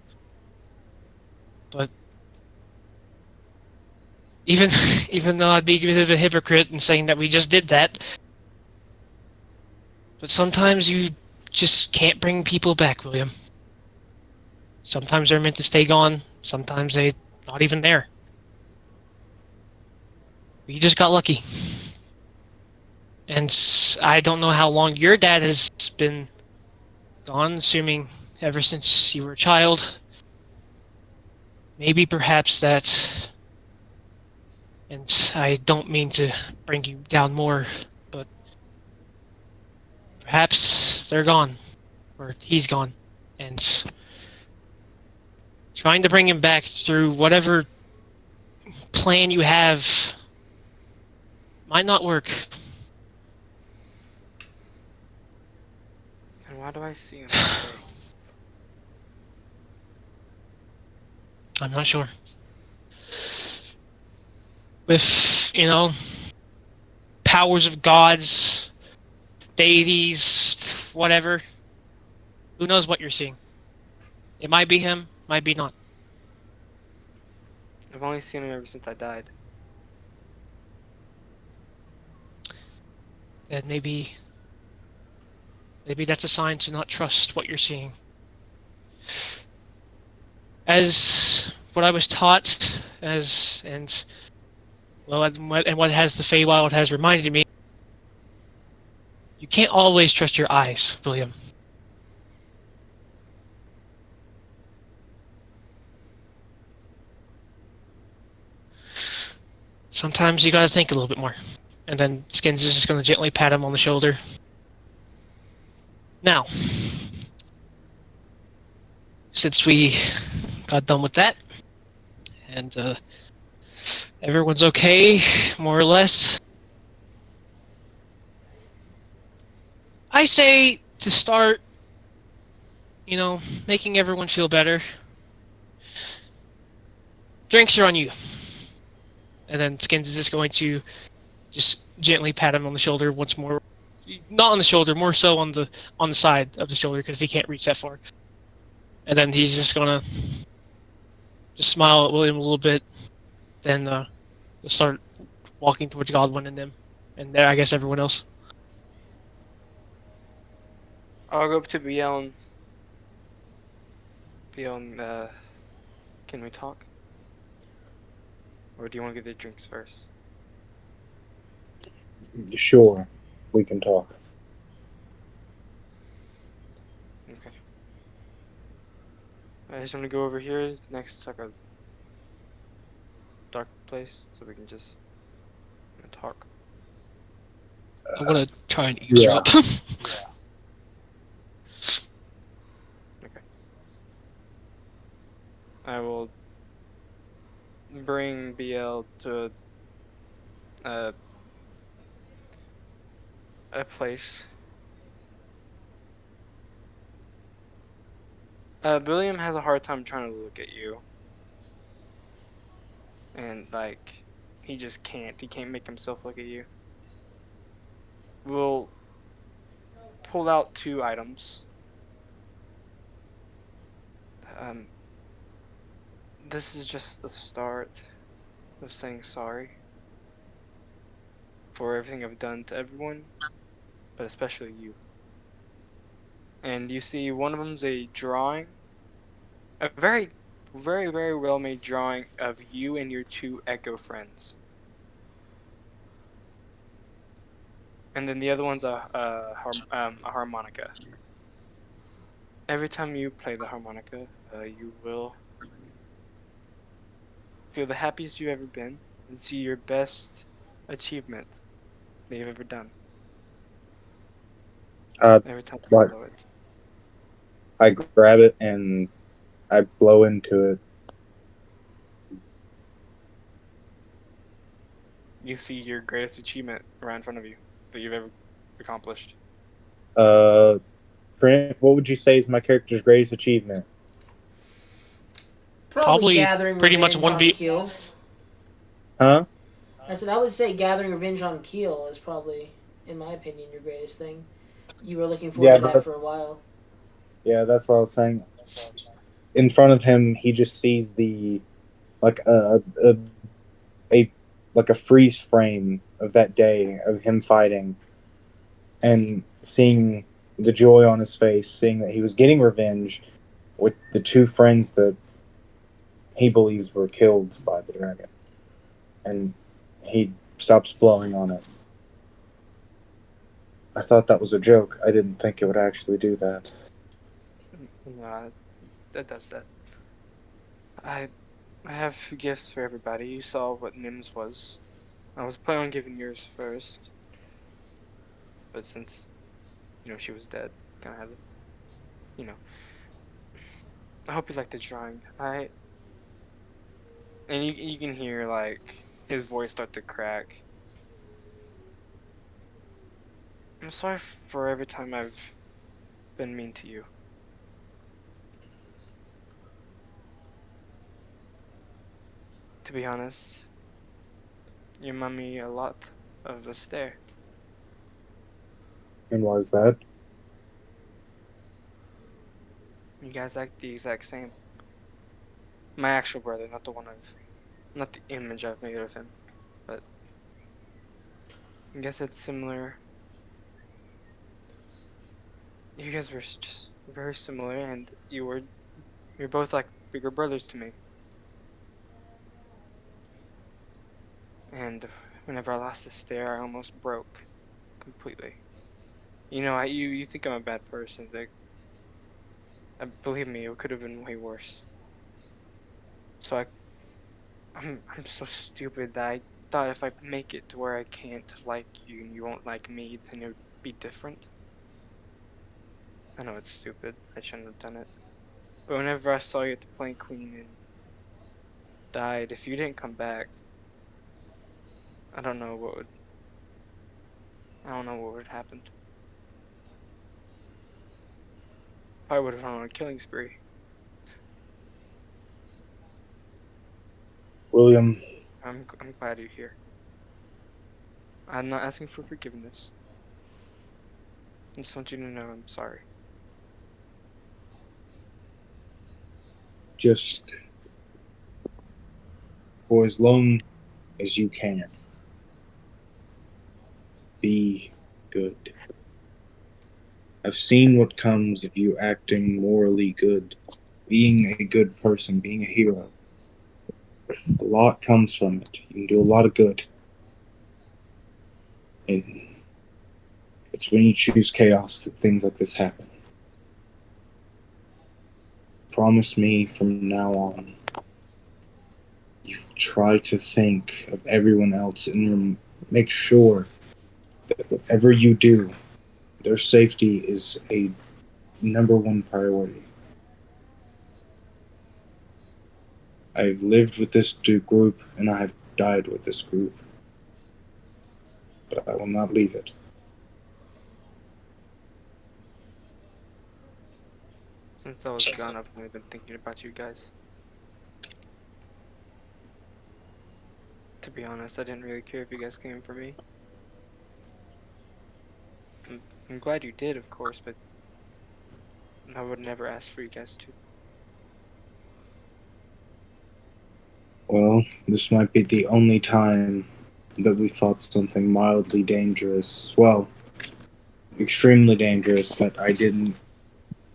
S5: but even even though I'd be a bit of a hypocrite in saying that we just did that, but sometimes you just can't bring people back, William. Sometimes they're meant to stay gone. Sometimes they're not even there. We just got lucky. And I don't know how long your dad has been gone, assuming ever since you were a child. Maybe perhaps that, and I don't mean to bring you down more, but perhaps they're gone, or he's gone, and trying to bring him back through whatever plan you have might not work.
S6: And why do I see him every day?
S5: I'm not sure. With, powers of gods, deities, whatever, who knows what you're seeing? It might be him, might be not.
S6: I've only seen him ever since I died.
S5: And maybe that's a sign to not trust what you're seeing. As what I was taught, and what has the Feywild has reminded me, you can't always trust your eyes, William. Sometimes you gotta think a little bit more. And then Skins is just gonna gently pat him on the shoulder. Now, since we got done with that, and everyone's okay, more or less, I say to start, making everyone feel better. Drinks are on you. And then Skins is just going to just gently pat him on the shoulder once more. Not on the shoulder, more so on the side of the shoulder because he can't reach that far. And then he's just gonna just smile at William a little bit. Then he'll start walking towards Godwin and them, and there I guess everyone else.
S6: I'll go up to BL and can we talk? Or do you want to get the drinks first?
S4: Sure, we can talk.
S6: Okay. I just want to go over here next to like a dark place so we can just talk.
S5: I'm gonna try and eavesdrop.
S6: Okay. I will bring BL to a place. William has a hard time trying to look at you. And like he just can't. He can't make himself look at you. We'll pull out 2 items. This is just the start of saying sorry for everything I've done to everyone, but especially you. And you see, one of them's a drawing, a very, very, very well made drawing of you and your 2 Echo friends. And then the other one's a harmonica. Every time you play the harmonica, you will feel the happiest you've ever been and see your best achievement that you've ever done. Every time you
S4: What?
S6: blow it.
S4: I grab it and I blow into it.
S6: You see your greatest achievement right in front of you that you've ever accomplished.
S4: Trent, what would you say is my character's greatest achievement?
S1: Probably
S5: Probably
S1: gathering
S5: pretty much
S1: revenge
S5: one
S1: on
S5: beat.
S1: Keel.
S4: Huh?
S1: I said I would say gathering revenge on Keel is probably, in my opinion, your greatest thing. You were looking forward
S4: Yeah,
S1: to that for a while.
S4: that's what I was saying. In front of him, he just sees the like a like a freeze frame of that day of him fighting and seeing the joy on his face, seeing that he was getting revenge with the two friends that he believes were killed by the dragon, and he stops blowing on it. I thought that was a joke. I didn't think it would actually do that.
S6: No, that does that. I I have gifts for everybody. You saw what Nim's was. I was planning on giving yours first, but since she was dead, kind of had to, you know. I hope you like the drawing. And you can hear like his voice start to crack. I'm sorry for every time I've been mean to you. To be honest, you remind me a lot of the stair.
S4: And why is that?
S6: You guys act the exact same. My actual brother, not the image I've made of him, but I guess it's similar. You guys were just very similar, and you're both like bigger brothers to me. And whenever I lost the stair, I almost broke completely. You think I'm a bad person. Believe me, it could have been way worse. So I'm so stupid that I thought if I make it to where I can't like you and you won't like me, then it would be different. I know it's stupid. I shouldn't have done it. But whenever I saw you at the Plain Queen and died, if you didn't come back, I don't know what would I don't know what would happen. Probably would have gone on a killing spree.
S4: William,
S6: I'm glad you're here. I'm not asking for forgiveness. I just want you to know I'm sorry.
S4: just for as long as you can, be good. I've seen what comes of you acting morally good, being a good person, being a hero. A lot comes from it. You can do a lot of good. And it's when you choose chaos that things like this happen. Promise me from now on, you try to think of everyone else and make sure that whatever you do, their safety is a number one priority. I've lived with this group and I have died with this group, but I will not leave it.
S6: Since I was gone, I've only been thinking about you guys. To be honest, I didn't really care if you guys came for me. I'm glad you did, of course, but I would never ask for you guys to.
S4: Well, this might be the only time that we fought something mildly dangerous. Well, extremely dangerous that I didn't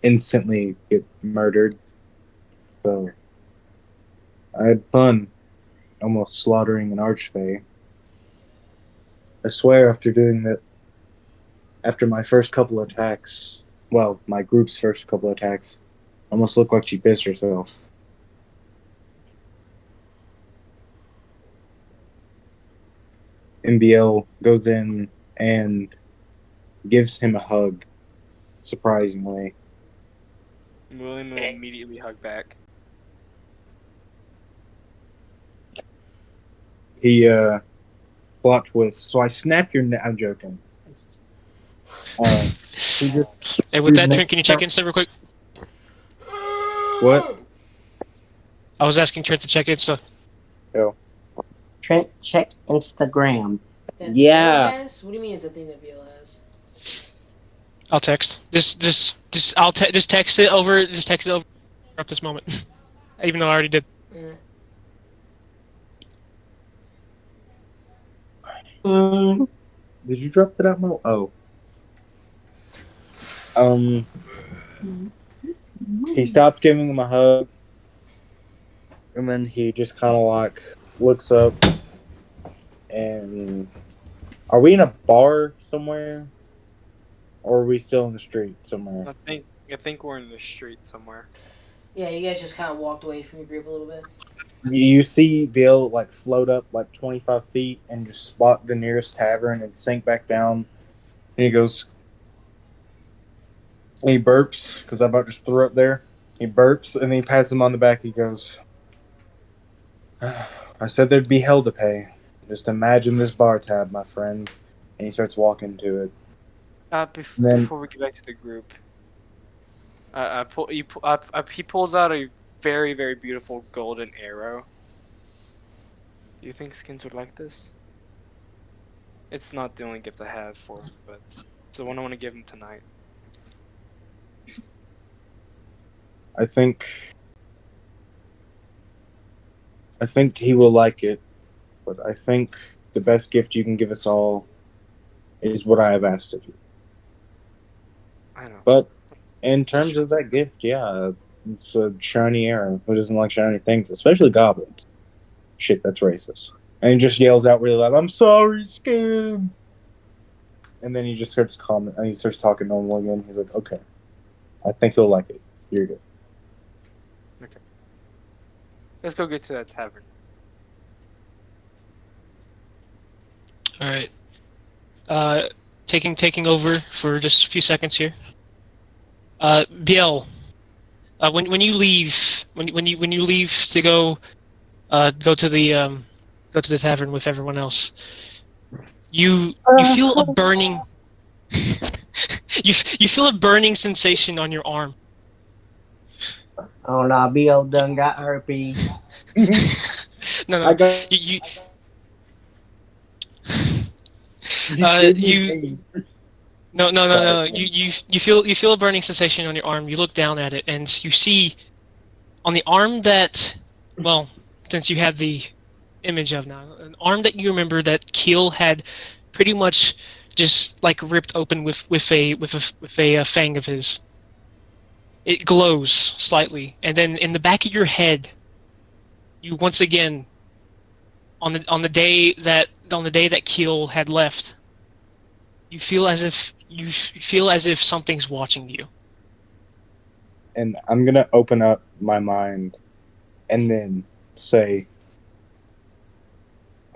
S4: instantly get murdered. So I had fun almost slaughtering an archfey. I swear after doing that, after my first couple attacks, well, my group's first couple attacks, almost looked like she pissed herself. MBL goes in and gives him a hug, surprisingly.
S6: William will immediately hug back.
S4: He plot twist. So I snap your neck. I'm joking. He just
S5: Hey, with that, Trent, can you check Insta real quick?
S4: what?
S5: I was asking Trent to check Insta.
S4: Oh.
S8: Trent, check Instagram.
S1: That
S4: Yeah.
S1: BL has? What do you mean it's a thing that BL has?
S5: I'll text. Just text it over. Just text it over up this moment. Even though I already did.
S4: Did you drop that out, Mo? Oh. He stops giving him a hug, and then he just kind of like looks up. And are we in a bar somewhere, or are we still in the street somewhere?
S6: I think we're in the street somewhere.
S1: Yeah, you guys just kind of walked away from your group a little bit.
S4: You see Bill like float up like 25 feet and just spot the nearest tavern and sink back down. And he goes, and he burps because I about just threw up there. He burps and then he pats him on the back. He goes, I said there'd be hell to pay. Just imagine this bar tab, my friend. And he starts walking to it.
S6: Before we get back to the group, he pulls out a very, very beautiful golden arrow. Do you think Skins would like this? It's not the only gift I have for him, but it's the one I want to give him tonight.
S4: I think he will like it, but I think the best gift you can give us all is what I have asked of you.
S6: I know.
S4: But in terms of that gift, yeah, it's a shiny arrow. Who doesn't like shiny things, especially goblins? Shit, that's racist. And he just yells out really loud, "I'm sorry, Skins!" And then he just starts calming, and he starts talking normal again. He's like, "Okay, I think he'll like it. You're good."
S6: Okay. Let's go get to that tavern.
S5: All right. Taking over for just a few seconds here. BL. When you leave when you leave to go to the tavern with everyone else, you feel a burning you feel a burning sensation on your arm.
S8: Oh no, Bill done got herpes.
S5: No,
S4: I got
S5: you no. You feel a burning sensation on your arm. You look down at it, and you see on the arm that, well, since you have the image of now, an arm that you remember that Keel had pretty much just like ripped open with a fang of his. It glows slightly, and then in the back of your head, you once again, on the day that Keel had left, you feel as if something's watching you.
S4: and I'm gonna open up my mind, and then say,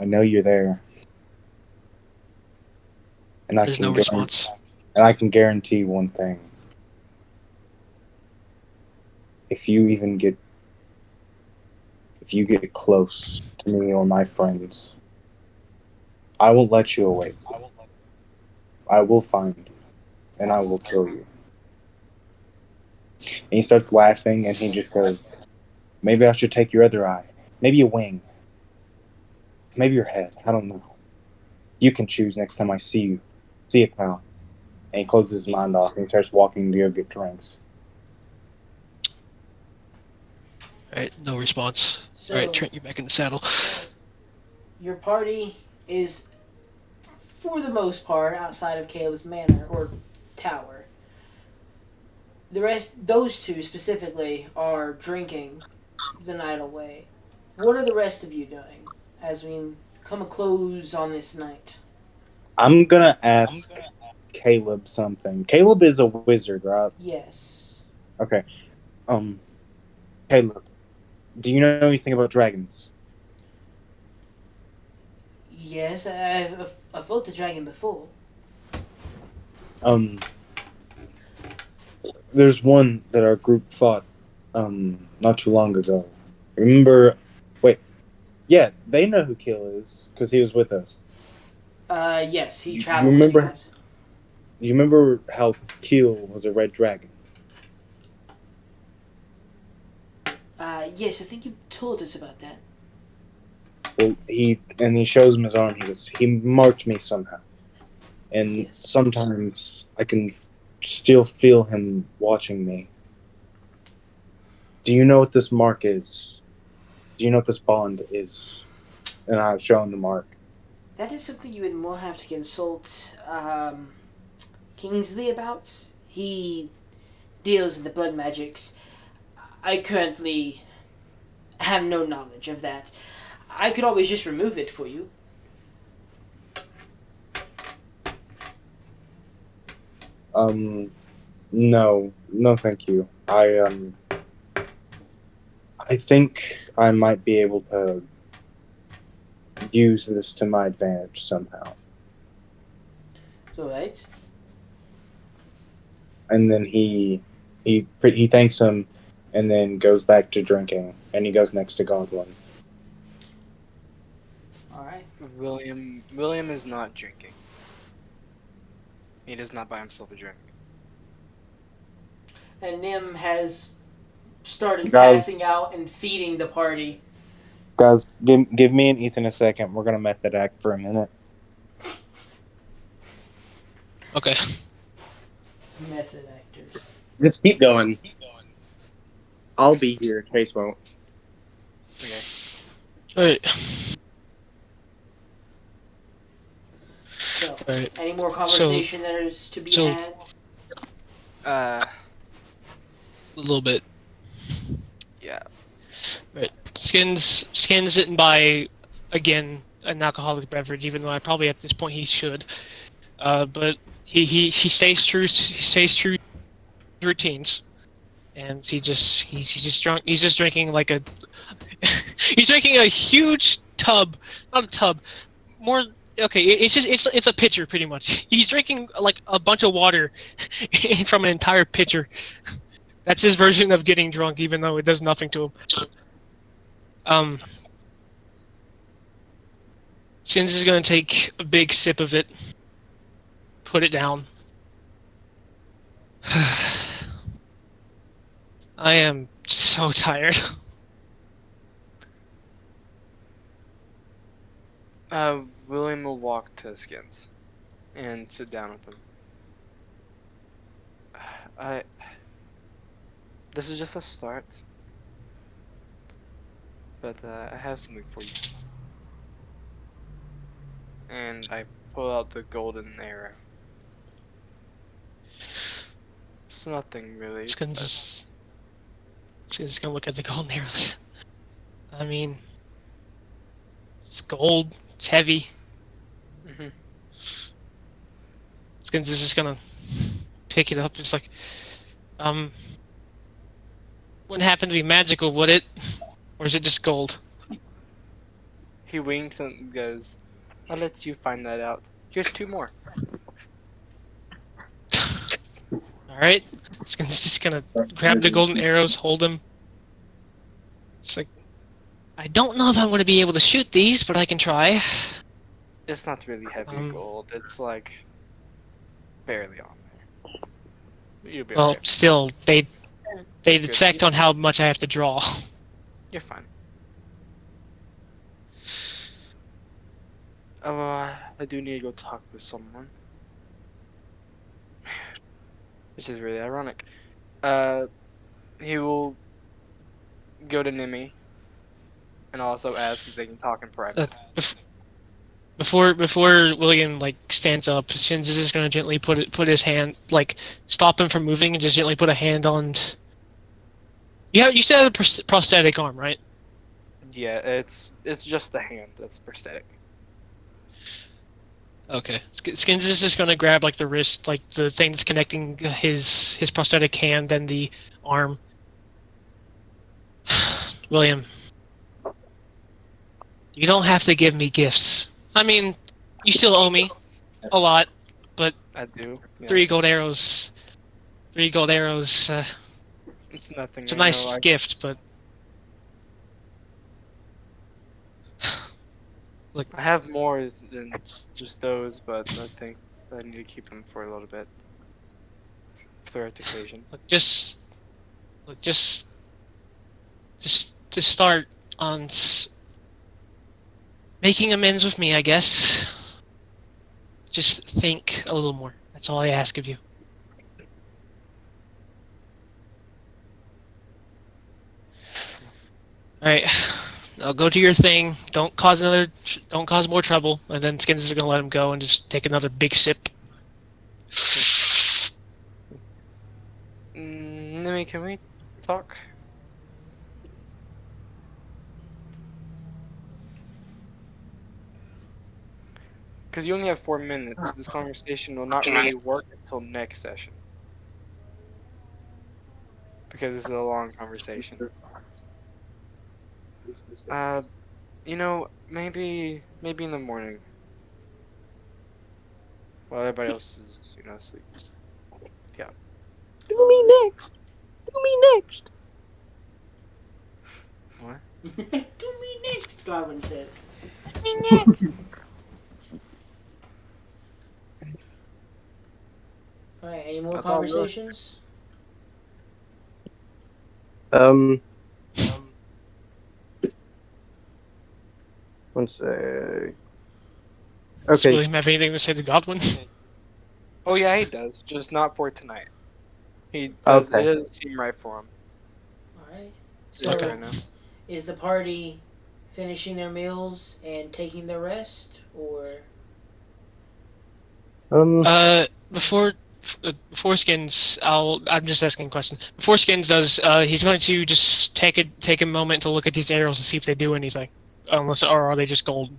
S4: "I know you're there." And
S5: There's no response.
S4: And I can guarantee one thing. If you get close to me or my friends, I will let you away. I will find you, and I will kill you. And he starts laughing, and he just goes, "Maybe I should take your other eye. Maybe a wing. Maybe your head. I don't know. You can choose next time I see you. See you, pal." And he closes his mind off, and he starts walking to go get drinks.
S5: Alright, no response.
S1: So,
S5: Alright, Trent, you're back in the saddle.
S1: your party is, for the most part, outside of Caleb's manor or tower. The rest, those two specifically, are drinking the night away. What are the rest of you doing as we come a close on this night?
S4: I'm gonna ask Caleb something. Caleb is a wizard, right?
S1: Yes.
S4: Okay. Caleb, do you know anything about dragons?
S1: Yes, I've fought the dragon before.
S4: there's one that our group fought not too long ago. Remember? Wait, yeah, they know who Kill is because he was with us.
S1: Yes, he
S4: You
S1: traveled with you
S4: remember?
S1: guys.
S4: You remember how Kill was a red dragon?
S1: Yes, I think you told us about that.
S4: Well, he shows him his arm. He marked me somehow, and
S1: Yes.
S4: sometimes I can still feel him watching me. Do you know what this mark is? Do you know what this bond is? And I've shown the mark.
S1: That is something you would more have to consult Kingsley about. He deals in the blood magics. I currently have no knowledge of that. I could always just remove it for you.
S4: No, thank you. I think I might be able to use this to my advantage somehow.
S1: Alright.
S4: And then he thanks him, and then goes back to drinking, and he goes next to Goblin.
S1: Alright.
S6: William is not drinking. He does not buy himself a drink.
S1: And Nim has started
S4: Guys.
S1: passing out and feeding the party.
S4: Guys, give me and Ethan a second. We're gonna method act for a minute.
S5: Okay.
S1: Method actor.
S2: Just keep going. I'll be here. Chase won't.
S6: Okay.
S5: Alright.
S1: So,
S5: Alright.
S1: any more conversation that is to be had?
S6: Uh,
S5: A little bit.
S6: yeah.
S5: Right. Skins didn't buy, again, an alcoholic beverage, even though I probably at this point he should. But he stays true. He stays true to routines, and he's just drunk. He's just drinking like a. He's drinking a huge tub, not a tub, more. Okay, it's a pitcher pretty much. He's drinking like a bunch of water from an entire pitcher. That's his version of getting drunk, even though it does nothing to him. Sins is gonna take a big sip of it, put it down. I am so tired.
S6: William will walk to Skins and sit down with him. This is just a start, but I have something for you. And I pull out the golden arrow. It's nothing really.
S5: Skins is gonna look at the golden arrows. I mean, it's gold. It's heavy.
S6: Mhm.
S5: Skins is just gonna pick it up. It's like, wouldn't happen to be magical, would it? Or is it just gold?
S6: He winks and goes, "I'll let you find that out. Here's 2 more."
S5: Alright. Skins is just gonna grab the golden arrows, hold them. It's like, I don't know if I'm gonna be able to shoot these, but I can try.
S6: It's not really heavy gold. It's like barely on there. You'll be
S5: Well,
S6: okay.
S5: still, they
S6: Good.
S5: affect on how much I have to draw.
S6: You're fine. I do need to go talk with someone. Which is really ironic. He will go to Nimi and also ask if they can talk in private.
S5: Before William like stands up, Shins is just gonna gently put his hand, like stop him from moving, and just gently put a hand on. You still have a prosthetic arm, right?
S6: Yeah, it's just the hand that's prosthetic.
S5: Okay. Skins is just gonna grab like the wrist, like the thing that's connecting his prosthetic hand and the arm. William, you don't have to give me gifts. I mean, you still owe me a lot, but
S6: I do. Yes.
S5: 3 gold arrows 3 gold arrows.
S6: It's nothing.
S5: It's a
S6: I know.
S5: nice gift, but
S6: I have more than just those, but I think I need to keep them for a little bit for the right occasion.
S5: look, just to start on making amends with me, I guess. Just think a little more. That's all I ask of you. All right, now go do your thing. Don't cause more trouble. And then Skins is gonna let him go and just take another big sip.
S6: Nimi, can we talk? Because you only have 4 minutes. This conversation will not really work until next session. Because this is a long conversation. Maybe in the morning. While everybody else is, asleep. Yeah.
S3: Do me next. Do me next.
S6: What?
S1: Do me next, Godwin says.
S6: Me next.
S1: Alright, any more
S6: That's all really-
S1: conversations?
S2: One sec.
S5: Does
S2: Okay.
S5: William have anything to say to Godwin?
S6: Oh yeah, he does. Just not for tonight. He does.
S2: Okay.
S6: It doesn't seem right for him.
S1: Alright. So,
S5: Okay.
S6: Right now.
S1: is the party finishing their meals and taking their rest, or?
S5: Before Skins, I'm just asking a question. Before Skins does, he's going to just take a moment to look at these arrows and see if they do anything. Or are they just golden?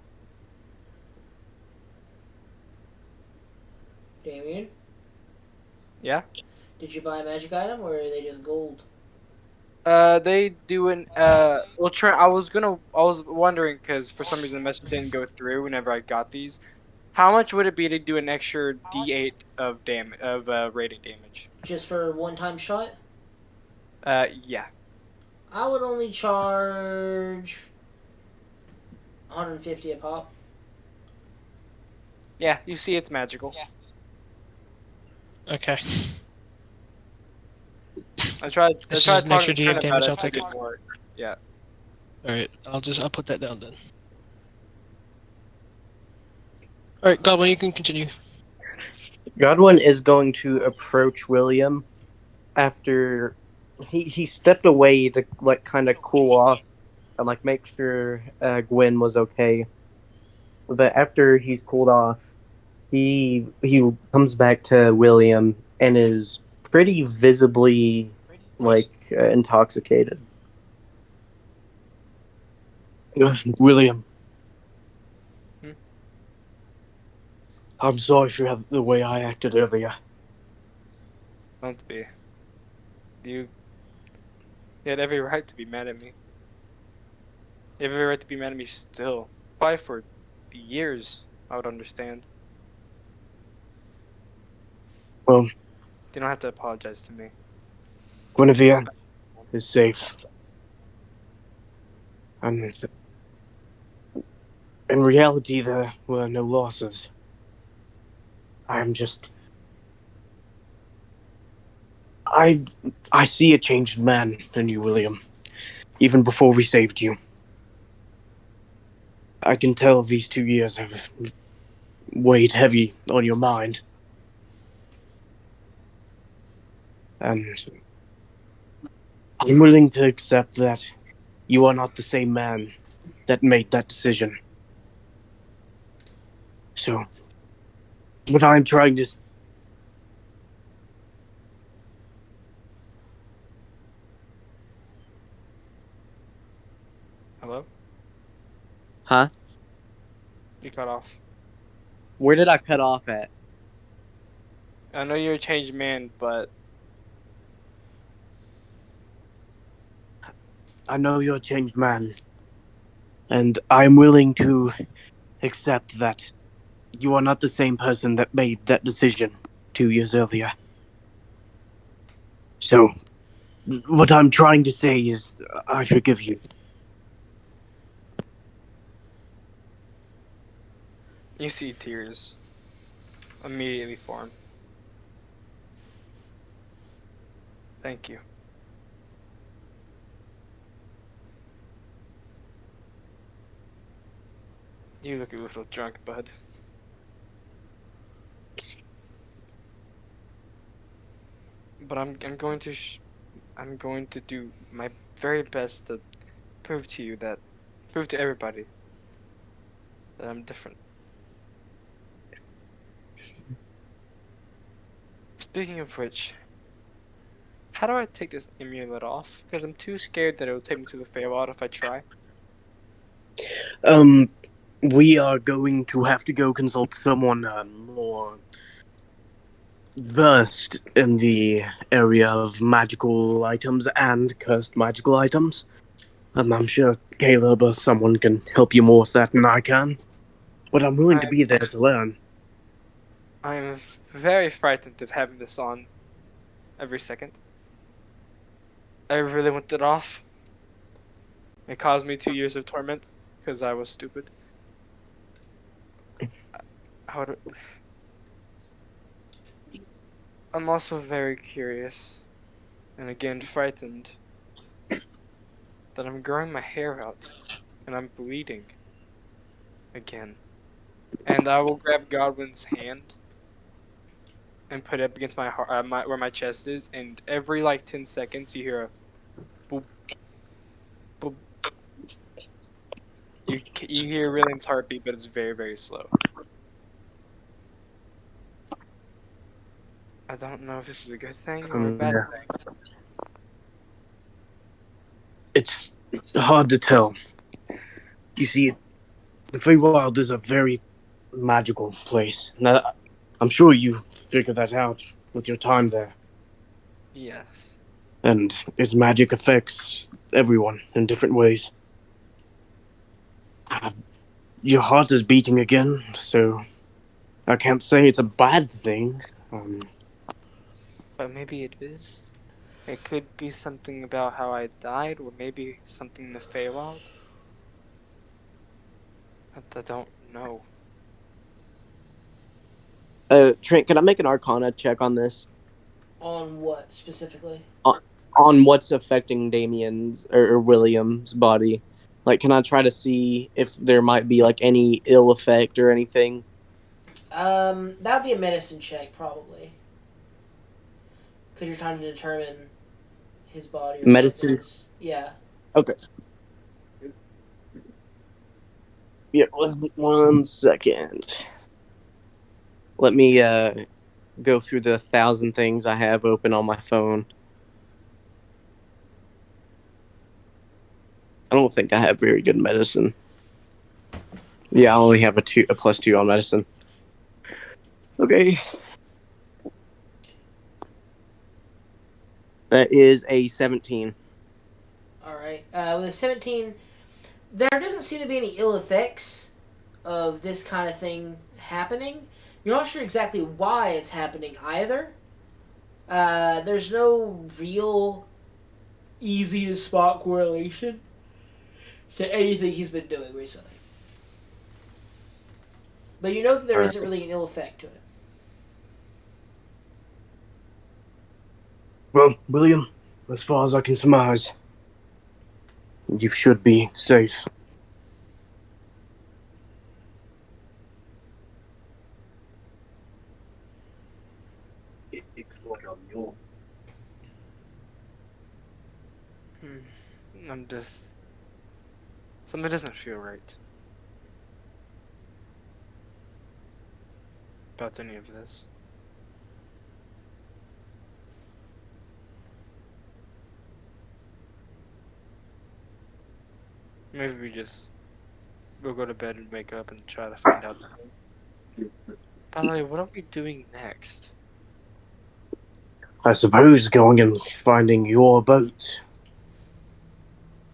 S1: Damien?
S6: Yeah.
S1: Did you buy a magic item, or are they just gold?
S6: They do an Well, Trent, I was wondering because for some reason the message didn't go through whenever I got these. How much would it be to do an extra D8 of rating damage?
S1: Just for a one-time shot?
S6: Yeah.
S1: I would only charge 150 a pop.
S6: Yeah, you see, it's magical.
S5: Okay.
S6: I tried
S5: This is an
S6: talking
S5: extra
S6: to
S5: D8
S6: Trent about
S5: damage,
S6: it.
S5: I'll
S6: It
S5: take it.
S6: didn't work. Yeah.
S5: Alright, I'll put that down then. Alright, Goblin, you can continue.
S2: Godwin is going to approach William after he stepped away to kind of cool off and make sure Gwen was okay. But after he's cooled off, he comes back to William and is pretty visibly intoxicated.
S3: William.
S6: Hmm?
S3: I'm sorry for the way I acted earlier.
S6: Don't be. You had every right to be mad at me. You have every right to be mad at me still. Probably for years, I would understand.
S3: Well,
S6: You don't have to apologize to me.
S3: Guinevere is safe. And in reality, there were no losses. I see a changed man in you, William. Even before we saved you. I can tell these 2 years have weighed heavy on your mind. And I'm willing to accept that you are not the same man that made that decision. So, what I'm trying to...
S6: Hello?
S2: Huh?
S6: You cut off.
S2: Where did I cut off at?
S6: I know you're a changed man, but
S3: I know you're a changed man. And I'm willing to accept that you are not the same person that made that decision 2 years earlier. So, what I'm trying to say is, I forgive you.
S6: You see tears immediately form. Thank you. You look a little drunk, bud. But I'm going to do my very best to prove to you that prove to everybody that I'm different. Speaking of which, how do I take this amulet off? Because I'm too scared that it will take me to the Feywild if I try.
S3: Um, we are going to have to go consult someone more versed in the area of magical items and cursed magical items. I'm sure Caleb or someone can help you more with that than I can. But I'm willing to
S6: I
S3: be there to learn.
S6: I'm very frightened of having this on every second. I really want it off. It caused me 2 years of torment because I was stupid. I would, I'm also very curious and again frightened that I'm growing my hair out and I'm bleeding again. And I will grab Godwin's hand and put it up against my heart, where my chest is, and every like 10 seconds you hear a boop, boop. You hear William's heartbeat, but it's very, very slow. I don't know if this is a good thing or a bad
S3: Yeah.
S6: thing.
S3: It's hard to tell. You see, the Feywild is a very magical place. Now, I'm sure you figured that out with your time there.
S6: Yes.
S3: And its magic affects everyone in different ways. Your heart is beating again, so I can't say it's a bad thing.
S6: But maybe it is. It could be something about how I died, or maybe something in the Feywild. I don't know.
S2: Trent, can I make an Arcana check on this?
S1: On what specifically?
S2: On what's affecting Damien's or William's body? Like, can I try to see if there might be like any ill effect or anything?
S1: That would be a medicine check probably, because you're trying to determine his body or what
S2: Medicine.
S1: his yeah.
S2: Okay. Yeah. 1 second. Let me go through the 1,000 things I have open on my phone. I don't think I have very good medicine. Yeah, I only have a +2 on medicine. Okay. That is a 17.
S1: All right. With a 17, there doesn't seem to be any ill effects of this kind of thing happening. You're not sure exactly why it's happening either. There's no real easy to spot correlation to anything he's been doing recently. But you know that there isn't really an ill effect to it.
S3: Well, William, as far as I can surmise, you should be safe.
S4: It's like a mule.
S6: I'm just. Something doesn't feel right about any of this. Maybe we'll go to bed and wake up and try to find out. By the way, what are we doing next?
S3: I suppose going and finding your boat.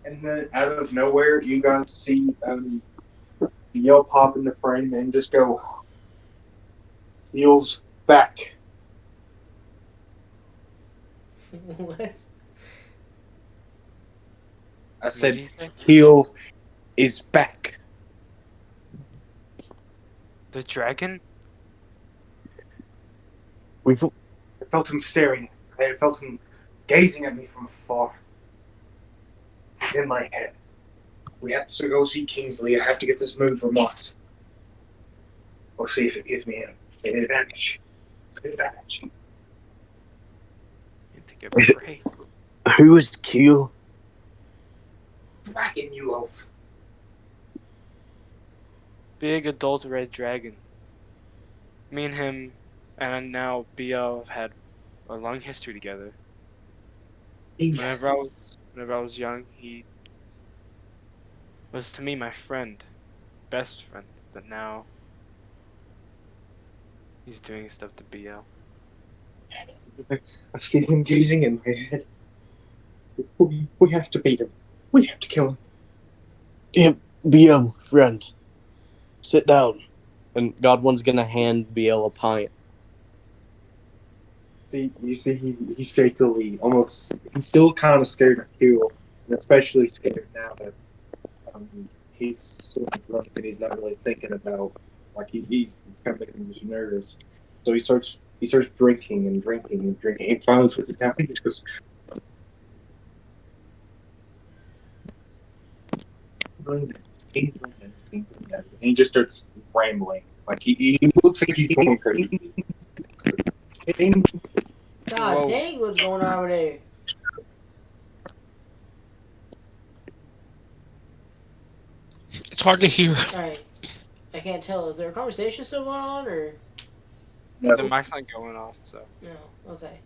S4: And then out of nowhere, you guys see Yell pop in the frame and just go heels back.
S1: What?
S4: I
S6: What did
S4: said
S6: he say?
S4: Keel is back.
S6: The dragon?
S3: We've
S4: I felt him staring. I felt him gazing at me from afar. He's in my head. We have to go see Kingsley. I have to get this move remarked. We'll see if it gives me an advantage. An advantage.
S6: Need to give a break.
S3: who is Keel?
S4: Dragging you off.
S6: Big adult red dragon. Me and him, and now BL have had a long history together. Whenever I was young, he was to me my friend, best friend. But now he's doing stuff to BL.
S4: I feel him gazing in my head. We have to beat him. We have to kill him.
S3: BM, friend. Sit down. And Godwin's gonna hand BL a pint.
S4: You see, he shakily, almost, he's still kind of scared of Keel, and especially scared now that he's sort of drunk and he's not really thinking about, like, it's kind of making him nervous. So he starts drinking and drinking and drinking. He finally puts it down. He just goes, and he just starts rambling. Like, he looks like he's going crazy.
S1: God
S6: Whoa.
S1: dang, what's going on over there?
S5: It's hard to hear.
S1: Alright. I can't tell. Is there a conversation still going on, or?
S4: No.
S6: The mic's not going off, so.
S1: No. Okay.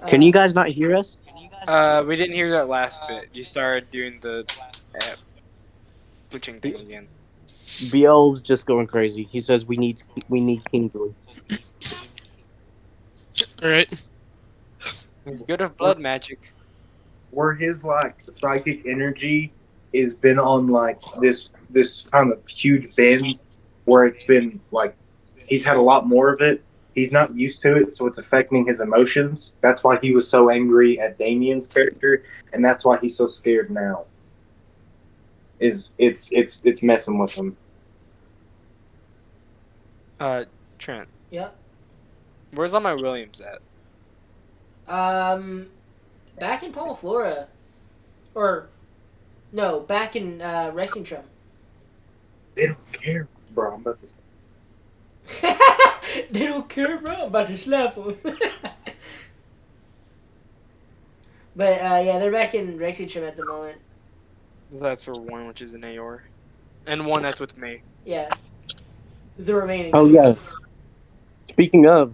S3: Can you guys not hear us?
S6: We didn't hear that last bit. You started doing the glitching thing again.
S3: BL's just going crazy. He says we need Kingsley.
S5: Alright.
S6: He's good with blood magic.
S4: Where his like psychic energy has been on like this kind of huge bend where it's been like he's had a lot more of it. He's not used to it, so it's affecting his emotions. That's why he was so angry at Damien's character, and that's why he's so scared now. It's messing with him.
S6: Trent,
S1: Yep.
S6: where's all my Williams at?
S1: Back in Palmaflora. Or, no, back in Rexingtrum.
S4: They don't care, bro. I'm about to
S1: They don't care, bro. I'm about to slap them. But, yeah, they're back in Rexingtrum at the moment.
S6: That's for one, which is in Aor, and one that's with me.
S1: Yeah. The remaining.
S3: Oh yeah. Speaking of,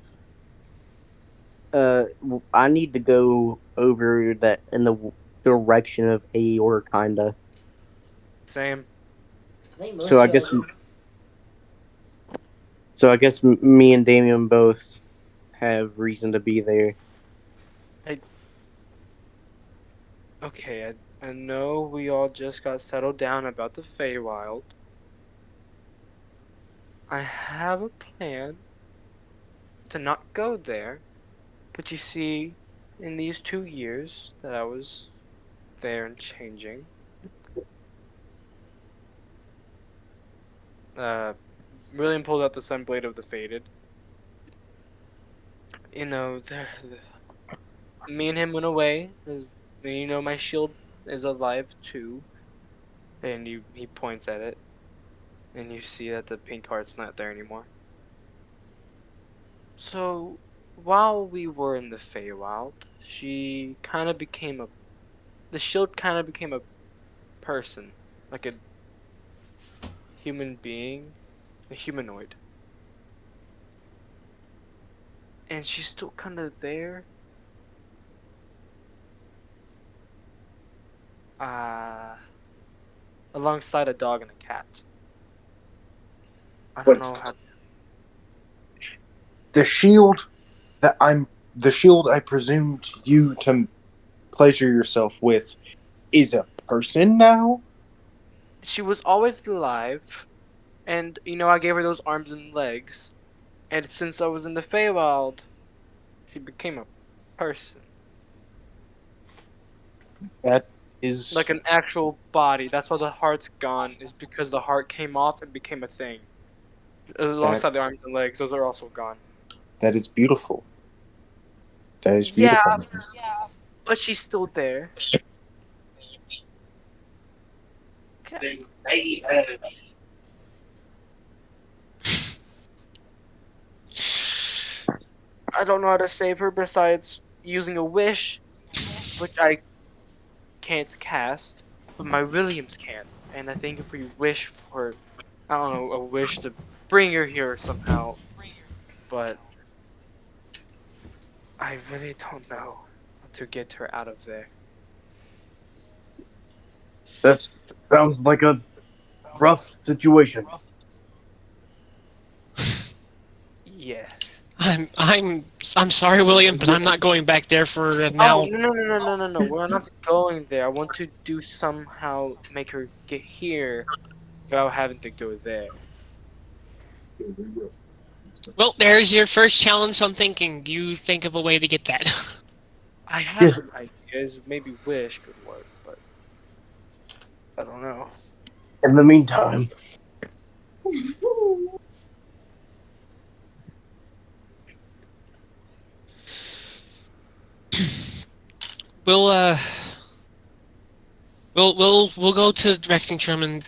S3: I need to go over that in the direction of Aor, kinda.
S6: Same.
S1: I think most
S3: So I
S1: of
S3: guess,
S1: y'all-
S3: me and Damien both have reason to be there.
S6: Okay, I know we all just got settled down about the Feywild. I have a plan to not go there, but you see, in these 2 years that I was there and changing, William pulled out the Sunblade of the Fated. You know, me and him went away. You know, my shield is alive too. And he points at it, and you see that the pink heart's not there anymore. So, while we were in the Feywild, the shield kind of became a person, like a human being, a humanoid. And she's still kind of there. Alongside a dog and a cat. I don't know how.
S4: the shield I presumed you to pleasure yourself with is a person now?
S6: She was always alive, and I gave her those arms and legs, and since I was in the Feywild, she became a person.
S3: That is
S6: Like an actual body. That's why the heart's gone. Is because the heart came off and became a thing. Alongside the arms and legs, those are also gone.
S4: that is beautiful. That is
S6: Yeah,
S4: beautiful.
S6: but she's still there. Okay. I don't know how to save her besides using a wish, which I can't cast, but my Williams can. And I think if we wish for, I don't know, a wish to bring her here somehow, but I really don't know how to get her out of there.
S3: that sounds like a rough situation.
S6: Yeah.
S5: I'm sorry, William, but I'm not going back there for
S6: Oh,
S5: now.
S6: no. We're not going there. I want to do somehow make her get here without having to go there.
S5: Well, there's your first challenge. I'm thinking you think of a way to get that.
S6: I have
S3: Yes.
S6: some ideas. Maybe wish could work, but I don't know.
S3: In the meantime,
S5: we'll we'll go to Rexington and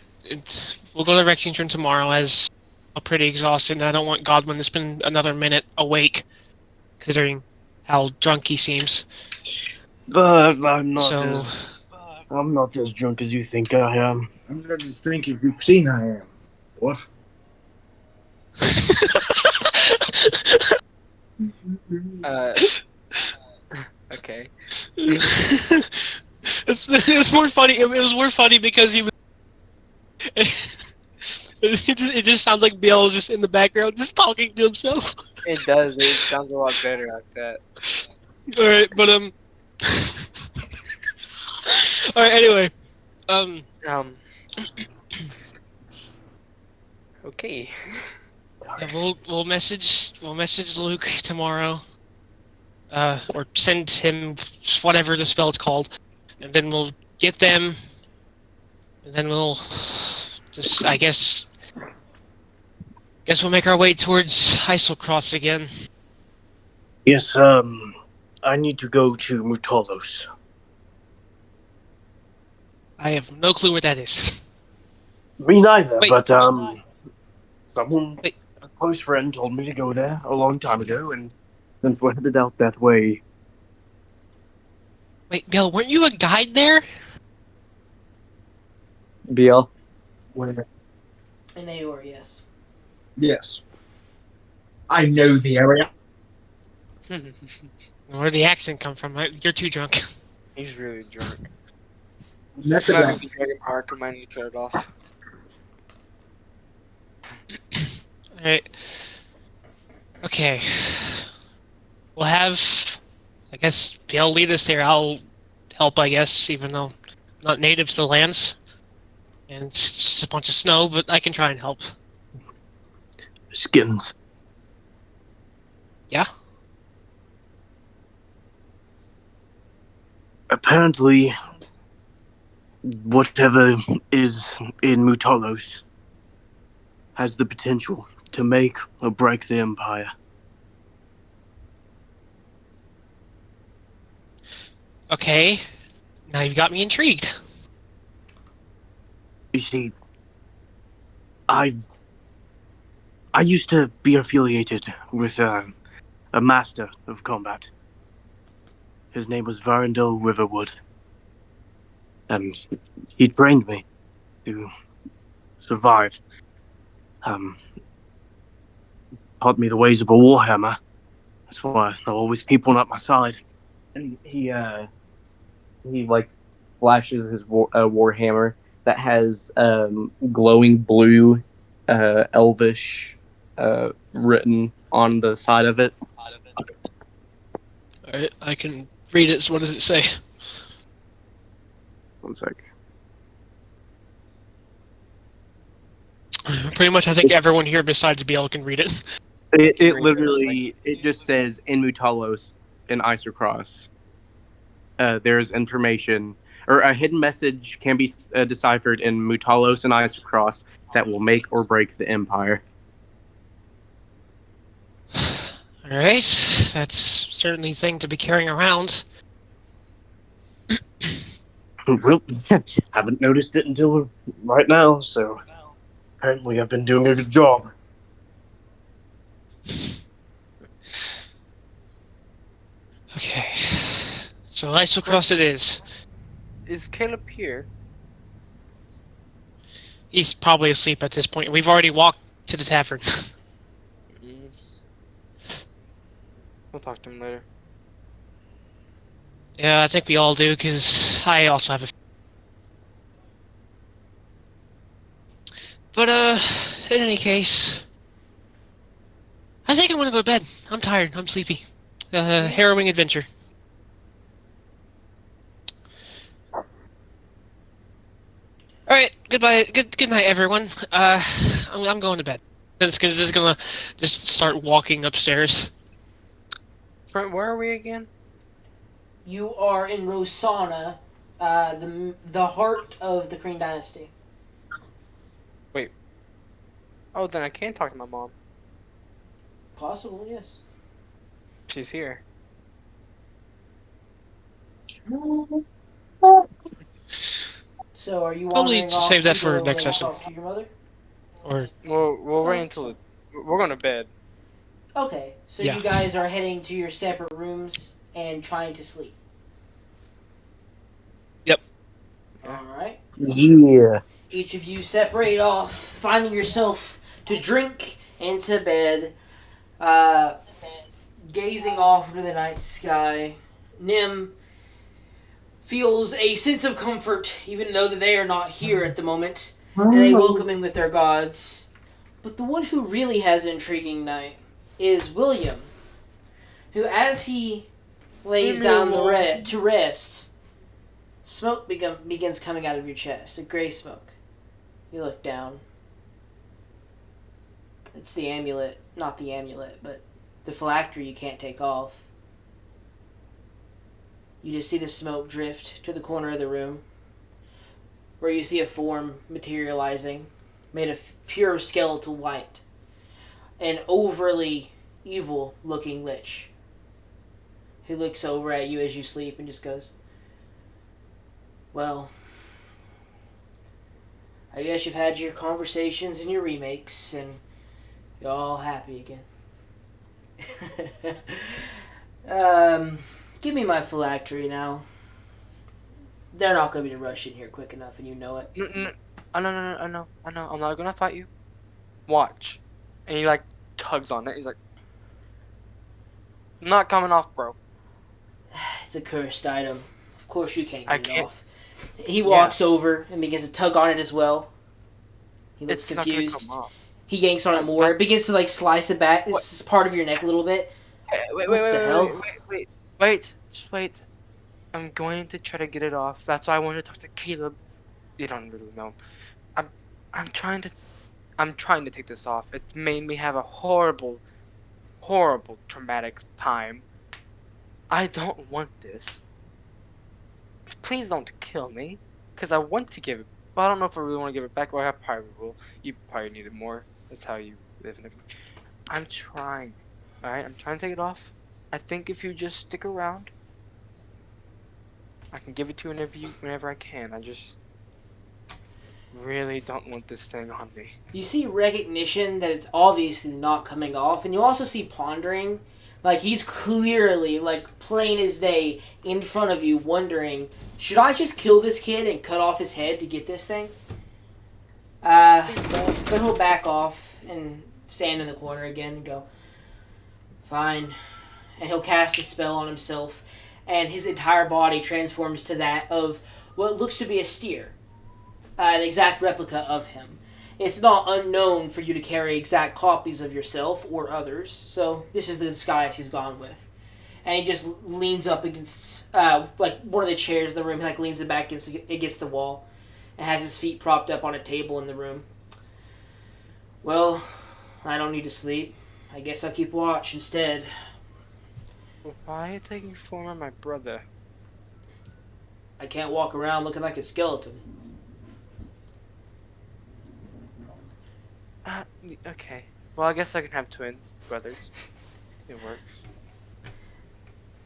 S5: we'll go to Rexington tomorrow as I'm pretty exhausted and I don't want Godwin to spend another minute awake, considering how drunk he seems.
S3: but
S5: So
S3: I'm not as drunk as you think I am.
S4: I'm not just thinking you've seen I am. What?
S6: Okay.
S5: it's more funny. It was more funny because he was. It just sounds like Bill just in the background, just talking to himself.
S6: It does. It sounds a lot better like that.
S5: All right, but all right. Anyway,
S6: Okay.
S5: yeah, we'll message Luke tomorrow, or send him whatever the spell's called, and then we'll get them, and then we'll just guess we'll make our way towards Heiselcross again.
S3: Yes, I need to go to Mutalos.
S5: I have no clue where that is.
S3: Me neither,
S5: Wait.
S3: but someone,
S5: Wait.
S3: a close friend, told me to go there a long time ago, and since we're headed out that way,
S5: Wait, Bill, weren't you a guide there?
S2: BL.
S3: where
S1: In Aor, yes.
S4: Yes. I know the area.
S5: Where'd the accent come from? You're too drunk.
S6: He's really drunk.
S4: That's
S6: Might
S4: about
S6: be Dragon Park. I might need to turn it off.
S5: Alright. Okay. We'll have... I guess Bill lead us there. I'll help, I guess, even though I'm not native to the lands. And it's just a bunch of snow, but I can try and help.
S3: skins.
S5: Yeah?
S3: Apparently, whatever is in Mutalos has the potential to make or break the Empire.
S5: Okay. Now you've got me intrigued.
S3: You see, I used to be affiliated with a master of combat. His name was Varendil Riverwood. And he trained me to survive. Taught me the ways of a warhammer. That's why there are always people at my side.
S2: And he like flashes his warhammer that has glowing blue elvish written on the side of it.
S5: Alright, I can read it. So what does it say?
S2: One sec.
S5: Pretty much, I think everyone here besides BL can read it.
S2: It literally it just says in Mutalos in Isercross. there's information or a hidden message can be deciphered in Mutalos and Isocross that will make or break the Empire.
S5: Alright, that's certainly a thing to be carrying around.
S3: Well, haven't noticed it until right now, so apparently I've been doing a good job.
S5: Okay. So Isocross it is.
S6: Is Caleb here?
S5: He's probably asleep at this point. We've already walked to the tavern.
S6: Mm. We'll talk to him later.
S5: Yeah, I think we all do, because I also have a... But, in any case... I think I'm gonna go to bed. I'm tired. I'm sleepy. Harrowing adventure. Alright, goodbye. Good night, everyone. I'm going to bed. This is gonna just start walking upstairs.
S6: Trent, where are we again?
S1: You are in Rosanna, the heart of the Kryn dynasty.
S6: Oh, then I can talk to my mom.
S1: Possible, yes.
S6: She's here.
S1: So, are you
S5: Probably
S1: wandering off
S5: save that
S1: to
S5: for
S1: go
S5: next
S1: and
S5: session.
S1: talk to your mother?
S5: Or
S6: We'll wait until we're going to bed.
S1: Okay, so
S5: Yeah.
S1: you guys are heading to your separate rooms and trying to sleep.
S5: Yep.
S1: Alright.
S8: Yeah.
S1: Each of you separate off, finding yourself to drink and to bed, gazing off into the night sky. Nim feels a sense of comfort, even though that they are not here at the moment, and they welcome him with their gods. But the one who really has an intriguing night is William, who, as he lays down to rest, smoke begins coming out of your chest, a gray smoke. You look down. It's the amulet, not the amulet, but the phylactery you can't take off. You just see the smoke drift to the corner of the room, where you see a form materializing, made of pure skeletal white. An overly evil-looking lich, who looks over at you as you sleep and just goes, "Well, I guess you've had your conversations and your remakes, and you're all happy again. Give me my phylactery now. They're not going to be rushing here quick enough, and you know it."
S6: No. I know. I'm not gonna fight you. Watch. And he like tugs on it. He's like, "Not coming off, bro."
S1: It's a cursed item. Of course you can't
S6: I
S1: get it
S6: can't-
S1: off. He walks over and begins to tug on it as well. He looks
S6: It's not gonna
S1: confused.
S6: come off.
S1: He yanks on it more.
S6: That's-
S1: It begins to like slice it back. This is part of your neck a little bit.
S6: Wait,
S1: What the hell?
S6: wait. Just wait. I'm going to try to get it off. That's why I wanted to talk to Caleb. You don't really know. I'm trying to take this off. It made me have a horrible, traumatic time. I don't want this. Please don't kill me, because I want to give it. But I don't know if I really want to give it back, or I probably will. You probably need it more. That's how you live in it. I'm trying. Alright, I'm trying to take it off. I think if you just stick around, I can give it to you whenever I can. I just really don't want this thing on me.
S1: You see recognition that it's obviously not coming off, and you also see pondering. Like, he's clearly, like, plain as day, in front of you, wondering, should I just kill this kid and cut off his head to get this thing? But he'll back off and stand in the corner again and go, "Fine." And he'll cast a spell on himself, and his entire body transforms to that of what looks to be a steer. An exact replica of him. It's not unknown for you to carry exact copies of yourself or others, so this is the disguise he's gone with. And he just leans up against, like, one of the chairs in the room. He, like, leans it back against the wall and has his feet propped up on a table in the room. "Well, I don't need to sleep. I guess I'll keep watch instead."
S6: Why are you taking form of my brother?
S1: I can't walk around looking like a skeleton.
S6: Okay. Well, I guess I can have twin brothers. It works.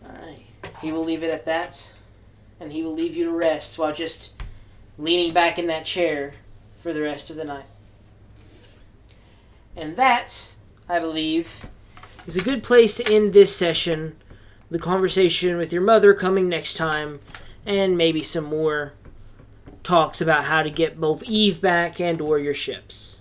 S1: Alright. He will leave it at that, and he will leave you to rest while just leaning back in that chair for the rest of the night. And that, I believe, is a good place to end this session. The conversation with your mother coming next time, and maybe some more talks about how to get both Eve back and or your ships.